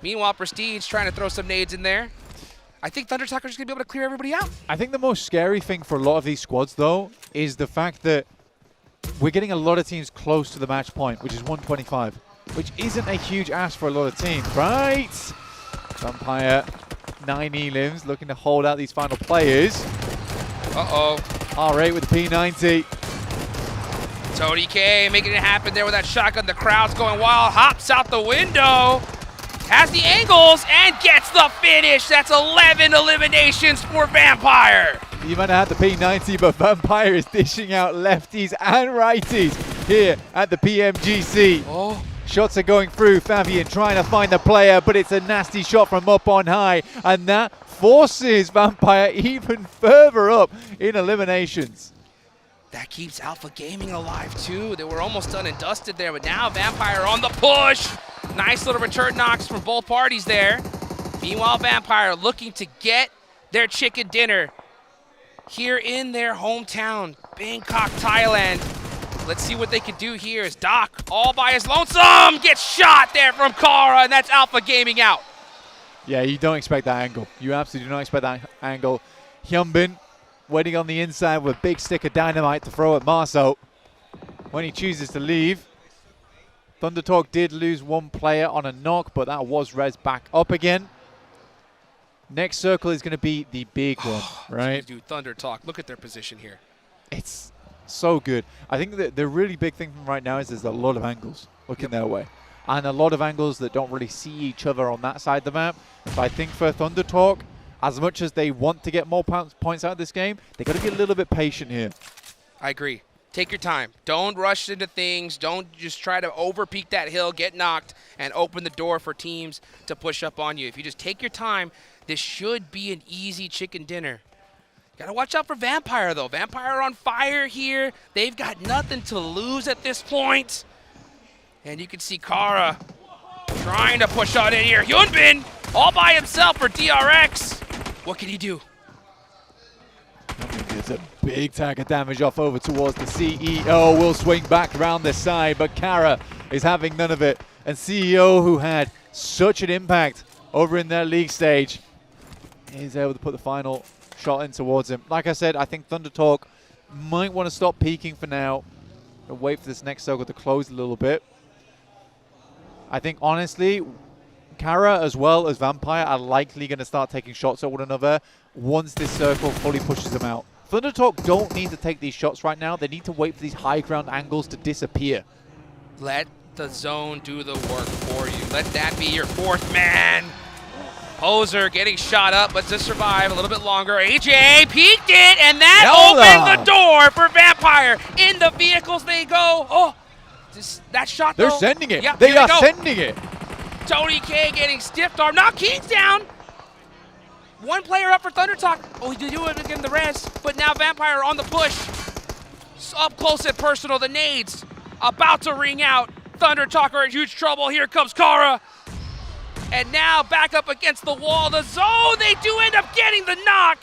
Meanwhile, Prestige trying to throw some nades in there. I think Thunder Talk are just going to be able to clear everybody out. I think the most scary thing for a lot of these squads, though, is the fact that we're getting a lot of teams close to the match point, which is 125, which isn't a huge ask for a lot of teams. Right! Vampire, 9 elims, looking to hold out these final players. Uh-oh. R8 with the P90. Tony K making it happen there with that shotgun. The crowd's going wild. Hops out the window. Has the angles and gets the finish. That's 11 eliminations for Vampire. You might have had the P90, but Vampire is dishing out lefties and righties here at the PMGC. Oh. Shots are going through. Fabian trying to find the player, but it's a nasty shot from up on high, and that forces Vampire even further up in eliminations. That keeps Alpha Gaming alive too. They were almost done and dusted there, but now Vampire on the push. Nice little return knocks from both parties there. Meanwhile, Vampire looking to get their chicken dinner here in their hometown, Bangkok, Thailand. Let's see what they can do here as Doc, all by his lonesome, gets shot there from Kara, and that's Alpha Gaming out. Yeah, you don't expect that angle. You absolutely do not expect that angle. Hyunbin waiting on the inside with a big stick of dynamite to throw at Marceau when he chooses to leave. Thunder Talk did lose one player on a knock, but that was res back up again. Next circle is going to be the big one, right? Dude, Thunder Talk. Look at their position here. It's so good. I think that the really big thing from right now is there's a lot of angles looking their way. And a lot of angles that don't really see each other on that side of the map. So I think for Thunder Talk, as much as they want to get more points out of this game, they got to be a little bit patient here. I agree. Take your time. Don't rush into things. Don't just try to over-peak that hill, get knocked, and open the door for teams to push up on you. If you just take your time, this should be an easy chicken dinner. Gotta watch out for Vampire, though. Vampire on fire here. They've got nothing to lose at this point. And you can see Kara trying to push on in here. Hyunbin all by himself for DRX. What can he do? There's a big tag of damage off over towards the CEO. Will swing back around this side, but Kara is having none of it. And CEO, who had such an impact over in their league stage, is able to put the final shot in towards him. Like I said, I think Thunder Talk might want to stop peeking for now and wait for this next circle to close a little bit. I think, honestly, Kara as well as Vampire are likely going to start taking shots at one another once this circle fully pushes them out. Thunder Talk don't need to take these shots right now. They need to wait for these high ground angles to disappear. Let the zone do the work for you. Let that be your fourth man. Poser getting shot up, but to survive a little bit longer. AJ peeked it, and that opened the door for Vampire. In the vehicles they go. Oh, that shot, They're though. sending it. Yep, they are sending it. Tony K getting stiffed arm. Knock Kings down. One player up for Thunder Talk. Oh, he did do it again, the rest. But now Vampire on the push. Up close and personal. The nades about to ring out. Thunder Talk are in huge trouble. Here comes Kara. And now back up against the wall. The zone, they do end up getting the knock.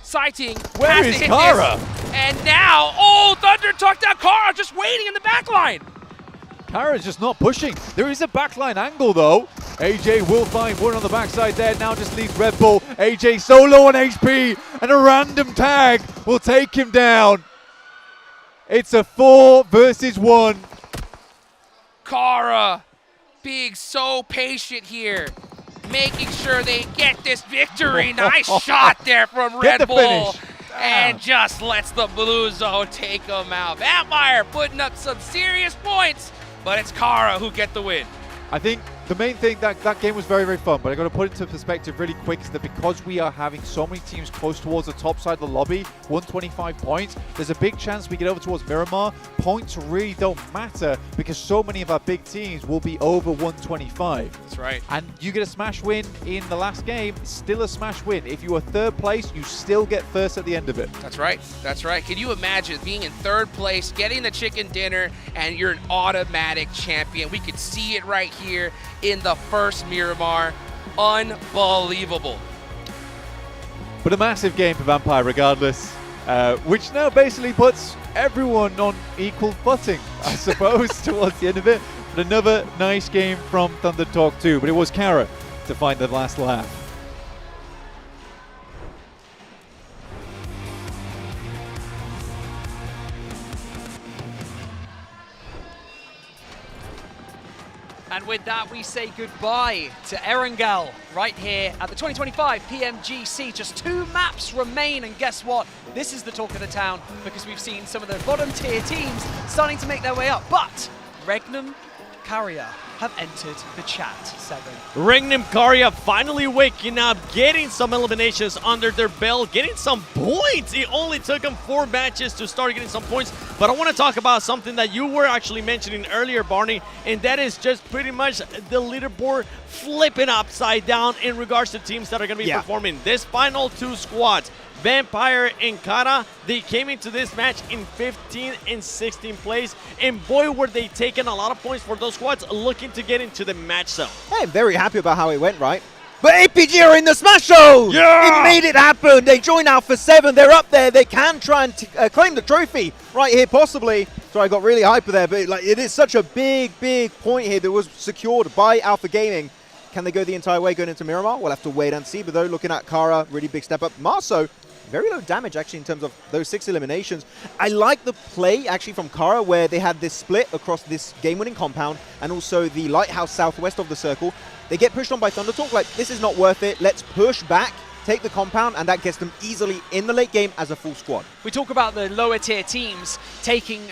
Sighting. Where is Kara? And now, oh, Thunder Talk down. Kara just waiting in the back line. Kara's just not pushing. There is a backline angle, though. AJ will find one on the backside there. Now just leaves Red Bull. AJ solo on HP, and a random tag will take him down. It's a 4 versus 1. Kara being so patient here, making sure they get this victory. Nice shot there from Red Bull. And just lets the blue zone take them out. Vampire putting up some serious points, but it's Kara who get the win. I think the main thing, that game was very, very fun, but I got to put it into perspective really quick, is that because we are having so many teams close towards the top side of the lobby, 125 points, there's a big chance we get over towards Miramar. Points really don't matter because so many of our big teams will be over 125. That's right. And you get a smash win in the last game, still a smash win. If you are third place, you still get first at the end of it. That's right. That's right. Can you imagine being in third place, getting the chicken dinner, and you're an automatic champion? We could see it right here in the first Miramar. Unbelievable. But a massive game for Vampire regardless, which now basically puts everyone on equal footing, I suppose, towards the end of it. But another nice game from Thunder Talk 2, but it was Kara to find the last laugh. And with that, we say goodbye to Erangel right here at the 2025 PMGC. Just 2 maps remain, and guess what? This is the talk of the town because we've seen some of the bottom tier teams starting to make their way up. But Regnum Carrier have entered the chat, 7. Regnum Carrier finally waking up, getting some eliminations under their belt, getting some points. It only took them 4 matches to start getting some points. But I want to talk about something that you were actually mentioning earlier, Barney, and that is just pretty much the leaderboard flipping upside down in regards to teams that are going to be performing. This final 2 squads, Vampire and Kara, they came into this match in 15th and 16th place, and boy were they taking a lot of points for those squads looking to get into the match zone. Hey, I'm very happy about how it went, right? But APG are in the Smash Zone! Yeah! It made it happen! They join Alpha 7, they're up there, they can try and claim the trophy right here, possibly. Sorry, I got really hyper there, but like, it is such a big, big point here that was secured by Alpha Gaming. Can they go the entire way going into Miramar? We'll have to wait and see, but though, looking at Kara, really big step up. Marso, very low damage actually in terms of those 6 eliminations. I like the play actually from Kara where they had this split across this game-winning compound and also the lighthouse southwest of the circle. They get pushed on by Thundertalk, like, this is not worth it, let's push back, take the compound, and that gets them easily in the late game as a full squad. We talk about the lower tier teams taking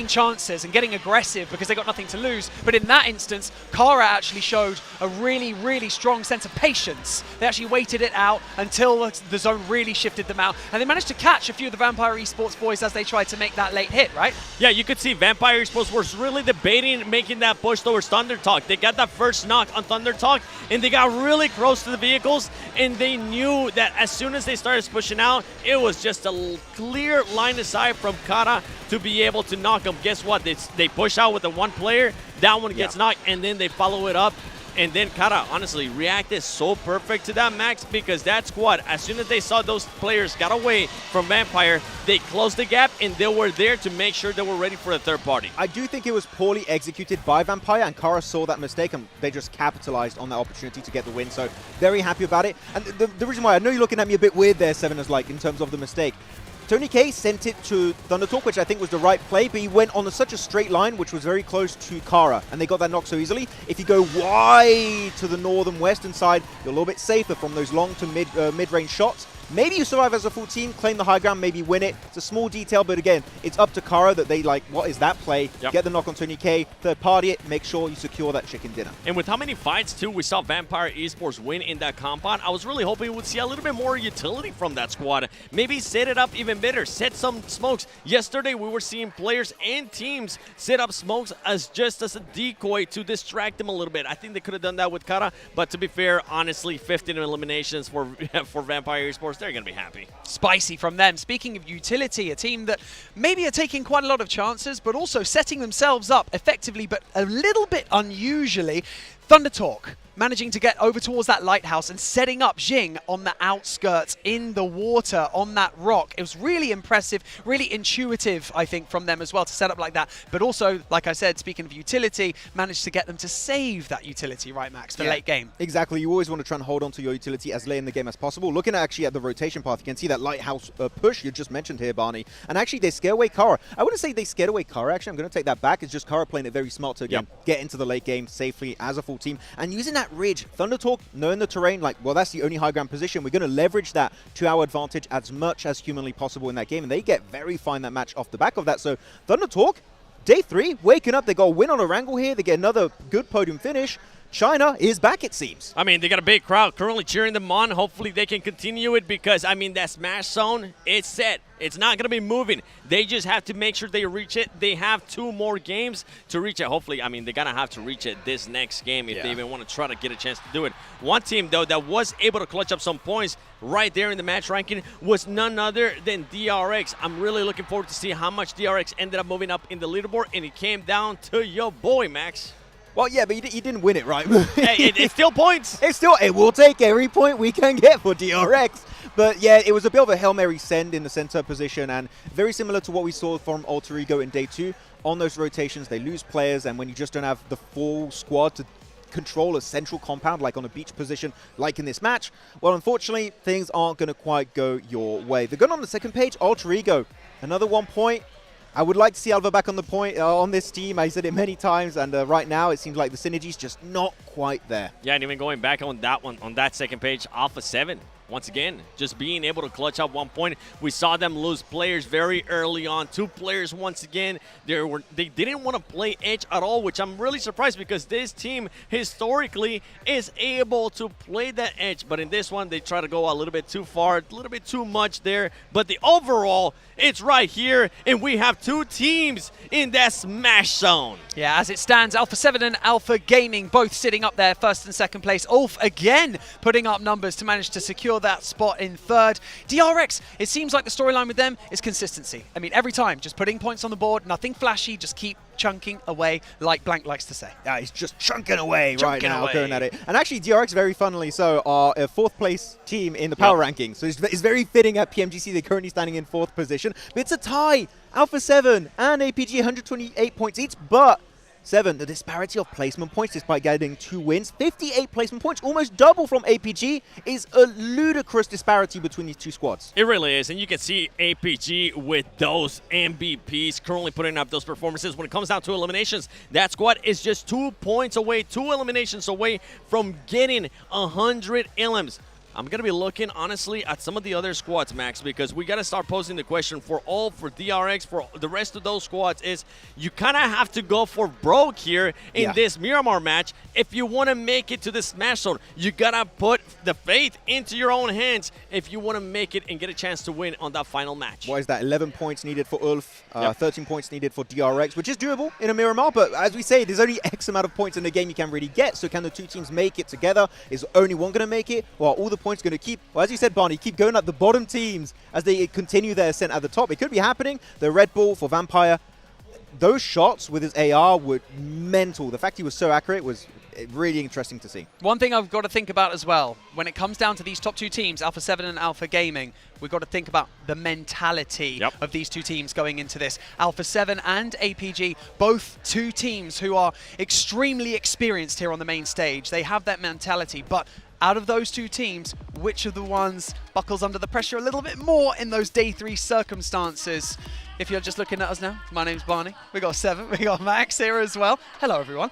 chances and getting aggressive because they got nothing to lose, but in that instance, Kara actually showed a really, really strong sense of patience. They actually waited it out until the zone really shifted them out, and they managed to catch a few of the Vampire Esports boys as they tried to make that late hit, right? Yeah, you could see Vampire Esports was really debating making that push towards Thundertalk. They got that first knock on Thundertalk, and they got really close to the vehicles, and they knew that as soon as they started pushing out, it was just a clear line of sight from Kara to be able to knock them. Guess what? They push out with the one player, that one gets knocked, and then they follow it up. And then Kara, honestly, reacted so perfect to that, Max, because that squad, as soon as they saw those players got away from Vampire, they closed the gap, and they were there to make sure they were ready for the third party. I do think it was poorly executed by Vampire, and Kara saw that mistake, and they just capitalized on that opportunity to get the win. So very happy about it. And the reason why, I know you're looking at me a bit weird there, Seven, is like, in terms of the mistake. Tony K sent it to Thundertalk, which I think was the right play, but he went on such a straight line, which was very close to Kara, and they got that knock so easily. If you go wide to the northern western side, you're a little bit safer from those long to mid-range shots. Maybe you survive as a full team, claim the high ground, maybe win it. It's a small detail, but again, it's up to Kara that they like, what is that play? Yep. Get the knock on Tony K, third party it, make sure you secure that chicken dinner. And with how many fights, too, we saw Vampire Esports win in that compound, I was really hoping we would see a little bit more utility from that squad. Maybe set it up even better, set some smokes. Yesterday, we were seeing players and teams set up smokes as just as a decoy to distract them a little bit. I think they could have done that with Kara, but to be fair, honestly, 15 eliminations for Vampire Esports, they're going to be happy. Spicy from them. Speaking of utility, a team that maybe are taking quite a lot of chances, but also setting themselves up effectively, but a little bit unusually. Thundertalk managing to get over towards that lighthouse and setting up Jing on the outskirts in the water on that rock. It was really impressive, really intuitive, I think, from them as well to set up like that. But also, like I said, speaking of utility, managed to get them to save that utility, right, Max, for late game. Exactly. You always want to try and hold on to your utility as late in the game as possible. Looking actually at the rotation path, you can see that lighthouse push you just mentioned here, Barney. And actually, they scare away Kara. I wouldn't say they scared away Kara, actually. I'm going to take that back. It's just Kara playing it very smart to, again, get into the late game safely as a full team. And using that ridge, Thundertalk, knowing the terrain, like, well, that's the only high ground position. We're going to leverage that to our advantage as much as humanly possible in that game. And they get very fine that match off the back of that. So Thundertalk, day 3, waking up. They got a win on a wrangle here. They get another good podium finish. China is back, it seems. I mean, they got a big crowd currently cheering them on. Hopefully they can continue it because, I mean, that smash zone, it's set. It's not going to be moving. They just have to make sure they reach it. They have 2 more games to reach it. Hopefully, I mean, they're going to have to reach it this next game if they even want to try to get a chance to do it. One team, though, that was able to clutch up some points right there in the match ranking was none other than DRX. I'm really looking forward to see how much DRX ended up moving up in the leaderboard, and it came down to your boy, Max. Well, yeah, but he didn't win it, right? Hey, it's still points. It will take every point we can get for DRX. But yeah, it was a bit of a Hail Mary send in the center position, and very similar to what we saw from Alter Ego in day 2. On those rotations, they lose players, and when you just don't have the full squad to control a central compound, like on a beach position, like in this match, well, unfortunately, things aren't going to quite go your way. They're going on the second page, Alter Ego. Another 1 point. I would like to see Alva back on the point on this team. I said it many times, and right now it seems like the synergy's just not quite there. Yeah, and even going back on that one, on that second page, Alpha 7. Once again, just being able to clutch up 1 point. We saw them lose players very early on. 2 players once again. They didn't want to play edge at all, which I'm really surprised because this team historically is able to play that edge. But in this one, they try to go a little bit too far, a little bit too much there. But the overall, it's right here, and we have 2 teams in that smash zone. Yeah, as it stands, Alpha 7 and Alpha Gaming both sitting up there, first and second place. Ulf again putting up numbers to manage to secure that spot in third. DRX, it seems like the storyline with them is consistency. I mean, every time, just putting points on the board, nothing flashy, just keep chunking away, like Blank likes to say. Yeah, he's just chunking away right now, going at it. And actually, DRX, very funnily so, are a 4th place team in the power ranking. So it's very fitting at PMGC. They're currently standing in 4th position. But it's a tie. Alpha 7 and APG, 128 points each, but 7, the disparity of placement points despite getting 2 wins. 58 placement points, almost double from APG, is a ludicrous disparity between these two squads. It really is, and you can see APG with those MVPs currently putting up those performances. When it comes down to eliminations, that squad is just 2 points away, 2 eliminations away from getting 100 elims. I'm going to be looking, honestly, at some of the other squads, Max, because we got to start posing the question for DRX, for the rest of those squads, is you kind of have to go for broke here in this Miramar match if you want to make it to the Smash Zone. You got to put the faith into your own hands if you want to make it and get a chance to win on that final match. Why is that? 11 points needed for Ulf, 13 points needed for DRX, which is doable in a Miramar, but as we say, there's only X amount of points in the game you can really get, so can the two teams make it together? Is only one going to make it? Or are all the points going to keep, well, as you said, Barney, keep going at the bottom teams as they continue their ascent at the top? It could be happening. The Red Bull for Vampire, those shots with his AR were mental. The fact he was so accurate was really interesting to see. One thing I've got to think about as well, when it comes down to these top 2 teams, Alpha 7 and Alpha Gaming, we've got to think about the mentality of these 2 teams going into this. Alpha 7 and APG, both 2 teams who are extremely experienced here on the main stage. They have that mentality, but out of those 2 teams, which of the ones buckles under the pressure a little bit more in those day 3 circumstances? If you're just looking at us now, my name's Barney. We got 7, we got Max here as well. Hello, everyone.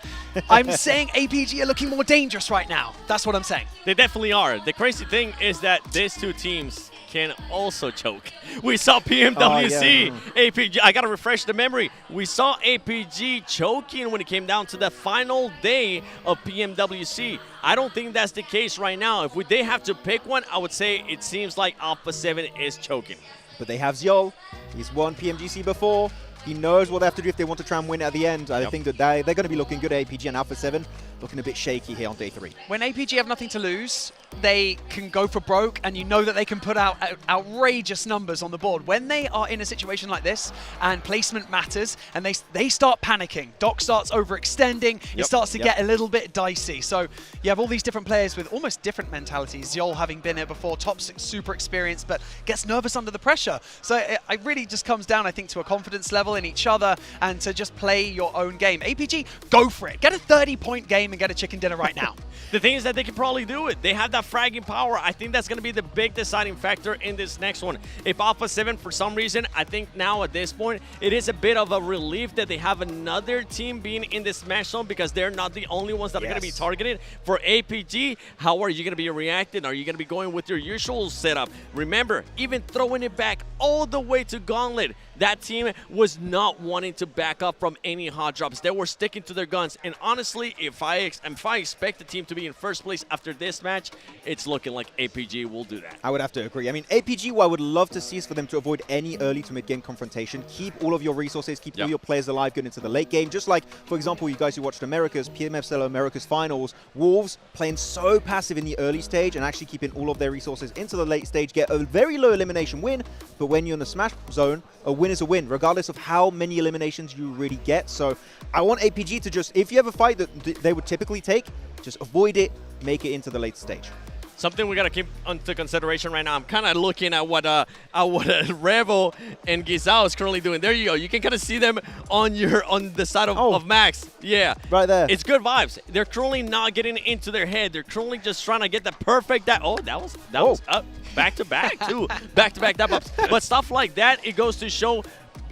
I'm saying APG are looking more dangerous right now. That's what I'm saying. They definitely are. The crazy thing is that these 2 teams can also choke. We saw PMWC, APG. I got to refresh the memory. We saw APG choking when it came down to the final day of PMWC. I don't think that's the case right now. If they have to pick one, I would say it seems like Alpha 7 is choking. But they have Zol. He's won PMGC before. He knows what they have to do if they want to try and win at the end. I think that they're going to be looking good at APG, and Alpha 7 looking a bit shaky here on day 3. When APG have nothing to lose, they can go for broke, and you know that they can put out outrageous numbers on the board. When they are in a situation like this, and placement matters, and they start panicking, Doc starts overextending, it starts to get a little bit dicey. So you have all these different players with almost different mentalities. Yol having been here before, top 6, super experienced, but gets nervous under the pressure. So it really just comes down, I think, to a confidence level in each other and to just play your own game. APG, go for it. Get a 30-point game and get a chicken dinner right now. The thing is that they can probably do it. They have that fragging power. I think that's going to be the big deciding factor in this next one. If Alpha 7, for some reason, I think now at this point, it is a bit of a relief that they have another team being in the Smash Zone because they're not the only ones that are going to be targeted. For APG, how are you going to be reacting? Are you going to be going with your usual setup? Remember, even throwing it back all the way to Gauntlet, that team was not wanting to back up from any hot drops. They were sticking to their guns. And honestly, if I expect the team to be in first place after this match, it's looking like APG will do that. I would have to agree. I mean, APG, what I would love to see is for them to avoid any early to mid-game confrontation. Keep all of your resources, keep all your players alive going into the late game. Just like, for example, you guys who watched PMFL America's Finals, Wolves playing so passive in the early stage and actually keeping all of their resources into the late stage, get a very low elimination win. But when you're in the Smash Zone, a win is a win, regardless of how many eliminations you really get. So I want APG to just, if you have a fight that they would typically take, just avoid it, make it into the late stage. Something we got to keep into consideration right now. I'm kind of looking at what Revo and Gizao is currently doing. There you go. You can kind of see them on the side of Max. Yeah. Right there. It's good vibes. They're currently not getting into their head. They're currently just trying to get the perfect that was up back to back too. Back to back that ups. But stuff like that, it goes to show.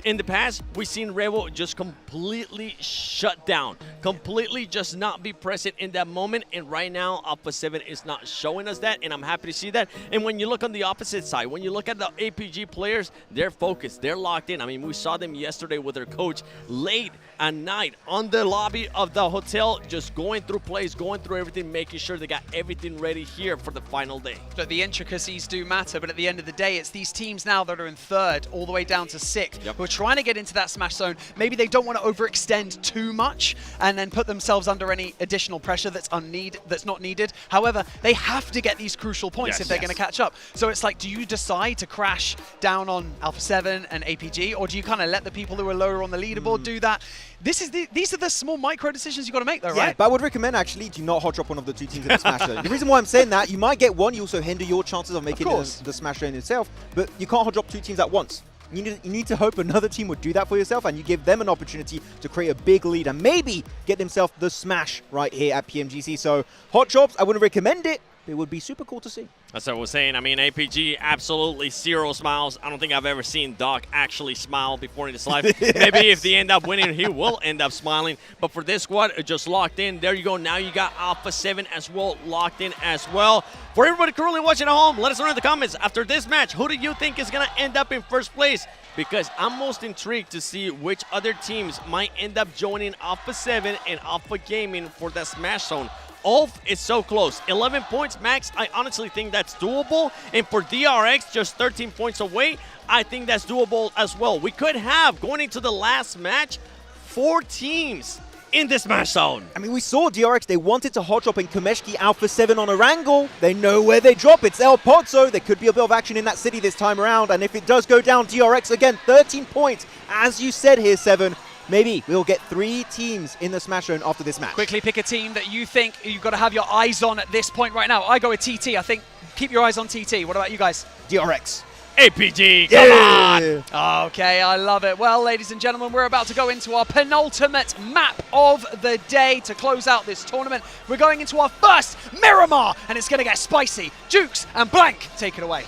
In the past, we've seen Revo just completely shut down, completely just not be present in that moment. And right now, Alpha 7 is not showing us that, and I'm happy to see that. And when you look on the opposite side, when you look at the APG players, they're focused, they're locked in. I mean, we saw them yesterday with their coach late at night on the lobby of the hotel, just going through plays, going through everything, making sure they got everything ready here for the final day. Look, the intricacies do matter, but at the end of the day, it's these teams now that are in 3rd all the way down to 6th who are trying to get into that Smash Zone. Maybe they don't want to overextend too much and then put themselves under any additional pressure that's not needed. However, they have to get these crucial points if they're going to catch up. So it's like, do you decide to crash down on Alpha 7 and APG, or do you kind of let the people who are lower on the leaderboard do that? These are the small micro decisions you got to make, though, right? But I would recommend actually do not hot drop one of the 2 teams in the Smash Zone. The reason why I'm saying that, you might get one, you also hinder your chances of making the Smash Zone itself, but you can't hot drop 2 teams at once. You need to hope another team would do that for yourself, and you give them an opportunity to create a big lead and maybe get themselves the smash right here at PMGC. So hot chops, I wouldn't recommend it. It would be super cool to see. That's what I was saying. I mean, APG, absolutely zero smiles. I don't think I've ever seen Doc actually smile before in his life. Yes. Maybe if they end up winning, he will end up smiling. But for this squad, just locked in. There you go. Now you got Alpha 7 as well, locked in as well. For everybody currently watching at home, let us know in the comments, after this match, who do you think is going to end up in first place? Because I'm most intrigued to see which other teams might end up joining Alpha 7 and Alpha Gaming for the Smash Zone. Ulf is so close. 11 points max. I honestly think that's doable. And for DRX, just 13 points away, I think that's doable as well. We could have, going into the last match, 4 teams in this Smash Zone. I mean, we saw DRX, they wanted to hot drop in Komeshki Alpha 7 on Erangel. They know where they drop. It's El Pozo. There could be a bit of action in that city this time around. And if it does go down, DRX, again, 13 points. As you said here, 7. Maybe we'll get 3 teams in the Smash Zone after this match. Quickly pick a team that you think you've got to have your eyes on at this point right now. I go with TT. I think keep your eyes on TT. What about you guys? DRX. APG, come on! Okay, I love it. Well, ladies and gentlemen, we're about to go into our penultimate map of the day to close out this tournament. We're going into our first Miramar, and it's going to get spicy. Jukes and Blank, take it away.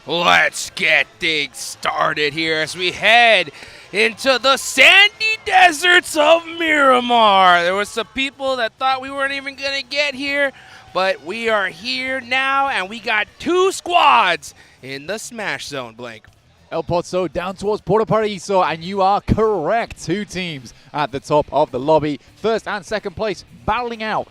Let's get things started here as we head into the sandy deserts of Miramar. There were some people that thought we weren't even going to get here, but we are here now, and we got 2 squads in the Smash Zone, Blank. El Pozo down towards Puerto Paraíso, and you are correct. 2 teams at the top of the lobby. First and second place battling out.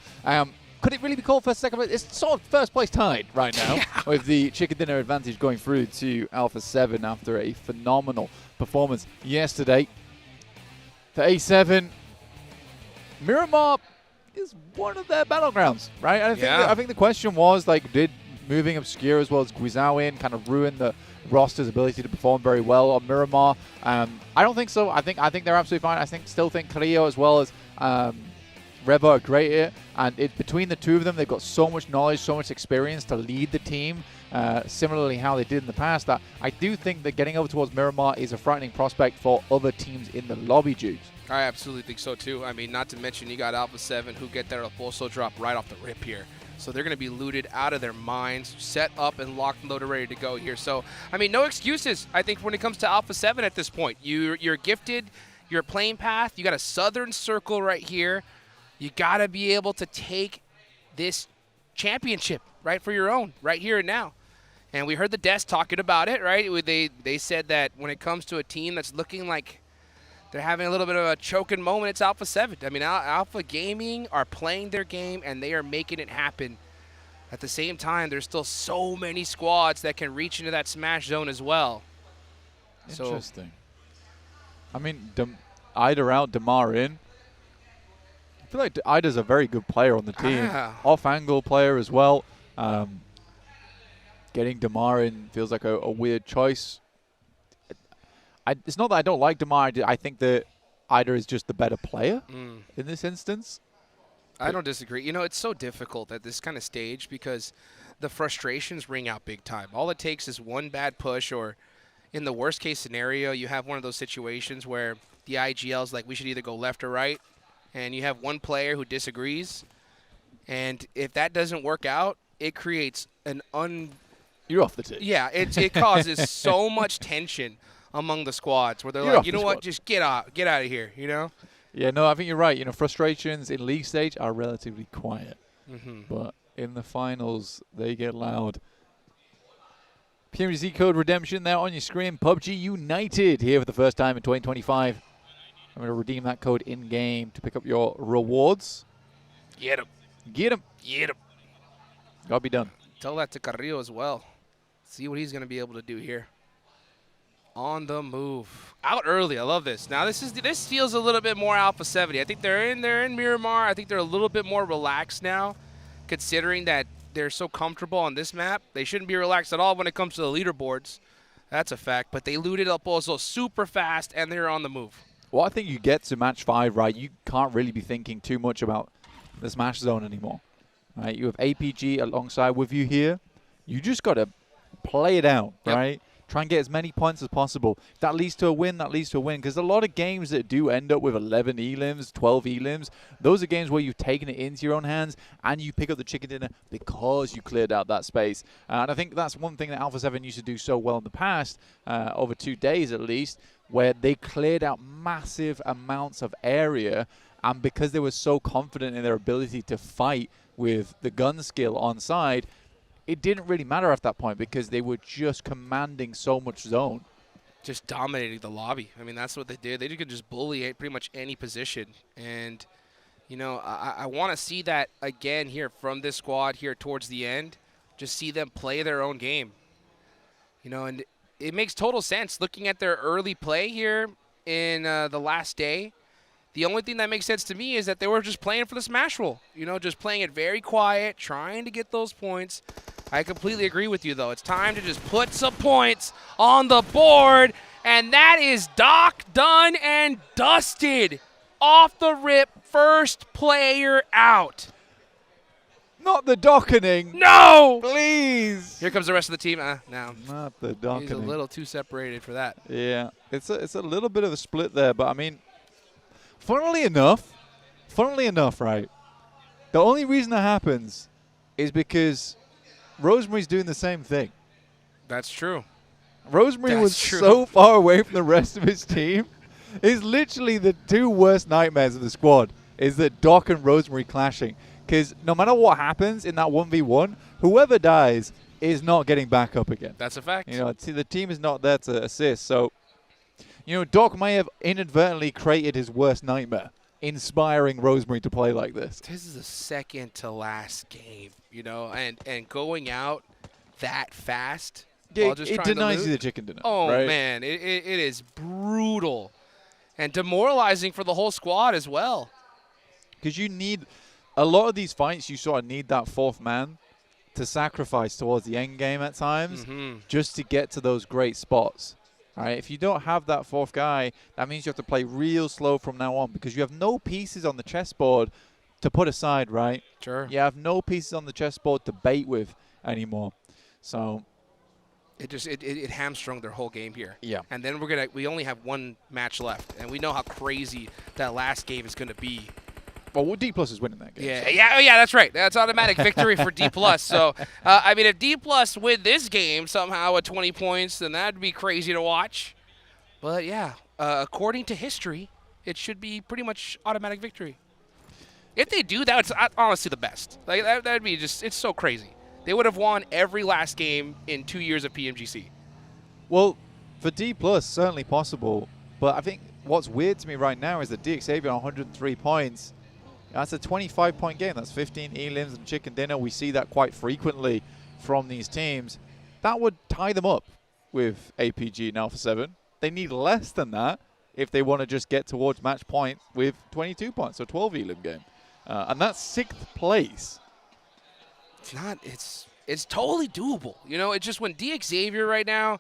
Could it really be called first, second place? It's sort of first place tied right now, with the chicken dinner advantage going through to Alpha 7 after a phenomenal performance yesterday. For A7, Miramar is one of their battlegrounds, right? And I think the question was, like, did moving Obscure as well as Guizhou in kind of ruin the roster's ability to perform very well on Miramar? I don't think so. I think they're absolutely fine. Still think Carrillo as well as Revo are great here, and between the 2 of them, they've got so much knowledge, so much experience to lead the team, similarly how they did in the past, that I do think that getting over towards Miramar is a frightening prospect for other teams in the lobby, Jukes. I absolutely think so, too. I mean, not to mention you got Alpha 7 who get their Pulso drop right off the rip here. So they're going to be looted out of their minds, set up and locked and loaded, ready to go here. So, I mean, no excuses, I think, when it comes to Alpha 7 at this point. You're gifted, your playing path, you got a Southern Circle right here. You got to be able to take this championship, right, for your own, right here and now. And we heard the desk talking about it, right? They said that when it comes to a team that's looking like they're having a little bit of a choking moment, it's Alpha 7. I mean, Alpha Gaming are playing their game, and they are making it happen. At the same time, there's still so many squads that can reach into that Smash Zone as well. Interesting. I mean, Ida out, Damar in. I feel like Ida's a very good player on the team. Off-angle player as well. Getting Damar in feels like a weird choice. It's not that I don't like Damar. I think that Ida is just the better player in this instance. I don't disagree. You know, it's so difficult at this kind of stage because the frustrations ring out big time. All it takes is one bad push, or in the worst case scenario, you have one of those situations where the IGL is like, we should either go left or right. And you have one player who disagrees, and if that doesn't work out, it creates an You're off the tee. Yeah, it causes so much tension among the squads where they're like, you know what, just get out of here, you know? Yeah, no, I think you're right. You know, frustrations in league stage are relatively quiet, but in the finals, they get loud. PMGC code redemption there on your screen. PUBG United here for the first time in 2025. I'm going to redeem that code in-game to pick up your rewards. Get him. Get him. Get him. Gotta be done. Tell that to Carrillo as well. See what he's going to be able to do here. On the move. Out early. I love this. Now, this feels a little bit more Alpha 70. I think they're in Miramar. I think they're a little bit more relaxed now, considering that they're so comfortable on this map. They shouldn't be relaxed at all when it comes to the leaderboards. That's a fact. But they looted El Pozo super fast, and they're on the move. Well, I think you get to match 5, right? You can't really be thinking too much about the Smash Zone anymore. Right? You have APG alongside with you here. You just got to play it out, right? Try and get as many points as possible. If that leads to a win, that leads to a win. Because a lot of games that do end up with 11 elims, 12 elims, those are games where you've taken it into your own hands and you pick up the chicken dinner because you cleared out that space. And I think that's one thing that Alpha 7 used to do so well in the past, over 2 days at least, where they cleared out massive amounts of area. And because they were so confident in their ability to fight with the gun skill on side, it didn't really matter at that point because they were just commanding so much zone. Just dominating the lobby. I mean, that's what they did. They could just bully pretty much any position. And, you know, I want to see that again here from this squad here towards the end. Just see them play their own game. You know, and it makes total sense looking at their early play here in the last day. The only thing that makes sense to me is that they were just playing for the smash roll. You know, just playing it very quiet, trying to get those points. I completely agree with you, though. It's time to just put some points on the board. And that is Doc done and dusted. Off the rip, first player out. Not the dockening. No! Please. Here comes the rest of the team. No. Not the dockening. He's a little too separated for that. Yeah, it's a little bit of a split there, but I mean, funnily enough, right, the only reason that happens is because Rosemary's doing the same thing. That's true. Rosemary was so far away from the rest of his team. It's literally the 2 worst nightmares of the squad, is that Doc and Rosemary clashing. Because no matter what happens in that 1v1, whoever dies is not getting back up again. That's a fact. You know, the team is not there to assist. So, you know, Doc may have inadvertently created his worst nightmare, inspiring Rosemary to play like this. This is the second to last game, you know, and going out that fast. Yeah, while just it trying to denies loot. you the chicken dinner. Oh, right? man, it is brutal and demoralizing for the whole squad as well. Because you need, a lot of these fights, you sort of need that 4th man to sacrifice towards the end game at times just to get to those great spots. All right, if you don't have that 4th guy, that means you have to play real slow from now on because you have no pieces on the chessboard to put aside, right? Sure. You have no pieces on the chessboard to bait with anymore. So it hamstrung their whole game here. Yeah. And then we only have 1 match left, and we know how crazy that last game is going to be. Well, D+ is winning that game. Yeah, so. yeah, that's right. That's automatic victory for D+. So, I mean, if D+ win this game somehow at 20 points, then that'd be crazy to watch. But, yeah, according to history, it should be pretty much automatic victory. If they do that, it's honestly the best. Like that'd be just, it's so crazy. They would have won every last game in 2 years of PMGC. Well, for D+, certainly possible. But I think what's weird to me right now is that DXavier on 103 points, that's a 25-point game. That's 15 elims and chicken dinner. We see that quite frequently from these teams. That would tie them up with APG and Alpha 7. They need less than that if they want to just get towards match point with 22 points, so 12 elim game. And that's 6th place. It's totally doable. You know, it's just when DXavier right now,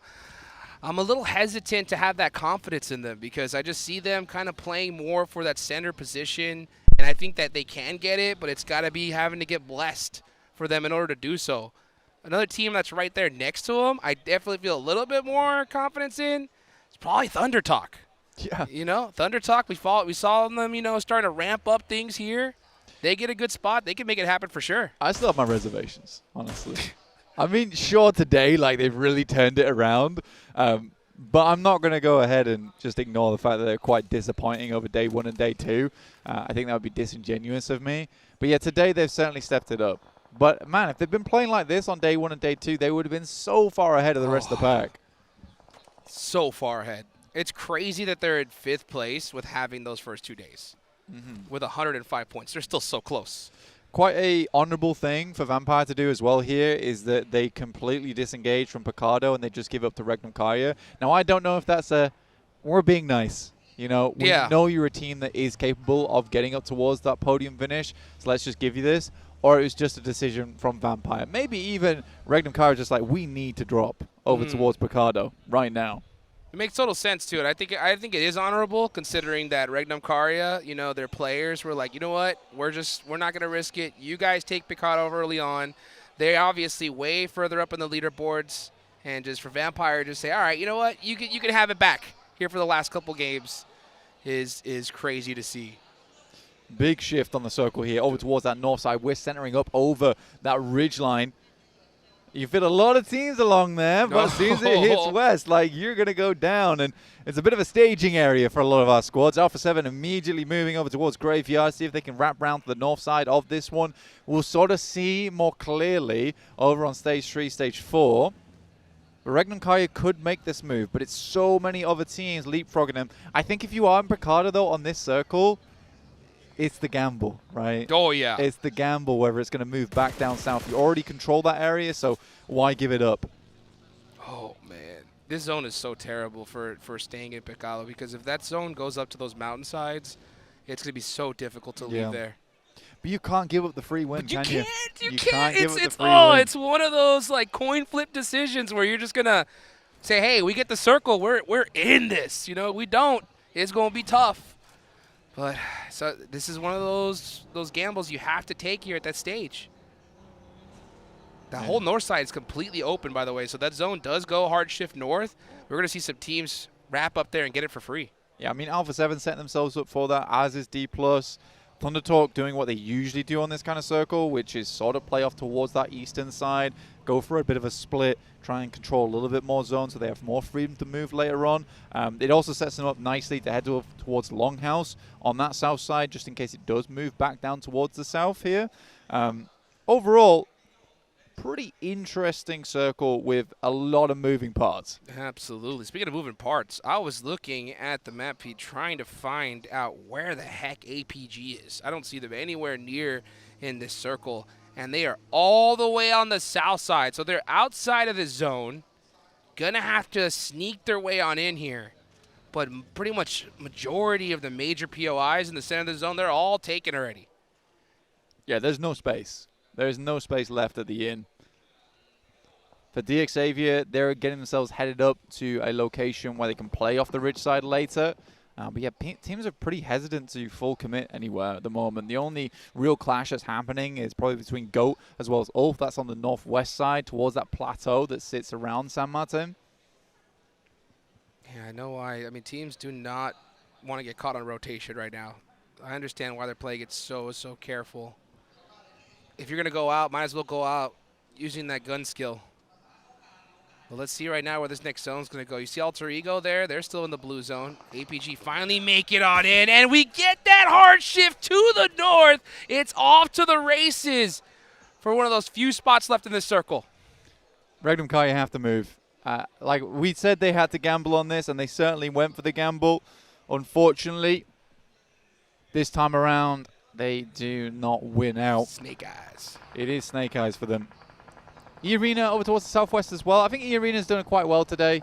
I'm a little hesitant to have that confidence in them because I just see them kind of playing more for that center position. And I think that they can get it, but it's got to be having to get blessed for them in order to do so. Another team that's right there next to them, I definitely feel a little bit more confidence in. It's probably Thunder Talk. Yeah. You know, Thunder Talk, we saw them, you know, starting to ramp up things here. They get a good spot. They can make it happen for sure. I still have my reservations, honestly. I mean, sure, today, like, they've really turned it around. But I'm not going to go ahead and just ignore the fact that they're quite disappointing over day 1 and day 2. I think that would be disingenuous of me. But yeah, today they've certainly stepped it up. But man, if they'd been playing like this on day 1 and day 2, they would have been so far ahead of the rest of the pack. So far ahead. It's crazy that they're in 5th place with having those first 2 days. With 105 points. They're still so close. Quite a honorable thing for Vampire to do as well here is that they completely disengage from Picardo and they just give up to Regnum Karya. Now, I don't know if that's we're being nice. You know, we know you're a team that is capable of getting up towards that podium finish, so let's just give you this. Or it was just a decision from Vampire. Maybe even Regnum Karya just like, we need to drop over towards Picardo right now. It makes total sense to it. I think it is honorable considering that Regnum Karya, you know, their players were like, you know what, we're not gonna risk it. You guys take Picardo early on. They're obviously way further up in the leaderboards, and just for Vampire just say, all right, you know what, you can have it back here for the last couple games is crazy to see. Big shift on the circle here over towards that north side. We're centering up over that ridge line. You fit a lot of teams along there, but as soon as it hits west, like, you're going to go down. And it's a bit of a staging area for a lot of our squads. Alpha 7 immediately moving over towards Graveyard, see if they can wrap around to the north side of this one. We'll sort of see more clearly over on stage 3, stage 4. But Regnum Kaya could make this move, but it's so many other teams leapfrogging them. I think if you are in Picada, though, on this circle, it's the gamble, right? Oh, yeah. It's the gamble whether it's going to move back down south. You already control that area, so why give it up? Oh, man. This zone is so terrible for staying in Picalo, because if that zone goes up to those mountainsides, it's going to be so difficult to leave there. But you can't give up the free win, But you can you? You can't. give up the free Oh, win. it's one of those like coin flip decisions where you're just going to say, hey, we get the circle. We're in this. You know, we don't. It's going to be tough. But so this is one of those gambles you have to take here at that stage. The whole north side is completely open, by the way, so that zone does go hard shift north. We're going to see some teams wrap up there and get it for free. Yeah, I mean, Alpha 7 setting themselves up for that, as is D+. Thunder Talk doing what they usually do on this kind of circle, which is sort of play off towards that eastern side, go for a bit of a split, try and control a little bit more zone so they have more freedom to move later on. It also sets them up nicely to head towards Longhouse on that south side, just in case it does move back down towards the south here. Overall, pretty interesting circle with a lot of moving parts. Absolutely. Speaking of moving parts, I was looking at the map, Pete, trying to find out where the heck APG is. I don't see them anywhere near in this circle, and they are all the way on the south side. So they're outside of the zone, gonna have to sneak their way on in here. But pretty much majority of the major POIs in the center of the zone, they're all taken already. Yeah, there's no space. There's no space left at the inn. For DX Xavier, they're getting themselves headed up to a location where they can play off the ridge side later. But yeah, teams are pretty hesitant to full commit anywhere at the moment. The only real clash that's happening is probably between GOAT as well as Ulf. That's on the northwest side towards that plateau that sits around San Martin. Yeah, I know why. I mean, teams do not want to get caught on rotation right now. I understand why they're playing it so careful. If you're going to go out, might as well go out using that gun skill. Well, let's see right now where this next zone is going to go. You see Alter Ego there? They're still in the blue zone. APG finally make it on in, and we get that hard shift to the north. It's off to the races for one of those few spots left in this circle. Regnum Kaya have to move. Like we said, they had to gamble on this, and they certainly went for the gamble. Unfortunately, this time around, they do not win out. Snake eyes. It is snake eyes for them. E-Arena over towards the southwest as well. I think E-Arena's done quite well today.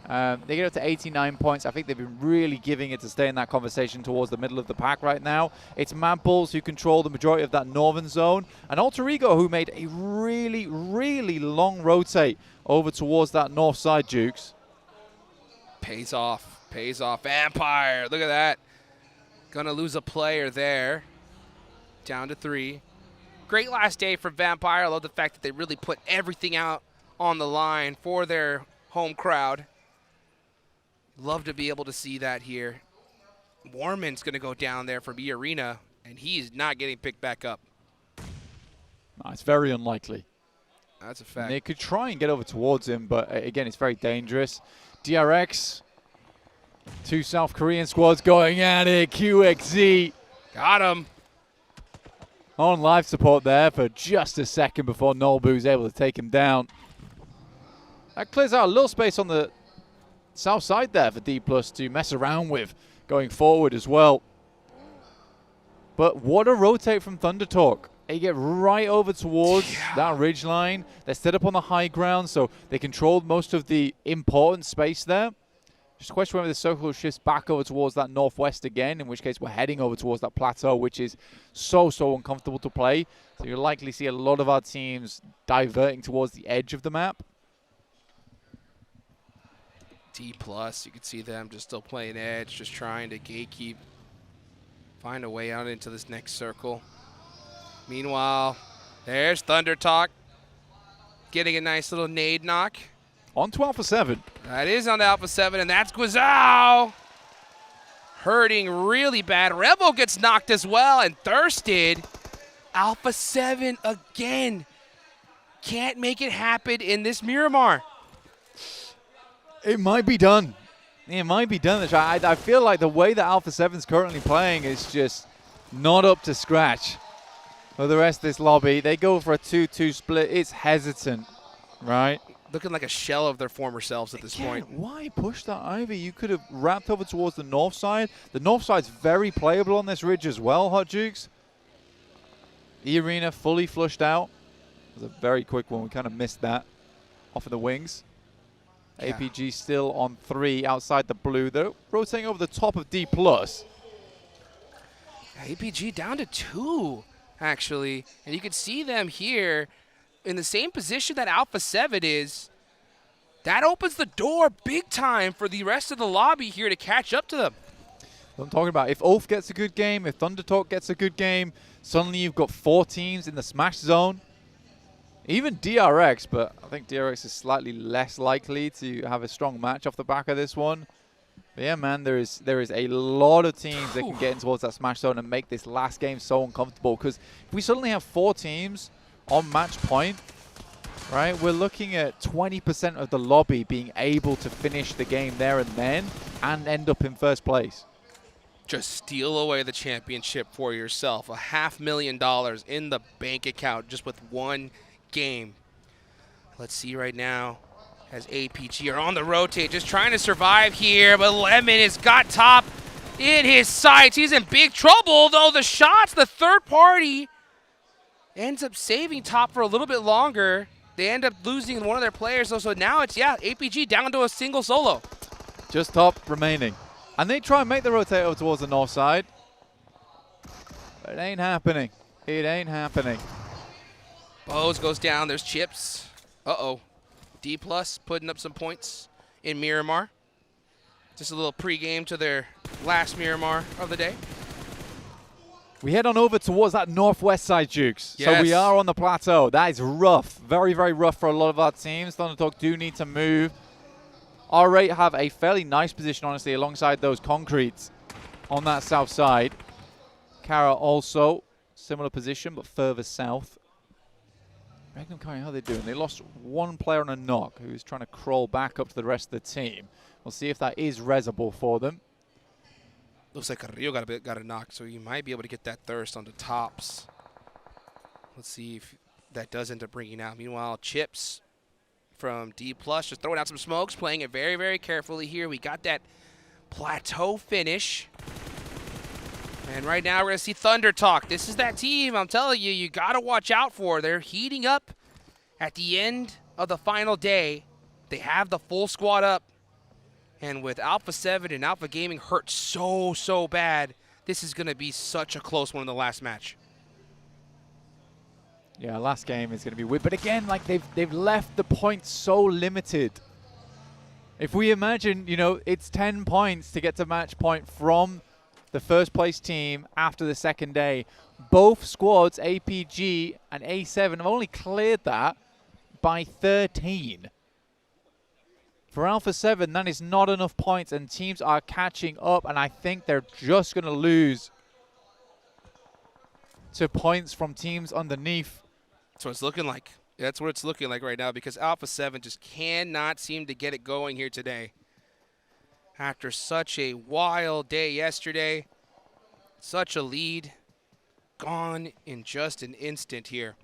They get up to 89 points. I think they've been really giving it to stay in that conversation towards the middle of the pack right now. It's Mad Bulls who control the majority of that northern zone. And Alter Ego who made a really, really long rotate over towards that north side, Jukes. Pays off. Pays off. Vampire. Look at that. Gonna lose a player there. Down to 3. Great last day for Vampire. I love the fact that they really put everything out on the line for their home crowd. Love to be able to see that here. Warman's going to go down there for E-Arena, and he's not getting picked back up. No, it's very unlikely. That's a fact. And they could try and get over towards him, but again, it's very dangerous. DRX, 2 South Korean squads going at it. QXZ. Got him. On live support there for just a second before Nolbu's able to take him down. That clears out a little space on the south side there for D+ to mess around with going forward as well. But what a rotate from Thunder Talk. They get right over towards that ridge line. They're set up on the high ground, so they controlled most of the important space there. Just a question whether the circle shifts back over towards that northwest again, in which case we're heading over towards that plateau, which is so uncomfortable to play. So you'll likely see a lot of our teams diverting towards the edge of the map. D+, you can see them just still playing edge, just trying to gatekeep, find a way out into this next circle. Meanwhile, there's Thunder Talk getting a nice little nade knock. On to Alpha 7. That is on the Alpha 7, and that's Guizhou. Hurting really bad. Revo gets knocked as well, and Thirsted. Alpha 7 again. Can't make it happen in this Miramar. It might be done. It might be done. I feel like the way that Alpha 7's currently playing is just not up to scratch for the rest of this lobby. They go for a 2-2 split. It's hesitant, right? Looking like a shell of their former selves at this point. Why push that Ivy? You could have wrapped over towards the north side. The north side's very playable on this ridge as well, Hot Jukes. E-Arena fully flushed out. It was a very quick one. We kind of missed that off of the wings. Yeah. APG still on 3 outside the blue. They're rotating over the top of D+. APG down to 2, actually. And you can see them here in the same position that Alpha 7 is. That opens the door big time for the rest of the lobby here to catch up to them. What I'm talking about, if Ulf gets a good game, if Thundertalk gets a good game, suddenly you've got 4 teams in the smash zone. Even DRX, but I think DRX is slightly less likely to have a strong match off the back of this one. But yeah, man, there is a lot of teams that can get in towards that smash zone and make this last game so uncomfortable. Because if we suddenly have 4 teams on match point, right, we're looking at 20% of the lobby being able to finish the game there and then and end up in first place. Just steal away the championship for yourself. $500,000 in the bank account just with one game. Let's see right now as APG are on the rotate, just trying to survive here, but Lemon has got top in his sights. He's in big trouble, though. The shots, the third party ends up saving top for a little bit longer. They end up losing one of their players, though, so now it's, yeah, APG down to a single solo. Just top remaining. And they try and make the rotate over towards the north side. But it ain't happening. It ain't happening. Bose goes down. There's Chips. Uh-oh. D+ putting up some points in Miramar. Just a little pregame to their last Miramar of the day. We head on over towards that northwest side, Jukes. Yes. So we are on the plateau. That is rough. Very, very rough for a lot of our teams. Thundertalk do need to move. R8 have a fairly nice position, honestly, alongside those concretes on that south side. Kara also, similar position, but further south. Magnum Kai, how are they doing? They lost one player on a knock who's trying to crawl back up to the rest of the team. We'll see if that is resable for them. Looks like Carrillo got a knock, so you might be able to get that thirst on the tops. Let's see if that does end up bringing out. Meanwhile, Chips from D+, just throwing out some smokes, playing it very, very carefully here. We got that plateau finish. And right now we're going to see Thunder Talk. This is that team, I'm telling you, you got to watch out for. They're heating up at the end of the final day. They have the full squad up. And with Alpha 7 and Alpha Gaming hurt so bad, this is going to be such a close one in the last match. Yeah, last game is going to be weird. But again, like they've left the points so limited. If we imagine, you know, it's 10 points to get to match point from the first place team after the second day. Both squads, APG and A7, have only cleared that by 13. For Alpha 7, that is not enough points, and teams are catching up, and I think they're just going to lose to points from teams underneath. That's what it's looking like. That's what it's looking like right now, because Alpha 7 just cannot seem to get it going here today. After such a wild day yesterday, such a lead, gone in just an instant here.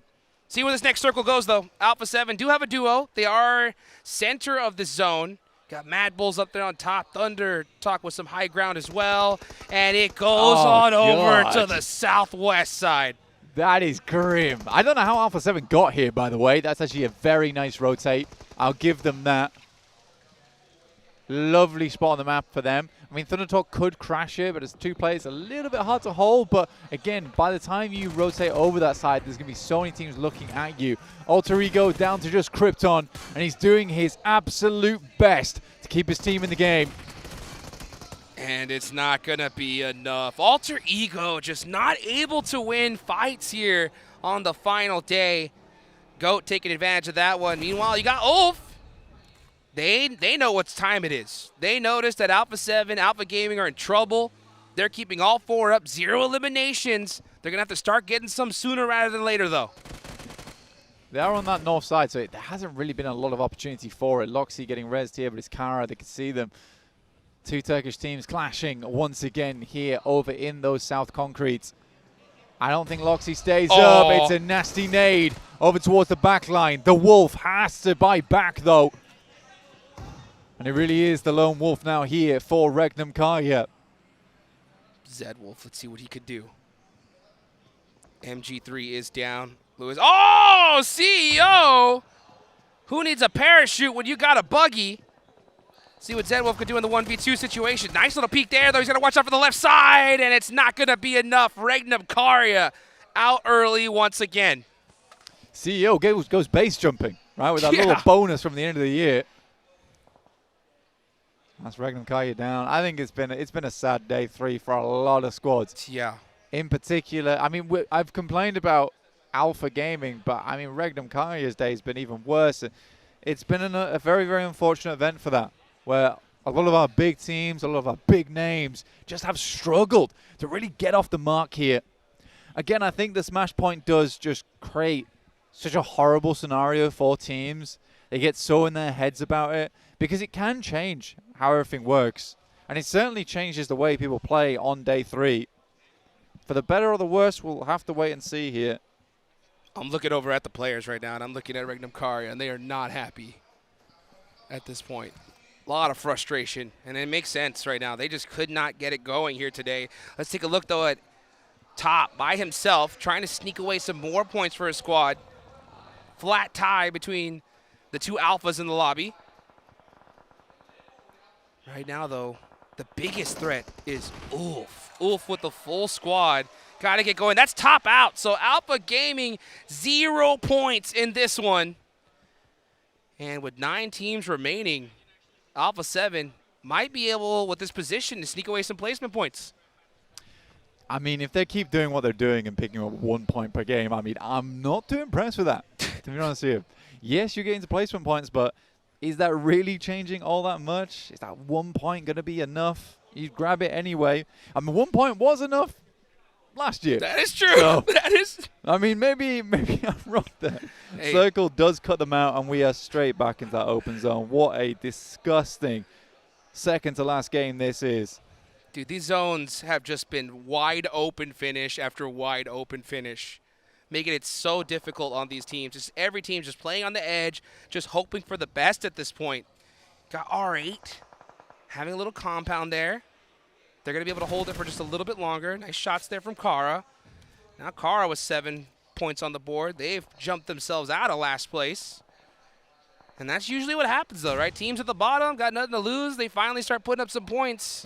See where this next circle goes, though. Alpha 7 do have a duo. They are center of the zone. Got Mad Bulls up there on top. Thunder Talk with some high ground as well. And it goes on over to the southwest side. That is grim. I don't know how Alpha 7 got here, by the way. That's actually a very nice rotate. I'll give them that. Lovely spot on the map for them. I mean, Thundertalk could crash here, but as 2 players, a little bit hard to hold. But again, by the time you rotate over that side, there's going to be so many teams looking at you. Alter Ego down to just Krypton, and he's doing his absolute best to keep his team in the game. And it's not going to be enough. Alter Ego just not able to win fights here on the final day. Goat taking advantage of that one. Meanwhile, you got Ulf. They know what time it is. They noticed that Alpha 7, Alpha Gaming are in trouble. They're keeping all 4 up, 0 eliminations. They're going to have to start getting some sooner rather than later, though. They are on that north side, so there hasn't really been a lot of opportunity for it. Loxy getting rezzed here, but it's Kara. They can see them. 2 Turkish teams clashing once again here over in those south concretes. I don't think Loxy stays up. It's a nasty nade over towards the back line. The Wolf has to buy back, though. And it really is the lone wolf now here for Regnum Karya. Zed Wolf, let's see what he could do. MG3 is down. Lewis. Oh, CEO! Who needs a parachute when you got a buggy? See what Zed Wolf could do in the 1v2 situation. Nice little peek there, though. He's going to watch out for the left side, and it's not going to be enough. Regnum Karya out early once again. CEO goes base jumping, right, with that little bonus from the end of the year. That's Regnum Karya down. I think it's been a sad day 3 for a lot of squads. Yeah. In particular, I mean, I've complained about Alpha Gaming, but I mean, Regnum Karya's day has been even worse. It's been a very, very unfortunate event for that, where a lot of our big teams, a lot of our big names just have struggled to really get off the mark here. Again, I think the Smash Point does just create such a horrible scenario for teams. They get so in their heads about it because it can change how everything works. And it certainly changes the way people play on day 3. For the better or the worse, we'll have to wait and see here. I'm looking over at the players right now, and I'm looking at Regnum Karya, and they are not happy at this point. A lot of frustration, and it makes sense right now. They just could not get it going here today. Let's take a look, though, at Top by himself, trying to sneak away some more points for his squad. Flat tie between the 2 alphas in the lobby. Right now, though, the biggest threat is Ulf. Ulf with the full squad. Got to get going. That's Top out. So Alpha Gaming, 0 points in this one. And with 9 teams remaining, Alpha 7 might be able, with this position, to sneak away some placement points. I mean, if they keep doing what they're doing and picking up 1 point per game, I mean, I'm not too impressed with that, to be honest with you. Yes, you're getting to placement points, but is that really changing all that much? Is that 1 point going to be enough? You grab it anyway. I mean, 1 point was enough last year. That is true. So, that is. I mean, maybe I'm wrong there. Hey. Circle does cut them out, and we are straight back into that open zone. What a disgusting second to last game this is. Dude, these zones have just been wide open finish after wide open finish, making it so difficult on these teams. Just every team just playing on the edge, just hoping for the best at this point. Got R8 having a little compound there. They're going to be able to hold it for just a little bit longer. Nice shots there from Kara. Now Kara with 7 points on the board. They've jumped themselves out of last place. And that's usually what happens, though, right? Teams at the bottom got nothing to lose. They finally start putting up some points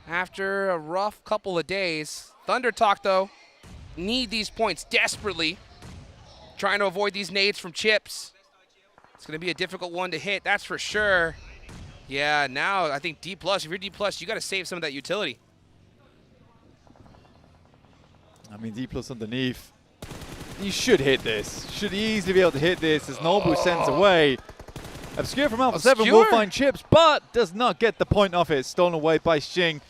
after a rough couple of days. Thunder Talk, though, need these points desperately. Trying to avoid these nades from Chips. It's going to be a difficult one to hit, that's for sure. Yeah, now I think D+, if you're D+, you got to save some of that utility. I mean, D+ underneath. You should hit this. Should easily be able to hit this as Nobu sends away. Obscure from Alpha 7 will find Chips, but does not get the point off it. Stolen away by Xing.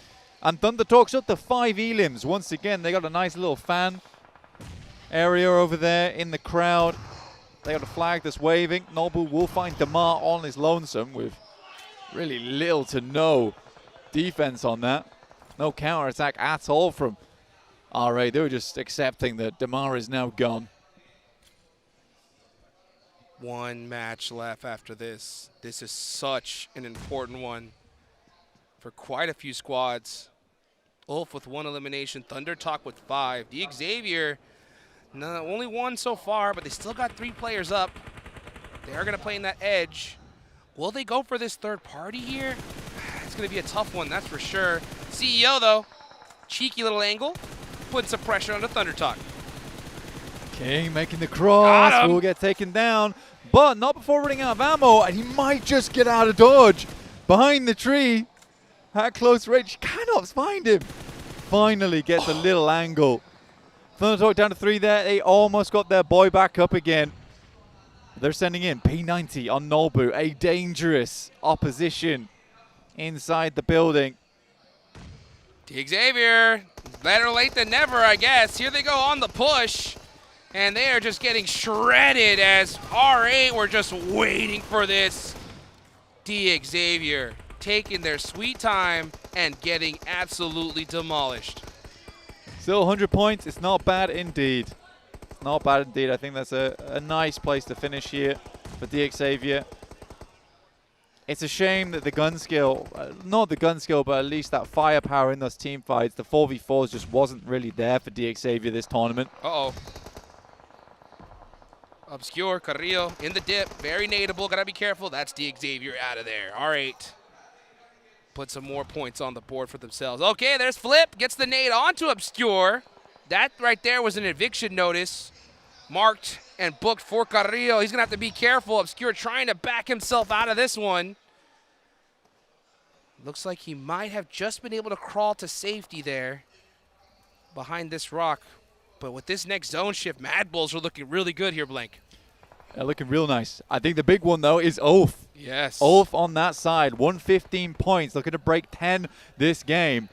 And Thunder Talks up to 5 elims. Once again, they got a nice little fan area over there in the crowd. They got a flag that's waving. Nobu will find Damar on his lonesome with really little to no defense on that. No counter-attack at all from RA. They were just accepting that Damar is now gone. 1 match left after this. This is such an important one for quite a few squads. Ulf with 1 elimination, Thunder Talk with 5. The Xavier, no, only 1 so far, but they still got 3 players up. They are going to play in that edge. Will they go for this third party here? It's going to be a tough one, that's for sure. CEO, though, cheeky little angle, putting some pressure on the Thunder Talk. King making the cross, will get taken down, but not before running out of ammo, and he might just get out of dodge. Behind the tree, at close range, cannot find him. Finally gets a little angle. Thunder Talk down to 3 there. They almost got their boy back up again. They're sending in P90 on Nolbu, a dangerous opposition inside the building. Xavier, better late than never, I guess. Here they go on the push, and they are just getting shredded as R8 were just waiting for this. Xavier taking their sweet time and getting absolutely demolished. Still 100 points. It's not bad indeed. It's not bad indeed. I think that's a nice place to finish here for Xavier. It's a shame that the gun skill, not the gun skill, but at least that firepower in those team fights, the 4v4s just wasn't really there for Xavier this tournament. Uh-oh. Obscure, Carrillo in the dip, very nadeable, gotta be careful. That's Xavier out of there. R8 put some more points on the board for themselves. Okay, there's Flip, gets the nade onto Obscure. That right there was an eviction notice marked and booked for Carrillo. He's gonna have to be careful. Obscure trying to back himself out of this one. Looks like he might have just been able to crawl to safety there behind this rock. But with this next zone shift, Mad Bulls are looking really good here, Blank. They're looking real nice. I think the big one, though, is Ulf. Yes. Ulf on that side, 115 points, looking to break 10 this game.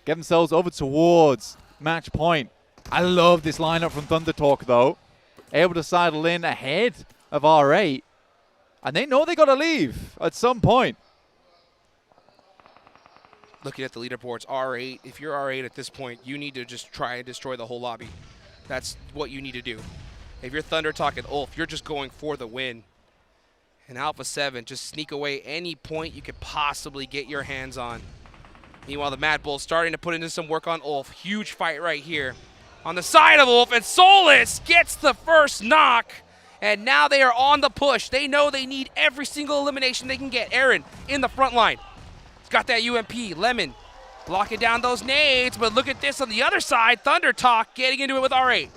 Get themselves over towards match point. I love this lineup from Thunder Talk, though. Able to sidle in ahead of R8. And they know they got to leave at some point. Looking at the leaderboards, R8, if you're R8 at this point, you need to just try and destroy the whole lobby. That's what you need to do. If you're Thunder Talk and Ulf, you're just going for the win. And Alpha 7, just sneak away any point you could possibly get your hands on. Meanwhile, the Mad Bulls starting to put into some work on Ulf. Huge fight right here on the side of Ulf, and Solus gets the first knock. And now they are on the push. They know they need every single elimination they can get. Aaron in the front line. Got that UMP. Lemon blocking down those nades, but look at this on the other side. Thunder Talk getting into it with R8.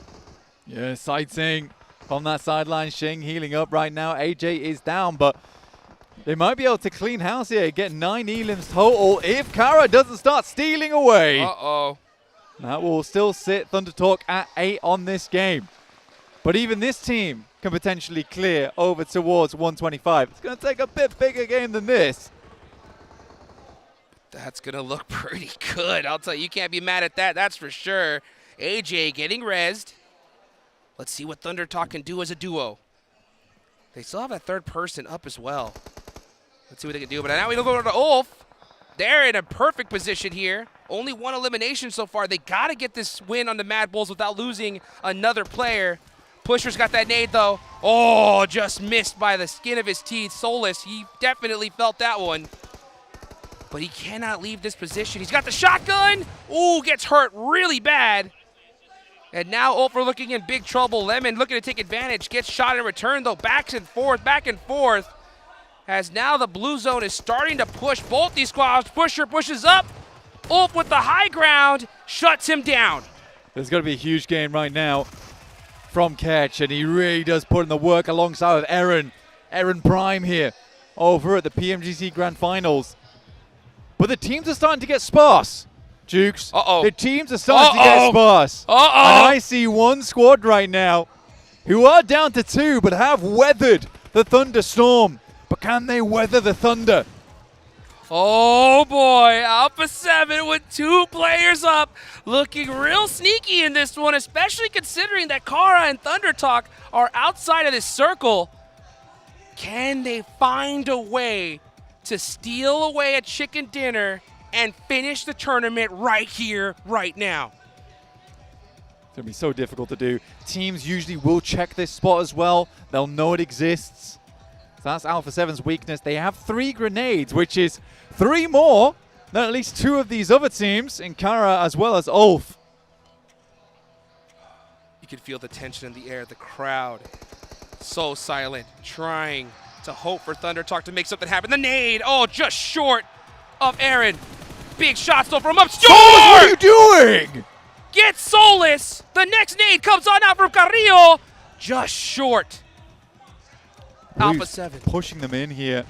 Yeah, sightseeing from that sideline. Shing healing up right now. AJ is down, but they might be able to clean house here. Get 9 elims total if Kara doesn't start stealing away. Uh-oh. That will still sit Thunder Talk at 8 on this game. But even this team can potentially clear over towards 125. It's going to take a bit bigger game than this. That's going to look pretty good. I'll tell you, you can't be mad at that. That's for sure. AJ getting rezzed. Let's see what Thunder Talk can do as a duo. They still have a third person up as well. Let's see what they can do. But now we look over to Ulf. They're in a perfect position here. Only one elimination so far. They got to get this win on the Mad Bulls without losing another player. Pusher's got that nade, though. Oh, just missed by the skin of his teeth. Solus, he definitely felt that one. But he cannot leave this position. He's got the shotgun. Ooh, gets hurt really bad. And now Ulfer looking in big trouble. Lemon looking to take advantage. Gets shot in return, though. Back and forth. As now the blue zone is starting to push both these squads. Pusher pushes up. Ulf with the high ground. Shuts him down. There's going to be a huge game right now from Ketch. And he really does put in the work alongside with Aaron. Aaron Prime here over at the PMGC Grand Finals. But the teams are starting to get sparse, Jukes. Uh-oh. The teams are starting to get sparse. Uh-oh. And I see one squad right now who are down to 2 but have weathered the thunderstorm. But can they weather the thunder? Oh boy, Alpha 7 with 2 players up. Looking real sneaky in this one, especially considering that Kara and Thunder Talk are outside of this circle. Can they find a way to steal away a chicken dinner and finish the tournament right here, right now? It's going to be so difficult to do. Teams usually will check this spot as well. They'll know it exists. So that's Alpha 7's weakness. They have 3 grenades, which is 3 more than at least 2 of these other teams, in Kara as well as Ulf. You can feel the tension in the air, the crowd so silent, trying to hope for Thunder Talk to make something happen. The nade, oh, just short of Aaron. Big shot still from Obscure! Solus, what are you doing? Get Solus! The next nade comes on out from Carrillo. Just short. Alpha 7. Pushing them in here.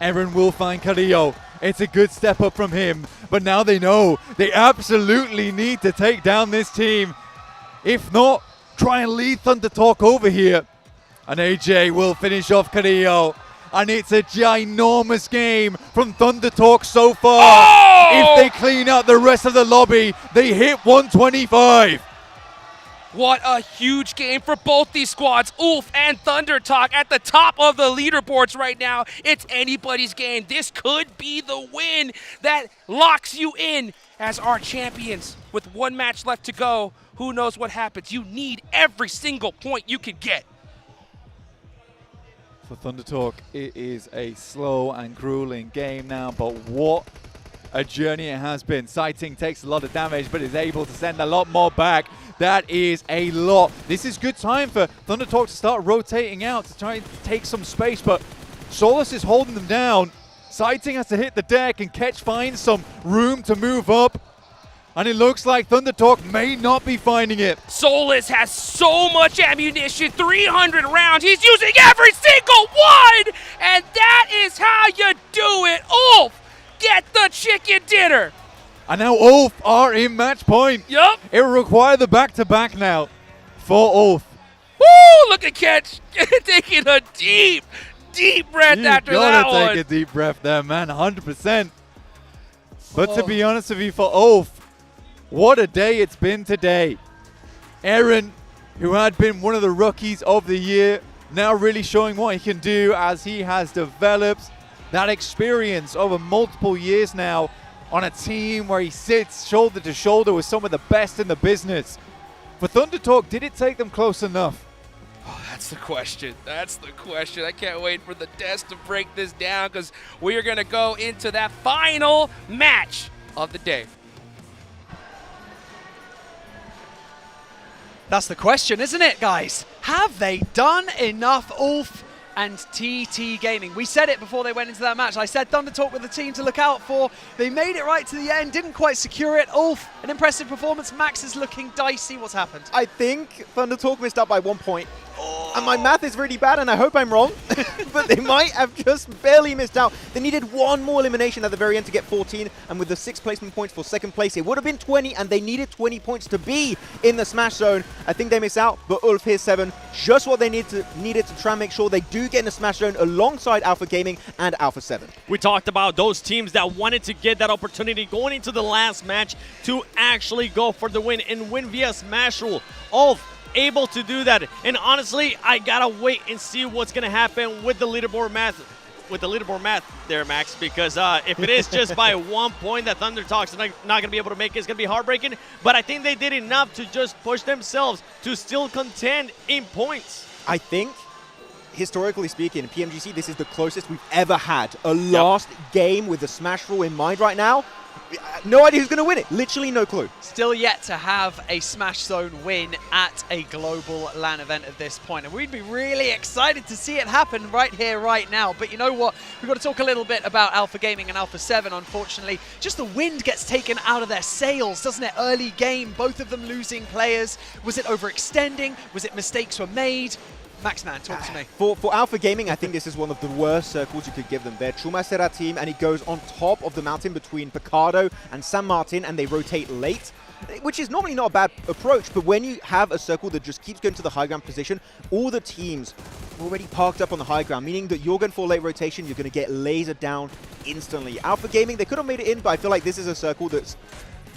Aaron will find Carrillo. It's a good step up from him. But now they know they absolutely need to take down this team. If not, try and lead Thunder Talk over here. And AJ will finish off Carrillo. And it's a ginormous game from Thunder Talk so far. Oh! If they clean out the rest of the lobby, they hit 125. What a huge game for both these squads. Ulf and Thunder Talk at the top of the leaderboards right now. It's anybody's game. This could be the win that locks you in as our champions. With one match left to go, who knows what happens? You need every single point you can get. For Thunder Talk, it is a slow and grueling game now, but what a journey it has been. Sighting takes a lot of damage, but is able to send a lot more back. That is a lot. This is good time for Thunder Talk to start rotating out to try and take some space, but Solus is holding them down. Sighting has to hit the deck and Ketch finds some room to move up. And it looks like Thunder Talk may not be finding it. Solus has so much ammunition, 300 rounds. He's using every single one! And that is how you do it. Ulf, get the chicken dinner. And now Ulf are in match point. Yup. It will require the back-to-back now for Ulf. Woo! Look at Ketch taking a deep breath after that one. You gotta take a deep breath there, man, 100%. But to be honest with you, for Ulf, what a day it's been today. Aaron, who had been one of the rookies of the year, now really showing what he can do as he has developed that experience over multiple years now on a team where he sits shoulder to shoulder with some of the best in the business. For Thunder Talk, did it take them close enough? Oh, that's the question. That's the question. I can't wait for the desk to break this down because we are going to go into that final match of the day. That's the question, isn't it, guys? Have they done enough, Ulf and TT Gaming? We said it before they went into that match. I said Thunder Talk with the team to look out for. They made it right to the end, didn't quite secure it. Ulf, an impressive performance. Max is looking dicey. What's happened? I think Thunder Talk missed out by 1 point. And my math is really bad, and I hope I'm wrong, but they might have just barely missed out. They needed one more elimination at the very end to get 14, and with the 6 placement points for second place, it would have been 20, and they needed 20 points to be in the Smash Zone. I think they miss out, but Ulf here's 7, just what they needed to try and make sure they do get in the Smash Zone alongside Alpha Gaming and Alpha 7. We talked about those teams that wanted to get that opportunity going into the last match to actually go for the win and win via Smash Rule. Ulf able to do that, and honestly, I gotta wait and see what's gonna happen with the leaderboard math. There, Max, because if it is just by 1 point that Thunder Talk's not going to be able to make it, it's going to be heartbreaking. But I think they did enough to just push themselves to still contend in points. I think, historically speaking, in PMGC, this is the closest we've ever had. A last game with the Smash Rule in mind right now. No idea who's going to win it. Literally no clue. Still yet to have a Smash Zone win at a global LAN event at this point. And we'd be really excited to see it happen right here, right now. But you know what? We've got to talk a little bit about Alpha Gaming and Alpha 7, unfortunately. Just the wind gets taken out of their sails, doesn't it? Early game, both of them losing players. Was it overextending? Was it mistakes were made? Maxman, talk to me. For Alpha Gaming, I think this is one of the worst circles you could give them. They're Chumacera team, and it goes on top of the mountain between Picardo and San Martin, and they rotate late, which is normally not a bad approach, but when you have a circle that just keeps going to the high ground position, all the teams are already parked up on the high ground, meaning that you're going for late rotation, you're going to get lasered down instantly. Alpha Gaming, they could have made it in, but I feel like this is a circle that's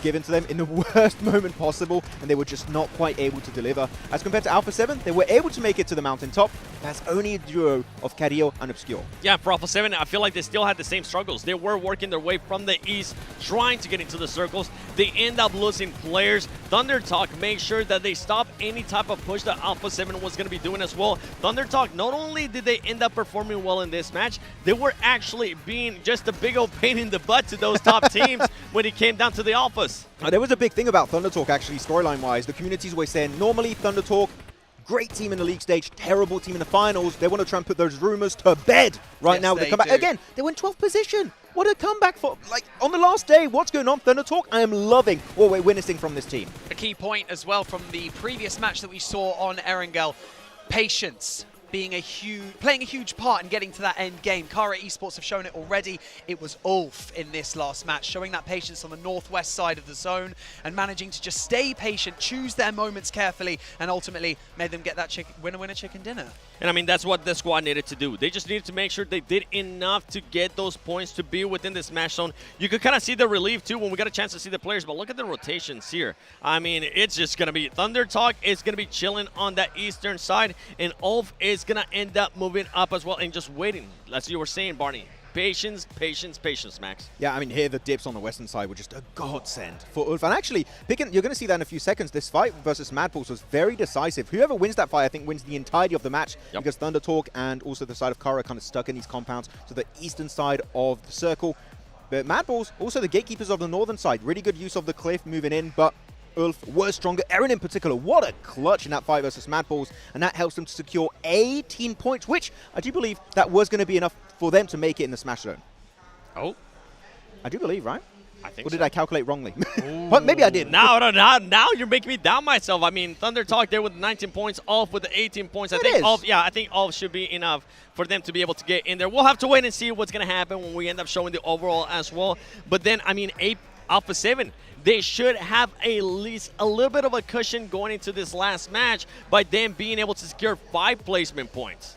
given to them in the worst moment possible, and they were just not quite able to deliver. As compared to Alpha 7, they were able to make it to the mountaintop. That's only a duo of Carrillo and Obscure. Yeah, for Alpha 7, I feel like they still had the same struggles. They were working their way from the east, trying to get into the circles. They end up losing players. Thunder Talk made sure that they stopped any type of push that Alpha 7 was going to be doing as well. Thunder Talk, not only did they end up performing well in this match, they were actually being just a big old pain in the butt to those top teams when it came down to the Alphas. There was a big thing about Thunder Talk, actually, storyline-wise. The community's always saying, normally Thunder Talk, great team in the league stage, terrible team in the finals. They want to try and put those rumors to bed right now. They come back. Again, they were in 12th position. What a comeback for, like, on the last day. What's going on, Thunder Talk? I am loving what we're witnessing from this team. A key point as well from the previous match that we saw on Erangel. Patience. playing a huge part in getting to that end game. Kara Esports have shown it already. It was Ulf in this last match, showing that patience on the northwest side of the zone and managing to just stay patient, choose their moments carefully, and ultimately made them get that winner chicken dinner. And I mean, that's what the squad needed to do. They just needed to make sure they did enough to get those points to be within this smash zone. You could kind of see the relief too when we got a chance to see the players, but look at the rotations here. I mean, it's just going to be Thunder Talk is going to be chilling on that eastern side, and Ulf is going to end up moving up as well and just waiting. That's what you were saying, Barney. Patience, patience, patience, Max. Yeah, I mean, here the dips on the western side were just a godsend for Ulf. And actually, you're going to see that in a few seconds. This fight versus Madballs was very decisive. Whoever wins that fight, I think, wins the entirety of the match, because Thunder Talk and also the side of Kara kind of stuck in these compounds to the eastern side of the circle. But Madballs, also the gatekeepers of the northern side, really good use of the cliff moving in, but Ulf was stronger. Eren in particular, what a clutch in that fight versus Madballs, and that helps them to secure 18 points, which I do believe that was going to be enough for them to make it in the Smash Zone. Oh. I do believe, right? I think Or did so. I calculate wrongly? But maybe I did. Now you're making me doubt myself. I mean, Thunder Talk there with 19 points, Ulf with the 18 points. I think Ulf should be enough for them to be able to get in there. We'll have to wait and see what's going to happen when we end up showing the overall as well. But then, I mean, Alpha 7, they should have at least a little bit of a cushion going into this last match by them being able to secure 5 placement points.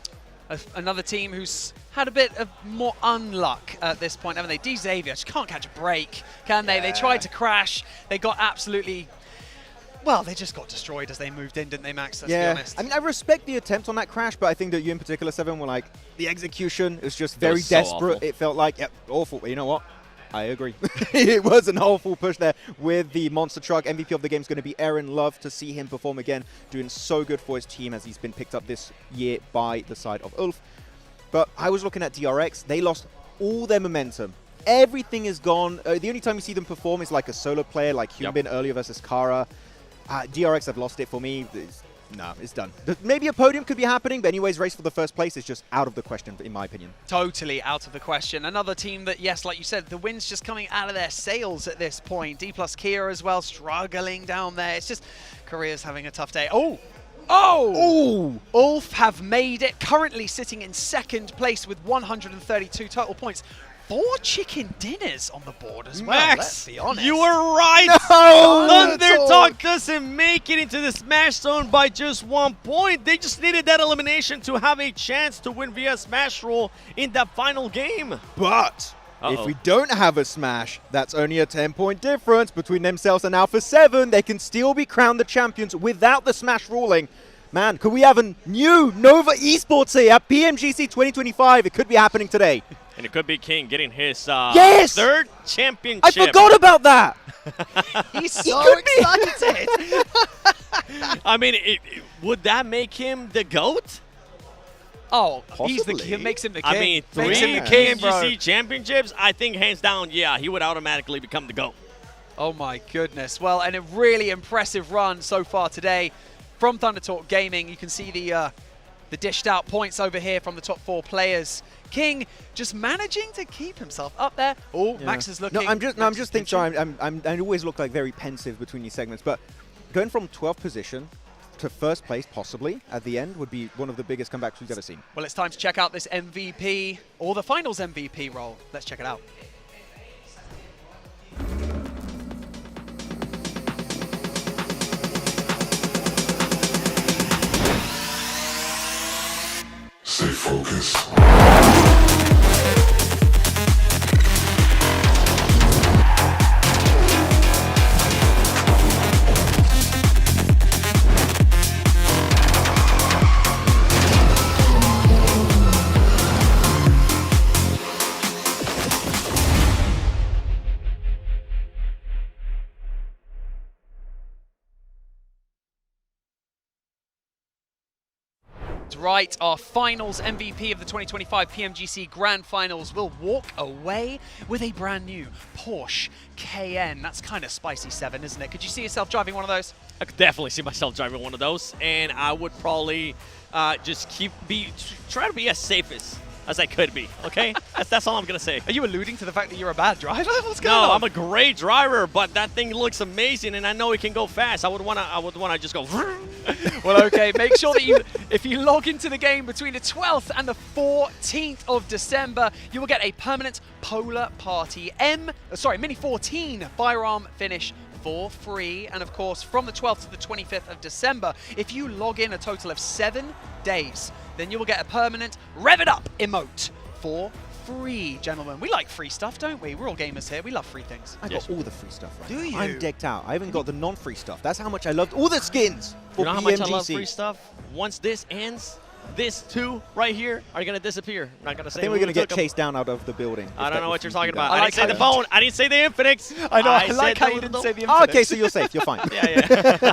Another team who's had a bit of more unluck at this point, haven't they? D Xavier just can't catch a break, can they? They tried to crash. They got absolutely... Well, they just got destroyed as they moved in, didn't they, Max? Let's be honest. I mean, I respect the attempt on that crash, but I think that you in particular, Seven, were like, the execution is just very desperate. It felt like, yep, awful. But you know what? I agree. It was an awful push there with the monster truck. MVP of the game is going to be Eren. Love to see him perform again, doing so good for his team as he's been picked up this year by the side of Ulf. But I was looking at DRX. They lost all their momentum. Everything is gone. The only time you see them perform is like a solo player, like Hyunbin earlier versus Kara. DRX have lost it for me. No, it's done. Maybe a podium could be happening, but anyways, race for the first place is just out of the question, in my opinion. Totally out of the question. Another team that, yes, like you said, the wind's just coming out of their sails at this point. D plus Kia as well, struggling down there. It's just, Korea's having a tough day. Oh! Ulf have made it, currently sitting in second place with 132 total points. 4 chicken dinners on the board as well, Max, let's be honest. you were right! No! Thunder Talk doesn't make it into the Smash Zone by just 1 point. They just needed that elimination to have a chance to win via Smash Roll in that final game. But if we don't have a Smash, that's only a 10-point difference between themselves and Alpha 7. They can still be crowned the champions without the Smash ruling. Man, could we have a new Nova Esports here at PMGC 2025? It could be happening today. And it could be King getting his 3rd championship. I forgot about that. He's so excited. I mean, would that make him the GOAT? Oh, he's the king. Makes him the king. I mean, 3 PMGC championships, I think hands down, yeah, he would automatically become the GOAT. Oh my goodness. Well, and a really impressive run so far today from Thunder Talk Gaming. You can see the dished out points over here from the top 4 players. King just managing to keep himself up there. Oh, Max is looking. No, I'm just thinking. Sorry, I always look like very pensive between these segments, but going from 12th position to 1st place, possibly at the end, would be one of the biggest comebacks we've ever seen. Well, it's time to check out this MVP or the finals MVP role. Let's check it out. Stay focused. Right, our finals MVP of the 2025 PMGC Grand Finals will walk away with a brand new Porsche Cayenne. That's kind of spicy, Seven, isn't it? Could you see yourself driving one of those? I could definitely see myself driving one of those, and I would probably just try to be as safe as I could be, okay? that's all I'm going to say. Are you alluding to the fact that you're a bad driver? What's going on? No, I'm a great driver, but that thing looks amazing, and I know it can go fast. I would want to just go. Well, okay, make sure that if you log into the game between the 12th and the 14th of December, you will get a permanent Polar Party Mini 14 firearm finish for free. And of course, from the 12th to the 25th of December, if you log in a total of 7 days, then you will get a permanent Rev It Up emote for free, gentlemen. We like free stuff, don't we? We're all gamers here. We love free things. I got all the free stuff right Do you? I'm decked out. I haven't got the non-free stuff. That's how much I loved all the skins for You know how PMGC. much I love free stuff? Once this ends, this two right here are going to disappear. I'm not going to say I think we're going to get them. chased down out of the building. I don't know what you're talking about. I I like didn't say the phone. I didn't say the Infinix. I know. I said like how the you didn't little- say the Oh, Infinix. okay, so you're safe. You're fine. Yeah.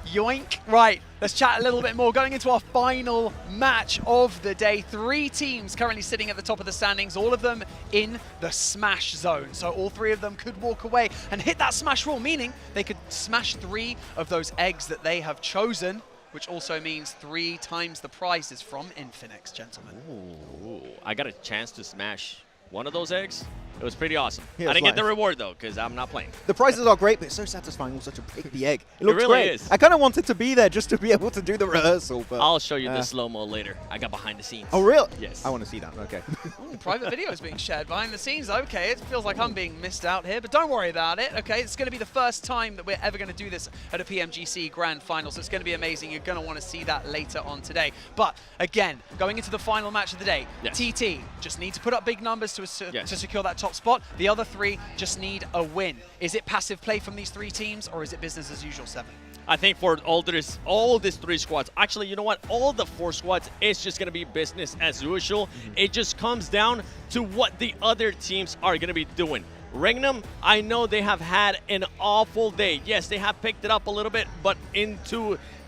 Yoink. Right, let's chat a little bit more. Going into our final match of the day. 3 teams currently sitting at the top of the standings, all of them in the smash zone. So all 3 of them could walk away and hit that smash roll, meaning they could smash 3 of those eggs that they have chosen, which also means 3 times the prizes from Infinix, gentlemen. Ooh, I got a chance to smash one of those eggs. It was pretty awesome. Yeah, I it's didn't get the nice. reward, though, because I'm not playing. The prizes are great, but it's so satisfying also to pick the egg. It looks really great. is. I kind of wanted to be there just to be able to do the rehearsal. But I'll show you the slow-mo later. I got behind the scenes. Oh, really? Yes. I want to see that. Okay. Ooh, private videos being shared behind the scenes. Okay, it feels like I'm being missed out here, but don't worry about it. Okay, it's going to be the first time that we're ever going to do this at a PMGC Grand Final, so it's going to be amazing. You're going to want to see that later on today. But again, going into the final match of the day, Yes. TT just need to put up big numbers to Yes. secure that top spot. The other 3 just need a win. Is it passive play from these 3 teams, or is it business as usual, 7? I think for all these 3 squads, actually, you know what? All the 4 squads, it's just going to be business as usual. It just comes down to what the other teams are going to be doing. Regnum, I know they have had an awful day. Yes, they have picked it up a little bit, but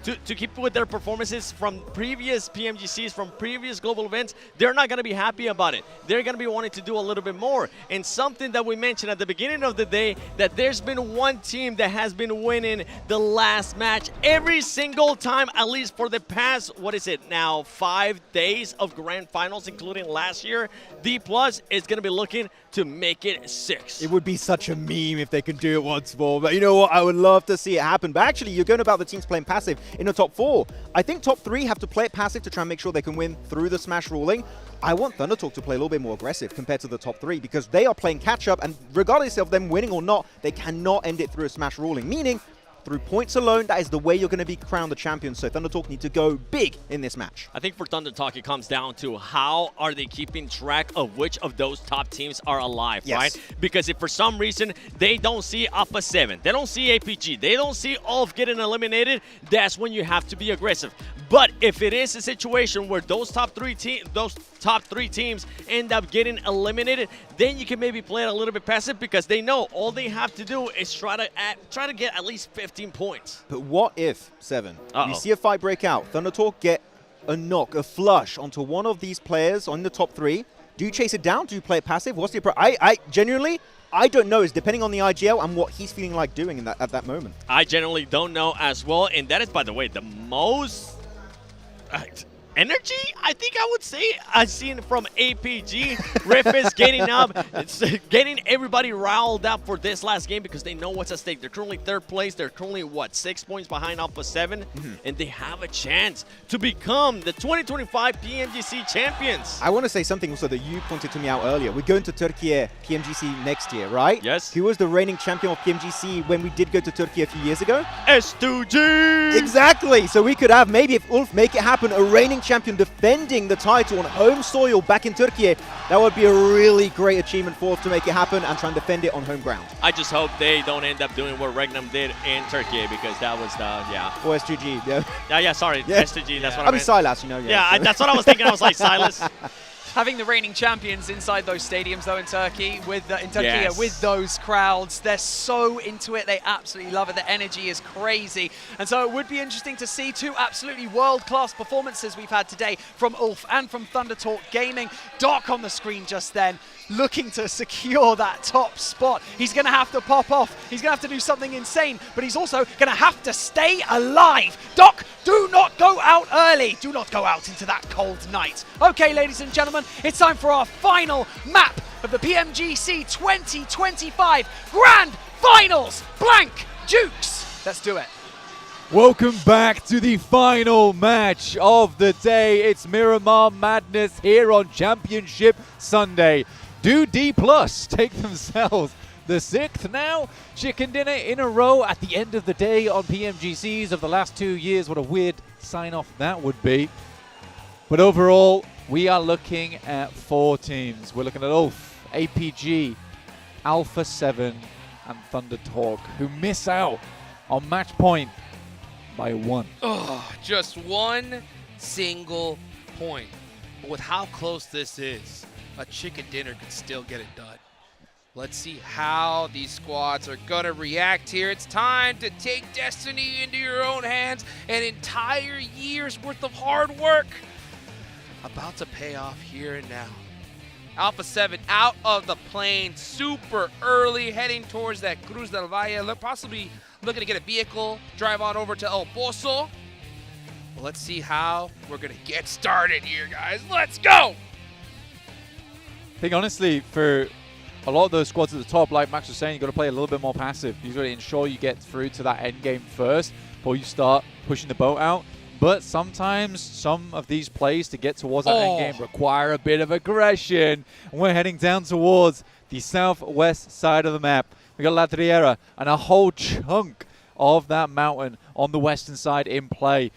to keep with their performances from previous PMGCs, from previous global events, they're not going to be happy about it. They're going to be wanting to do a little bit more. And something that we mentioned at the beginning of the day, that there's been one team that has been winning the last match every single time, at least for the past, 5 days of grand finals, including last year. D+ is going to be looking to make it 6. It would be such a meme if they could do it once more. But you know what? I would love to see it happen. But actually, you're going about the teams playing passive in the top 4. I think top 3 have to play it passive to try and make sure they can win through the smash ruling. I want Thundertalk to play a little bit more aggressive compared to the top 3 because they are playing catch-up, and regardless of them winning or not, they cannot end it through a smash ruling, meaning through points alone, that is the way you're going to be crowned the champion. So Thundertalk need to go big in this match. I think for Thundertalk, it comes down to how are they keeping track of which of those top teams are alive, Yes. right? Because if for some reason they don't see Alpha 7, they don't see APG, they don't see Ulf getting eliminated, that's when you have to be aggressive. But if it is a situation where those top three teams end up getting eliminated, then you can maybe play it a little bit passive because they know all they have to do is try to get at least 15 points. But what if, 7, Uh-oh. you see a fight break out, Thundertalk get a knock, a flush onto one of these players on the top 3? Do you chase it down? Do you play it passive? What's the approach? I genuinely, I don't know. It's depending on the IGL and what he's feeling like doing in at that moment. I generally don't know as well, and that is, by the way, the most energy, I think I would say, I've seen from APG. Riff is getting up, it's getting everybody riled up for this last game because they know what's at stake. They're currently 3rd place. They're currently, 6 points behind Alpha 7, and they have a chance to become the 2025 PMGC champions. I want to say something also that you pointed to me out earlier. We're going to Turkey PMGC next year, right? Yes. Who was the reigning champion of PMGC when we did go to Turkey a few years ago? S2G! Exactly. So we could have, maybe if Ulf make it happen, a reigning champion defending the title on home soil back in Turkey. That would be a really great achievement for Ulf to make it happen and try and defend it on home ground. I just hope they don't end up doing what Regnum did in Turkey because that was the, Or S2G, yeah. Yeah, sorry, Yeah. S2G, that's what I I mean, meant. Silas, you know. Yeah, that's what I was thinking. I was like, Silas. Having the reigning champions inside those stadiums, though, in Turkey, with Yes. with those crowds, they're so into it. They absolutely love it. The energy is crazy, and so it would be interesting to see two absolutely world-class performances we've had today from Ulf and from Thunder Talk Gaming. Doc on the screen just then, looking to secure that top spot. He's going to have to pop off. He's going to have to do something insane, but he's also going to have to stay alive. Doc, do not go out early. Do not go out into that cold night. Okay, ladies and gentlemen, it's time for our final map of the PMGC 2025 Grand Finals. Blank Jukes. Let's do it. Welcome back to the final match of the day. It's Miramar Madness here on Championship Sunday. Do D+ take themselves the 6th now chicken dinner in a row at the end of the day on PMGCs of the last 2 years? What a weird sign-off that would be. But overall, we are looking at 4 teams. We're looking at Ulf, APG, Alpha 7, and Thunder Talk, who miss out on match point by 1. Oh, just one single point. But with how close this is, a chicken dinner could still get it done. Let's see how these squads are going to react here. It's time to take destiny into your own hands. An entire year's worth of hard work about to pay off here and now. Alpha 7 out of the plane super early, heading towards that Cruz del Valle. Possibly looking to get a vehicle, drive on over to El Pozo. Well, let's see how we're going to get started here, guys. Let's go! I think honestly, for a lot of those squads at the top, like Max was saying, you've got to play a little bit more passive. You've got to ensure you get through to that end game first before you start pushing the boat out. But sometimes some of these plays to get towards that end game require a bit of aggression. And we're heading down towards the southwest side of the map. We got La Triera and a whole chunk of that mountain on the western side in play,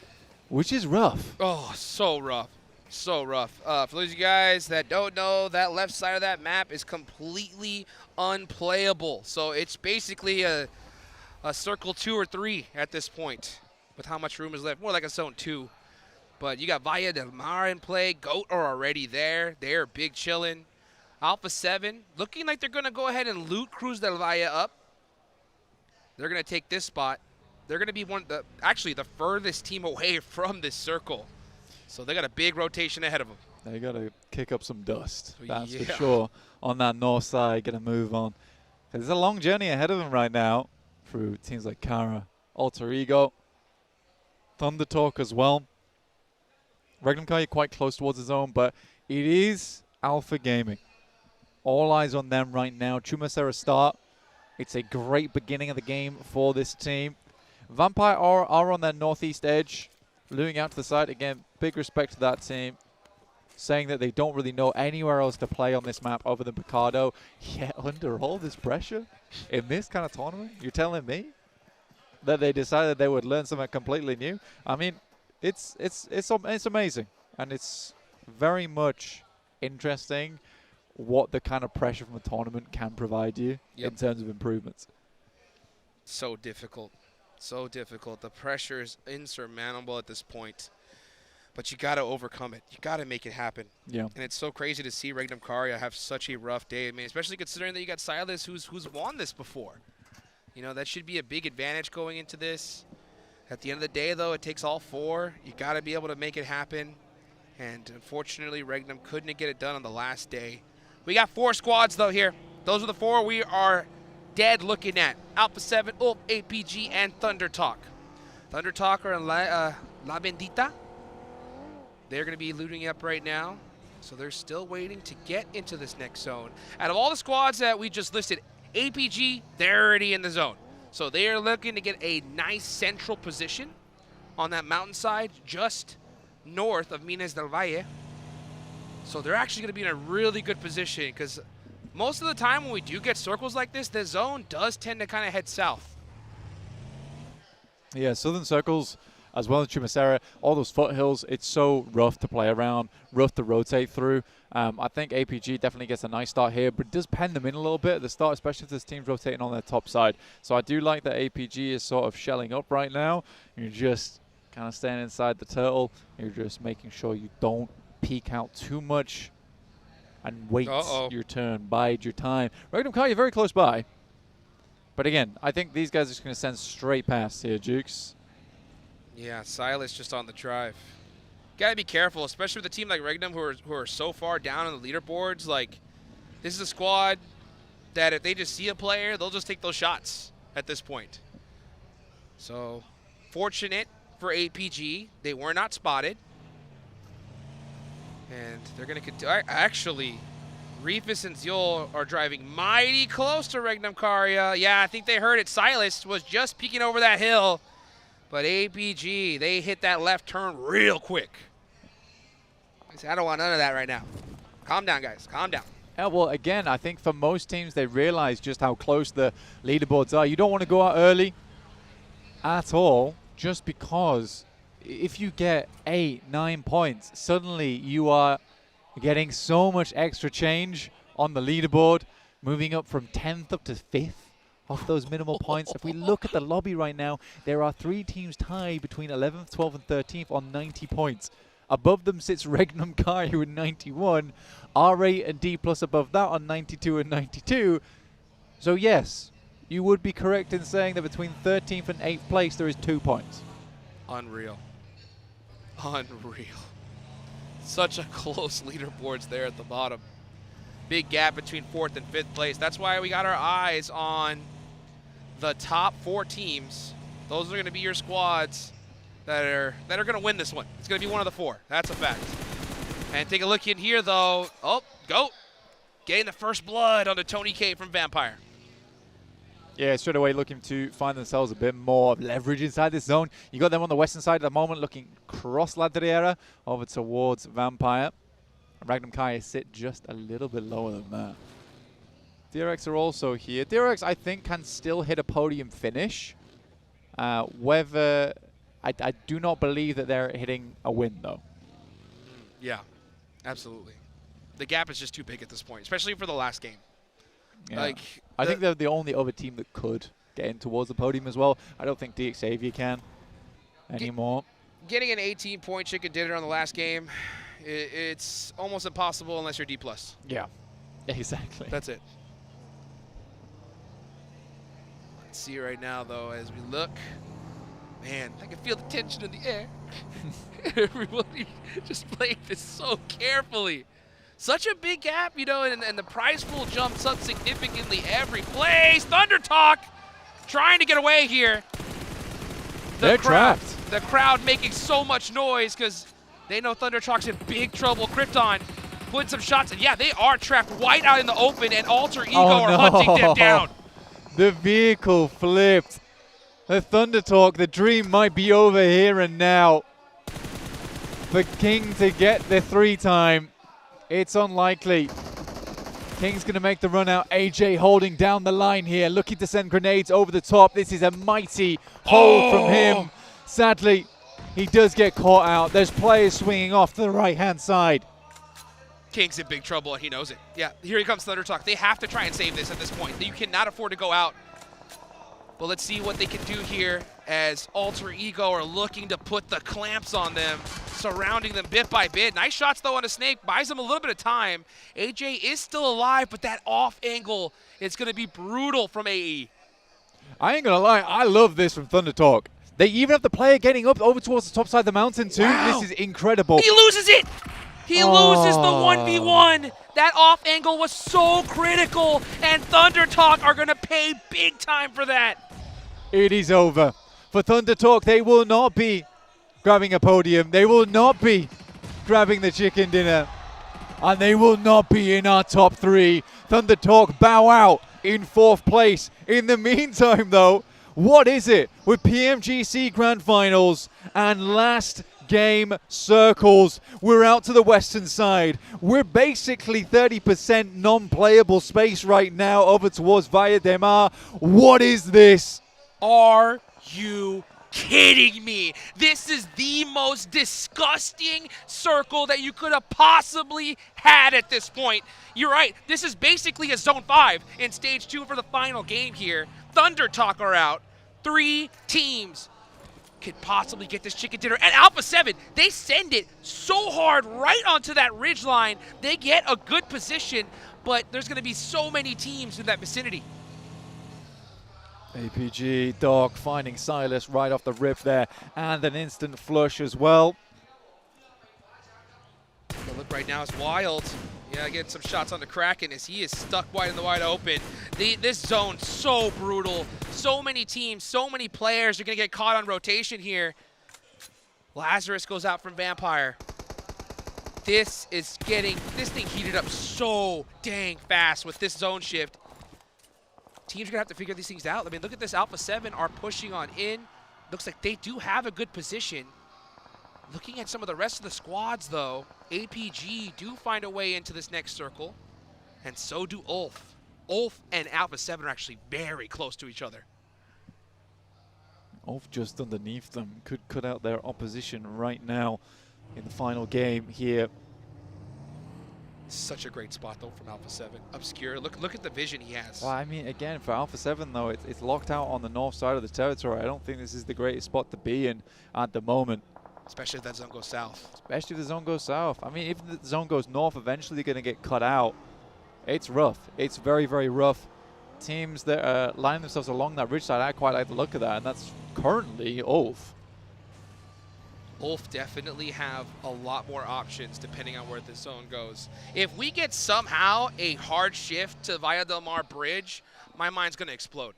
which is rough. Oh, so rough. So rough. For those of you guys that don't know, that left side of that map is completely unplayable. So it's basically a circle 2 or 3 at this point with how much room is left. More like a zone 2. But you got Valle del Mar in play. Goat are already there. They're big chilling. Alpha 7 looking like they're going to go ahead and loot Cruz del Valle up. They're going to take this spot. They're going to be actually the furthest team away from this circle. So they got a big rotation ahead of them. They got to kick up some dust, that's Yeah. for sure, on that north side, going to move on. There's a long journey ahead of them right now through teams like Kara, Alter Ego, Thunder Talk as well. Regnum Kai quite close towards his own, but it is Alpha Gaming. All eyes on them right now. Chumacera start. It's a great beginning of the game for this team. Vampire are on their northeast edge, luring out to the side. Again, big respect to that team, saying that they don't really know anywhere else to play on this map other than Picardo. Yet under all this pressure in this kind of tournament, you're telling me that they decided they would learn something completely new? I mean, it's amazing, and it's very much interesting what the kind of pressure from a tournament can provide you in terms of improvements. So difficult. So difficult. The pressure is insurmountable at this point. But you got to overcome it. You got to make it happen. Yeah. And it's so crazy to see Regnum Karia have such a rough day. I mean, especially considering that you got Silas who's won this before. You know, that should be a big advantage going into this. At the end of the day, though, it takes all 4. You got to be able to make it happen. And unfortunately, Regnum couldn't get it done on the last day. We got 4 squads, though, here. Those are the 4 we are dead looking at. Alpha 7, Ulf, APG, and Thunder Talk. Thunder Talk are in La Bendita. They're going to be looting up right now. So they're still waiting to get into this next zone. Out of all the squads that we just listed, APG, they're already in the zone. So they are looking to get a nice central position on that mountainside just north of Minas del Valle. So they're actually going to be in a really good position because most of the time when we do get circles like this, the zone does tend to kind of head south. Yeah, southern circles as well as Chumacera, all those foothills, it's so rough to play around, rough to rotate through. I think APG definitely gets a nice start here, but it does pen them in a little bit at the start, especially if this team's rotating on their top side. So I do like that APG is sort of shelling up right now. You're just kind of staying inside the turtle. You're just making sure you don't peek out too much and wait your turn, bide your time. Regnum Kai, you're very close by. But again, I think these guys are just going to send straight past here, Jukes. Yeah, Silas just on the drive. Gotta be careful, especially with a team like Regnum who are so far down on the leaderboards. Like, this is a squad that if they just see a player, they'll just take those shots at this point. So, fortunate for APG, they were not spotted. And they're going to continue. Actually, Reefus and Ziol are driving mighty close to Regnum Karya. Yeah, I think they heard it. Silas was just peeking over that hill. But APG, they hit that left turn real quick. I don't want none of that right now. Calm down, guys. Calm down. Yeah, well, again, I think for most teams, they realize just how close the leaderboards are. You don't want to go out early at all, just because if you get 8, 9 points, suddenly you are getting so much extra change on the leaderboard, moving up from 10th up to 5th off those minimal points. If we look at the lobby right now, there are 3 teams tied between 11th, 12th, and 13th on 90 points. Above them sits Regnum Kai with 91, R8 and D+ above that on 92 and 92. So yes, you would be correct in saying that between 13th and 8th place there is 2 points. Unreal. Unreal. Such a close leaderboards there at the bottom. Big gap between 4th and 5th place. That's why we got our eyes on the top 4 teams. Those are going to be your squads that are going to win this one. It's going to be one of the 4. That's a fact. And take a look in here, though. Oh, GOAT getting the first blood on the Tony K from Vampire. Yeah, straight away looking to find themselves a bit more leverage inside this zone. You got them on the western side at the moment, looking cross Ladriera over towards Vampire. Regnum Kai sit just a little bit lower than that. DRX are also here. DRX, I think, can still hit a podium finish. Whether... I do not believe that they're hitting a win, though. Yeah, absolutely. The gap is just too big at this point, especially for the last game. Yeah. Like, I think they're the only other team that could get in towards the podium as well. I don't think DX Xavier can anymore. Getting an 18-point chicken dinner on the last game, it's almost impossible unless you're D+. Yeah, exactly. That's it. Let's see right now, though, as we look. Man, I can feel the tension in the air. Everybody just playing this so carefully. Such a big gap, you know, and the prize pool jumps up significantly every place. Thunder Talk trying to get away here. They're trapped. The crowd making so much noise because they know Thunder Talk's in big trouble. Krypton putting some shots, and yeah, they are trapped right out in the open, and Alter Ego are hunting them down. The vehicle flipped. The Thunder Talk, the dream might be over here and now. For King to get the 3 time, it's unlikely. King's going to make the run out. AJ holding down the line here, looking to send grenades over the top. This is a mighty hold from him. Sadly, he does get caught out. There's players swinging off to the right-hand side. King's in big trouble, and he knows it. Yeah, here he comes, Thunder Talk. They have to try and save this at this point. You cannot afford to go out. But let's see what they can do here as Alter Ego are looking to put the clamps on them, surrounding them bit by bit. Nice shots, though, on a snake. Buys them a little bit of time. AJ is still alive, but that off angle is going to be brutal from AE. I ain't going to lie. I love this from Thunder Talk. They even have the player getting up over towards the top side of the mountain, too. Wow. This is incredible. He loses it! He loses the 1v1. That off angle was so critical, and Thunder Talk are going to pay big time for that. It is over. For Thunder Talk, they will not be grabbing a podium. They will not be grabbing the chicken dinner. And they will not be in our top 3. Thunder Talk bow out in 4th place. In the meantime, though, what is it with PMGC Grand Finals and last game circles? We're out to the western side. We're basically 30% non-playable space right now over towards Via Demar. What is this? Are you kidding me? This is the most disgusting circle that you could have possibly had at this point. You're right. This is basically a Zone 5 in Stage 2 for the final game here. Thunder Talk are out. 3 teams could possibly get this chicken dinner. And Alpha 7, they send it so hard right onto that ridge line. They get a good position, but there's going to be so many teams in that vicinity. APG, Doc finding Silas right off the rip there, and an instant flush as well. The look right now is wild. Yeah, getting some shots on the Kraken as he is stuck wide in the wide open. This zone so brutal. So many teams, so many players are going to get caught on rotation here. Lazarus goes out from Vampire. This thing heated up so dang fast with this zone shift. Teams are going to have to figure these things out. I mean, look at this. Alpha 7 are pushing on in. Looks like they do have a good position. Looking at some of the rest of the squads, though, APG do find a way into this next circle, and so do Ulf. Ulf and Alpha 7 are actually very close to each other. Ulf just underneath them, could cut out their opposition right now in the final game here. Such a great spot, though, from Alpha 7. Obscure. Look at the vision he has. Well, I mean, again, for Alpha 7, though, it's locked out on the north side of the territory. I don't think this is the greatest spot to be in at the moment. Especially if that zone goes south. Especially if the zone goes south. I mean, if the zone goes north, eventually they're going to get cut out. It's rough. It's very, very rough. Teams that are lining themselves along that ridge side, I quite like the look of that, and that's currently Ulf. Ulf definitely have a lot more options depending on where the zone goes. If we get somehow a hard shift to Via Del Mar Bridge, my mind's going to explode.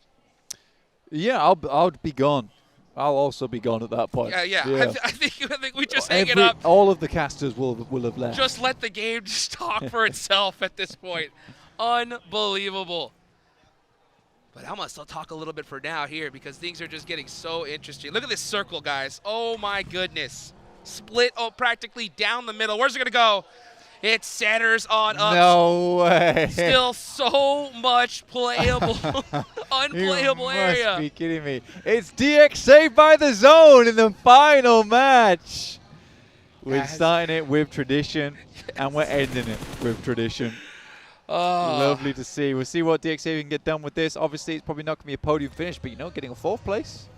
Yeah, I'll be gone. I'll also be gone at that point. Yeah. I think we just hang it up. All of the casters will have left. Just let the game just talk for itself at this point. Unbelievable. But I'm going to still talk a little bit for now here because things are just getting so interesting. Look at this circle, guys. Oh, my goodness. Split practically down the middle. Where's it going to go? It centers on us. No way. Still so much playable, unplayable area. You must be kidding me. It's DX saved by the zone in the final match. We're starting it with tradition, and we're ending it with tradition. Lovely to see. We'll see what DX can get done with this. Obviously, it's probably not going to be a podium finish, but, you know, getting a 4th place,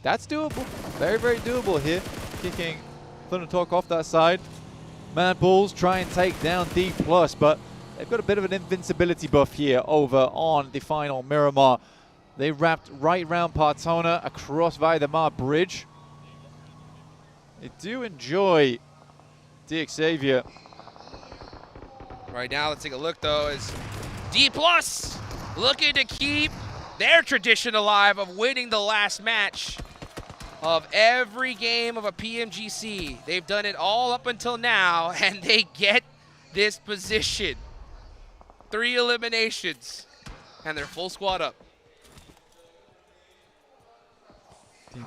that's doable. Very, very doable here. Kicking Thunder Talk off that side. Mad Bulls try and take down D+, but they've got a bit of an invincibility buff here over on the final Miramar. They wrapped right round Partona across Via Del Mar Bridge. They do enjoy DX Xavier. Right now, let's take a look, though, as D+ looking to keep their tradition alive of winning the last match of every game of a PMGC. They've done it all up until now, and they get this position. 3 eliminations, and they're full squad up. D+.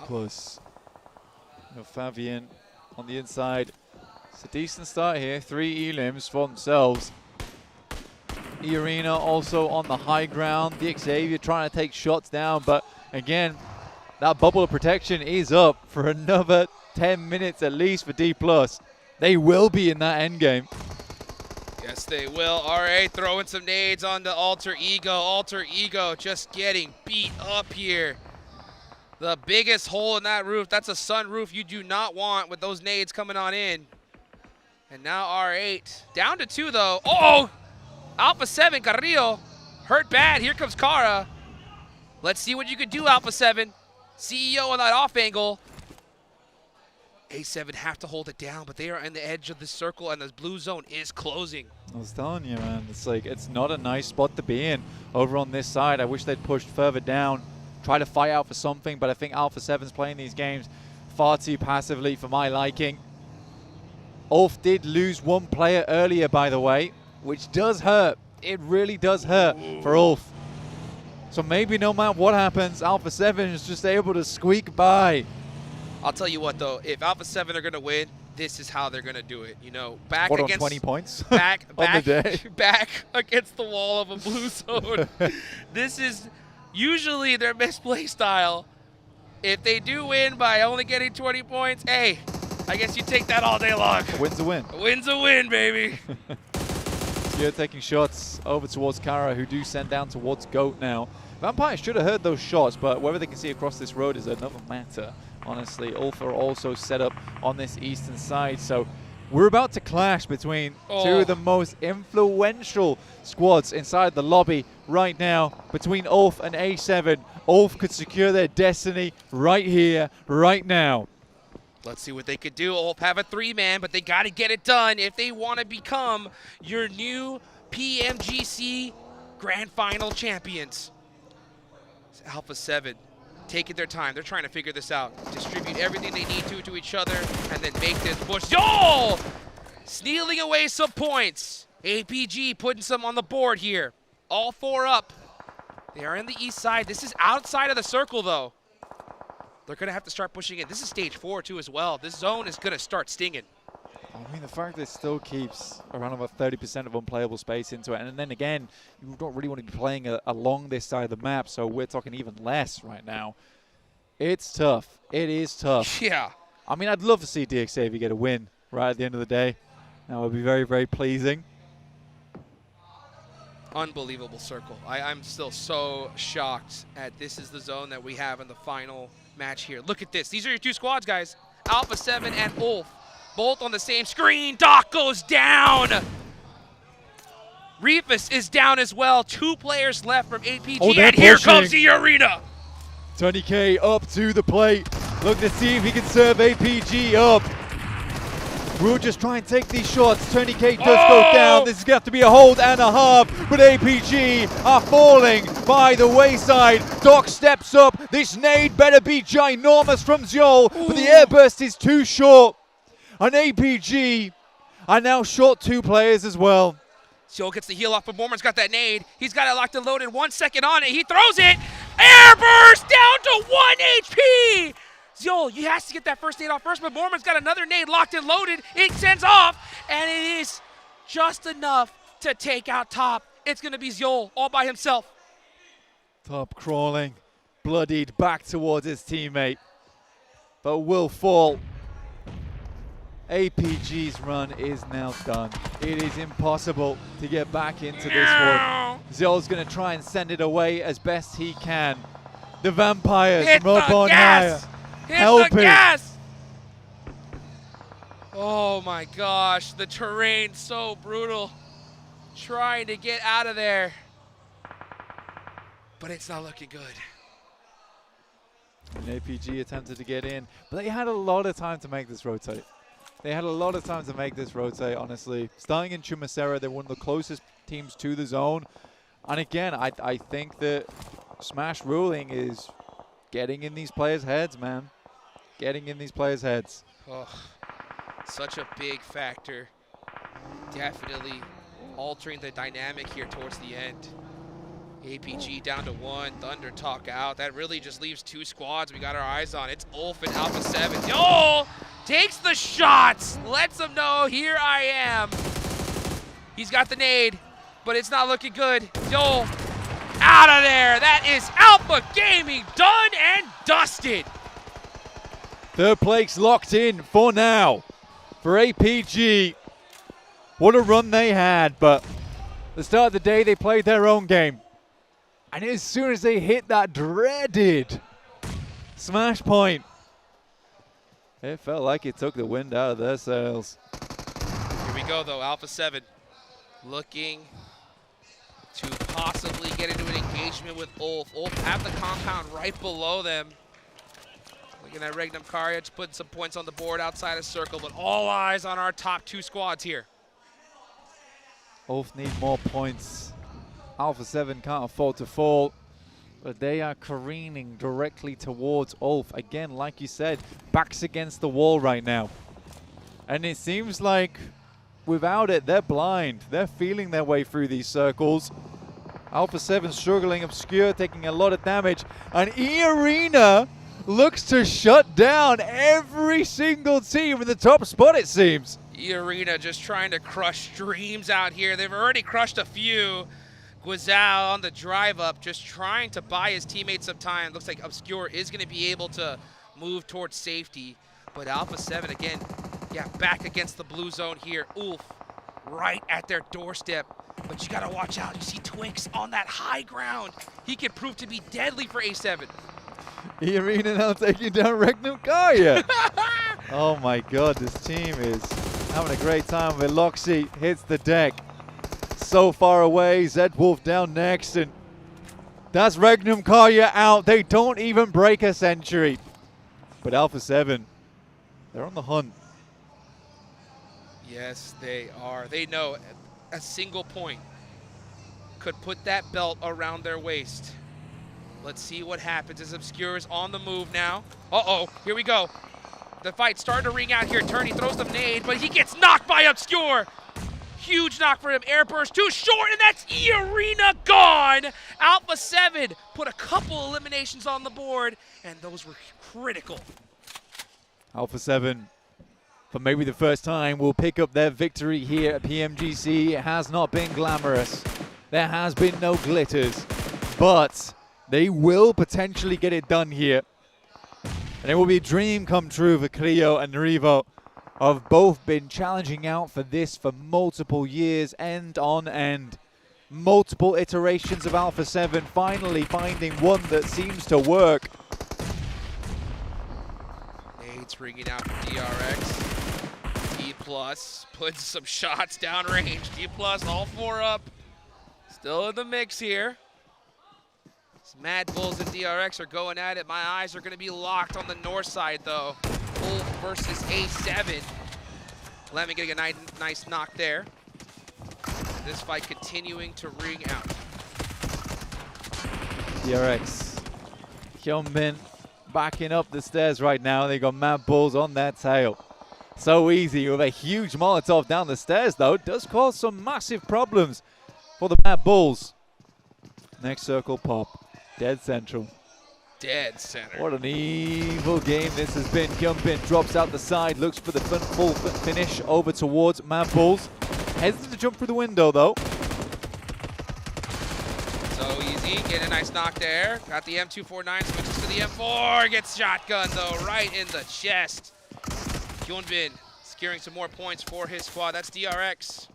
No Fabian on the inside. It's a decent start here. 3 elims for themselves. E-Arena also on the high ground. The Xavier trying to take shots down, but again, that bubble of protection is up for another 10 minutes at least for D+. They will be in that end game. Yes, they will. RA throwing some nades on the Alter Ego. Alter Ego just getting beat up here. The biggest hole in that roof. That's a sunroof you do not want with those nades coming on in. And now R8. Down to 2, though. Oh! Alpha 7, Carrillo. Hurt bad. Here comes Kara. Let's see what you can do, Alpha 7. CEO on that off angle. A7 have to hold it down, but they are on the edge of the circle, and the blue zone is closing. I was telling you, man, it's like, it's not a nice spot to be in over on this side. I wish they'd pushed further down, try to fight out for something, but I think Alpha 7's playing these games far too passively for my liking. Ulf did lose 1 player earlier, by the way, which does hurt. It really does hurt for Ulf. So maybe no matter what happens, Alpha 7 is just able to squeak by. I'll tell you what, though, if Alpha 7 are going to win, this is how they're going to do it. You know, back what, against 20 points back on the day? Back against the wall of a blue zone. This is usually their best play style. If they do win by only getting 20 points, hey, I guess you take that all day long. A win's a win. A win's a win, baby. You're taking shots over towards Kara, who do send down towards Goat now. Vampire should have heard those shots, but whether they can see across this road is another matter. honestly. Ulf are also set up on this eastern side, so we're about to clash between two of the most influential squads inside the lobby right now, between Ulf and A7. Ulf could secure their destiny right here, right now. Let's see what they could do. Ulf have a 3-man, but they got to get it done if they want to become your new PMGC Grand Final champions. It's Alpha 7 taking their time. They're trying to figure this out. Distribute everything they need to each other and then make this push. Yo! Stealing away some points. APG putting some on the board here. All 4 up. They are in the east side. This is outside of the circle, though. They're going to have to start pushing in. This is stage 4, too, as well. This zone is going to start stinging. I mean, the fact that it still keeps around about 30% of unplayable space into it. And then again, you don't really want to be playing along this side of the map, so we're talking even less right now. It's tough. It is tough. Yeah. I mean, I'd love to see DXAV get a win right at the end of the day. That would be very, very pleasing. Unbelievable circle. I'm still so shocked at this is the zone that we have in the final match here. Look at this. These are your 2 squads, guys. Alpha 7 and Ulf. Both on the same screen. Doc goes down. Reefus is down as well. 2 players left from APG. And here comes the arena. 20K up to the plate. Look to see if he can serve APG up. We'll just try and take these shots. 20K does go down. This is going to have to be a hold and a half. But APG are falling by the wayside. Doc steps up. This nade better be ginormous from Zol. But the airburst is too short. And APG are now short 2 players as well. Zol gets the heal off, but Mormon's got that nade. He's got it locked and loaded. 1 second on it. He throws it. Airburst down to 1 HP. Zol, he has to get that first nade off first, but Mormon's got another nade locked and loaded. It sends off, and it is just enough to take out top. It's going to be Zol all by himself. Top crawling, bloodied back towards his teammate, but will fall. APG's run is now done. It is impossible to get back into this one. Zol's going to try and send it away as best he can. The vampires Hit from up the on gas! higher. Hit Help the him. gas! Oh my gosh, the terrain so brutal. Trying to get out of there. But it's not looking good. And APG attempted to get in, but they had a lot of time to make this rotate. They had a lot of time to make this rotate, honestly. Starting in Chumacera, they're one of the closest teams to the zone. And again, I think that Smash ruling is getting in these players' heads, man. Getting in these players' heads. Oh, such a big factor. Definitely altering the dynamic here towards the end. APG down to 1, Thunder Talk out. That really just leaves 2 squads we got our eyes on. It's Ulf and Alpha 7. Oh! Takes the shots, lets them know, here I am. He's got the nade, but it's not looking good. Yo, out of there. That is Alpha Gaming done and dusted. Third place locked in for now for APG. What a run they had, but at the start of the day, they played their own game. And as soon as they hit that dreaded smash point, it felt like it took the wind out of their sails. Here we go, though. Alpha 7 looking to possibly get into an engagement with Ulf. Ulf have the compound right below them. Looking at Regnum Karya, putting some points on the board outside of circle, but all eyes on our top 2 squads here. Ulf need more points. Alpha 7 can't afford to fall. But they are careening directly towards Ulf. Again, like you said, backs against the wall right now. And it seems like without it, they're blind. They're feeling their way through these circles. Alpha 7 struggling, Obscure taking a lot of damage. And E-Arena looks to shut down every single team in the top spot, it seems. E-Arena just trying to crush dreams out here. They've already crushed a few. Guizal on the drive up, just trying to buy his teammates some time. Looks like Obscure is going to be able to move towards safety. But Alpha 7, again, yeah, back against the blue zone here. Ulf right at their doorstep. But you got to watch out. You see Twinks on that high ground. He could prove to be deadly for A7. E-Arena now taking down Regnum Kaya. Oh my god, this team is having a great time with Loxy hits the deck. So far away, Zed Wolf down next, and that's Regnum Kaya out. They don't even break a century. But Alpha 7, they're on the hunt. Yes, they are. They know a single point could put that belt around their waist. Let's see what happens as Obscure is on the move now. Uh-oh, here we go. The fight's starting to ring out here. Turney throws the nade, but he gets knocked by Obscure. Huge knock for him. Air burst too short, and that's E-Arena gone. Alpha 7 put a couple eliminations on the board, and those were critical. Alpha 7, for maybe the first time, will pick up their victory here at PMGC. It has not been glamorous. There has been no glitters, but they will potentially get it done here. And it will be a dream come true for Clio and Rivo, have both been challenging out for this for multiple years, end on end. Multiple iterations of Alpha 7, finally finding one that seems to work. Nade's ringing out for DRX. D+ puts some shots downrange. D+, all 4 up. Still in the mix here. Mad Bulls and DRX are going at it. My eyes are going to be locked on the north side, though. Wolf versus A7. Lemon getting a nice knock there. This fight continuing to ring out. DRX, Hyunbin backing up the stairs right now. They got Mad Bulls on their tail. So easy with a huge Molotov down the stairs, though. It does cause some massive problems for the Mad Bulls. Next circle pop. Dead central. Dead center. What an evil game this has been. Hyunbin drops out the side, looks for the full finish over towards Mad Bulls. Hesitant to jump through the window, though. So easy. Getting a nice knock there. Got the M249, switches to the M4. Gets shotgun, though, right in the chest. Hyunbin securing some more points for his squad. That's DRX.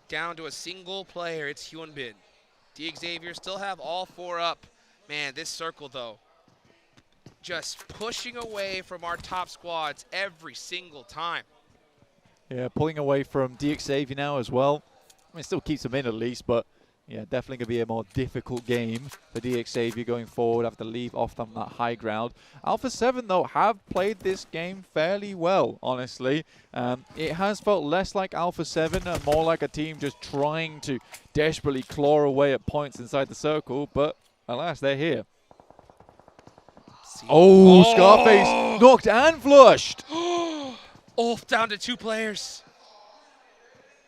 Down to a single player. It's Hyunbin. D-Xavier still have all 4 up. Man, this circle, though, just pushing away from our top squads every single time. Yeah, pulling away from D-Xavier now as well. I mean, still keeps them in at least, but yeah, definitely going to be a more difficult game for D-Xavier going forward. Have to leave off them that high ground. Alpha 7, though, have played this game fairly well, honestly. It has felt less like Alpha 7 and more like a team just trying to desperately claw away at points inside the circle, but alas, they're here. Oh, Scarface knocked and flushed. Ulf down to 2 players.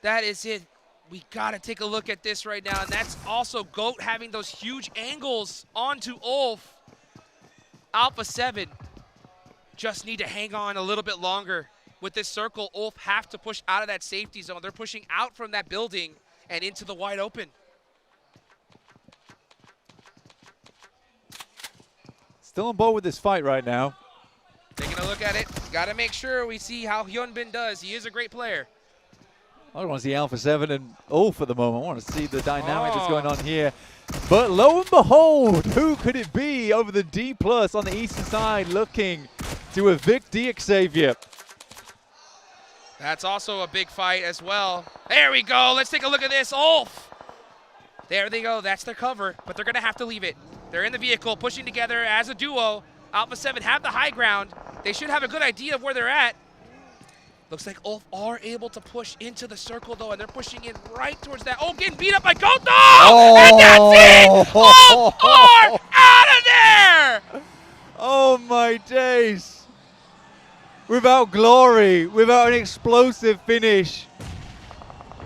That is it. We got to take a look at this right now, and that's also Goat having those huge angles onto Ulf. Alpha 7 just need to hang on a little bit longer. With this circle, Ulf have to push out of that safety zone. They're pushing out from that building and into the wide open. Still on board with this fight right now. Taking a look at it. Got to make sure we see how Hyunbin does. He is a great player. I don't want to see Alpha 7 and Ulf at the moment. I want to see the dynamic that's going on here. But lo and behold, who could it be over the D+ on the eastern side looking to evict D-Xavier? That's also a big fight as well. There we go. Let's take a look at this. Ulf. There they go. That's their cover, but they're going to have to leave it. They're in the vehicle, pushing together as a duo. Alpha 7 have the high ground. They should have a good idea of where they're at. Looks like Ulf are able to push into the circle, though, and they're pushing in right towards that. Oh, getting beat up by Goat, though! Oh! And that's it! Ulf are out of there! Oh, my days. Without glory, without an explosive finish,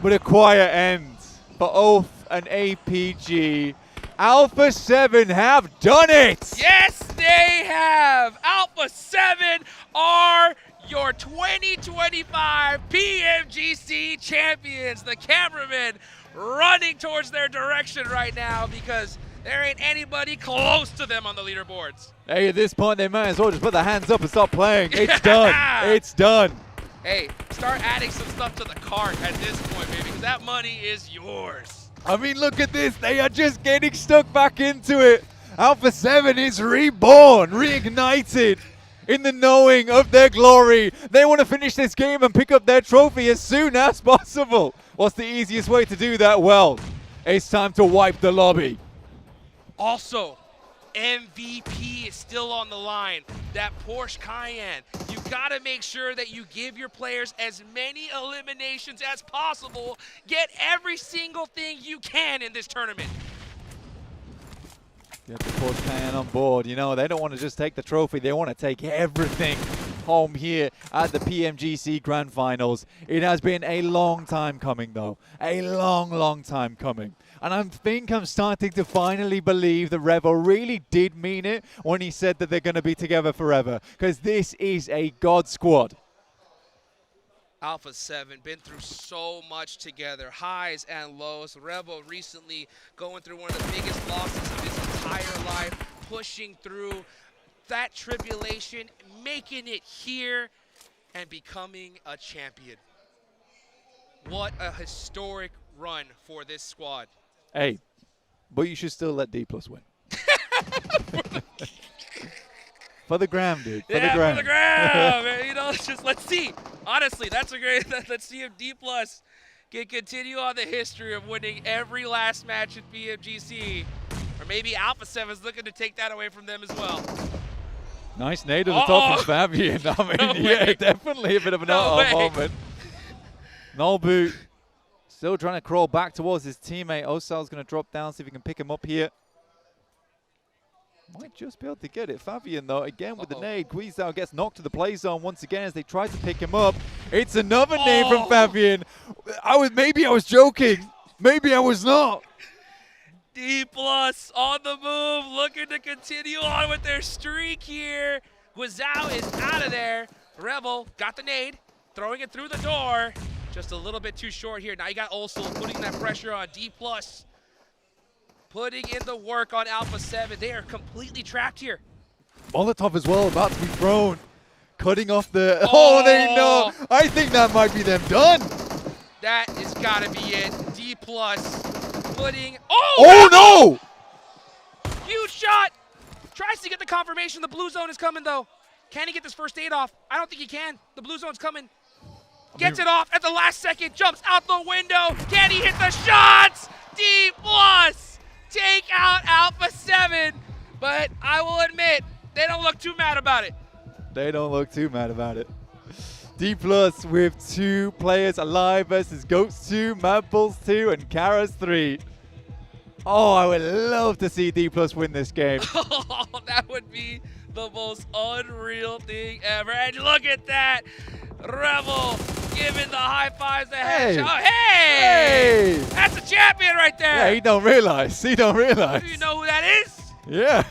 but a quiet end for Ulf and APG. Alpha 7 have done it! Yes, they have! Alpha 7 are your 2025 PMGC champions. The cameramen running towards their direction right now because there ain't anybody close to them on the leaderboards. Hey, at this point, they might as well just put their hands up and stop playing. It's done. It's done. Hey, start adding some stuff to the cart at this point, baby, because that money is yours. I mean, look at this. They are just getting stuck back into it. Alpha 7 is reborn, reignited in the knowing of their glory. They want to finish this game and pick up their trophy as soon as possible. What's the easiest way to do that? Well, it's time to wipe the lobby. Also, MVP is still on the line. That Porsche Cayenne. You gotta make sure that you give your players as many eliminations as possible. Get every single thing you can in this tournament. Get the Porsche Cayenne on board. You know, they don't want to just take the trophy. They want to take everything home here at the PMGC Grand Finals. It has been a long time coming, though. A long time coming. And I think I'm starting to finally believe that Revo really did mean it when he said that they're going to be together forever. Because this is a god squad. Alpha 7 been through so much together, highs and lows. Revo recently going through one of the biggest losses of his entire life, pushing through that tribulation, making it here, and becoming a champion. What a historic run for this squad. Hey, but you should still let D+ win. For the gram, dude. For the gram. For the gram. Man, you know, just let's see. Honestly, that's a great. Let's see if D+ can continue on the history of winning every last match at PMGC, or maybe Alpha 7 is looking to take that away from them as well. Nice nade at the top from Fabian. I mean, yeah, definitely a bit of an moment. Nolbu still trying to crawl back towards his teammate. Osal's going to drop down, see if he can pick him up here. Might just be able to get it. Fabian, though, again with the nade. Guizhou gets knocked to the play zone once again as they try to pick him up. It's another nade from Fabian. Maybe I was joking. Maybe I was not. D+ on the move, looking to continue on with their streak here. Guizhou is out of there. Rebel got the nade, throwing it through the door. Just a little bit too short here. Now you got Osul putting that pressure on D+. Putting in the work on Alpha 7. They are completely trapped here. Molotov as well, about to be thrown. Cutting off the... Oh, they know. I think that might be them done. That has got to be it. D+ putting... Oh, no! Huge shot. Tries to get the confirmation. The blue zone is coming, though. Can he get this first aid off? I don't think he can. The blue zone's coming. Gets it off at the last second. Jumps out the window. Can he hit the shots? D+! Take out Alpha 7, but I will admit, they don't look too mad about it. They don't look too mad about it. D+ with 2 players alive versus Goats 2, Mad Bulls 2, and Karas 3. Oh, I would love to see D+ win this game. Oh, that would be the most unreal thing ever. And look at that. Revel giving the high fives to Headshot. Oh, hey! That's a champion right there. Yeah, he don't realize. He don't realize. Do you know who that is? Yeah.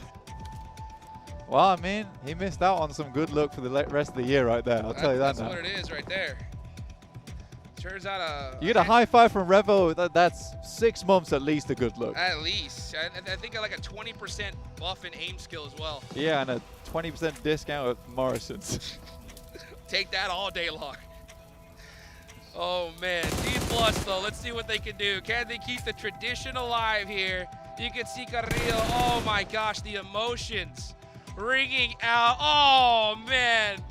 Well, I mean, he missed out on some good luck for the rest of the year right there. I'll tell you that now. That's what it is right there. Turns out you get a high five from Revo, that's 6 months at least a good look. At least. I think like a 20% buff in aim skill as well. Yeah, and a 20% discount at Morrison's. Take that all day long. Oh, man. D+ though. Let's see what they can do. Can they keep the tradition alive here? You can see Carrillo. Oh, my gosh. The emotions ringing out. Oh, man.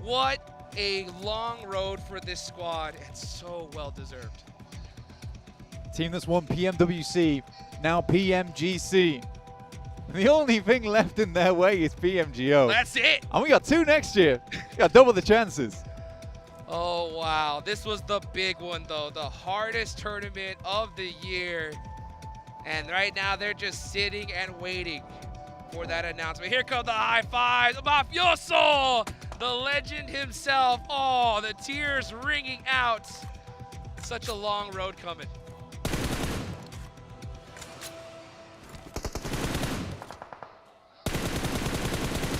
What a long road for this squad, and so well-deserved. Team that's won PMWC, now PMGC. The only thing left in their way is PMGO. That's it. And we got 2 next year. We got double the chances. Oh, wow. This was the big one, though. The hardest tournament of the year. And right now, they're just sitting and waiting for that announcement. Here come the high fives. Mafioso, the legend himself. Oh, the tears ringing out. Such a long road coming.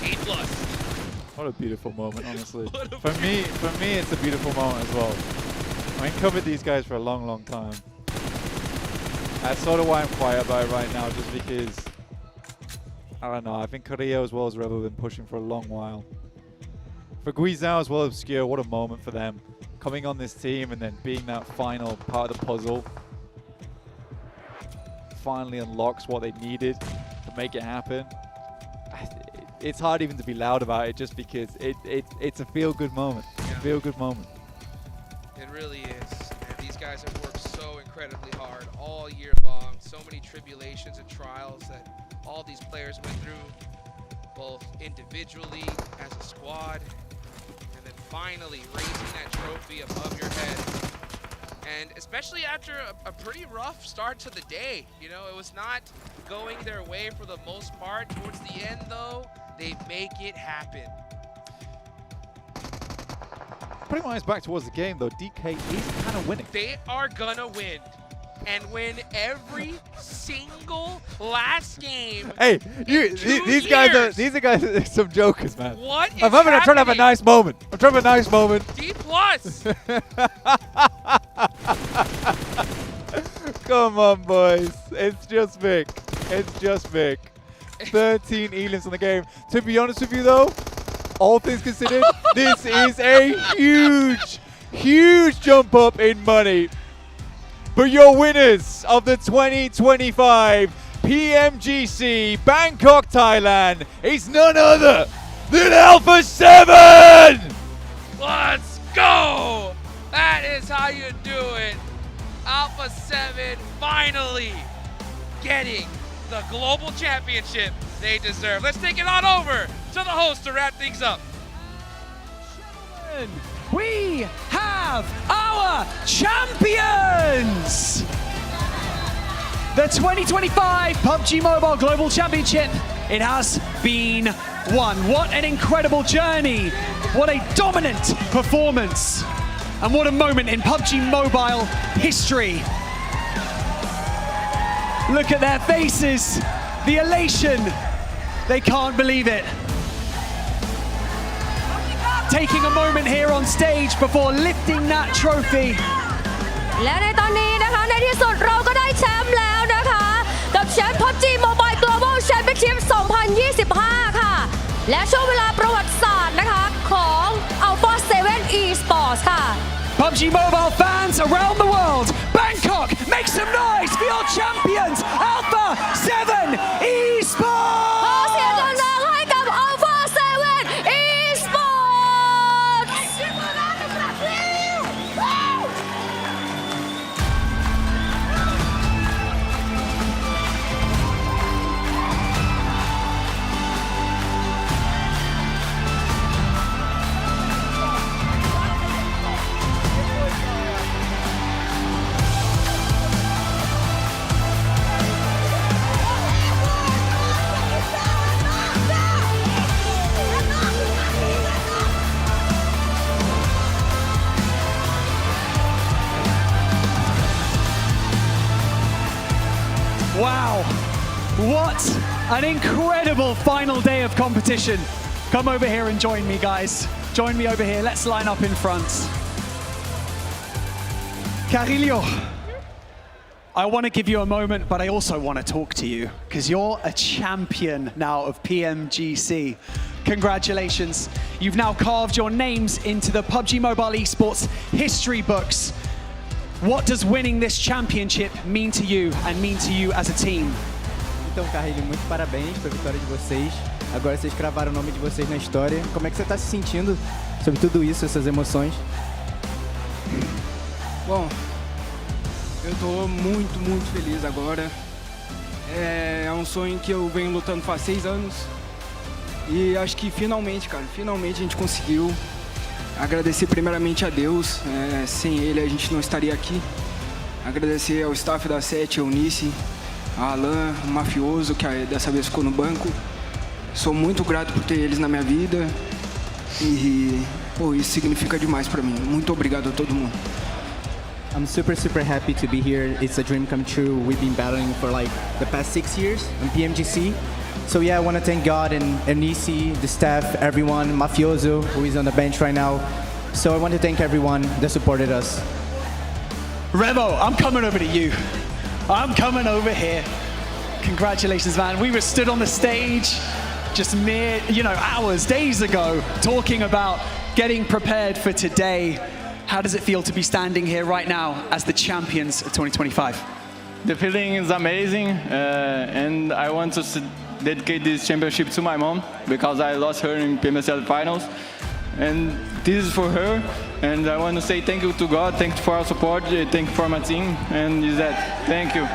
D+. What a beautiful moment, honestly. For me, it's a beautiful moment as well. I mean, covered these guys for a long, long time. That's sort of why I'm quiet about it right now, just because, I don't know, I think Carrillo as well as Revo have been pushing for a long while. For Guizhou as well as Obscure, what a moment for them. Coming on this team and then being that final part of the puzzle. Finally unlocks what they needed to make it happen. It's hard even to be loud about it just because it's a feel-good moment. Yeah. Feel-good moment. It really is. And these guys have worked so incredibly hard all year long. So many tribulations and trials that all these players went through, both individually, as a squad, and then finally raising that trophy above your head. And especially after a pretty rough start to the day. You know, it was not going their way for the most part. Towards the end, though, they make it happen. Putting my eyes back towards the game, though, DK is kind of winning. They are gonna win. And win every single last game. Hey, these guys are some jokers, man. What is I'm trying to have a nice moment. I'm trying to have a nice moment. D+. Come on, boys. It's just Vic. It's just Vic. 13 elims in the game. To be honest with you, though, all things considered, this is a huge jump up in money. But your winners of the 2025 PMGC Bangkok, Thailand is none other than Alpha 7! Let's go! That is how you do it. Alpha 7 finally getting the global championship they deserve. Let's take it on over to the host to wrap things up. We have our champions! The 2025 PUBG Mobile Global Championship, it has been won. What an incredible journey. What a dominant performance. And what a moment in PUBG Mobile history. Look at their faces, the elation. They can't believe it. Taking a moment here on stage before lifting that trophy. และในตอนนี้นะคะในที่สุดเราก็ได้แชมป์แล้วนะคะกับแชมป์ PUBG Mobile Global Championship 2025 ค่ะและช่วงเวลาประวัติศาสตร์นะคะของ Alpha 7 Esports ค่ะ PUBG Mobile fans around the world, Bangkok, make some noise for your champions, Alpha 7 Esports! ขอเสียงดังๆให้กับ Alpha 7 Esports Wow, what an incredible final day of competition. Come over here and join me, guys. Join me over here. Let's line up in front. Carillo, I want to give you a moment, but I also want to talk to you because you're a champion now of PMGC. Congratulations. You've now carved your names into the PUBG Mobile Esports history books. What does winning this championship mean to you and mean to you as a team? Então, Carrilho, muito parabéns pela vitória de vocês. Agora vocês cravaram o nome de vocês na história. Como é que você está se sentindo sobre tudo isso, essas emoções? Bom, eu estou muito feliz agora. É um sonho que eu venho lutando faz 6 anos. E acho que finalmente, cara, finalmente a gente conseguiu. Agradecer primeiramente a Deus, sem Ele a gente não estaria aqui. Agradecer ao staff da 7, ao Eunice, a Alan, o Mafioso, que dessa vez ficou no banco. Sou muito grato por ter eles na minha vida e isso significa demais para mim. Muito obrigado a todo mundo. I'm super happy to be here. It's a dream come true. We've been battling for like the past 6 years in PMGC. So yeah, I want to thank God and Nisi, the staff, everyone, Mafioso, who is on the bench right now. So I want to thank everyone that supported us. Revo, I'm coming over to you. I'm coming over here. Congratulations, man. We were stood on the stage just mere, hours, days ago, talking about getting prepared for today. How does it feel to be standing here right now as the champions of 2025? The feeling is amazing, and I want to dedicate this championship to my mom because I lost her in PMSL finals. And this is for her. And I want to say thank you to God, thank you for our support, thank you for my team, and is that. Thank you.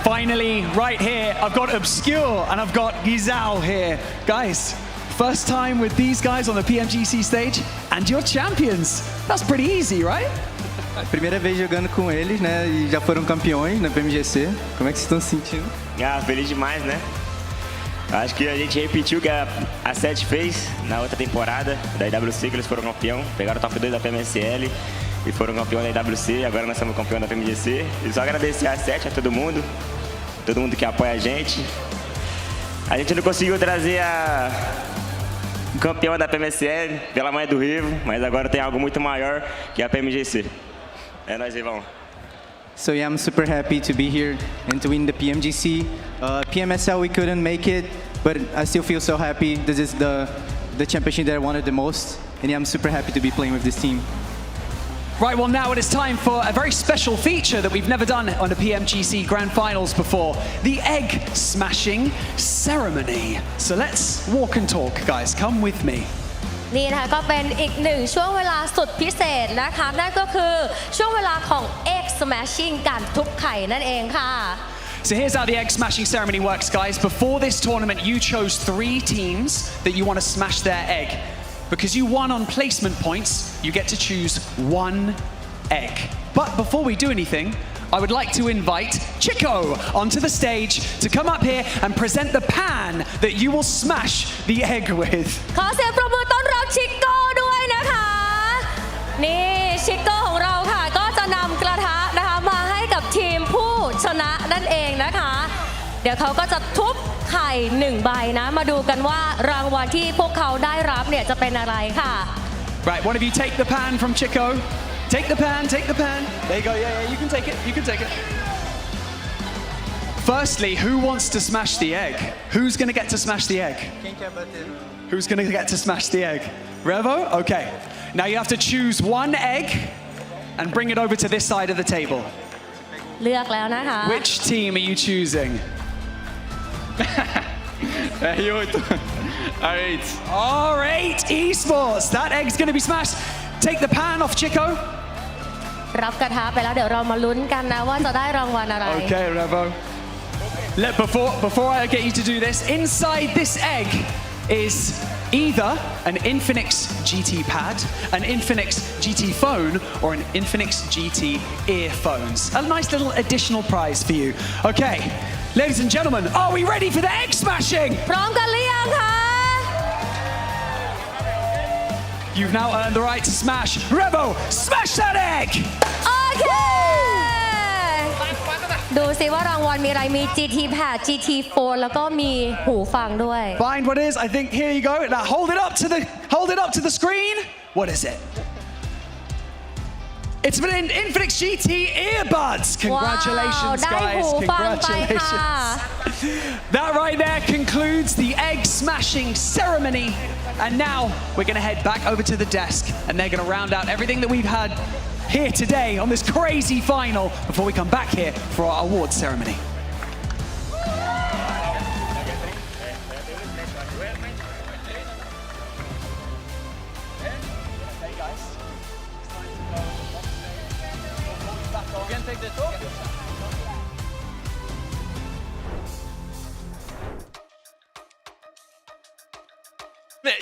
Finally, right here, I've got Obscure and I've got Gizao here. Guys, first time with these guys on the PMGC stage, and you're champions. That's pretty easy, right? Primeira vez jogando com eles, né? E já foram campeões na PMGC. Como é que vocês estão se sentindo? Feliz demais, né? Acho que a gente repetiu o que a 7 fez na outra temporada da IWC, que eles foram campeão, pegaram o top 2 da PMSL e foram campeão da IWC, agora nós somos campeão da PMGC. E só agradecer a 7, a todo mundo que apoia a gente. A gente não conseguiu trazer o campeão da PMSL pela mãe do Rivo, mas agora tem algo muito maior que a PMGC. É nóis, Rivão. So yeah, I'm super happy to be here and to win the PMGC. PMSL we couldn't make it, but I still feel so happy. This is the championship that I wanted the most, and yeah, I'm super happy to be playing with this team. Right, well now it is time for a very special feature that we've never done on the PMGC Grand Finals before, the egg smashing ceremony. So let's walk and talk, guys. Come with me. นี่นะคะก็เป็นอีกหนึ่งช่วงเวลาสุดพิเศษนะคะนั่นก็คือช่วงเวลาของ egg smashing การทุบไข่นั่นเองค่ะ So here's how the egg smashing ceremony works, guys. Before this tournament, you chose 3 teams that you want to smash their egg. Because you won on placement points, you get to choose 1 egg. But before we do anything, I would like to invite Chico onto the stage to come up here and present the pan that you will smash the egg with. ขอเสียงปรบมือต้อนรับชิโก้ด้วยนะคะนี่ชิโก้ของเราค่ะก็จะนำกระทะนะคะมาให้กับทีมผู้ชนะนั่นเองนะคะเดี๋ยวเขาก็จะทุบไข่1 ใบนะมาดูกันว่ารางวัลที่พวกเขาได้รับเนี่ยจะเป็นอะไรค่ะ Right, one of you take the pan from Chico. Take the pan, take the pan. There you go, yeah, you can take it, you can take it. Firstly, who wants to smash the egg? Who's going to get to smash the egg? Who's going to get to smash the egg? Revo? Okay. Now you have to choose 1 egg and bring it over to this side of the table. เลือกแล้วนะคะ Which team are you choosing? R8 Esports. That egg's going to be smashed. Take the pan off Chico. รับกระทะไปแล้วเดี๋ยวเรามาลุ้นกันนะว่าจะได้รางวัลอะไร Okay, Revo. Before I get you to do this, inside this egg is either an Infinix GT pad, an Infinix GT phone, or an Infinix GT earphones. A nice little additional prize for you. Okay, ladies and gentlemen, are we ready for the egg smashing? พร้อมกันหรือยังคะ You've now earned the right to smash. Revo, smash that egg! โอเคดูสิว่ารางวัลมีอะไรมี GT pad GT phone แล้วก็มีหูฟังด้วย Find what it is. I think here you go. Now hold it up to the screen. What is it? It's been Infinix GT earbuds. Congratulations, guys. Congratulations. That right there concludes the egg smashing ceremony. And now we're going to head back over to the desk and they're going to round out everything that we've had here today on this crazy final before we come back here for our awards ceremony.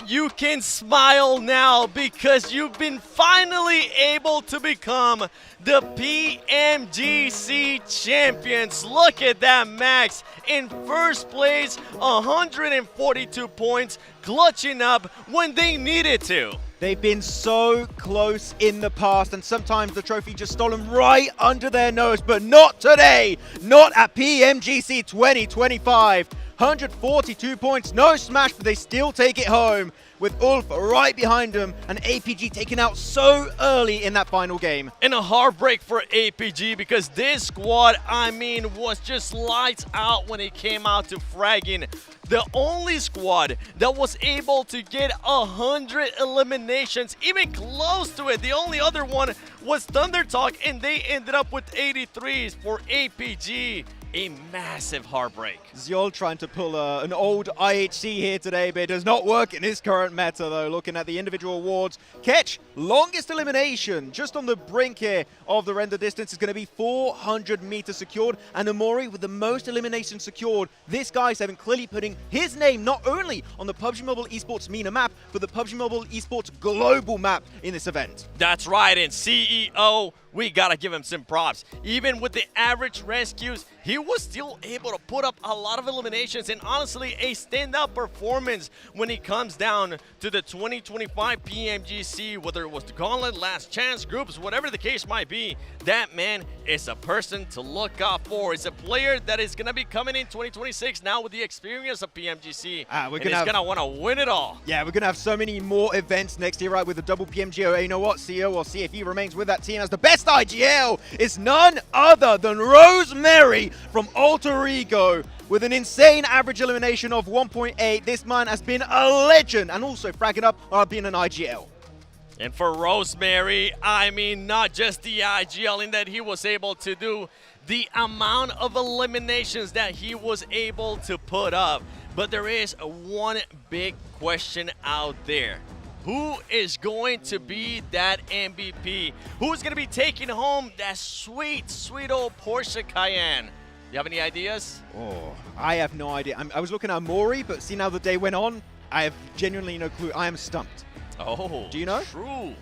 You can smile now because you've been finally able to become the PMGC champions. Look at that, Max. In first place, 142 points, clutching up when they needed to. They've been so close in the past, and sometimes the trophy just stolen right under their nose, but not today. Not at PMGC 2025. 142 points, no smash, but they still take it home with Ulf right behind them and APG taken out so early in that final game. And a heartbreak for APG because this squad, I mean, was just lights out when it came out to fragging. The only squad that was able to get 100 eliminations, even close to it. The only other one was Thunder Talk, and they ended up with 83s for APG. a massive heartbreak. Xiol trying to pull an old IHC here today, but it does not work in his current meta, though. Looking at the individual awards, Ketch, longest elimination, just on the brink here of the render distance, is going to be 400 meters secured, and Amori with the most eliminations secured. This guy, Seven, clearly putting his name not only on the PUBG Mobile Esports MENA map, but the PUBG Mobile Esports global map in this event. That's right, and CEO, we gotta give him some props. Even with the average rescues, he was still able to put up a lot of eliminations and honestly a standout performance when it comes down to the 2025 PMGC, whether it was the Gauntlet, Last Chance, Groups, whatever the case might be. That man is a person to look out for. It's a player that is gonna be coming in 2026 now with the experience of PMGC, and he's gonna wanna win it all. Yeah, we're gonna have so many more events next year, right, with the double PMGO. You know what, CEO, we'll see if he remains with that team as the best IGL is none other than Rosemary from Alter Ego. With an insane average elimination of 1.8, this man has been a legend and also fragging up on being an IGL. And for Rosemary, I mean, not just the IGL in that he was able to do the amount of eliminations that he was able to put up. But there is one big question out there. Who is going to be that MVP? Who's going to be taking home that sweet, sweet old Porsche Cayenne? You have any ideas? Oh, I have no idea. I was looking at Mori, but see now the day went on, I have genuinely no clue. I am stumped. Oh, do you know? True.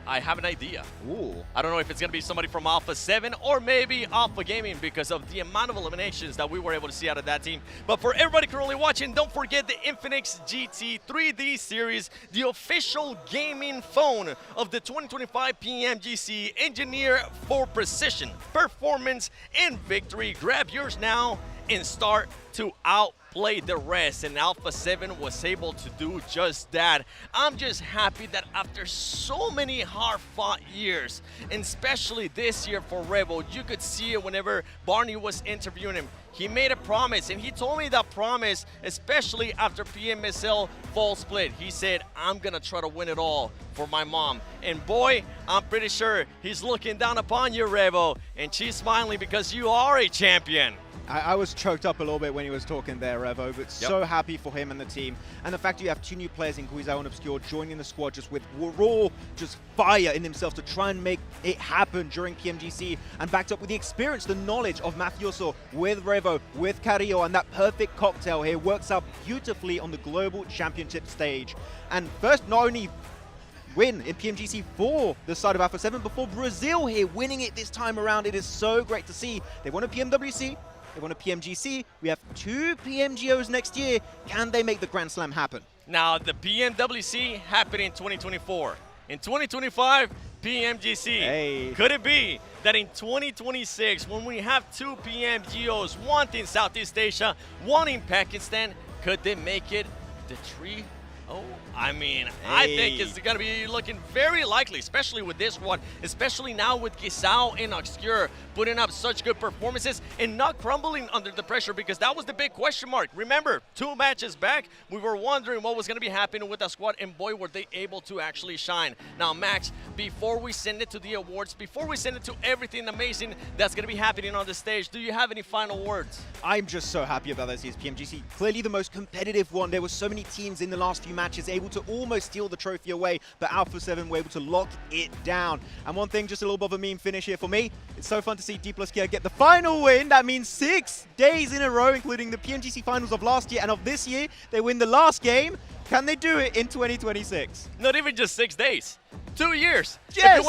I have an idea. Ooh. I don't know if it's going to be somebody from Alpha 7 or maybe Alpha Gaming because of the amount of eliminations that we were able to see out of that team. But for everybody currently watching, don't forget the Infinix GT 3D series, the official gaming phone of the 2025 PMGC, engineered for precision, performance, and victory. Grab yours now and start to outplay the rest, and Alpha 7 was able to do just that. I'm just happy that after so many hard-fought years, and especially this year for Revo, you could see it whenever Barney was interviewing him. He made a promise, and he told me that promise, especially after PMSL fall split. He said, I'm gonna try to win it all for my mom. And boy, I'm pretty sure he's looking down upon you, Revo, and she's smiling because you are a champion. I was choked up a little bit when he was talking there, Revo, but so happy for him and the team. And the fact you have two new players in Guizhou and Obscure joining the squad just with raw, just fire in themselves to try and make it happen during PMGC, and backed up with the experience, the knowledge of Mafioso with Revo, with Carrillo, and that perfect cocktail here works out beautifully on the Global Championship stage. And first, not only win in PMGC for the side of Alpha 7, before Brazil here winning it this time around. It is so great to see. They won a PMWC. They won a PMGC. We have 2 PMGOs next year. Can they make the Grand Slam happen? Now, the PMWC happened in 2024. In 2025, PMGC. Hey. Could it be that in 2026, when we have 2 PMGOs, one in Southeast Asia, one in Pakistan, could they make it the 3? Oh, I mean, I think it's going to be looking very likely, especially with this one, especially now with Gauntlet and Obscure putting up such good performances and not crumbling under the pressure, because that was the big question mark. Remember, 2 matches back, we were wondering what was going to be happening with that squad, and boy, were they able to actually shine. Now, Max, before we send it to the awards, before we send it to everything amazing that's going to be happening on the stage, do you have any final words? I'm just so happy about this year's PMGC. Clearly the most competitive one. There were so many teams in the last few matches able to almost steal the trophy away, but Alpha 7 were able to lock it down. And one thing, just a little bit of a meme finish here for me, it's so fun to see D+Kia get the final win. That means 6 days in a row, including the PMGC finals of last year and of this year. They win the last game. Can they do it in 2026? Not even just 6 days. 2 years. Yes!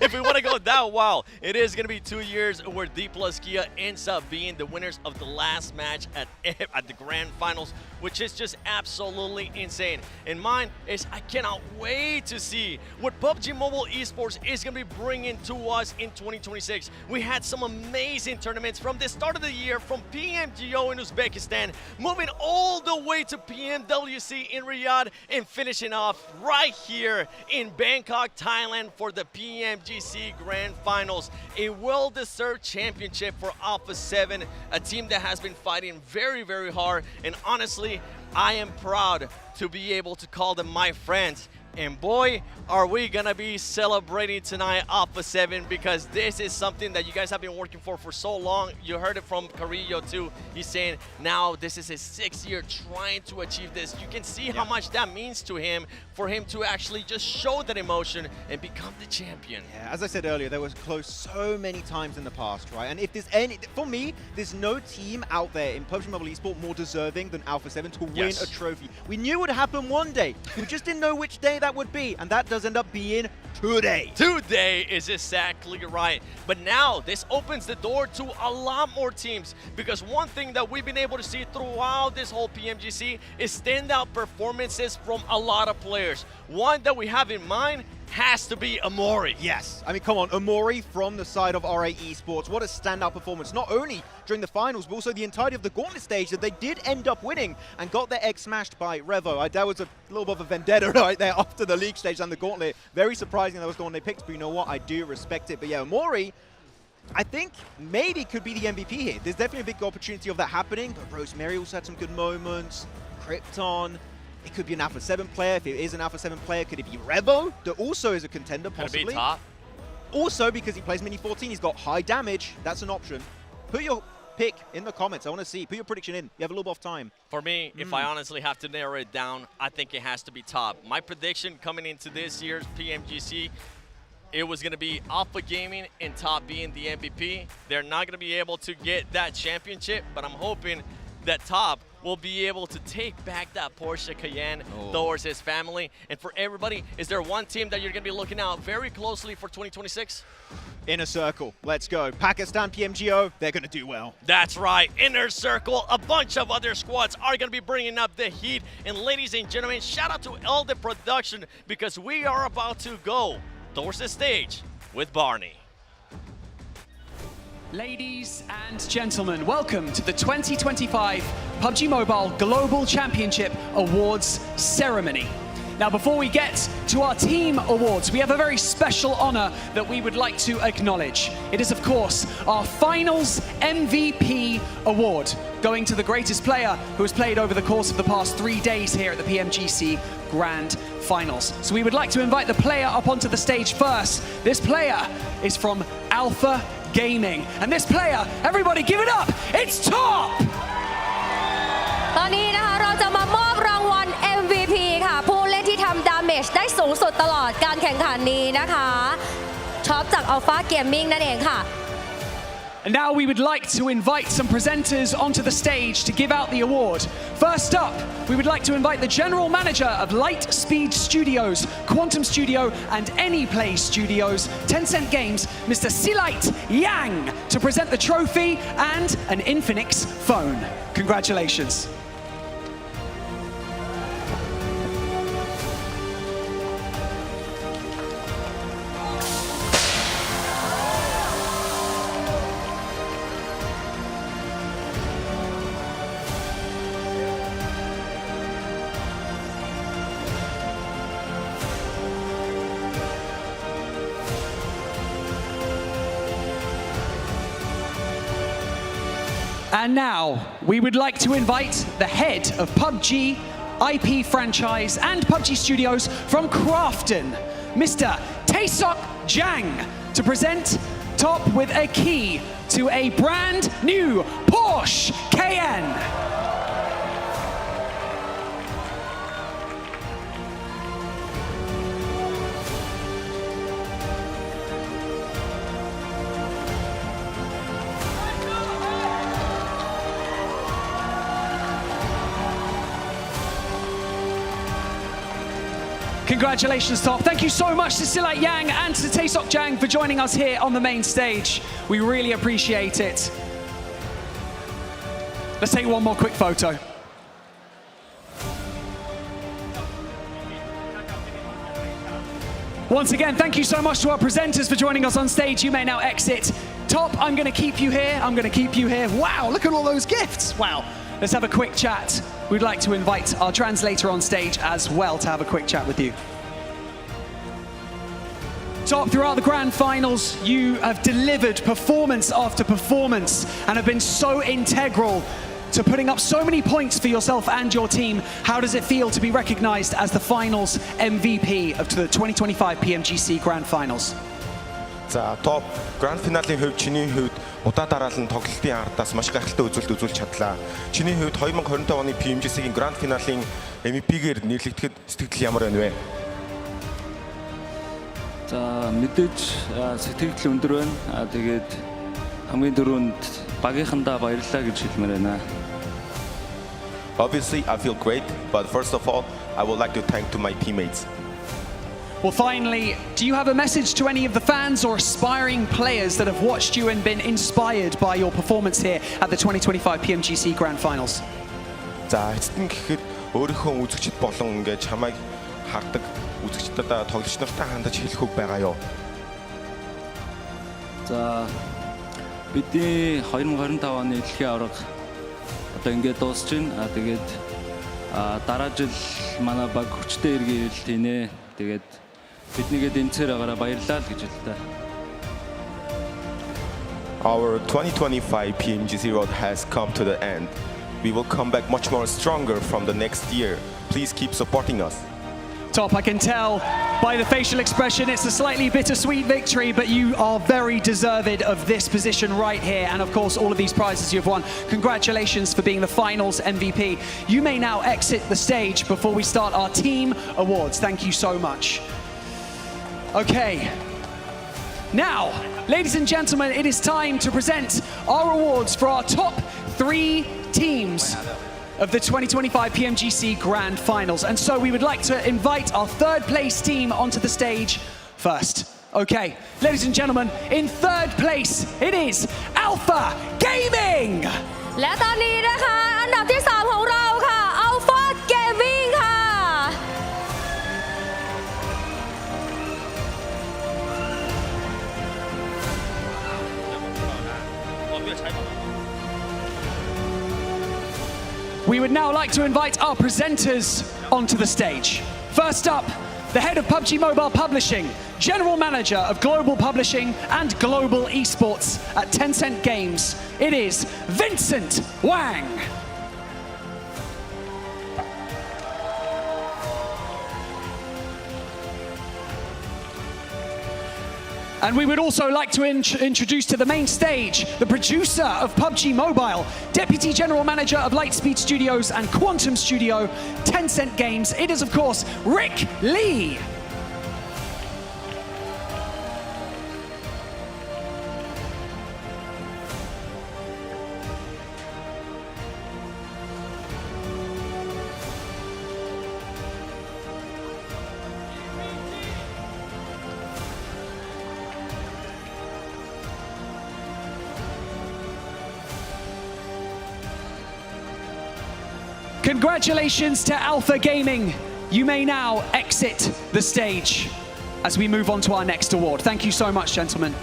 If we want to go that wild, it is going to be 2 years where D+Kia ends up being the winners of the last match at the Grand Finals, which is just absolutely insane. And mine is I cannot wait to see what PUBG Mobile Esports is going to be bringing to us in 2026. We had some amazing tournaments from the start of the year, from PMGO in Uzbekistan, moving all the way to PMWC in Riyadh, and finishing off right here in Bangkok, Thailand for the PMGC Grand Finals. A well-deserved championship for Alpha 7, a team that has been fighting very, very hard. And honestly, I am proud to be able to call them my friends. And boy, are we gonna be celebrating tonight Alpha 7, because this is something that you guys have been working for so long. You heard it from Carrillo too. He's saying now this is his 6th year trying to achieve this. You can see how much that means to him, for him to actually just show that emotion and become the champion. Yeah, as I said earlier, there was close so many times in the past, right? And if there's any, for me, there's no team out there in PUBG Mobile Esports more deserving than Alpha 7 to win a trophy. We knew it would happen one day. We just didn't know which day that would be, and that does end up being today. Today is exactly right. But now this opens the door to a lot more teams, because one thing that we've been able to see throughout this whole PMGC is standout performances from a lot of players. One that we have in mind has to be Amori. Yes, I mean, come on, Amori from the side of RA Esports. What a standout performance, not only during the finals, but also the entirety of the Gauntlet stage that they did end up winning and got their egg smashed by Revo. That was a little bit of a vendetta right there after the league stage and the Gauntlet. Very surprising that was the one they picked, but you know what? I do respect it. But yeah, Amori, I think maybe could be the MVP here. There's definitely a big opportunity of that happening, but Rosemary also had some good moments. Krypton. It could be an Alpha 7 player. If it is an Alpha 7 player, could it be Revo? That also is a contender, possibly. Could it be top? Also, because he plays Mini 14, he's got high damage. That's an option. Put your pick in the comments. I want to see. Put your prediction in. You have a little bit of time. For me, if I honestly have to narrow it down, I think it has to be top. My prediction coming into this year's PMGC, it was going to be Alpha Gaming and top being the MVP. They're not going to be able to get that championship, but I'm hoping that top will be able to take back that Porsche Cayenne towards his family. And for everybody, is there one team that you're going to be looking out very closely for 2026? Inner Circle. Let's go. Pakistan PMGO, they're going to do well. That's right. Inner Circle. A bunch of other squads are going to be bringing up the heat. And ladies and gentlemen, shout out to Elder Production, because we are about to go towards the stage with Barney. Ladies and gentlemen, welcome to the 2025 PUBG Mobile Global Championship Awards ceremony. Now, before we get to our team awards, we have a very special honor that we would like to acknowledge. It is, of course, our Finals MVP award, going to the greatest player who has played over the course of the past 3 days here at the PMGC Grand Finals. So we would like to invite the player up onto the stage first. This player is from Alpha Gaming. And this player, everybody give it up, it's Top! ตอนนี้นะคะเราจะมามอบรางวัล MVP ค่ะผู้เล่นที่ทำดาเมจได้สูงสุดตลอดการแข่งขันนี้นะคะท็อปจาก Alpha Gaming นั่นเองค่ะ And now we would like to invite some presenters onto the stage to give out the award. First up, we would like to invite the General Manager of Lightspeed Studios, Quantum Studio and Anyplay Studios, Tencent Games, Mr. Silait Yang, to present the trophy and an Infinix phone. Congratulations. And now, we would like to invite the head of PUBG IP franchise and PUBG Studios from Crafton, Mr. Taesok Jang, to present Top with a key to a brand new Porsche Cayenne. Congratulations, Top. Thank you so much to Silait Yang and to Taesok Jang for joining us here on the main stage. We really appreciate it. Let's take one more quick photo. Once again, thank you so much to our presenters for joining us on stage. You may now exit. Top, I'm going to keep you here. I'm going to keep you here. Wow, look at all those gifts. Wow. Let's have a quick chat. We'd like to invite our translator on stage as well to have a quick chat with you. Top, throughout the grand finals, you have delivered performance after performance and have been so integral to putting up so many points for yourself and your team. How does it feel to be recognized as the finals MVP of the 2025 PMGC Grand Finals? За топ Grand Finale-ийн хувьд чиний хувьд удаа дараалан тоглолтын ардаас маш гайхалтай үзүүлэлт үзүүлж чадлаа. Чиний хувьд 2025 оны PMGC-ийн Grand Finale-ийн MVP-гээр нэрлэгдэхэд сэтгэл ямар байна вэ? За мэдээж сэтгэл өндөр байна. Тэгээд хамгийн дөрөнд багийнхандаа баярлалаа гэж хэлмээр байна. Obviously, I feel great, but first of all, I would like to thank to my teammates. Well, finally, do you have a message to any of the fans or aspiring players that have watched you and been inspired by your performance here at the 2025 PMGC Grand Finals? За эцэст нь гэхэд өөрийнхөө үзэгчд болон ингээд чамайг хардаг үзэгчдэд тоглогч нартай хандаж хэлэх үг байгаа юу? За бидний 2025 оны дэлхийн аварга одоо ингээд дуусч байна. Тэгээд дараа жил манай баг хүчтэй эргээд тийнэ. Тэгээд биднийгээ дэмцээр байгаараа баярлалаа л гэж хэлдэг. Our 2025 PMGC road has come to the end. We will come back much more stronger from the next year. Please keep supporting us. Top, I can tell by the facial expression it's a slightly bittersweet victory, but you are very deserved of this position right here, and of course all of these prizes you've won. Congratulations for being the finals MVP. You may now exit the stage before we start our team awards. Thank you so much. Okay, now, ladies and gentlemen, it is time to present our awards for our top 3 teams of the 2025 PMGC Grand Finals. And so we would like to invite our 3rd place team onto the stage first. Okay, ladies and gentlemen, in 3rd place, it is Alpha Gaming! และตอนนี้นะคะอันดับที่ 3 ของเราค่ะ Alpha Gaming ค่ะ We would now like to invite our presenters onto the stage. First up, the head of PUBG Mobile Publishing, General Manager of Global Publishing and Global Esports at Tencent Games. It is Vincent Wang. And we would also like to introduce to the main stage the producer of PUBG Mobile, Deputy General Manager of Lightspeed Studios and Quantum Studio, Tencent Games. It is, of course, Rick Lee. Congratulations to Alpha Gaming. You may now exit the stage as we move on to our next award. Thank you so much, gentlemen.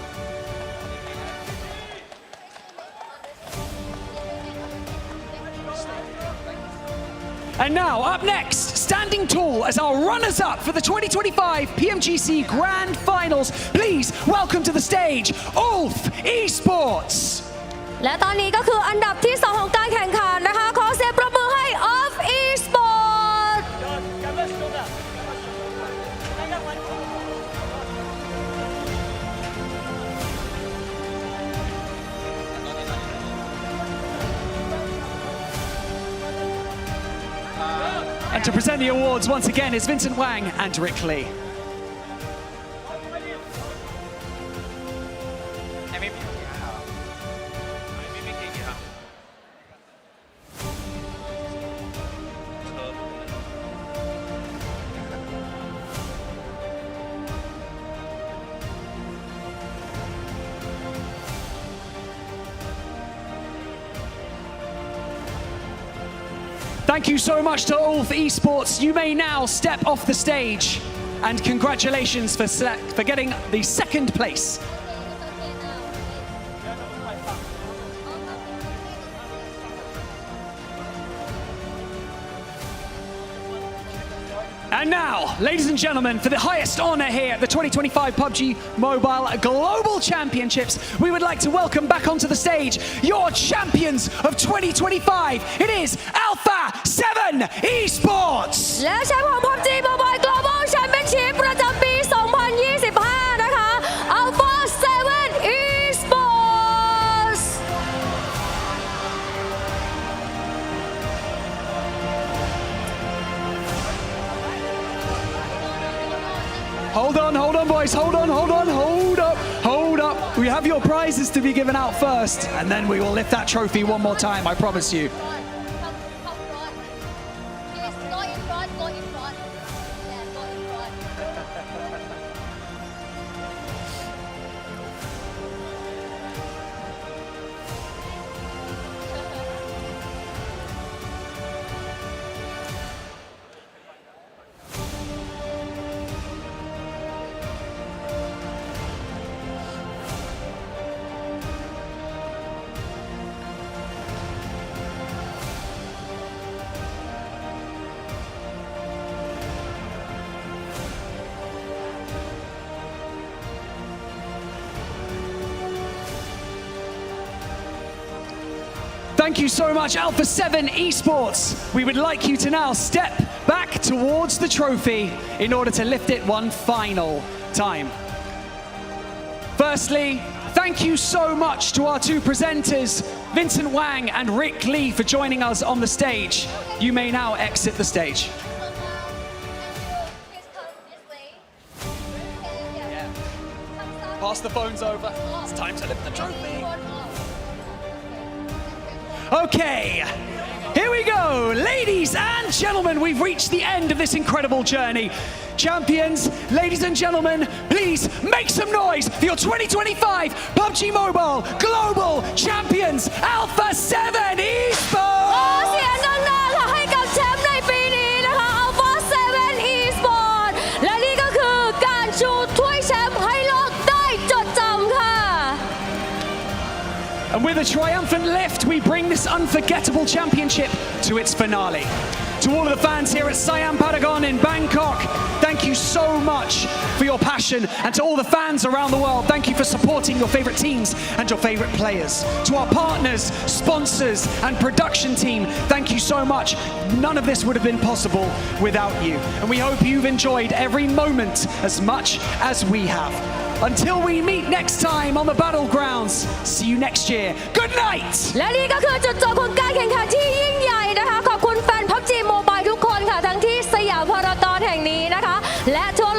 And now, up next, standing tall as our runners-up for the 2025 PMGC Grand Finals, please welcome to the stage, Ulf Esports. และตอนนี้ก็คืออันดับที่ 2 ของการแข่งขันนะคะขอเสียงปรบมือให้ Off Esports And to present the awards once again is Vincent Wang and Rick Lee. Thank you so much to Ulf Esports. You may now step off the stage. And congratulations for getting the 2nd place. And now, ladies and gentlemen, for the highest honor here at the 2025 PUBG Mobile Global Championships, we would like to welcome back onto the stage your champions of 2025. It is Alpha 7 Esports. และแชมป์ของ PUBG Mobile Global Championship ประจำปี 2025 นะคะ Alpha 7 Esports Hold on, boys. Hold up. We have your prizes to be given out first, and then we will lift that trophy one more time, I promise you. Thank you so much, Alpha 7 Esports. We would like you to now step back towards the trophy in order to lift it one final time. Firstly, thank you so much to our two presenters, Vincent Wang and Rick Lee, for joining us on the stage. You may now exit the stage. Pass the phones over. It's time to lift the trophy. Okay, here we go. Ladies and gentlemen, we've reached the end of this incredible journey. Champions, ladies and gentlemen, please make some noise for your 2025 PUBG Mobile Global Champions, Alpha 7 Esports! ขอเสียงดังๆค่ะให้กับแชมป์ในปีนี้นะคะ Alpha 7 Esports และนี่ก็คือการชูถ้วยแชมป์ให้โลกได้จดจำค่ะ And with a triumphant lift, we bring this unforgettable championship to its finale. To all of the fans here at Siam Paragon in Bangkok, thank you so much for your passion. And to all the fans around the world, thank you for supporting your favorite teams and your favorite players. To our partners, sponsors, and production team, thank you so much. None of this would have been possible without you. And we hope you've enjoyed every moment as much as we have. Until we meet next time on the battlegrounds, see you next year. Good night! และนี่ก็คือจุดจบของการแข่งขันที่ยิ่งใหญ่นะคะขอบคุณแฟน PUBG Mobile ทุกคนค่ะทั้งที่สยามพารากอนแห่งนี้นะคะและทั่ว